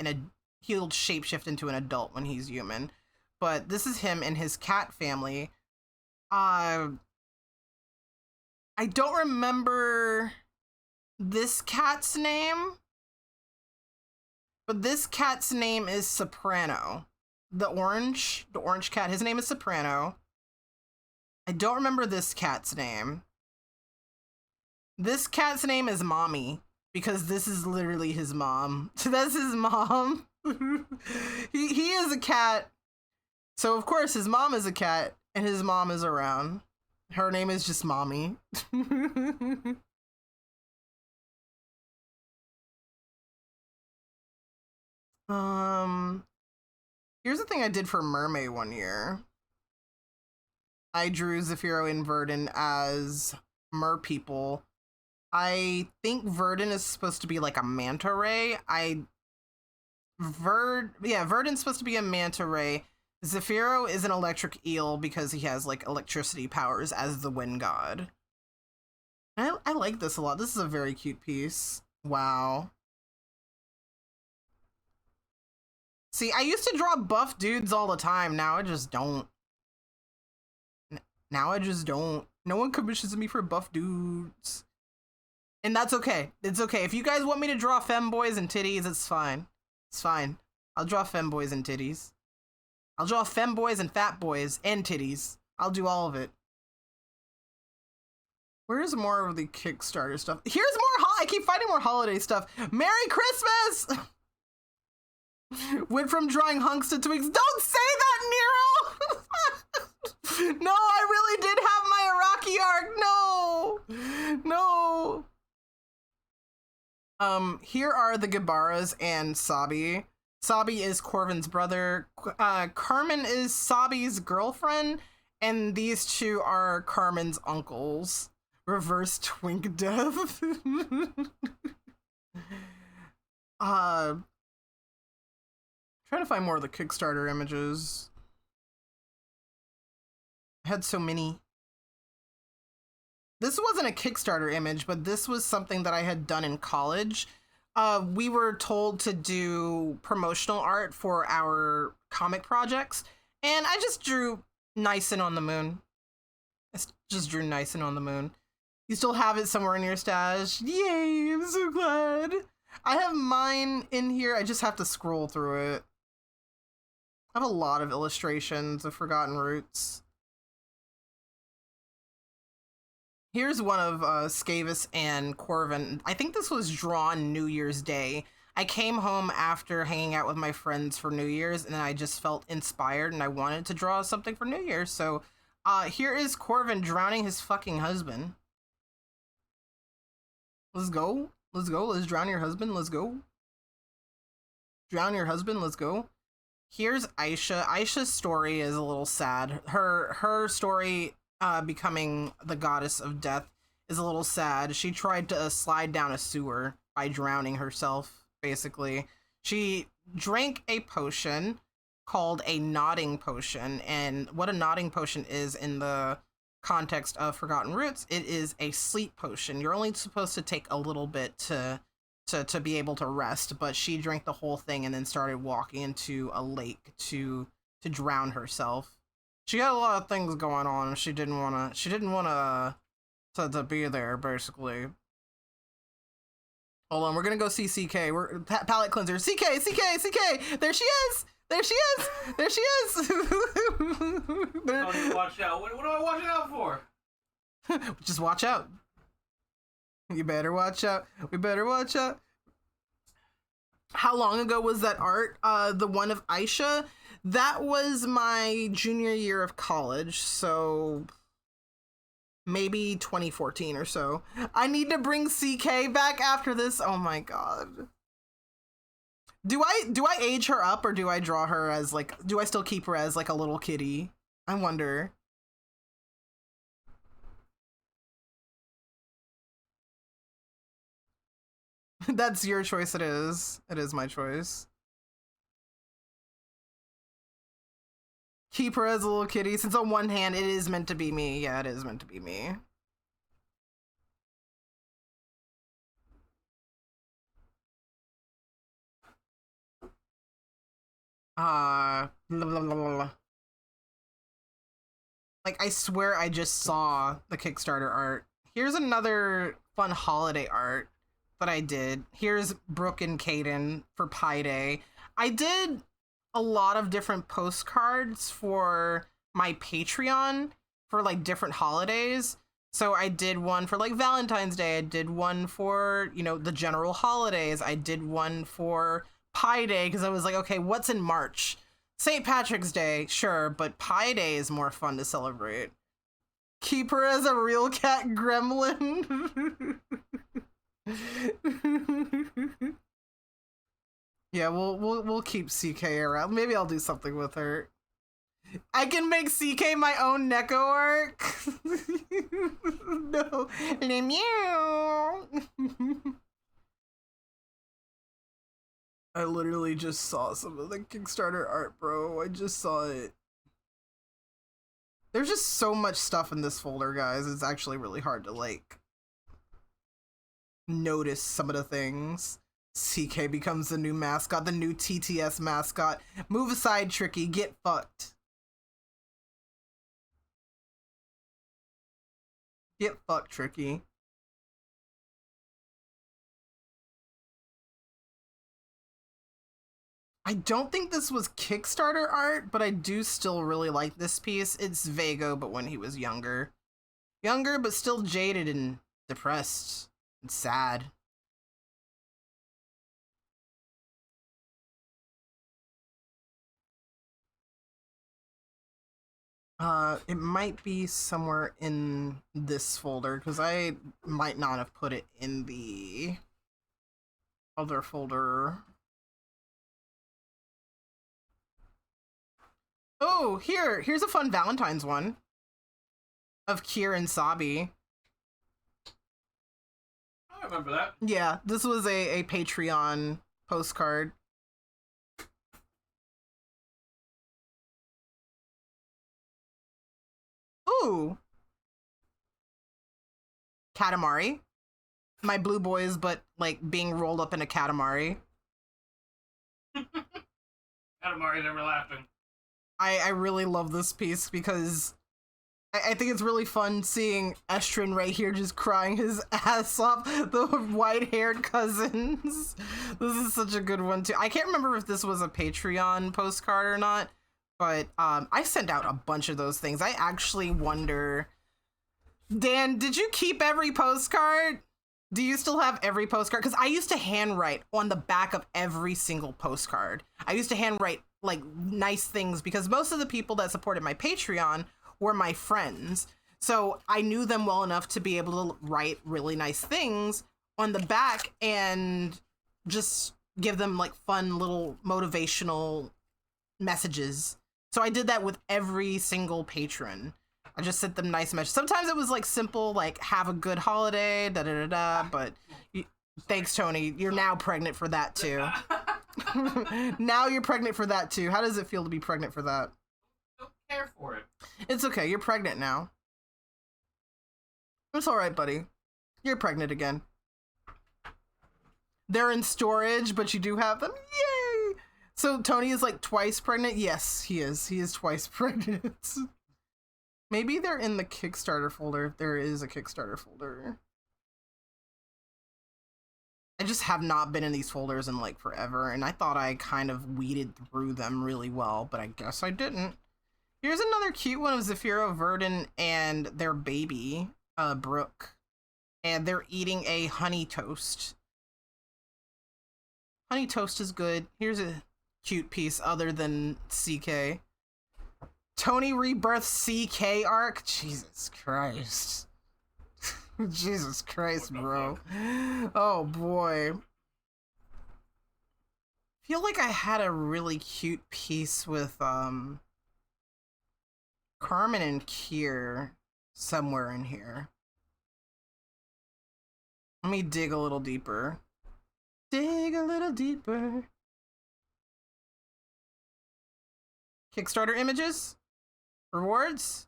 he'll shapeshift into an adult when he's human. But this is him and his cat family. I don't remember this cat's name, but this cat's name is Soprano. The orange cat, his name is Soprano. I don't remember this cat's name. This cat's name is Mommy, because this is literally his mom. So that's his mom. he is a cat. So of course his mom is a cat and his mom is around. Her name is just Mommy. Here's the thing I did for Mermaid one year. I drew Zephyro and Verdant as mer people. I think Verdant is supposed to be like a manta ray. Verdant's supposed to be a manta ray. Zephyro is an electric eel because he has like electricity powers as the wind god. I like this a lot. This is a very cute piece. Wow. See, I used to draw buff dudes all the time. Now I just don't. Now I just don't. No one commissions me for buff dudes. And that's okay. It's okay. If you guys want me to draw femboys and titties, it's fine. It's fine. I'll draw femboys and titties. I'll draw femboys and fat boys and titties. I'll do all of it. Where's more of the Kickstarter stuff? Here's more I keep finding more holiday stuff. Merry Christmas! Went from drawing hunks to twigs. Don't say that, Nero! No, I really did have my Iraqi arc. No. Here are the Gabaras and Sabi. Sabi is Corvin's brother. Carmen is Sabi's girlfriend. And these two are Carmen's uncles. Reverse twink death. Trying to find more of the Kickstarter images. I had so many. This wasn't a Kickstarter image, but this was something that I had done in college. We were told to do promotional art for our comic projects, and I just drew Nyson on the moon. I just drew Nyson on the moon. You still have it somewhere in your stash. Yay, I'm so glad. I have mine in here. I just have to scroll through it. I have a lot of illustrations of Forgotten Roots. Here's one of Skavis and Corvin. I think this was drawn New Year's Day. I came home after hanging out with my friends for New Year's, and I just felt inspired, and I wanted to draw something for New Year's. So here is Corvin drowning his fucking husband. Let's go. Let's go. Let's drown your husband. Let's go. Drown your husband. Let's go. Here's Aisha. Aisha's story is a little sad. Her story becoming the goddess of death is a little sad. She tried to slide down a sewer by drowning herself, basically. She drank a potion called a nodding potion, and what a nodding potion is in the context of Forgotten Roots, it is a sleep potion. You're only supposed to take a little bit to be able to rest, but she drank the whole thing and then started walking into a lake to drown herself. She had a lot of things going on. She didn't want to be there, basically. Hold on, we're gonna go see CK. We're palette cleanser. CK. There she is. There she is.
Tony, watch out. What am I watching out for?
Just watch out. You better watch out. We better watch out. How long ago was that art? The one of Aisha? That was my junior year of college, so maybe 2014 or so. I need to bring CK back after this. Oh my god. Do I age her up, or do I draw her as like, do I still keep her as like a little kitty? I wonder. That's your choice. It is. It is my choice. Keep her as a little kitty, since on one hand it is meant to be me. Yeah, it is meant to be me. Blah, blah, blah, blah. Like, I swear I just saw the Kickstarter art. Here's another fun holiday art that I did. Here's Brooke and Caden for Pi Day. I did a lot of different postcards for my Patreon for like different holidays. So I did one for like Valentine's Day. I did one for, you know, the general holidays. I did one for Pi Day because I was like, okay, what's in March? St. Patrick's Day, sure, but Pi Day is more fun to celebrate. Keep her as a real cat gremlin. Yeah, we'll keep CK around. Maybe I'll do something with her. I can make CK my own Neko arc. No. Meow. I literally just saw some of the Kickstarter art, bro. I just saw it. There's just so much stuff in this folder, guys. It's actually really hard to, like, notice some of the things. CK becomes the new mascot, the new TTS mascot. Move aside, Tricky. Get fucked. Get fucked, Tricky. I don't think this was Kickstarter art, but I do still really like this piece. It's Vago, but when he was younger. Younger, but still jaded and depressed and sad. It might be somewhere in this folder, because I might not have put it in the other folder. Oh, here's a fun Valentine's one of Kier and Sabi.
I remember that.
Yeah, this was a Patreon postcard. Ooh. Katamari. My blue boys, but like being rolled up in a Katamari.
Katamari, they were laughing.
I really love this piece because I think it's really fun seeing Estrin right here just crying his ass off, the white-haired cousins. This is such a good one, too. I can't remember if this was a Patreon postcard or not, but I sent out a bunch of those things. I actually wonder... Dan, did you keep every postcard? Do you still have every postcard? Because I used to handwrite on the back of every single postcard. I used to handwrite like nice things because most of the people that supported my Patreon were my friends. So I knew them well enough to be able to write really nice things on the back and just give them like fun little motivational messages. So I did that with every single patron. I just sent them nice messages. Sometimes it was like simple, like have a good holiday, da da da da. But thanks, Tony. You're now pregnant for that too. Now you're pregnant for that too. How does it feel to be pregnant for that?
Don't care for it.
It's okay. You're pregnant now. It's all right, buddy. You're pregnant again. They're in storage, but you do have them. Yay! So Tony is like twice pregnant? Yes, he is. He is twice pregnant. Maybe they're in the Kickstarter folder. If there is a Kickstarter folder. I just have not been in these folders in like forever, and I thought I kind of weeded through them really well, but I guess I didn't. Here's another cute one of Zafiro, Verdon, and their baby, Brooke. And they're eating a honey toast. Honey toast is good. Here's a cute piece other than CK. Tony Rebirth CK arc? Jesus Christ. Jesus Christ, bro. Oh boy. Feel like I had a really cute piece with Carmen and Kier somewhere in here. Let me dig a little deeper. Dig a little deeper. Kickstarter images? Rewards?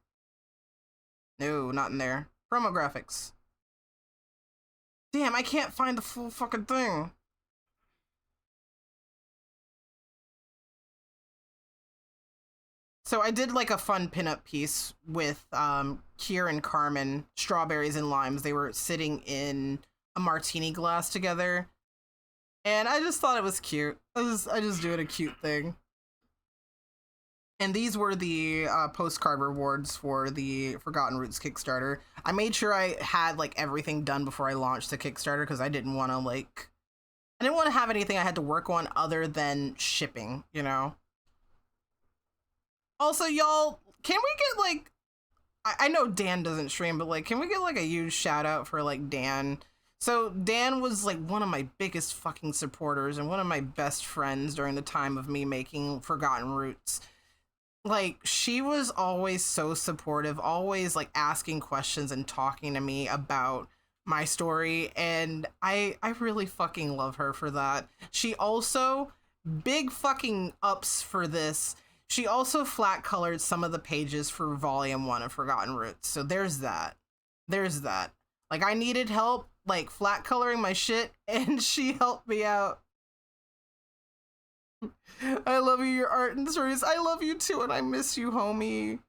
No, not in there. Promo graphics. Damn, I can't find the full fucking thing. So I did like a fun pinup piece with Kier and Carmen, strawberries and limes. They were sitting in a martini glass together. And I just thought it was cute. I just doing a cute thing. And these were the postcard rewards for the Forgotten Roots Kickstarter. I made sure I had like everything done before I launched the Kickstarter because I didn't want to have anything I had to work on other than shipping, you know? Also, y'all, can we get like, I know Dan doesn't stream, but like, can we get like a huge shout out for like Dan? So Dan was like one of my biggest fucking supporters and one of my best friends during the time of me making Forgotten Roots. Like, she was always so supportive, always like asking questions and talking to me about my story. And I really fucking love her for that. She also, big fucking ups for this. She also flat colored some of the pages for volume 1 of Forgotten Roots. So there's that. There's that. Like, I needed help, like, flat coloring my shit, and she helped me out. I love you, your art and stories. I love you too, and I miss you, homie.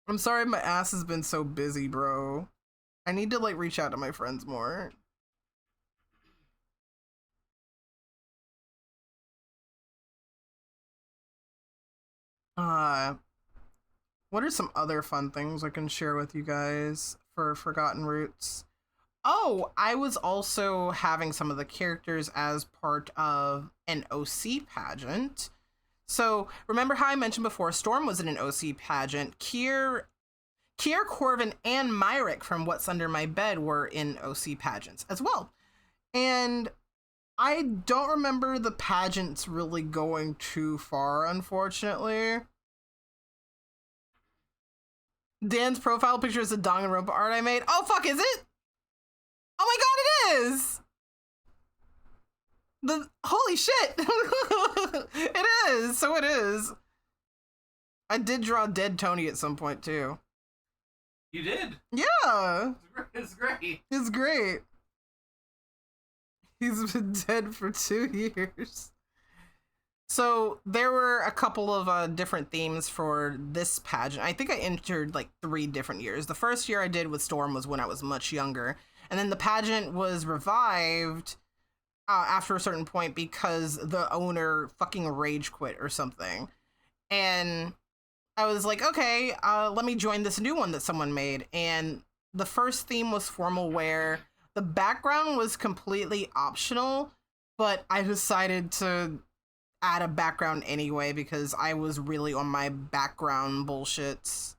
I'm sorry my ass has been so busy, bro. I need to, like, reach out to my friends more. What are some other fun things I can share with you guys for Forgotten Roots? Oh, I was also having some of the characters as part of an OC pageant. So remember how I mentioned before, Storm was in an OC pageant. Kier, Corvin, and Myrick from What's Under My Bed were in OC pageants as well. And I don't remember the pageants really going too far, unfortunately. Dan's profile picture is a Danganronpa art I made. Oh, fuck, is it? Oh my god, it is! Holy shit! It is, so it is. I did draw dead Tony at some point, too.
You did?
Yeah!
It's great.
It's great. He's been dead for 2 years. So there were a couple of different themes for this pageant. I think I entered like 3 different years. The first year I did with Storm was when I was much younger. And then the pageant was revived after a certain point because the owner fucking rage quit or something. And I was like, okay, let me join this new one that someone made. And the first theme was formal wear. The background was completely optional, but I decided to add a background anyway because I was really on my background bullshits.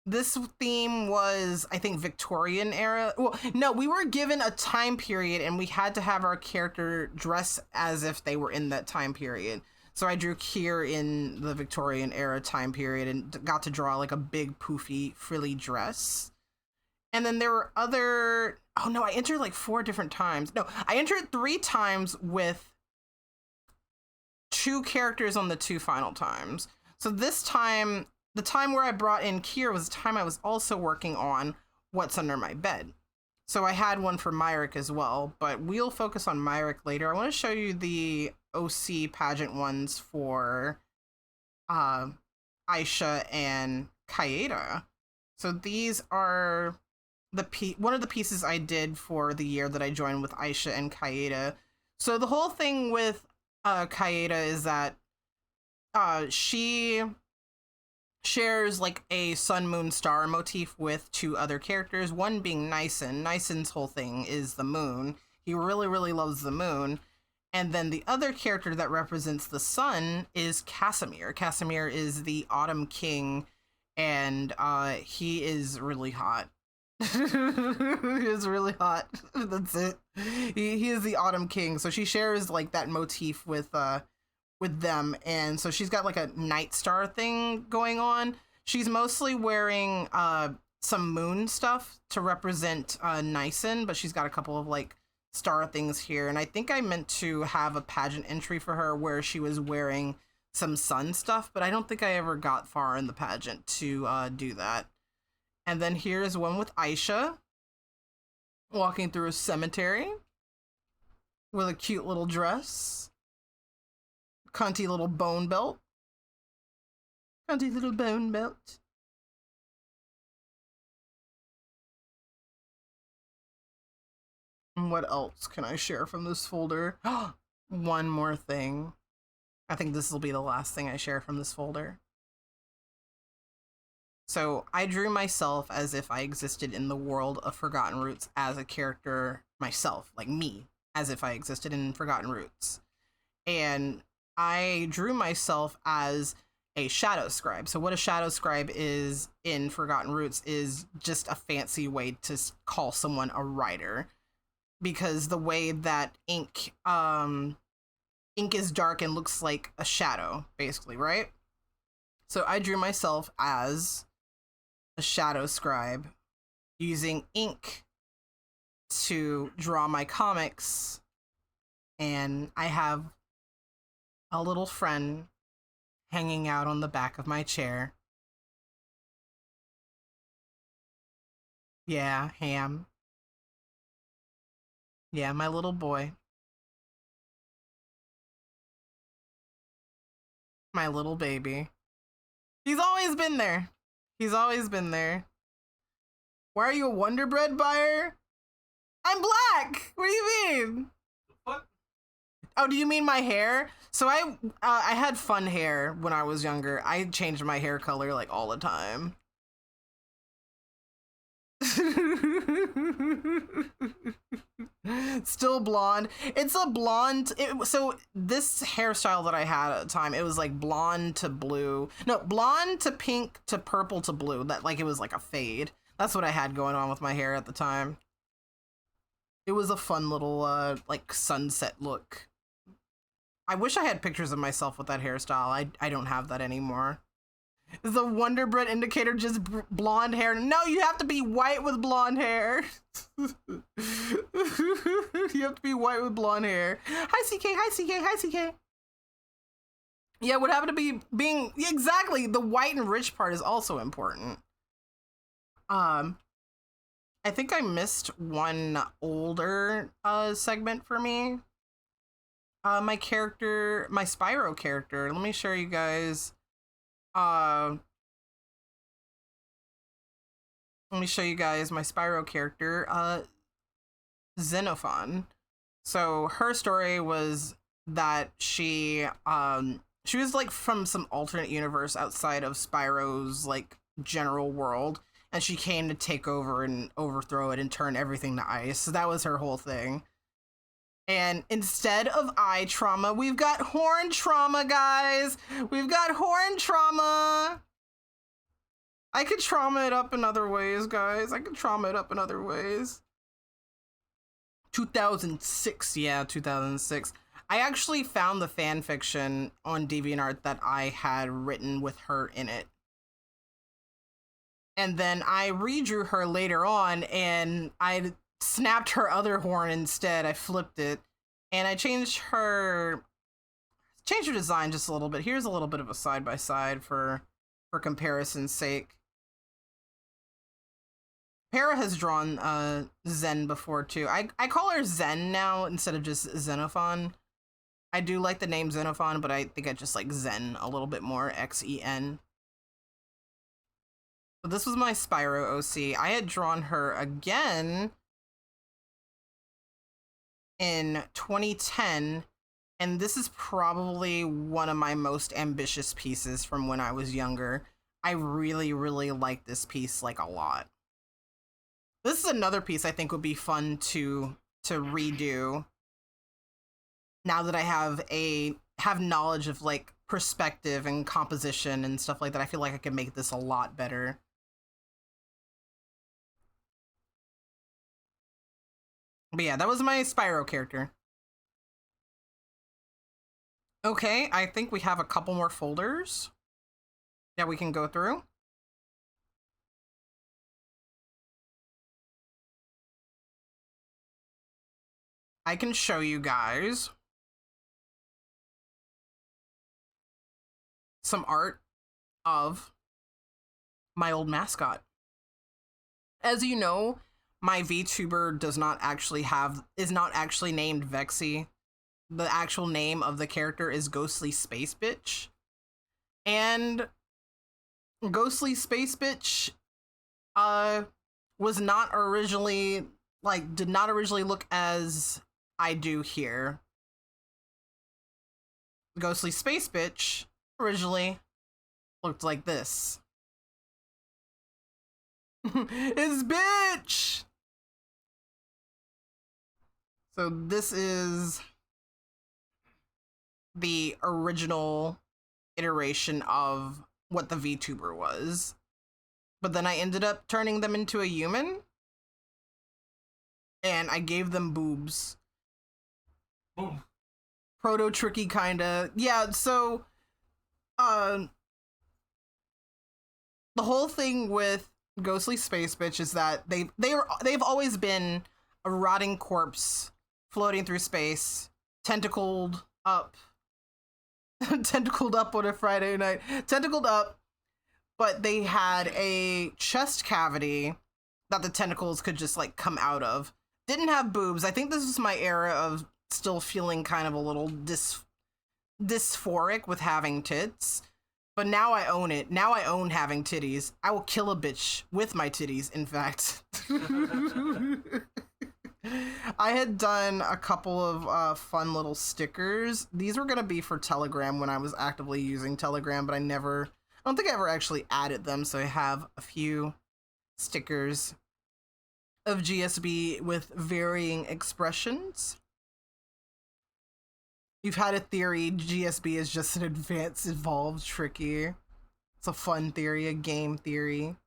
This theme was, I think, Victorian era. Well, no, we were given a time period and we had to have our character dress as if they were in that time period. So I drew Kier in the Victorian era time period and got to draw like a big poofy frilly dress. And then there were other, oh no, I entered like 4 different times. No, I entered 3 times with 2 characters on the 2 final times. So this time, the time where I brought in Kier was the time I was also working on What's Under My Bed. So I had one for Myrick as well, but we'll focus on Myrick later. I want to show you the OC pageant ones for Aisha and Kaeda. So these are one of the pieces I did for the year that I joined with Aisha and Kaeda. So the whole thing with Kaeda is that she shares like a sun, moon, star motif with 2 other characters, one being Nyson. Nyson's whole thing is the moon. He really, really loves the moon. And then the other character that represents the sun is Casimir. Casimir is the Autumn King, and he is really hot. He is really hot. That's it. He is the Autumn King. So she shares like that motif with them, and so she's got like a night star thing going on. She's mostly wearing some moon stuff to represent Nyson, but she's got a couple of like star things here. And I think I meant to have a pageant entry for her where she was wearing some sun stuff, but I don't think I ever got far in the pageant to do that. And then here's one with Aisha walking through a cemetery with a cute little dress. Cunty little bone belt. Cunty little bone belt. And what else can I share from this folder? One more thing. I think this will be the last thing I share from this folder. So I drew myself as if I existed in the world of Forgotten Roots as a character myself, like me, as if I existed in Forgotten Roots. And I drew myself as a shadow scribe. So what a shadow scribe is in Forgotten Roots is just a fancy way to call someone a writer, because the way that ink is dark and looks like a shadow, basically, right? So I drew myself as a shadow scribe using ink to draw my comics, and I have a little friend hanging out on the back of my chair. Yeah, Ham. Yeah, my little boy. My little baby. He's always been there. He's always been there. Why are you a Wonder Bread buyer? I'm black! What do you mean?
What?
Oh, do you mean my hair? So I had fun hair when I was younger. I changed my hair color like all the time. Still blonde. It's a blonde. So this hairstyle that I had at the time, it was like blonde to blue. No, blonde to pink to purple to blue. That like it was like a fade. That's what I had going on with my hair at the time. It was a fun little like sunset look. I wish I had pictures of myself with that hairstyle. I don't have that anymore. Is the Wonder Bread indicator just blonde hair? No, you have to be white with blonde hair. You have to be white with blonde hair. Hi, CK. Hi, CK. Hi, CK. Yeah, what happened to being exactly the white and rich part is also important. I think I missed one older segment for me. My character, my Spyro character. Let me show you guys. Let me show you guys my Spyro character, Xenophon. So her story was that she was like from some alternate universe outside of Spyro's like general world, and she came to take over and overthrow it and turn everything to ice. So that was her whole thing. And instead of eye trauma, we've got horn trauma, guys. We've got horn trauma. I could trauma it up in other ways, guys. I could trauma it up in other ways. 2006, yeah, 2006. I actually found the fan fiction on DeviantArt that I had written with her in it. And then I redrew her later on, and I snapped her other horn instead. I flipped it, and I changed her design just a little bit. Here's a little bit of a side-by-side for comparison's sake. Para has drawn Zen before too. I call her Zen now instead of just Xenophon. I do like the name Xenophon, but I think I just like Zen a little bit more, Xen. But this was my Spyro OC. I had drawn her again in 2010, and this is probably one of my most ambitious pieces from when I was younger. I really, really like this piece like a lot. This is another piece I think would be fun to redo. now that I have knowledge of like perspective and composition and stuff like that, I feel like I can make this a lot better. But yeah, that was my Spyro character. Okay, I think we have a couple more folders that we can go through. I can show you guys some art of my old mascot. As you know, my VTuber is not actually named Vexy. The actual name of the character is Ghostly Space Bitch. And Ghostly Space Bitch was not originally, like, did not originally look as I do here. Ghostly Space Bitch originally looked like this. It's bitch! So this is the original iteration of what the VTuber was. But then I ended up turning them into a human. And I gave them boobs.
Boom.
Proto-tricky kinda. Yeah, so the whole thing with Ghostly Space Bitch is that they've always been a rotting corpse floating through space, tentacled up. Tentacled up on a Friday night. Tentacled up, but they had a chest cavity that the tentacles could just like come out of. Didn't have boobs. I think this was my era of still feeling kind of a little dysphoric with having tits. But now I own it. Now I own having titties. I will kill a bitch with my titties, in fact. I had done a couple of fun little stickers. These were going to be for Telegram when I was actively using Telegram, but I don't think I ever actually added them, so I have a few stickers of GSB with varying expressions. You've had a theory GSB is just an advanced, evolved, tricky. It's a fun theory, a game theory.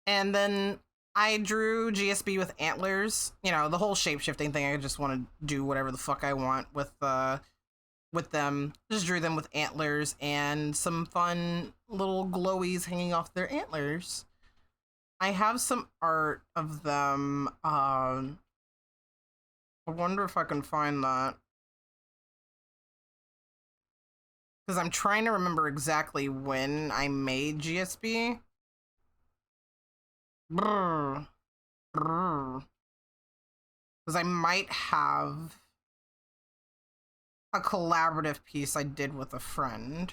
And then I drew GSB with antlers. You know, the whole shape-shifting thing, I just want to do whatever the fuck I want with them. Just drew them with antlers and some fun little glowies hanging off their antlers. I have some art of them. I wonder if I can find that. Because I'm trying to remember exactly when I made GSB. Because I might have a collaborative piece I did with a friend.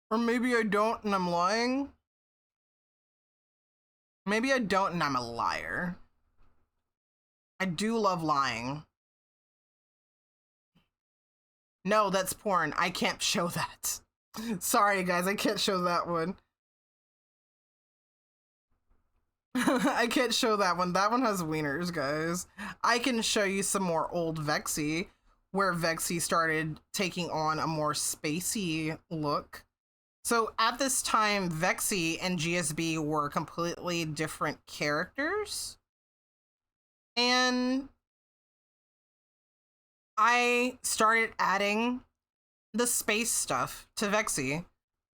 Or maybe I don't and I'm lying. Maybe I don't and I'm a liar. I do love lying. No, that's porn. I can't show that. Sorry, guys, I can't show that one. I can't show that one. That one has wieners, guys. I can show you some more old Vexy, where Vexy started taking on a more spacey look. So at this time, Vexy and GSB were completely different characters. And I started adding the space stuff to Vexy.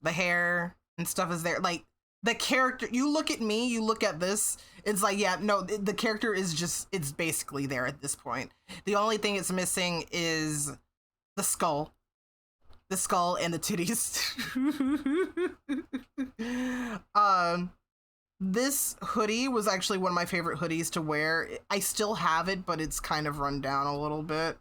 The hair and stuff is there. Like, the character, you look at me, you look at this, it's like, yeah, no, the character is just, it's basically there at this point. The only thing it's missing is the skull. The skull and the titties. This hoodie was actually one of my favorite hoodies to wear. I still have it, but it's kind of run down a little bit.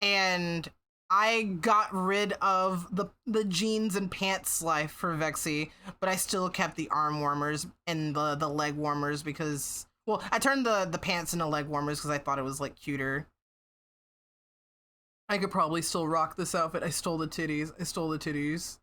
And I got rid of the jeans and pants life for Vexy, but I still kept the arm warmers and the leg warmers because, well, I turned the pants into leg warmers because I thought it was like cuter. I could probably still rock this outfit. I stole the titties.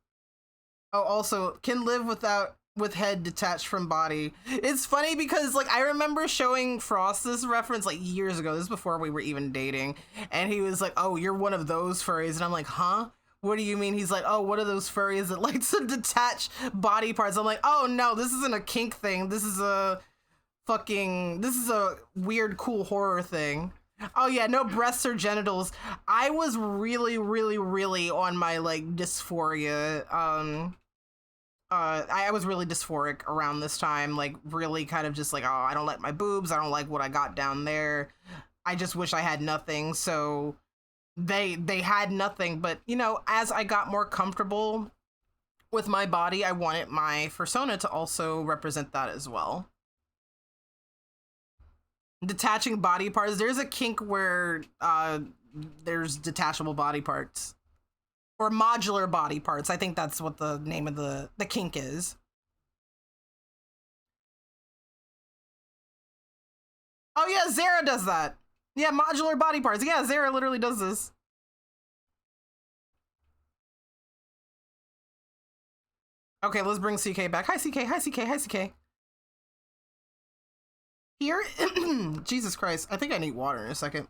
Oh, also, can live without with head detached from body. It's funny because like I remember showing Frost this reference like years ago. This is before we were even dating, and he was like, "Oh, you're one of those furries," and I'm like, "Huh? What do you mean?" He's like, "Oh, what are those furries that like to detach body parts?" I'm like, "Oh no, this isn't a kink thing. This is a weird, cool horror thing." Oh yeah, no breasts or genitals. I was really, really, really on my like dysphoria. I was really dysphoric around this time, like really kind of just like, oh, I don't like my boobs. I don't like what I got down there. I just wish I had nothing. So they had nothing, but you know, as I got more comfortable with my body, I wanted my fursona to also represent that as well. Detaching body parts. There's a kink where there's detachable body parts. Or modular body parts. I think that's what the name of the kink is. Oh yeah, Zara does that. Yeah, modular body parts. Yeah, Zara literally does this. Okay, let's bring CK back. Hi CK, hi CK, hi CK. Here, Jesus Christ, I think I need water in a second.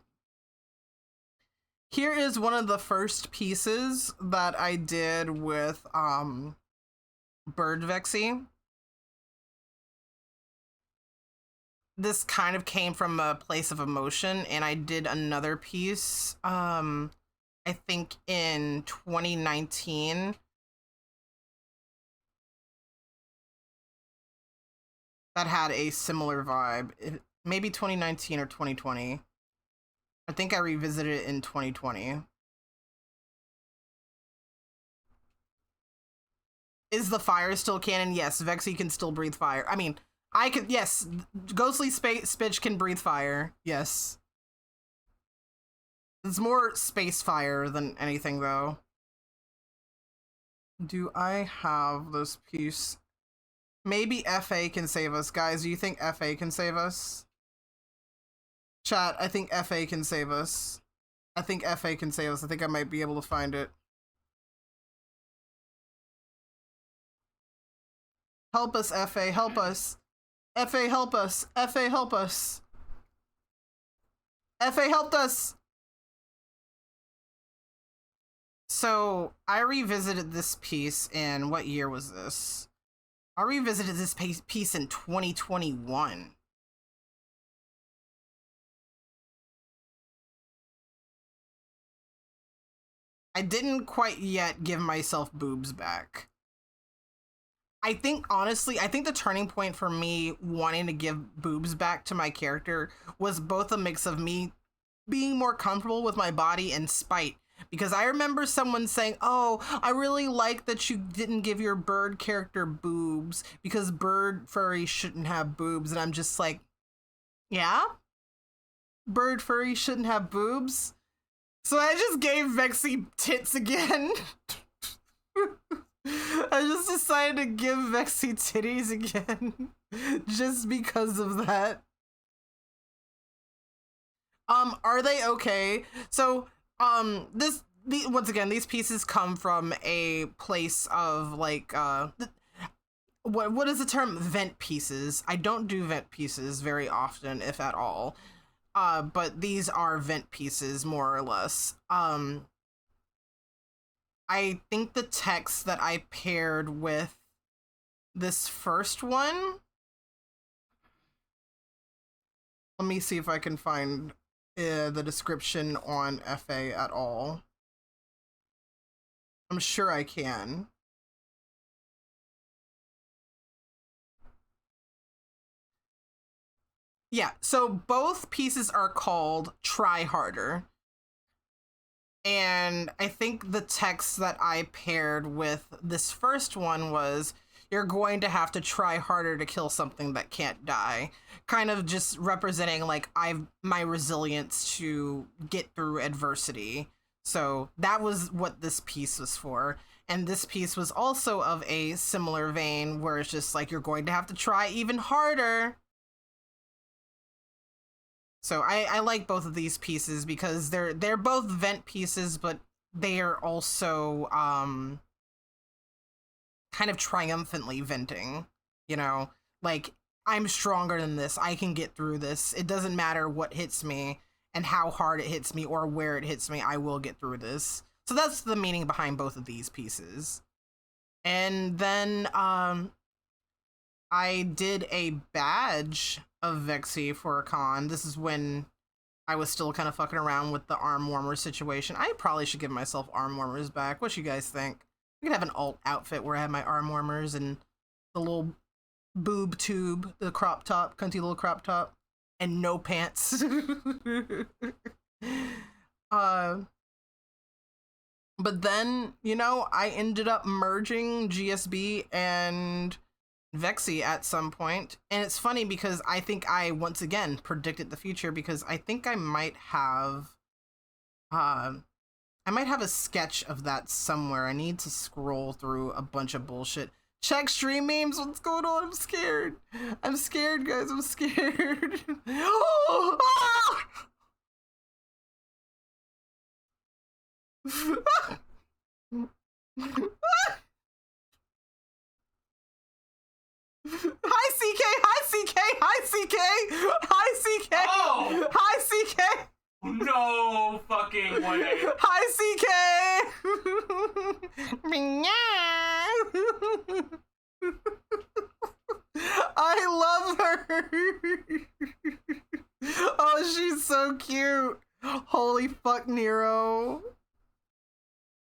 Here is one of the first pieces that I did with Bird Vexy. This kind of came from a place of emotion, and I did another piece, I think in 2019. That had a similar vibe. Maybe 2019 or 2020. I think I revisited it in 2020. Is the fire still canon? Yes, Vexy can still breathe fire. I mean, I could, yes, Ghostly Spitch can breathe fire, yes. It's more space fire than anything, though. Do I have this piece? Maybe FA can save us. Guys, do you think FA can save us? Chat, I think FA can save us. I think FA can save us. I think I might be able to find it. Help us, FA, help us. FA, help us. FA, help us. FA helped us. So, I revisited this piece in, what year was this? I revisited this piece in 2021. I didn't quite yet give myself boobs back. I think, honestly, I think the turning point for me wanting to give boobs back to my character was both a mix of me being more comfortable with my body and spite. Because I remember someone saying, oh, I really like that you didn't give your bird character boobs because bird furries shouldn't have boobs. And I'm just like, yeah? Bird furries shouldn't have boobs? So I just gave Vexy tits again. I just decided to give Vexy titties again. Just because of that. Are they okay? So, once again, these pieces come from a place of like, what is the term? Vent pieces. I don't do vent pieces very often, if at all. But these are vent pieces, more or less. I think the text that I paired with this first one, let me see if I can find the description on FA at all. I'm sure I can. Yeah, so both pieces are called Try Harder. And I think the text that I paired with this first one was, you're going to have to try harder to kill something that can't die. Kind of just representing like my resilience to get through adversity. So that was what this piece was for. And this piece was also of a similar vein where it's just like, you're going to have to try even harder. So I like both of these pieces because they're both vent pieces, but they are also kind of triumphantly venting. you know, like, I'm stronger than this. I can get through this. It doesn't matter what hits me and how hard it hits me or where it hits me. I will get through this. So that's the meaning behind both of these pieces. And then I did a badge of Vexy for a con. This is when I was still kind of fucking around with the arm warmer situation. I probably should give myself arm warmers back. What you guys think? I could have an alt outfit where I have my arm warmers and the little boob tube, the crop top, cunty little crop top, and no pants. But then, you know, I ended up merging GSB and Vexy at some point. And it's funny because I think I, once again, predicted the future, because I think I might have a sketch of that somewhere. I need to scroll through a bunch of bullshit. Check stream memes. What's going on? I'm scared. I'm scared, guys. I'm scared. Oh, ah! Hi CK, hi CK, hi CK, hi CK,
Oh!
hi CK,
No fucking way.
hi CK. I love her. Oh, she's so cute. Holy fuck, Nero.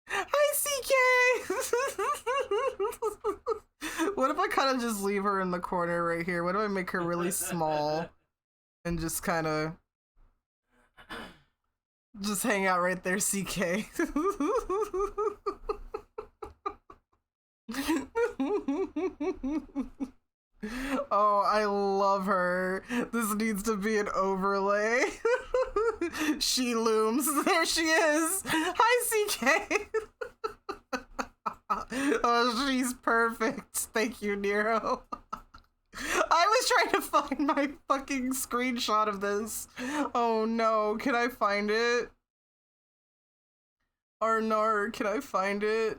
Hi, CK! What if I kind of just leave her in the corner right here? What if I make her really small and just kind of just hang out right there, CK? Oh, I love her. This needs to be an overlay. She looms. There she is. Hi, CK. Oh, she's perfect. Thank you, Nero. I was trying to find my fucking screenshot of this. Oh no, can I find it? Or no, can I find it?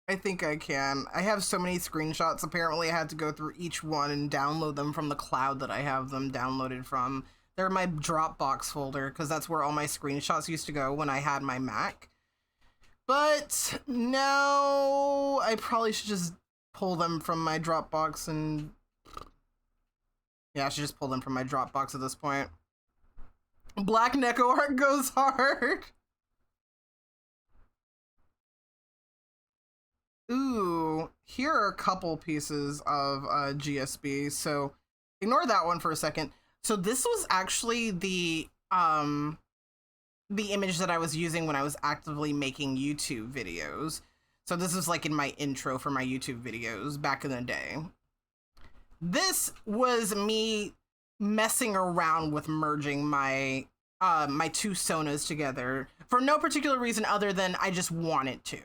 I think I can. I have so many screenshots. Apparently I had to go through each one and download them from the cloud that I have them downloaded from. They're in my Dropbox folder because that's where all my screenshots used to go when I had my Mac. But now I probably should just pull them from my Dropbox and... Yeah, I should just pull them from my Dropbox at this point. Black Neko art goes hard. Ooh, here are a couple pieces of GSB, so ignore that one for a second. So this was actually the image that I was using when I was actively making YouTube videos. So this was like in my intro for my YouTube videos back in the day. This was me messing around with merging my my two Sonas together for no particular reason other than I just wanted to.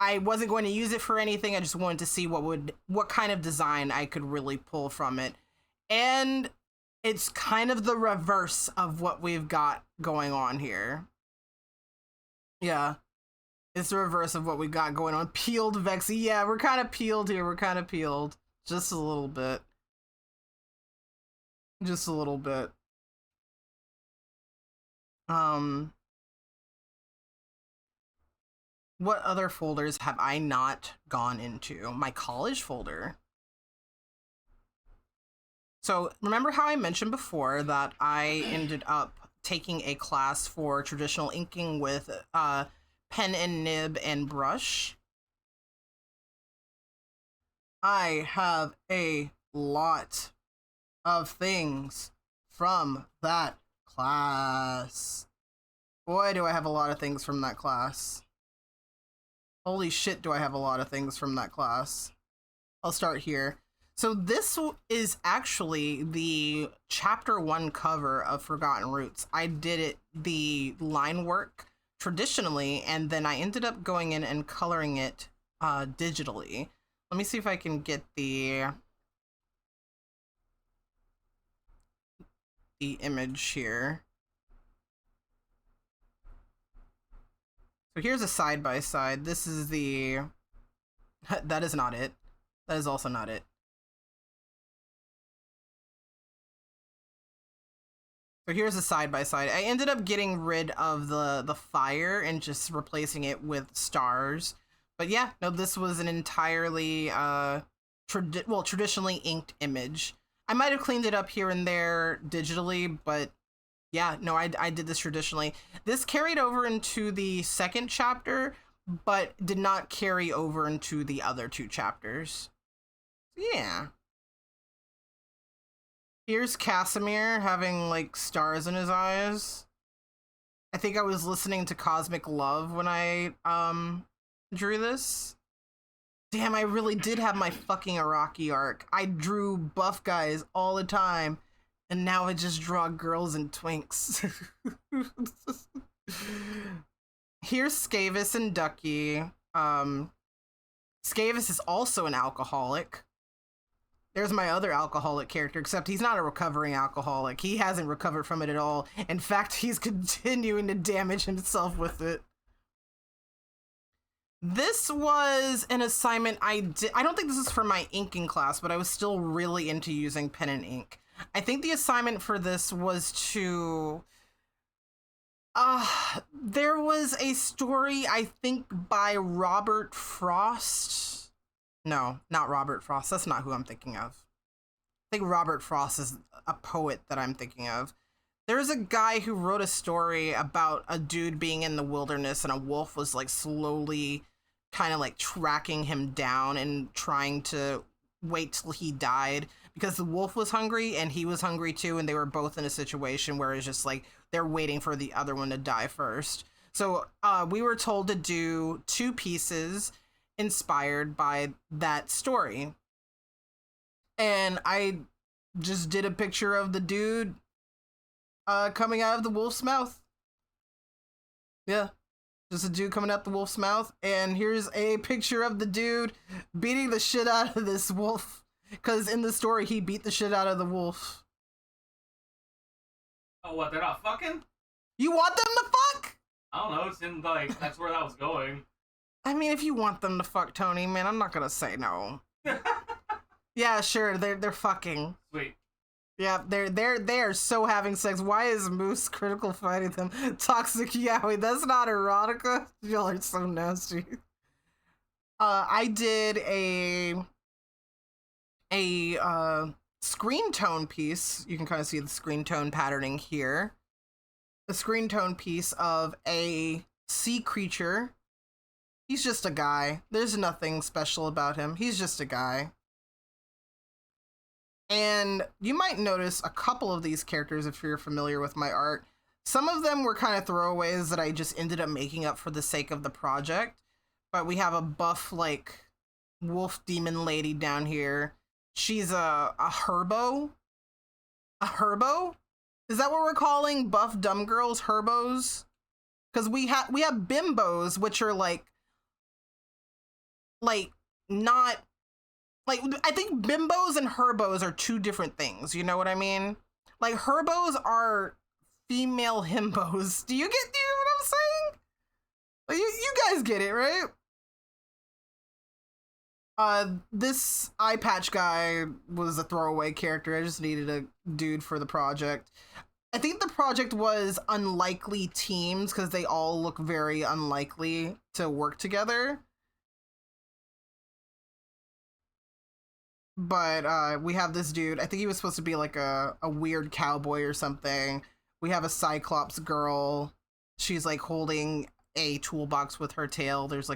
I wasn't going to use it for anything. I just wanted to see what kind of design I could really pull from it. And it's kind of the reverse of what we've got going on here. Yeah. It's the reverse of what we got going on. Peeled Vexy. Yeah, we're kind of peeled here. We're kind of peeled. Just a little bit. Just a little bit. What other folders have I not gone into? My college folder. So remember how I mentioned before that I ended up taking a class for traditional inking with pen and nib and brush? I have a lot of things from that class. Boy, do I have a lot of things from that class. Holy shit, do I have a lot of things from that class. I'll start here. So this is actually the chapter 1 cover of Forgotten Roots. I did it, the line work, traditionally, and then I ended up going in and coloring it digitally. Let me see if I can get the image here. So here's a side-by-side. This is the... That is not it. That is also not it. So here's a side-by-side. I ended up getting rid of the fire and just replacing it with stars. But yeah, no, this was an entirely traditionally inked image. I might have cleaned it up here and there digitally, but yeah, no, I did this traditionally. This carried over into the second chapter, but did not carry over into the other two chapters. Yeah. Here's Casimir having, like, stars in his eyes. I think I was listening to Cosmic Love when I, drew this. Damn, I really did have my fucking Araki arc. I drew buff guys all the time, and now I just draw girls and twinks. Here's Skavis and Ducky. Skavis is also an alcoholic. There's my other alcoholic character, except he's not a recovering alcoholic. He hasn't recovered from it at all. In fact, he's continuing to damage himself with it. This was an assignment I did. I don't think this is for my inking class, but I was still really into using pen and ink. I think the assignment for this was to... there was a story, I think, by Robert Frost. No, not Robert Frost. That's not who I'm thinking of. I think Robert Frost is a poet that I'm thinking of. There's a guy who wrote a story about a dude being in the wilderness and a wolf was like slowly kind of like tracking him down and trying to wait till he died because the wolf was hungry and he was hungry too, and they were both in a situation where it's just like they're waiting for the other one to die first. So we were told to do 2 pieces inspired by that story. And I just did a picture of the dude coming out of the wolf's mouth. Yeah, just a dude coming out the wolf's mouth. And here's a picture of the dude beating the shit out of this wolf. Because in the story, he beat the shit out of the wolf.
Oh, what? They're not fucking?
You want them to fuck?
I don't know. It seemed like that's where that was going.
I mean, if you want them to fuck, Tony, man, I'm not gonna say no. Yeah, sure, they're fucking.
Sweet.
Yeah, they're so having sex. Why is Moose critical fighting them? Toxic yaoi, that's not erotica. Y'all are so nasty. I did a screen tone piece. You can kind of see the screen tone patterning here. The screen tone piece of a sea creature. He's just a guy. There's nothing special about him. He's just a guy. And you might notice a couple of these characters if you're familiar with my art. Some of them were kind of throwaways that I just ended up making up for the sake of the project. But we have a buff, like, wolf demon lady down here. She's a herbo? A herbo? Is that what we're calling buff dumb girls? Herbos? Because we have bimbos, which are like not like, I think bimbos and herbos are 2 different things. You know what I mean? Like, herbos are female himbos. Do you know what I'm saying? Like, you guys get it, right? This eye patch guy was a throwaway character. I just needed a dude for the project. I think the project was unlikely teams because they all look very unlikely to work together. But we have this dude. I think he was supposed to be like a weird cowboy or something. We have a Cyclops girl. She's like holding a toolbox with her tail. There's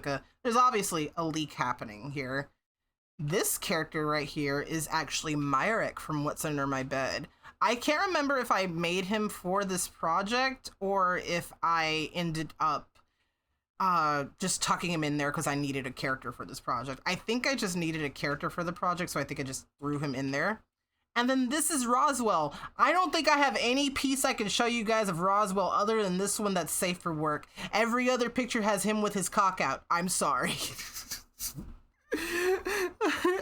obviously a leak happening here. This character right here is actually Myrek from What's Under My Bed. I can't remember if I made him for this project or if I ended up just tucking him in there because I needed a character for this project. I think I just needed a character for the project, so I think I just threw him in there. And then this is Roswell. I don't think I have any piece I can show you guys of Roswell other than this one that's safe for work. Every other picture has him with his cock out. I'm sorry.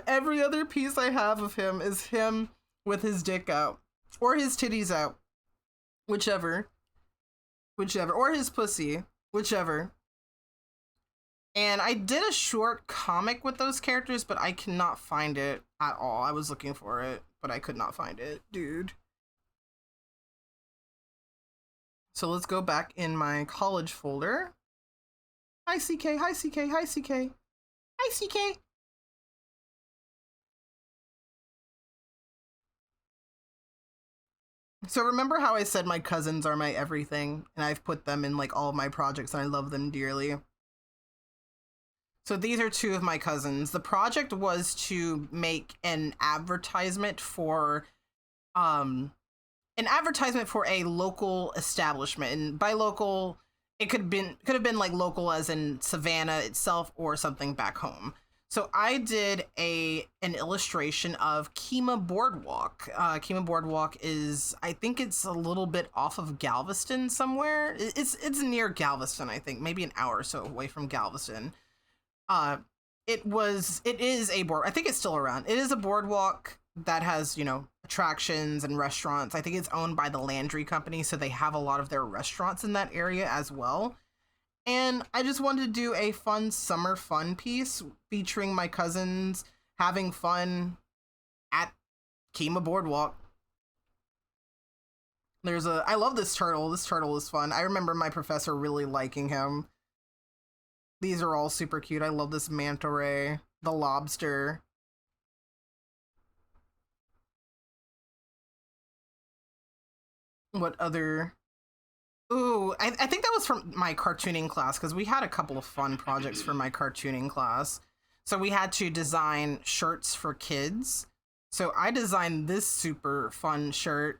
Every other piece I have of him is him with his dick out. Or his titties out. Whichever. Or his pussy. Whichever. And I did a short comic with those characters, but I cannot find it at all. I was looking for it, but I could not find it, dude. So let's go back in my college folder. Hi, CK. Hi, CK. Hi, CK. Hi, CK. So remember how I said my cousins are my everything, and I've put them in like all of my projects and I love them dearly. So these are two of my cousins. The project was to make an advertisement for a local establishment. And by local, it could have been like local as in Savannah itself or something back home. So I did an illustration of Kemah Boardwalk. Kemah Boardwalk is, I think it's a little bit off of Galveston somewhere. It's near Galveston, I think, maybe an hour or so away from Galveston. It is a board. I think it's still around. It is a boardwalk that has, you know, attractions and restaurants. I think it's owned by the Landry Company, so they have a lot of their restaurants in that area as well. And I just wanted to do a fun summer fun piece featuring my cousins having fun at Kemah Boardwalk. I love this turtle. This turtle is fun. I remember my professor really liking him. These are all super cute. I love this manta ray, the lobster. What other... Ooh, I think that was from my cartooning class, because we had a couple of fun projects for my cartooning class. So we had to design shirts for kids. So I designed this super fun shirt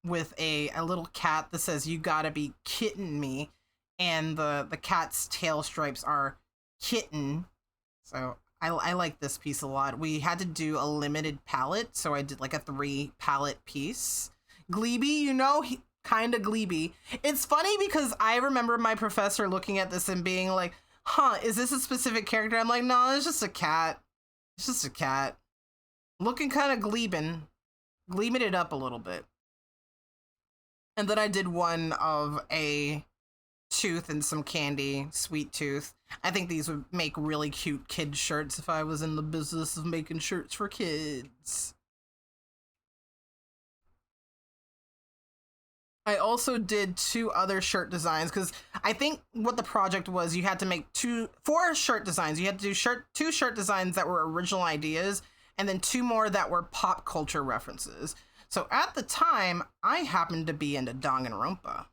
with a little cat that says, "You gotta be kidding me." And the cat's tail stripes are kitten. So I like this piece a lot. We had to do a limited palette, so I did like a 3 palette piece. Glebe, you know, kind of Glebe. It's funny because I remember my professor looking at this and being like, huh, is this a specific character? I'm like, no, it's just a cat. It's just a cat. Looking kind of glebing it up a little bit. And then I did one of a tooth and some candy, sweet tooth. I think these would make really cute kid shirts if I was in the business of making shirts for kids. I also did 2 other shirt designs because I think what the project was, you had to make 4 shirt designs. You had to do 2 shirt designs that were original ideas and then 2 more that were pop culture references. So at the time, I happened to be into Danganronpa.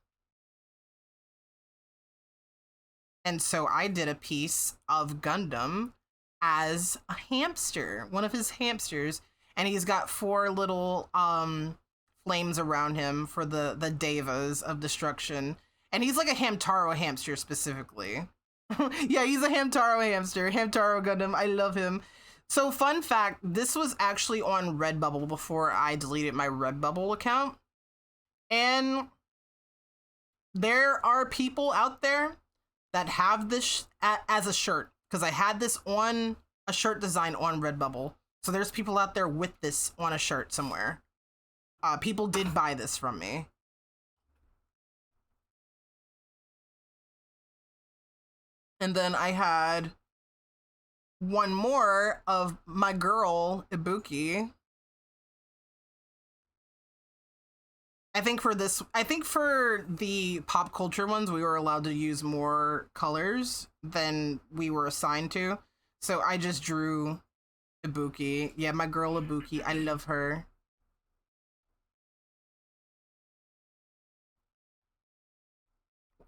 And so I did a piece of Gundam as a hamster, one of his hamsters, and he's got 4 little flames around him for the devas of destruction. And he's like a Hamtaro hamster specifically. Yeah, he's a Hamtaro hamster. Hamtaro Gundam. I love him. So fun fact, this was actually on Redbubble before I deleted my Redbubble account. And there are people out there that have this as a shirt, because I had this on a shirt design on Redbubble. So there's people out there with this on a shirt somewhere. People did buy this from me. And then I had one more of my girl, Ibuki. I think for the pop culture ones, we were allowed to use more colors than we were assigned to. So I just drew Ibuki. Yeah, my girl Ibuki. I love her.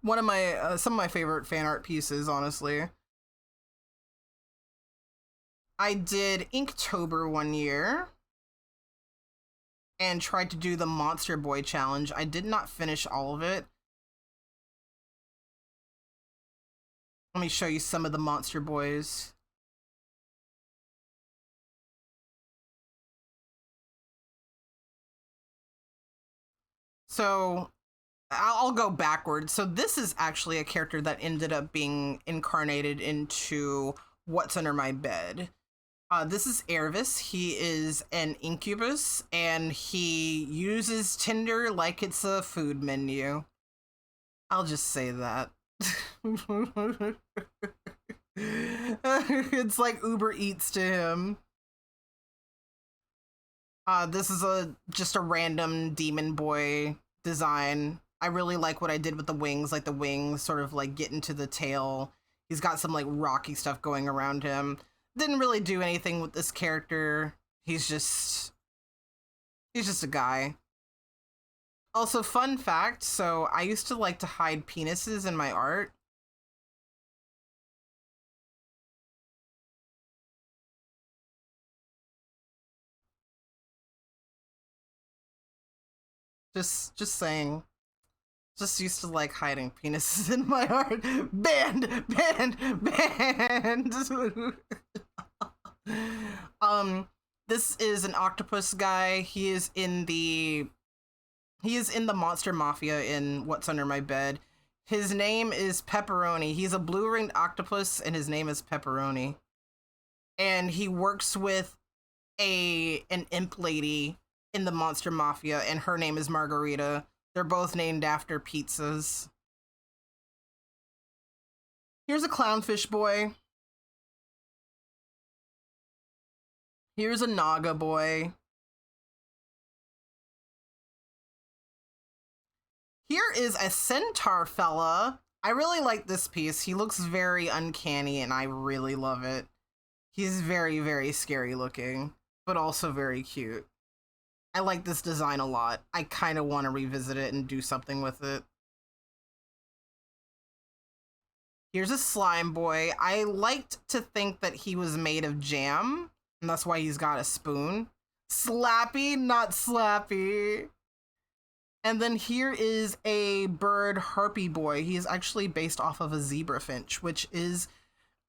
One of my some of my favorite fan art pieces, honestly. I did Inktober one year and tried to do the Monster Boy challenge. I did not finish all of it. Let me show you some of the Monster Boys. So I'll go backwards. So this is actually a character that ended up being incarnated into What's Under My Bed. This is Ervis. He is an incubus, and he uses Tinder like it's a food menu. I'll just say that. It's like Uber Eats to him. This is just a random demon boy design. I really like what I did with the wings, like the wings sort of like get into the tail. He's got some like rocky stuff going around him. Didn't really do anything with this character. He's just a guy. Also, fun fact, so I used to like to hide penises in my art. Just saying. Just used to like hiding penises in my art. Banned! This is an octopus guy. He is in the Monster Mafia in What's Under My Bed. His name is Pepperoni. He's a blue-ringed octopus, and his name is Pepperoni. And he works with an imp lady in the Monster Mafia, and her name is Margarita. They're both named after pizzas. Here's a clownfish boy. Here's a Naga boy. Here is a centaur fella. I really like this piece. He looks very uncanny and I really love it. He's very, very scary looking, but also very cute. I like this design a lot. I kind of want to revisit it and do something with it. Here's a slime boy. I liked to think that he was made of jam, and that's why he's got a spoon. Slappy, not slappy. And then here is a bird harpy boy. He is actually based off of a zebra finch, which is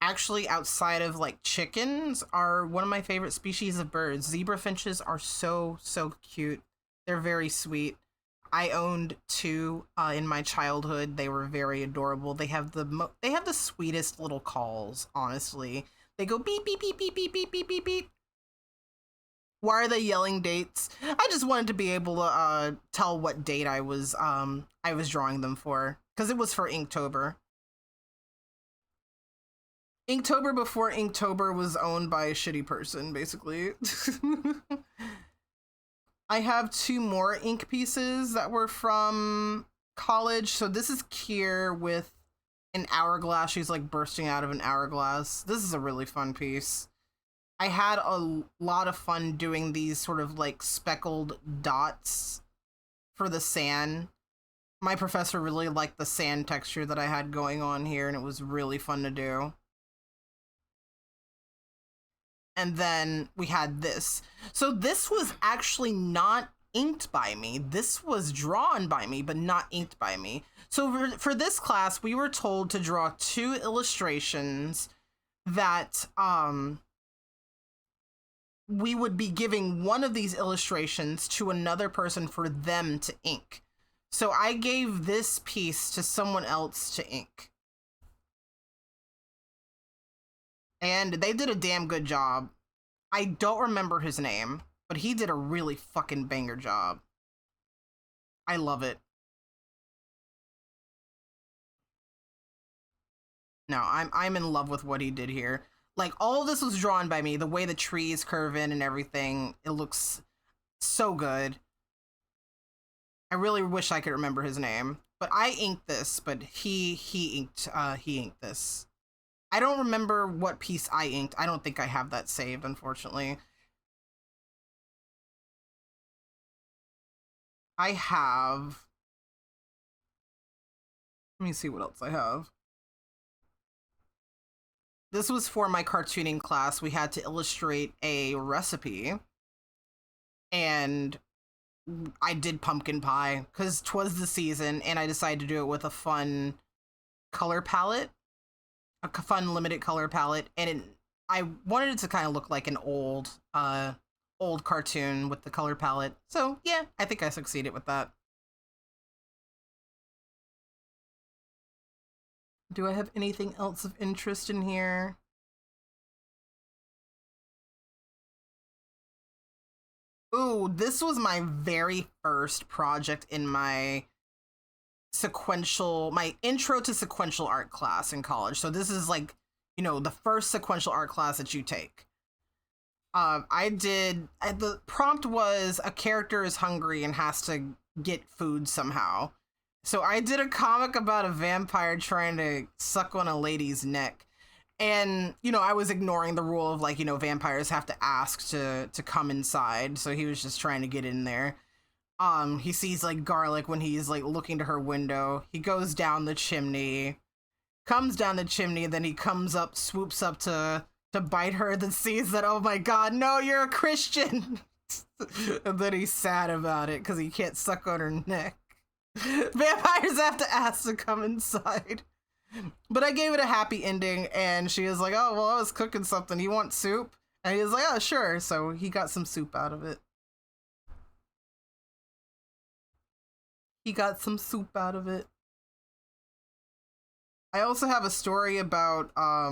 actually, outside of like chickens, are one of my favorite species of birds. Zebra finches are so cute. They're very sweet. I owned 2 in my childhood. They were very adorable. They have the sweetest little calls, honestly. They go beep beep beep beep beep beep beep beep beep. Why are they yelling dates? I just wanted to be able to tell what date I was drawing them for, because it was for Inktober. Inktober before Inktober was owned by a shitty person, basically. I have 2 more ink pieces that were from college. So this is Kier with an hourglass. She's like bursting out of an hourglass. This is a really fun piece. I had a lot of fun doing these sort of like speckled dots for the sand. My professor really liked the sand texture that I had going on here, and it was really fun to do. And then we had this. So this was actually not inked by me. This was drawn by me, but not inked by me. So for this class, we were told to draw 2 illustrations that we would be giving one of these illustrations to another person for them to ink. So I gave this piece to someone else to ink. And they did a damn good job. I don't remember his name, but he did a really fucking banger job. I love it. No, I'm in love with what he did here. Like, all of this was drawn by me. The way the trees curve in and everything, it looks so good. I really wish I could remember his name, but I inked this, but he inked this. I don't remember what piece I inked. I don't think I have that saved, unfortunately. I have... Let me see what else I have. This was for my cartooning class. We had to illustrate a recipe. And I did pumpkin pie, because 'twas the season, and I decided to do it with a fun color palette. A fun limited color palette, and I wanted it to kind of look like an old cartoon with the color palette. So yeah, I think I succeeded with that. Do I have anything else of interest in here? Ooh, this was my very first project in my intro to sequential art class in college. So this is like, the first sequential art class that you take. The prompt was a character is hungry and has to get food somehow. So I did a comic about a vampire trying to suck on a lady's neck. And, I was ignoring the rule of, like, vampires have to ask to come inside. So he was just trying to get in there. He sees, like, Garlic when he's, like, looking to her window. He goes down the chimney, comes down the chimney, and then he comes up, swoops up to bite her, then sees that, oh my god, no, you're a Christian! And then he's sad about it, because he can't suck on her neck. Vampires have to ask to come inside. But I gave it a happy ending, and she was like, oh, well, I was cooking something. You want soup? And he was like, oh, sure. So he got some soup out of it. I also have a story about a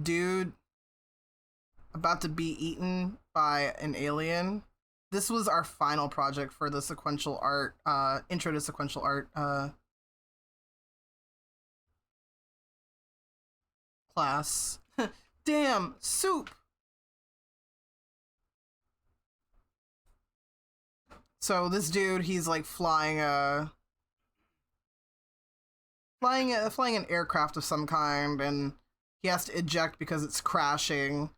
dude about to be eaten by an alien. This was our final project for the sequential art, intro to sequential art class. Damn, soup! So this dude, he's like flying an aircraft of some kind, and he has to eject because it's crashing.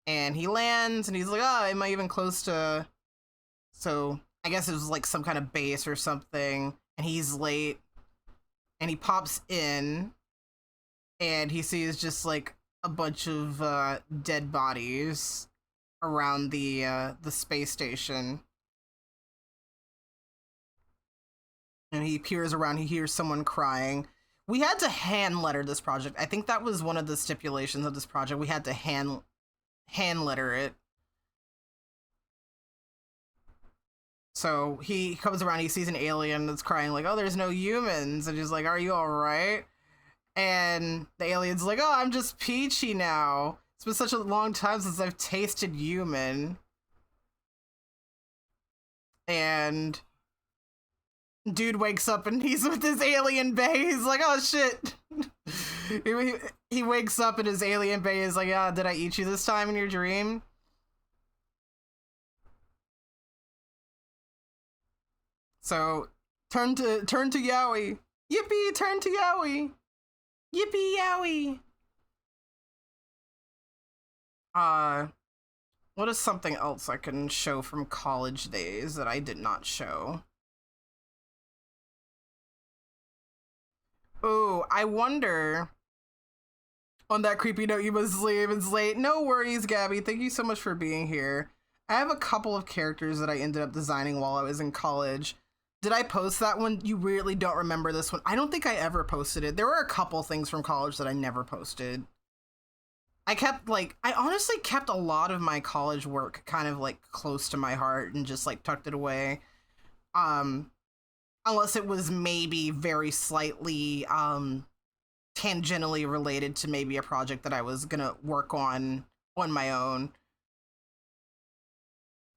And he lands, and he's like, oh, am I even close to... So, I guess it was like some kind of base or something, and he's late. And he pops in, and he sees just like a bunch of dead bodies around the space station. And he peers around, he hears someone crying. We had to hand letter this project. I think that was one of the stipulations of this project. We had to hand letter it. So he comes around, he sees an alien that's crying like, oh, there's no humans. And he's like, are you all right? And the alien's like, oh, I'm just peachy now. It's been such a long time since I've tasted human. And dude wakes up and he's with his alien bae. He's like, oh shit. He wakes up and his alien bae is like, yeah, did I eat you this time in your dream? So turn to Yaoi. Yippee, turn to Yaoi. Yippee Yaoi. What is something else I can show from college days that I did not show? Oh, I wonder. On that creepy note, you must leave. It's late. No worries, Gabby. Thank you so much for being here. I have a couple of characters that I ended up designing while I was in college. Did I post that one? You really don't remember this one. I don't think I ever posted it. There were a couple things from college that I never posted. I honestly kept a lot of my college work kind of like close to my heart and just like tucked it away. Unless it was maybe very slightly tangentially related to maybe a project that I was gonna work on my own.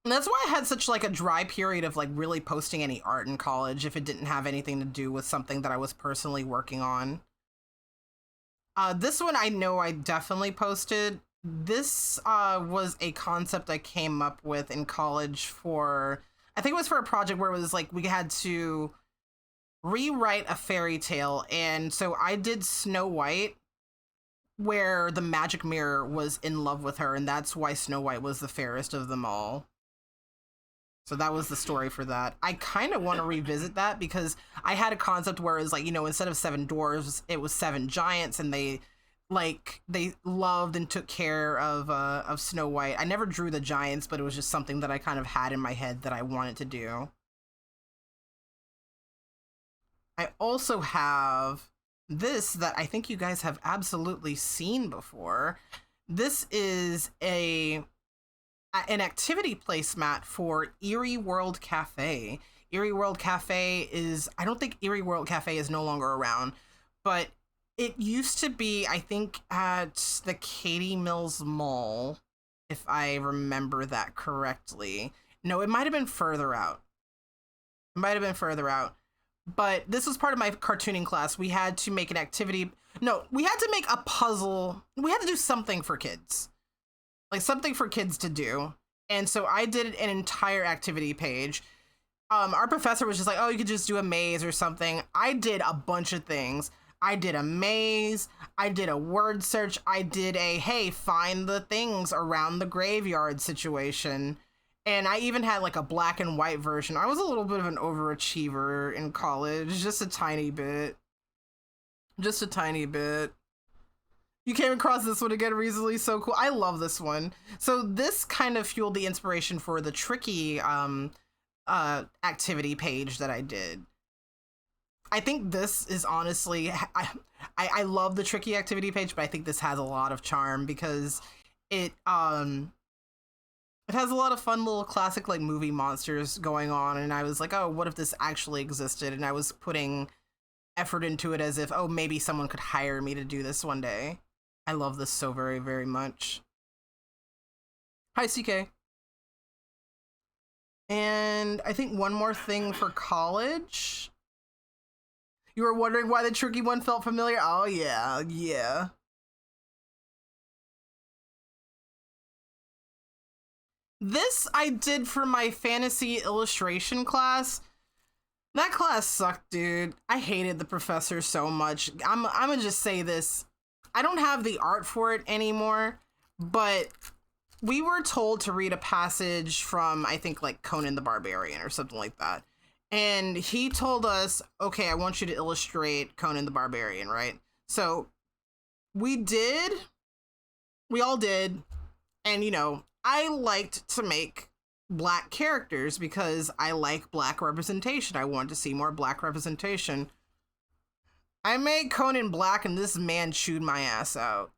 And that's why I had such like a dry period of like really posting any art in college if it didn't have anything to do with something that I was personally working on. This one I know I definitely posted. This was a concept I came up with in college for, I think it was for a project where it was like we had to rewrite a fairy tale. And so I did Snow White, where the magic mirror was in love with her, and that's why Snow White was the fairest of them all. So that was the story for that. I kind of want to revisit that because I had a concept where it was like, you know, instead of 7 dwarves, it was 7 giants, and they loved and took care of Snow White. I never drew the giants, but it was just something that I kind of had in my head that I wanted to do. I also have this that I think you guys have absolutely seen before. This is an activity placemat for Eerie World Cafe. Eerie World Cafe is, I don't think Eerie World Cafe is no longer around, but it used to be, I think, at the Katy Mills Mall, if I remember that correctly. No, it might have been further out. But this was part of my cartooning class. We had to make an activity. No, we had to make a puzzle. We had to do something for kids. Like something for kids to do. And so I did an entire activity page. Our professor was just like, oh, you could just do a maze or something. I did a bunch of things. I did a maze. I did a word search. I did a, hey, find the things around the graveyard situation. And I even had like a black and white version. I was a little bit of an overachiever in college, just a tiny bit. Just a tiny bit. You came across this one again recently, so cool. I love this one. So this kind of fueled the inspiration for the Tricky activity page that I did. I think this is honestly, I love the Tricky activity page, but I think this has a lot of charm because it has a lot of fun little classic like movie monsters going on, and I was like, oh, what if this actually existed? And I was putting effort into it as if, oh, maybe someone could hire me to do this one day. I love this so very, very much. Hi, CK. And I think one more thing for college. You were wondering why the Tricky one felt familiar? Oh, yeah, yeah. This I did for my fantasy illustration class. That class sucked, dude. I hated the professor so much. I'm gonna just say this. I don't have the art for it anymore, but we were told to read a passage from, I think, like Conan the Barbarian or something like that. And he told us, okay, I want you to illustrate Conan the Barbarian, right? So we did. We all did. And, you know, I liked to make Black characters because I like Black representation. I wanted to see more Black representation. I made Conan Black and this man chewed my ass out.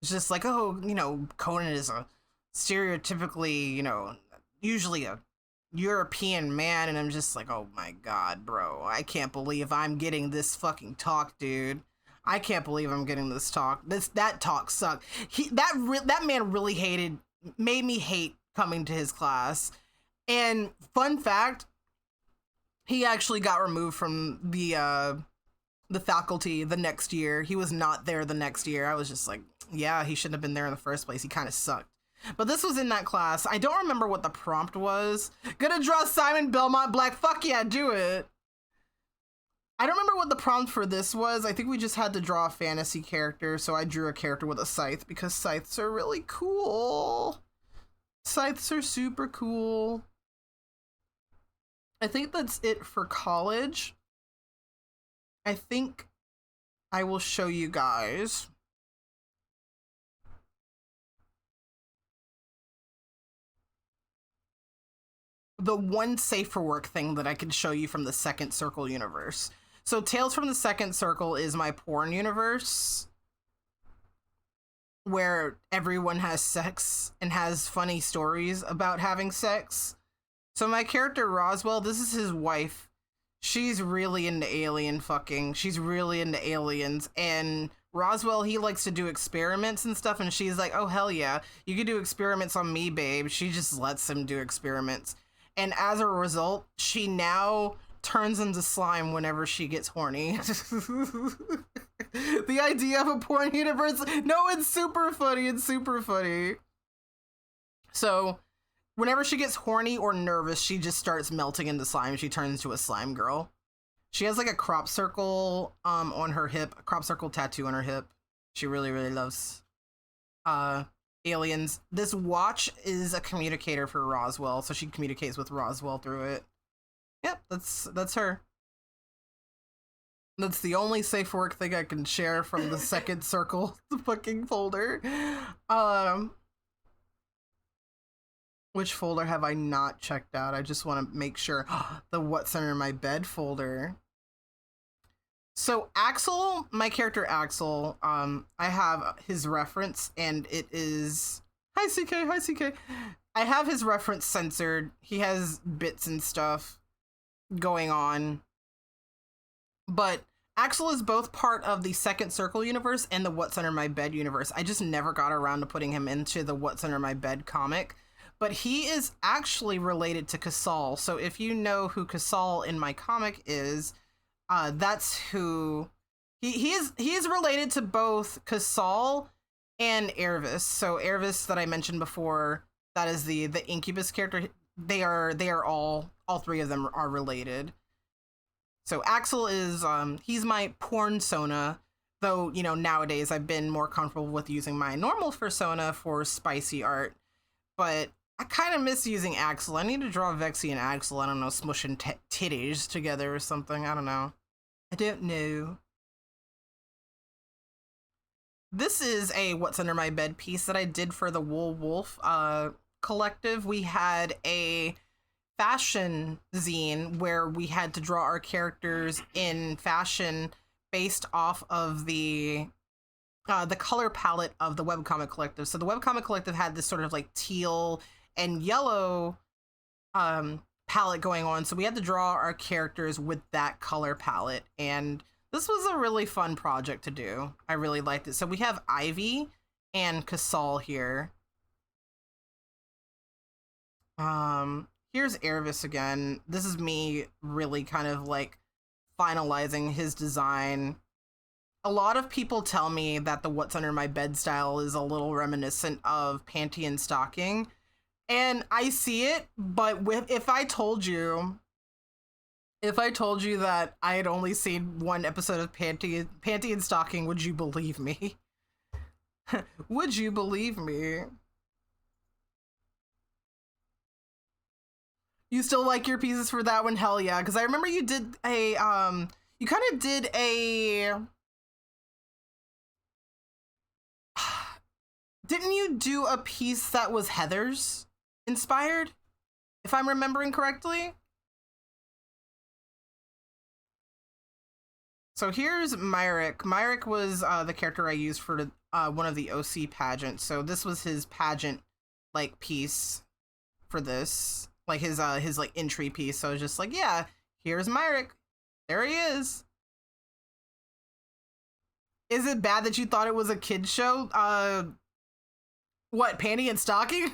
It's just like, oh, you know, Conan is a stereotypically, you know, usually a European man, and I'm just like, oh my god, bro, I can't believe I'm getting this fucking talk, dude. I can't believe I'm getting this talk. That talk sucked. That man really made me hate coming to his class. And fun fact, he actually got removed from the faculty the next year. He was not there the next year. I was just like, yeah, he shouldn't have been there in the first place. He kind of sucked. But this was in that class. I don't remember what the prompt was. Gonna draw Simon Belmont Black. Fuck yeah, do it. I don't remember what the prompt for this was. I think we just had to draw a fantasy character, so I drew a character with a scythe because scythes are really cool. Scythes are super cool. I think that's it for college. I think I will show you guys. The one safe for work thing that I can show you from the Second Circle universe. So Tales from the Second Circle is my porn universe where everyone has sex and has funny stories about having sex. So my character Roswell, this is his wife. She's really into alien fucking. She's really into aliens. And Roswell, he likes to do experiments and stuff. And she's like, oh, hell yeah. You can do experiments on me, babe. She just lets him do experiments. And as a result, she now turns into slime whenever she gets horny. The idea of a porn universe. No, it's super funny. It's super funny. So whenever she gets horny or nervous, she just starts melting into slime. She turns into a slime girl. She has like a crop circle on her hip, a crop circle tattoo on her hip. She really, really loves aliens. This watch is a communicator for Roswell, so she communicates with Roswell through it. Yep, that's her. That's the only safe work thing I can share from the Second Circle fucking folder. Which folder have I not checked out? I just want to make sure. The What's Under My Bed folder. So Axel, my character Axel, I have his reference and it is... Hi CK, hi CK. I have his reference censored. He has bits and stuff going on. But Axel is both part of the Second Circle universe and the What's Under My Bed universe. I just never got around to putting him into the What's Under My Bed comic. But he is actually related to Casal. So if you know who Casal in my comic is, that's who He is related to both Casal and Ervis. So Ervis that I mentioned before, that is the Incubus character. They are all three of them are related. So Axel is he's my porn Sona, though, you know, nowadays I've been more comfortable with using my normal persona for spicy art. But I kind of miss using Axel. I need to draw Vexy and Axel, I don't know, smushing titties together or something. I don't know. I don't know. This is a What's Under My Bed piece that I did for the Wool Wolf collective. We had a fashion zine where we had to draw our characters in fashion based off of the color palette of the webcomic collective. So the webcomic collective had this sort of like teal and yellow palette going on. So we had to draw our characters with that color palette. And this was a really fun project to do. I really liked it. So we have Ivy and Casal here. Here's Ervis again. This is me really kind of like finalizing his design. A lot of people tell me that the What's Under My Bed style is a little reminiscent of Panty and Stocking, and I see it, but if I told you that I had only seen one episode of Panty and Stocking, would you believe me? Would you believe me? You still like your pieces for that one? Hell yeah, because I remember you did a you kind of did a didn't you do a piece that was Heather's inspired, if I'm remembering correctly? So here's Myrick. Myrick was the character I used for one of the OC pageants. So this was his pageant like piece for this, like his like entry piece. So it's just like, yeah, here's Myrick. There he is. Is it bad that you thought it was a kid's show? What, Panty and Stocking?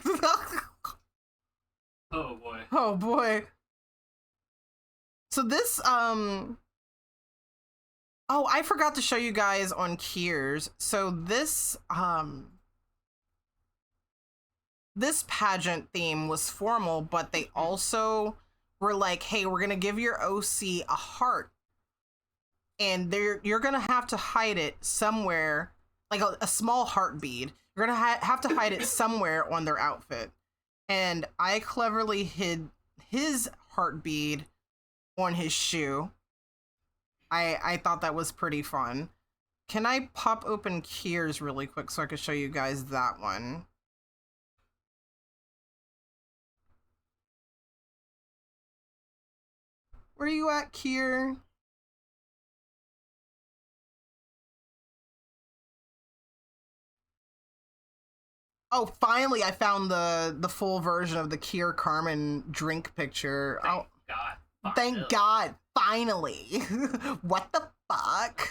Oh boy.
Oh boy. So this oh, I forgot to show you guys on Kiers. So this this pageant theme was formal, but they also were like, hey, we're gonna give your OC a heart, and you're gonna have to hide it somewhere, like a small heart bead. You're gonna have to hide it somewhere on their outfit. And I cleverly hid his heart bead on his shoe. I thought that was pretty fun. Can I pop open Kiers really quick so I can show you guys that one? Where are you at, Kier? Oh, finally I found the full version of the Kier Carmen drink picture.
Thank God.
Thank God, finally. What the fuck?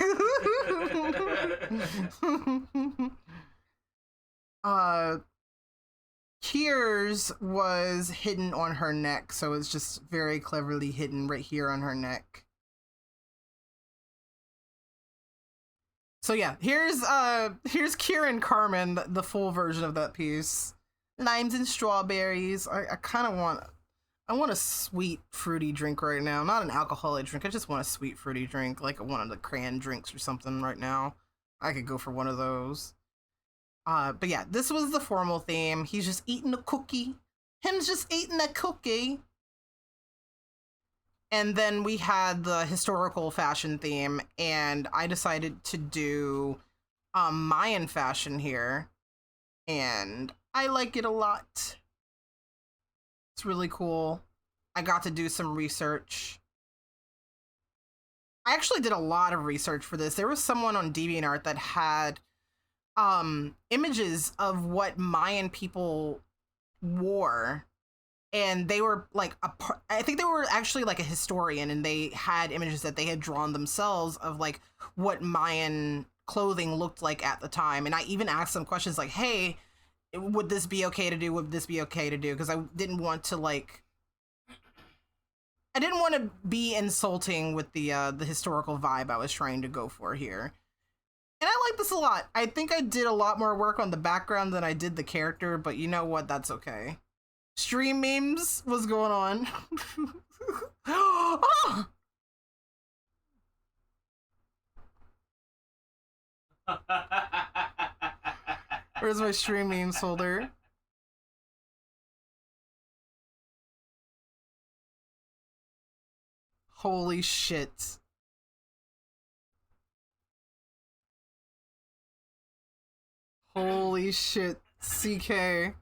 Kier's was hidden on her neck, so it's just very cleverly hidden right here on her neck. So yeah, here's Kieran Carmen, the full version of that piece. Limes and strawberries. I kind of want a sweet fruity drink right now. Not an alcoholic drink. I just want a sweet fruity drink, like one of the cran drinks or something right now. I could go for one of those. But yeah, this was the formal theme. He's just eating a cookie. Him's just eating a cookie. And then we had the historical fashion theme, and I decided to do Mayan fashion here, and I like it a lot. It's really cool. I got to do some research. I actually did a lot of research for this. There was someone on DeviantArt that had images of what Mayan people wore. And they were like, I think they were actually like a historian, and they had images that they had drawn themselves of like what Mayan clothing looked like at the time. And I even asked them questions like, hey, would this be okay to do? Would this be okay to do? Because I didn't want to like I didn't want to be insulting with the historical vibe I was trying to go for here. And I like this a lot. I think I did a lot more work on the background than I did the character, but you know what? That's okay. Stream memes, what's going on? Oh! Where's my stream memes folder? Holy shit. Holy shit, CK.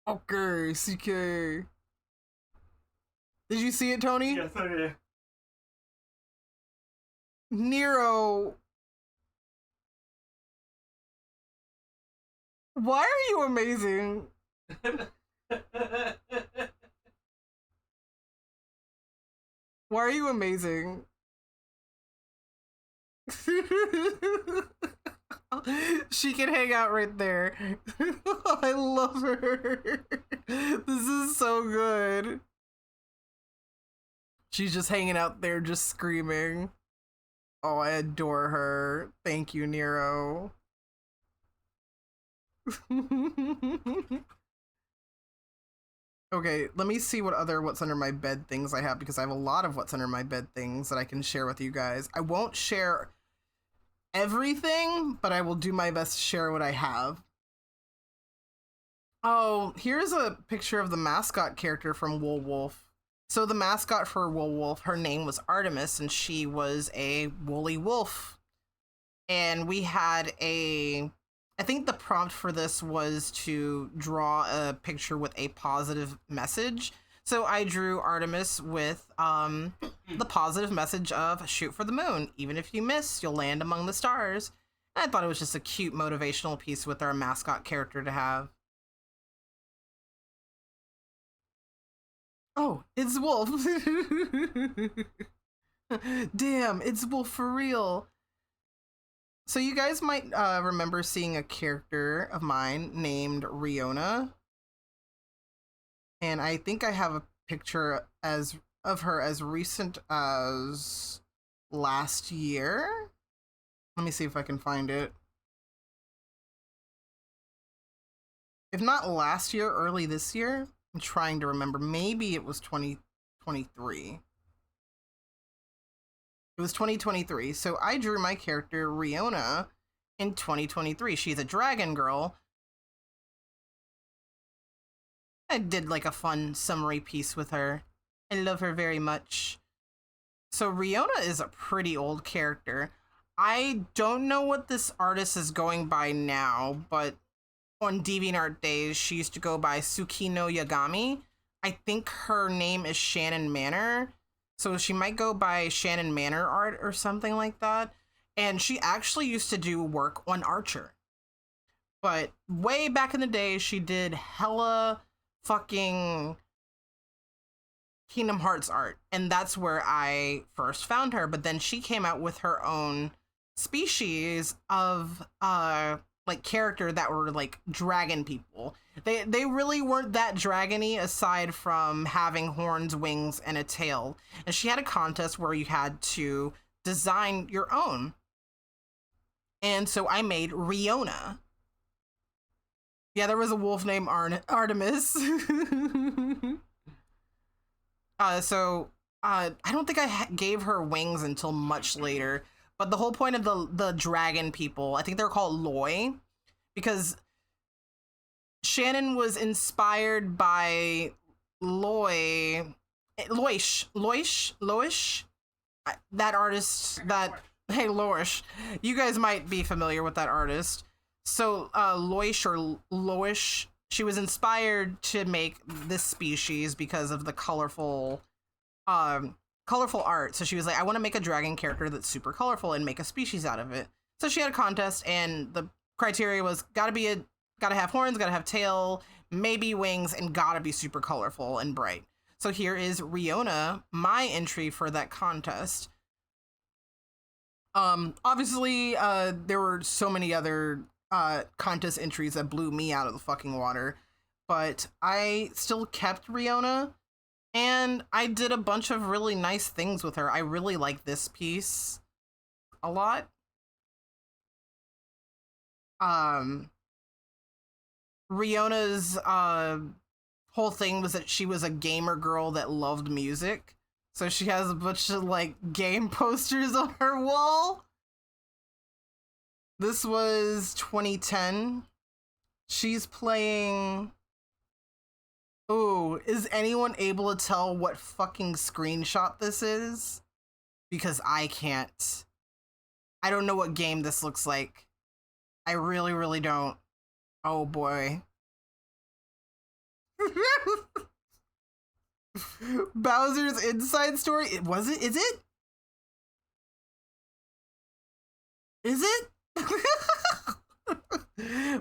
Okay, CK. Did you see it, Tony?
Yes, I did.
Nero. Why are you amazing? Why are you amazing? She can hang out right there. I love her. This is so good. She's just hanging out there, just screaming. Oh, I adore her. Thank you, Nero. Okay, let me see what other what's under my bed things I have, because I have a lot of what's under my bed things that I can share with you guys. I won't share everything, but I will do my best to share what I have. Oh, here's a picture of the mascot character from Woolwolf. So the mascot for Woolwolf, her name was Artemis, and she was a woolly wolf. And we had I think the prompt for this was to draw a picture with a positive message. So I drew Artemis with the positive message of shoot for the moon. Even if you miss, you'll land among the stars. And I thought it was just a cute motivational piece with our mascot character to have. Oh, it's Wolf. Damn, it's Wolf for real. So you guys might remember seeing a character of mine named Riona. And I think I have a picture of her as recent as last year. Let me see if I can find it. If not last year, early this year. I'm trying to remember. Maybe it was 2023. It was 2023. So I drew my character Riona in 2023. She's a dragon girl. I did like a fun summary piece with her. I love her very much. So Riona is a pretty old character. I don't know what this artist is going by now, but on DeviantArt days, she used to go by Tsukino Yagami. I think her name is Shannon Manor. So she might go by Shannon Manor Art or something like that. And she actually used to do work on Archer. But way back in the day, she did hella fucking Kingdom Hearts art. And that's where I first found her. But then she came out with her own species of like character that were like dragon people. They really weren't that dragony aside from having horns, wings, and a tail. And she had a contest where you had to design your own. And so I made Riona. Yeah, there was a wolf named Artemis. I don't think I gave her wings until much later. But the whole point of the dragon people, I think they're called Loi, because Shannon was inspired by Loish, that artist that, hey, Loish, you guys might be familiar with that artist. So Loish or Loish, she was inspired to make this species because of the colorful art. So she was like, I want to make a dragon character that's super colorful and make a species out of it. So she had a contest, and the criteria was gotta have horns, gotta have tail, maybe wings, and gotta be super colorful and bright. So here is Riona, my entry for that contest. Obviously, there were so many other contest entries that blew me out of the fucking water, but I still kept Riona And I did a bunch of really nice things with her. I really like this piece a lot. Riona's whole thing was that she was a gamer girl that loved music. So she has a bunch of like game posters on her wall. This was 2010. She's playing... Ooh, is anyone able to tell what fucking screenshot this is? Because I can't. I don't know what game this looks like. I really, really don't. Oh boy. Bowser's Inside Story? Was it? Is it? Is it?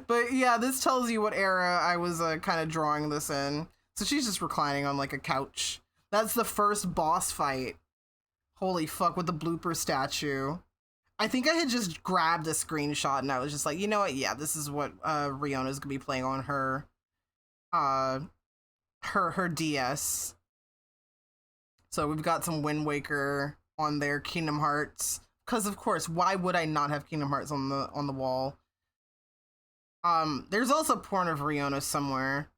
But yeah, this tells you what era I was kind of drawing this in. So she's just reclining on like a couch. That's the first boss fight. Holy fuck, with the blooper statue. I think I had just grabbed a screenshot and I was just like, you know what? Yeah, this is what Riona's gonna be playing on her her DS. So we've got some Wind Waker on there, Kingdom Hearts. Because of course, why would I not have Kingdom Hearts on the wall? There's also porn of Riona somewhere.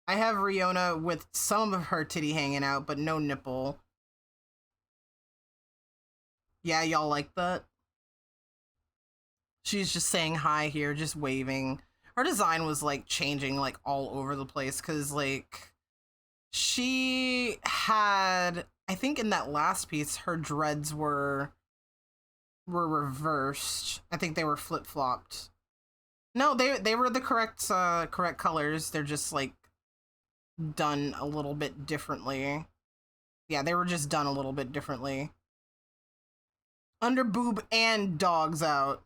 I have Riona with some of her titty hanging out, but no nipple. Yeah, y'all like that? She's just saying hi here, just waving. Her design was like changing like all over the place because like she had, I think in that last piece, her dreads were reversed. I think they were flip-flopped. No, they were the correct colors. They're just like done a little bit differently. Yeah, they were just done a little bit differently. Under boob and dogs out.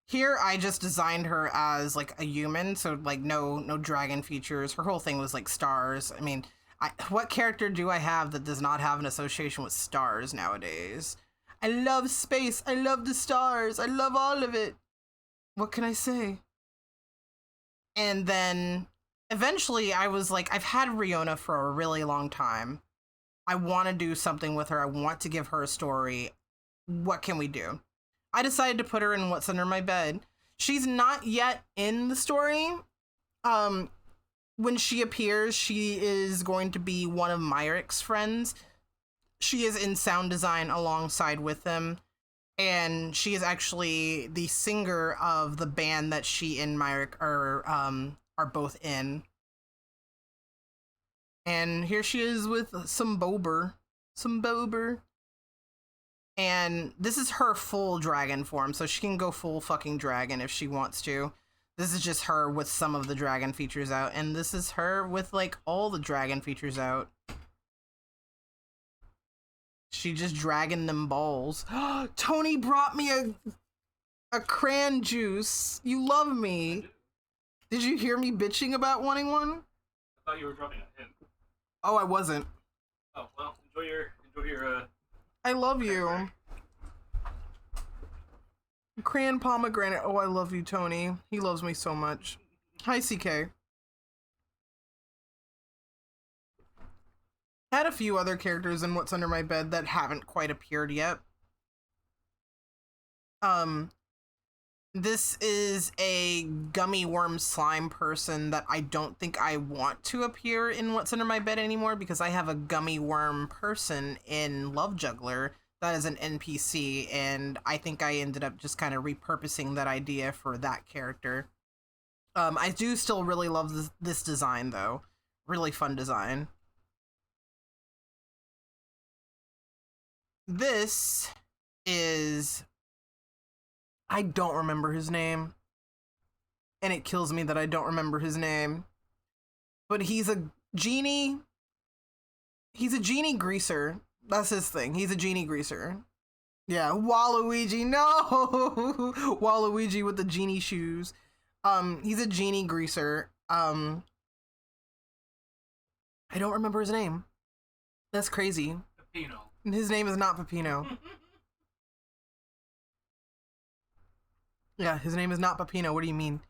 Here I just designed her as like a human, so like no dragon features. Her whole thing was like stars. I mean, what character do I have that does not have an association with stars nowadays? I love space. I love the stars. I love all of it. What can I say? And then eventually I was like, I've had Riona for a really long time. I want to do something with her. I want to give her a story. What can we do? I decided to put her in What's Under My Bed. She's not yet in the story. When she appears, she is going to be one of Myric's friends. She is in sound design alongside with them. And she is actually the singer of the band that she and Myric are both in. And here she is with some Bober. And this is her full dragon form, so she can go full fucking dragon if she wants to. This is just her with some of the dragon features out, and this is her with like all the dragon features out. She just dragging them balls. Tony brought me a cran juice. You love me. Did you hear me bitching about wanting one?
I thought you were dropping a hint.
Oh, I wasn't.
Oh well, enjoy your.
I love you. Cran pomegranate. Oh, I love you, Tony. He loves me so much. Hi, CK. Had a few other characters in What's Under My Bed that haven't quite appeared yet. This is a gummy worm slime person that I don't think I want to appear in What's Under My Bed anymore because I have a gummy worm person in Love Juggler that is an NPC, and I think I ended up just kind of repurposing that idea for that character. I do still really love this design though. Really fun design. This is... I don't remember his name. And it kills me that I don't remember his name. But he's a genie. He's a genie greaser. That's his thing. He's a genie greaser. Yeah, Waluigi. No! Waluigi with the genie shoes. He's a genie greaser. I don't remember his name. That's crazy.
Peppino.
His name is not Peppino. Yeah, his name is not Peppino. What do you mean?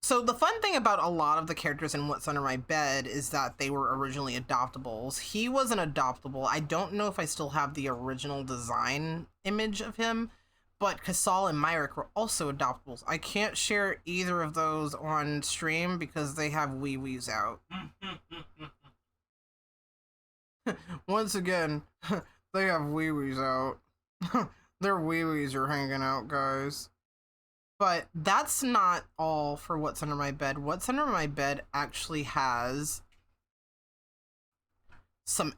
So the fun thing about a lot of the characters in What's Under My Bed is that they were originally adoptables. He was an adoptable. I don't know if I still have the original design image of him, but Casal and Myrick were also adoptables. I can't share either of those on stream because they have wee-wees out. Once again, they have wee-wees out. Their wee-wees are hanging out, guys. But that's not all for What's Under My Bed. What's Under My Bed actually has some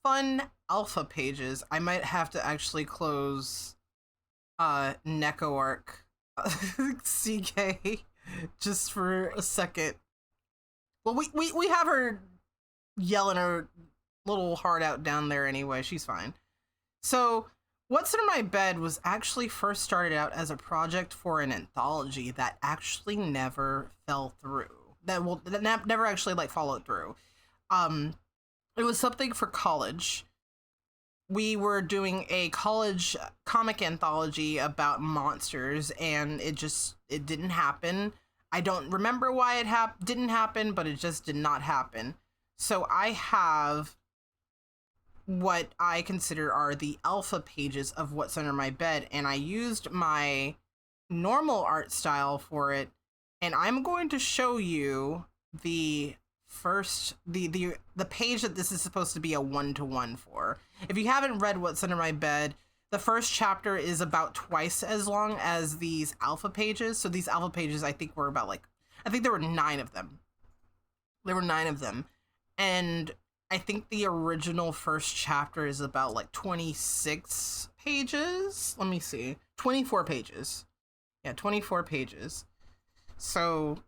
fun alpha pages. I might have to actually close NecoArc CK just for a second. Well, we have her yelling her little heart out down there anyway. She's fine. So What's Under My Bed was actually first started out as a project for an anthology that actually never fell through. That never actually like followed through. It was something for college. We were doing a college comic anthology about monsters, and it didn't happen. I don't remember why it didn't happen, but it just did not happen. So I have what I consider are the alpha pages of What's Under My Bed, and I used my normal art style for it, and I'm going to show you the first the page that this is supposed to be a one-to-one for. If you haven't read What's Under My Bed, the first chapter is about twice as long as these alpha pages. So these alpha pages, I think, were about I think there were 9 of them. There were 9 of them, and I think the original first chapter is about 26 pages. Let me see. 24 pages. Yeah, 24 pages. So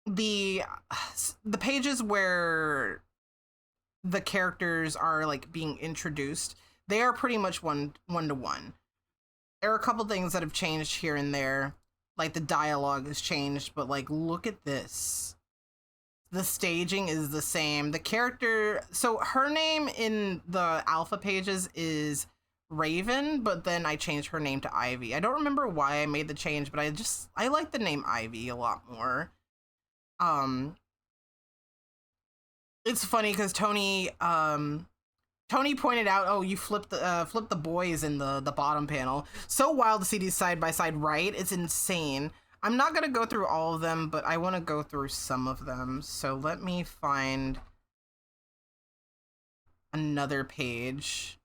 the pages where the characters are being introduced, they are pretty much one-to-one. There are a couple things that have changed here and there. Like the dialogue has changed, but look at this. The staging is the same. The character, so her name in the alpha pages is Raven, but then I changed her name to Ivy. I don't remember why I made the change, but I like the name Ivy a lot more. It's funny because Tony pointed out, oh, you flipped the boys in the bottom panel. So wild to see these side by side, right? It's insane. I'm not going to go through all of them, but I want to go through some of them. So let me find another page.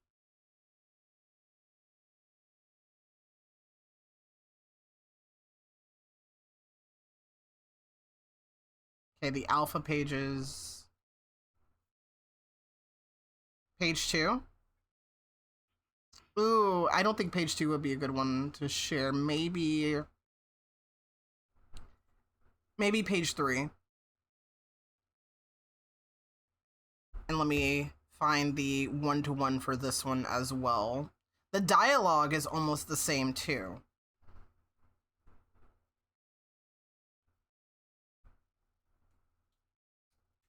Okay, the alpha pages. Page 2. Ooh, I don't think page 2 would be a good one to share. Maybe page 3. And let me find the one-to-one for this one as well. The dialogue is almost the same too.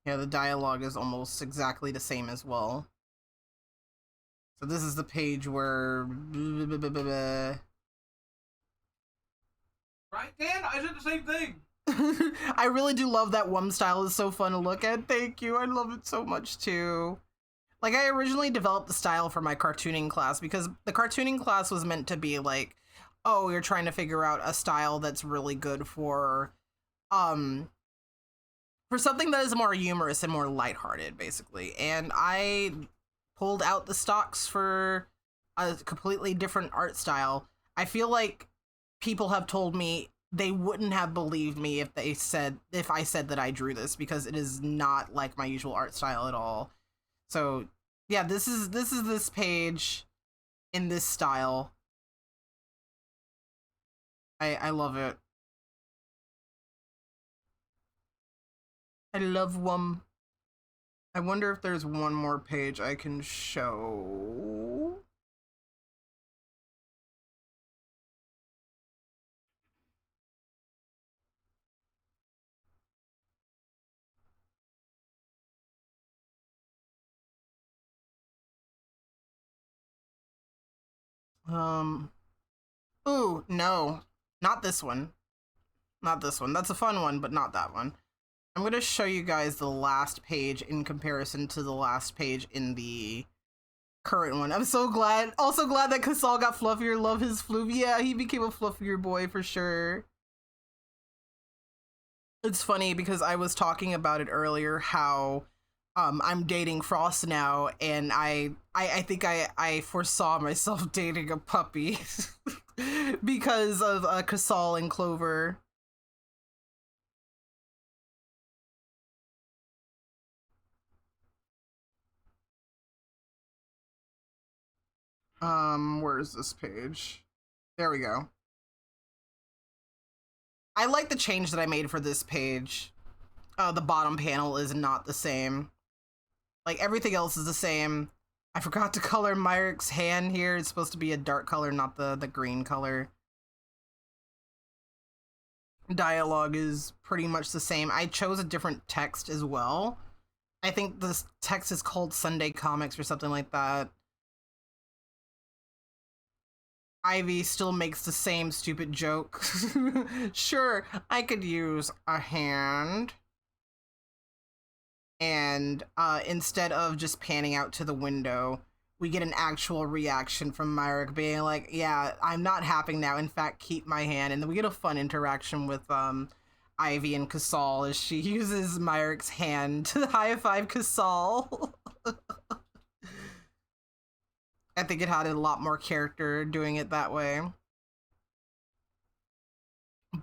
Yeah, the dialogue is almost exactly the same as well. So this is the page where...
Right, Dan? I said the same thing.
I really do love that WUM style. Is so fun to look at. Thank you. I love it so much too. I originally developed the style for my cartooning class because the cartooning class was meant to be oh, you're trying to figure out a style that's really good for something that is more humorous and more lighthearted, basically. And I pulled out the stocks for a completely different art style. I feel like people have told me they wouldn't have believed me if I said that I drew this, because it is not like my usual art style at all. So yeah, this is this page in this style. I love it. I love WUM. I wonder if there's one more page I can show. Ooh, no, not this one. Not this one. That's a fun one, but not that one. I'm going to show you guys the last page in comparison to the last page in the current one. I'm so glad. Also glad that Casal got fluffier. Love his floof. Yeah, he became a fluffier boy for sure. It's funny because I was talking about it earlier, how I'm dating Frost now, and I think I foresaw myself dating a puppy because of Casal and Clover. Where's this page? There we go. I like the change that I made for this page. The bottom panel is not the same. Like, everything else is the same. I forgot to color Myric's hand here. It's supposed to be a dark color, not the green color. Dialogue is pretty much the same. I chose a different text as well. I think this text is called Sunday Comics or something like that. Ivy still makes the same stupid joke. Sure, I could use a hand. And instead of just panning out to the window, we get an actual reaction from Myrick being like, yeah, I'm not happy now. In fact, keep my hand. And then we get a fun interaction with Ivy and Casal as she uses Myrick's hand to high-five Casal. I think it had a lot more character doing it that way.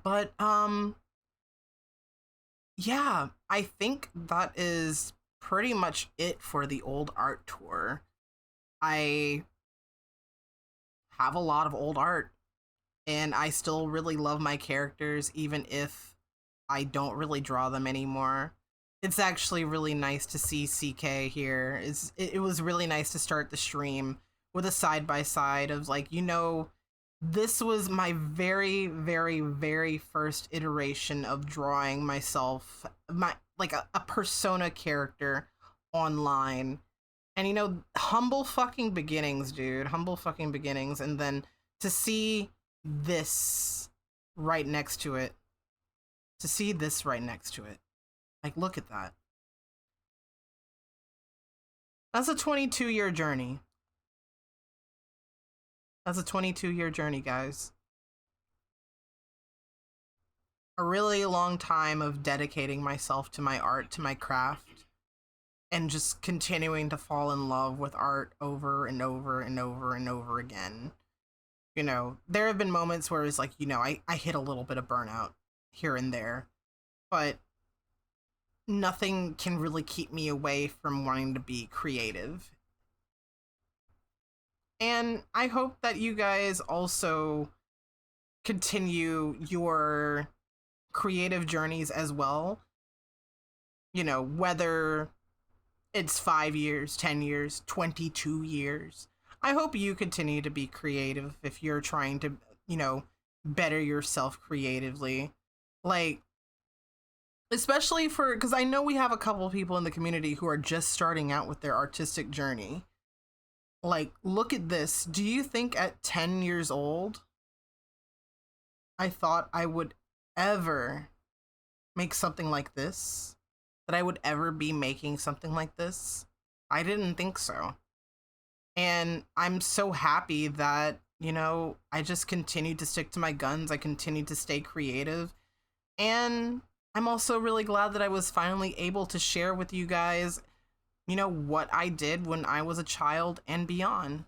But, yeah, I think that is pretty much it for the old art tour. I have a lot of old art, and I still really love my characters, even if I don't really draw them anymore. It's actually really nice to see CK here. It was really nice to start the stream with a side-by-side of, like, you know, this was my very, very, very first iteration of drawing myself, like a persona character online. And, you know, humble fucking beginnings, dude. Humble fucking beginnings. And then to see this right next to it. To see this right next to it. Like, look at that. That's a 22-year journey. That's a 22-year journey, guys. A really long time of dedicating myself to my art, to my craft, and just continuing to fall in love with art over and over and over and over again. You know, there have been moments where it's like, you know, I hit a little bit of burnout here and there, but nothing can really keep me away from wanting to be creative. And I hope that you guys also continue your creative journeys as well. You know, whether it's 5 years, 10 years, 22 years. I hope you continue to be creative if you're trying to, you know, better yourself creatively. Like, especially because I know we have a couple of people in the community who are just starting out with their artistic journey. Like, look at this. Do you think at 10 years old, I thought I would ever make something like this? That I would ever be making something like this? I didn't think so. And I'm so happy that, you know, I just continued to stick to my guns. I continued to stay creative. And I'm also really glad that I was finally able to share with you guys, you know, what I did when I was a child and beyond.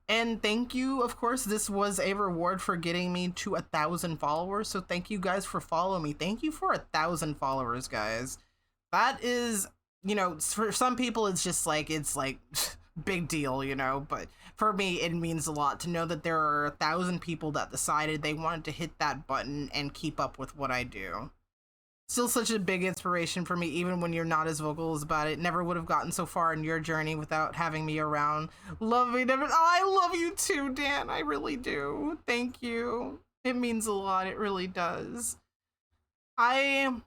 And thank you, of course, this was a reward for getting me to 1,000 followers, so thank you guys for following me. Thank you for 1,000 followers, guys. That is, you know, for some people it's just like, it's like, big deal, you know, but for me it means a lot to know that there are 1,000 people that decided they wanted to hit that button and keep up with what I do. Still such a big inspiration for me, even when you're not as vocal about it. Never would have gotten so far in your journey without having me around. Love me, never. Oh, I love you too, Dan. I really do. Thank you. It means a lot. It really does. You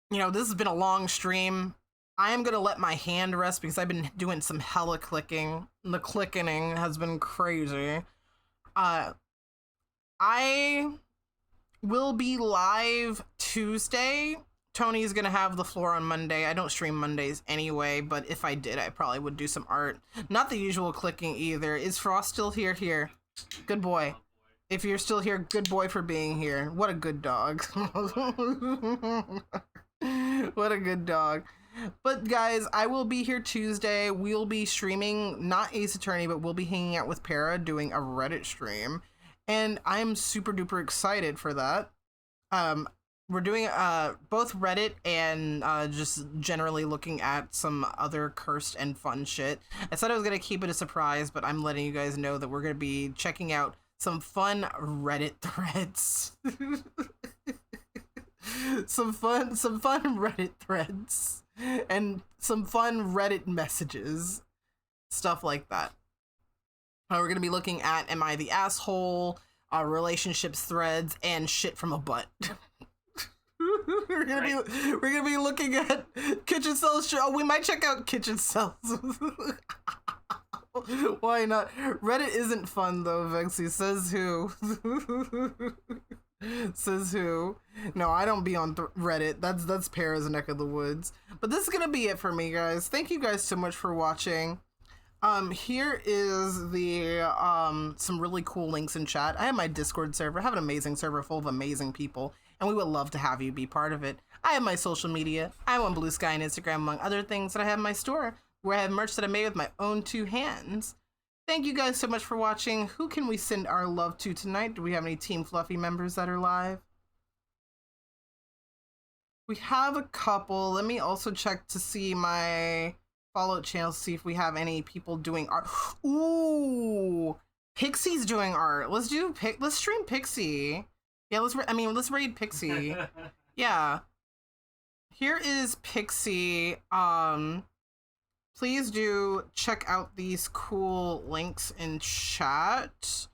know, this has been a long stream. I am going to let my hand rest because I've been doing some hella clicking. The clicking has been crazy. I We'll be live Tuesday. Tony's gonna have the floor on Monday. I don't stream Mondays anyway, but if I did, I probably would do some art. Not the usual clicking either. Is Frost still here? Here. Good boy. If you're still here, good boy for being here. What a good dog. What a good dog. But guys, I will be here Tuesday. We'll be streaming, not Ace Attorney, but we'll be hanging out with Para doing a Reddit stream. And I'm super duper excited for that. We're doing both Reddit and just generally looking at some other cursed and fun shit. I said I was going to keep it a surprise, but I'm letting you guys know that we're going to be checking out some fun Reddit threads. some fun Reddit threads and some fun Reddit messages, stuff like that. We're going to be looking at Am I the Asshole, relationships threads, and shit from a butt. We're gonna be looking at Kitchen Cells. Oh, we might check out Kitchen Cells. Why not? Reddit isn't fun though, Vexy. Says who? Says who? No, I don't be on Reddit. That's Para's neck of the woods. But this is gonna be it for me, guys. Thank you guys so much for watching. Here is the some really cool links in chat. I have my Discord server. I have an amazing server full of amazing people, and we would love to have you be part of it. I have my social media. I'm on Blue Sky and Instagram, among other things, and I have my store where I have merch that I made with my own 2 hands. Thank you guys so much for watching. Who can we send our love to tonight? Do we have any Team Fluffy members that are live? We have a couple. Let me also check to see my follow channels, see if we have any people doing art. Ooh, Pixie's doing art. Let's stream Pixie. Yeah, let's raid Pixie. Yeah. Here is Pixie. Please do check out these cool links in chat.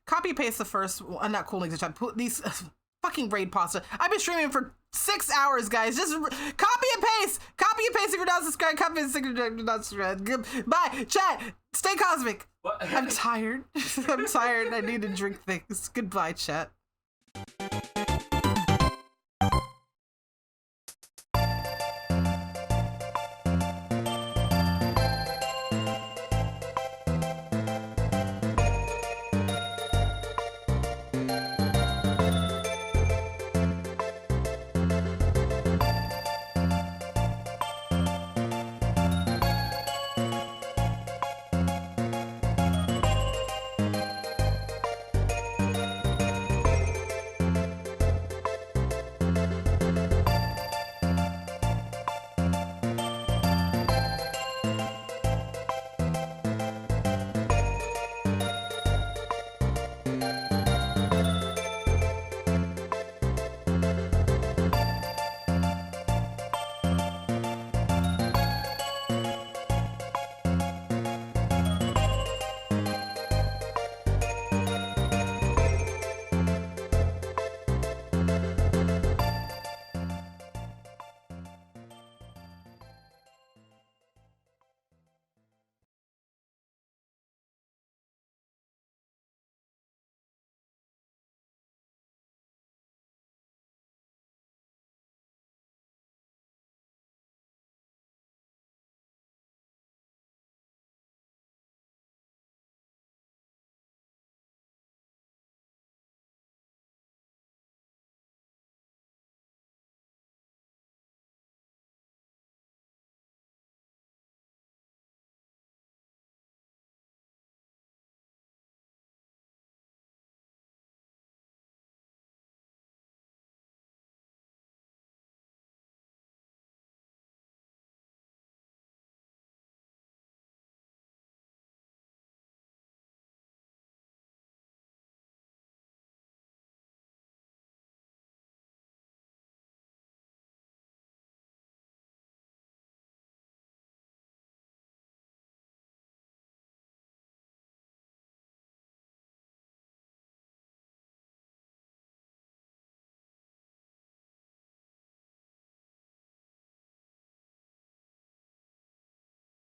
Copy paste the first, not cool links in chat. Put these fucking raid pasta. I've been streaming for 6 hours, guys. Just copy and paste. Copy and paste if you're not subscribed. Copy and paste if you're not subscribed. Bye. Chat. Stay cosmic.
What?
I'm tired. I'm tired. I need to drink things. Goodbye, chat.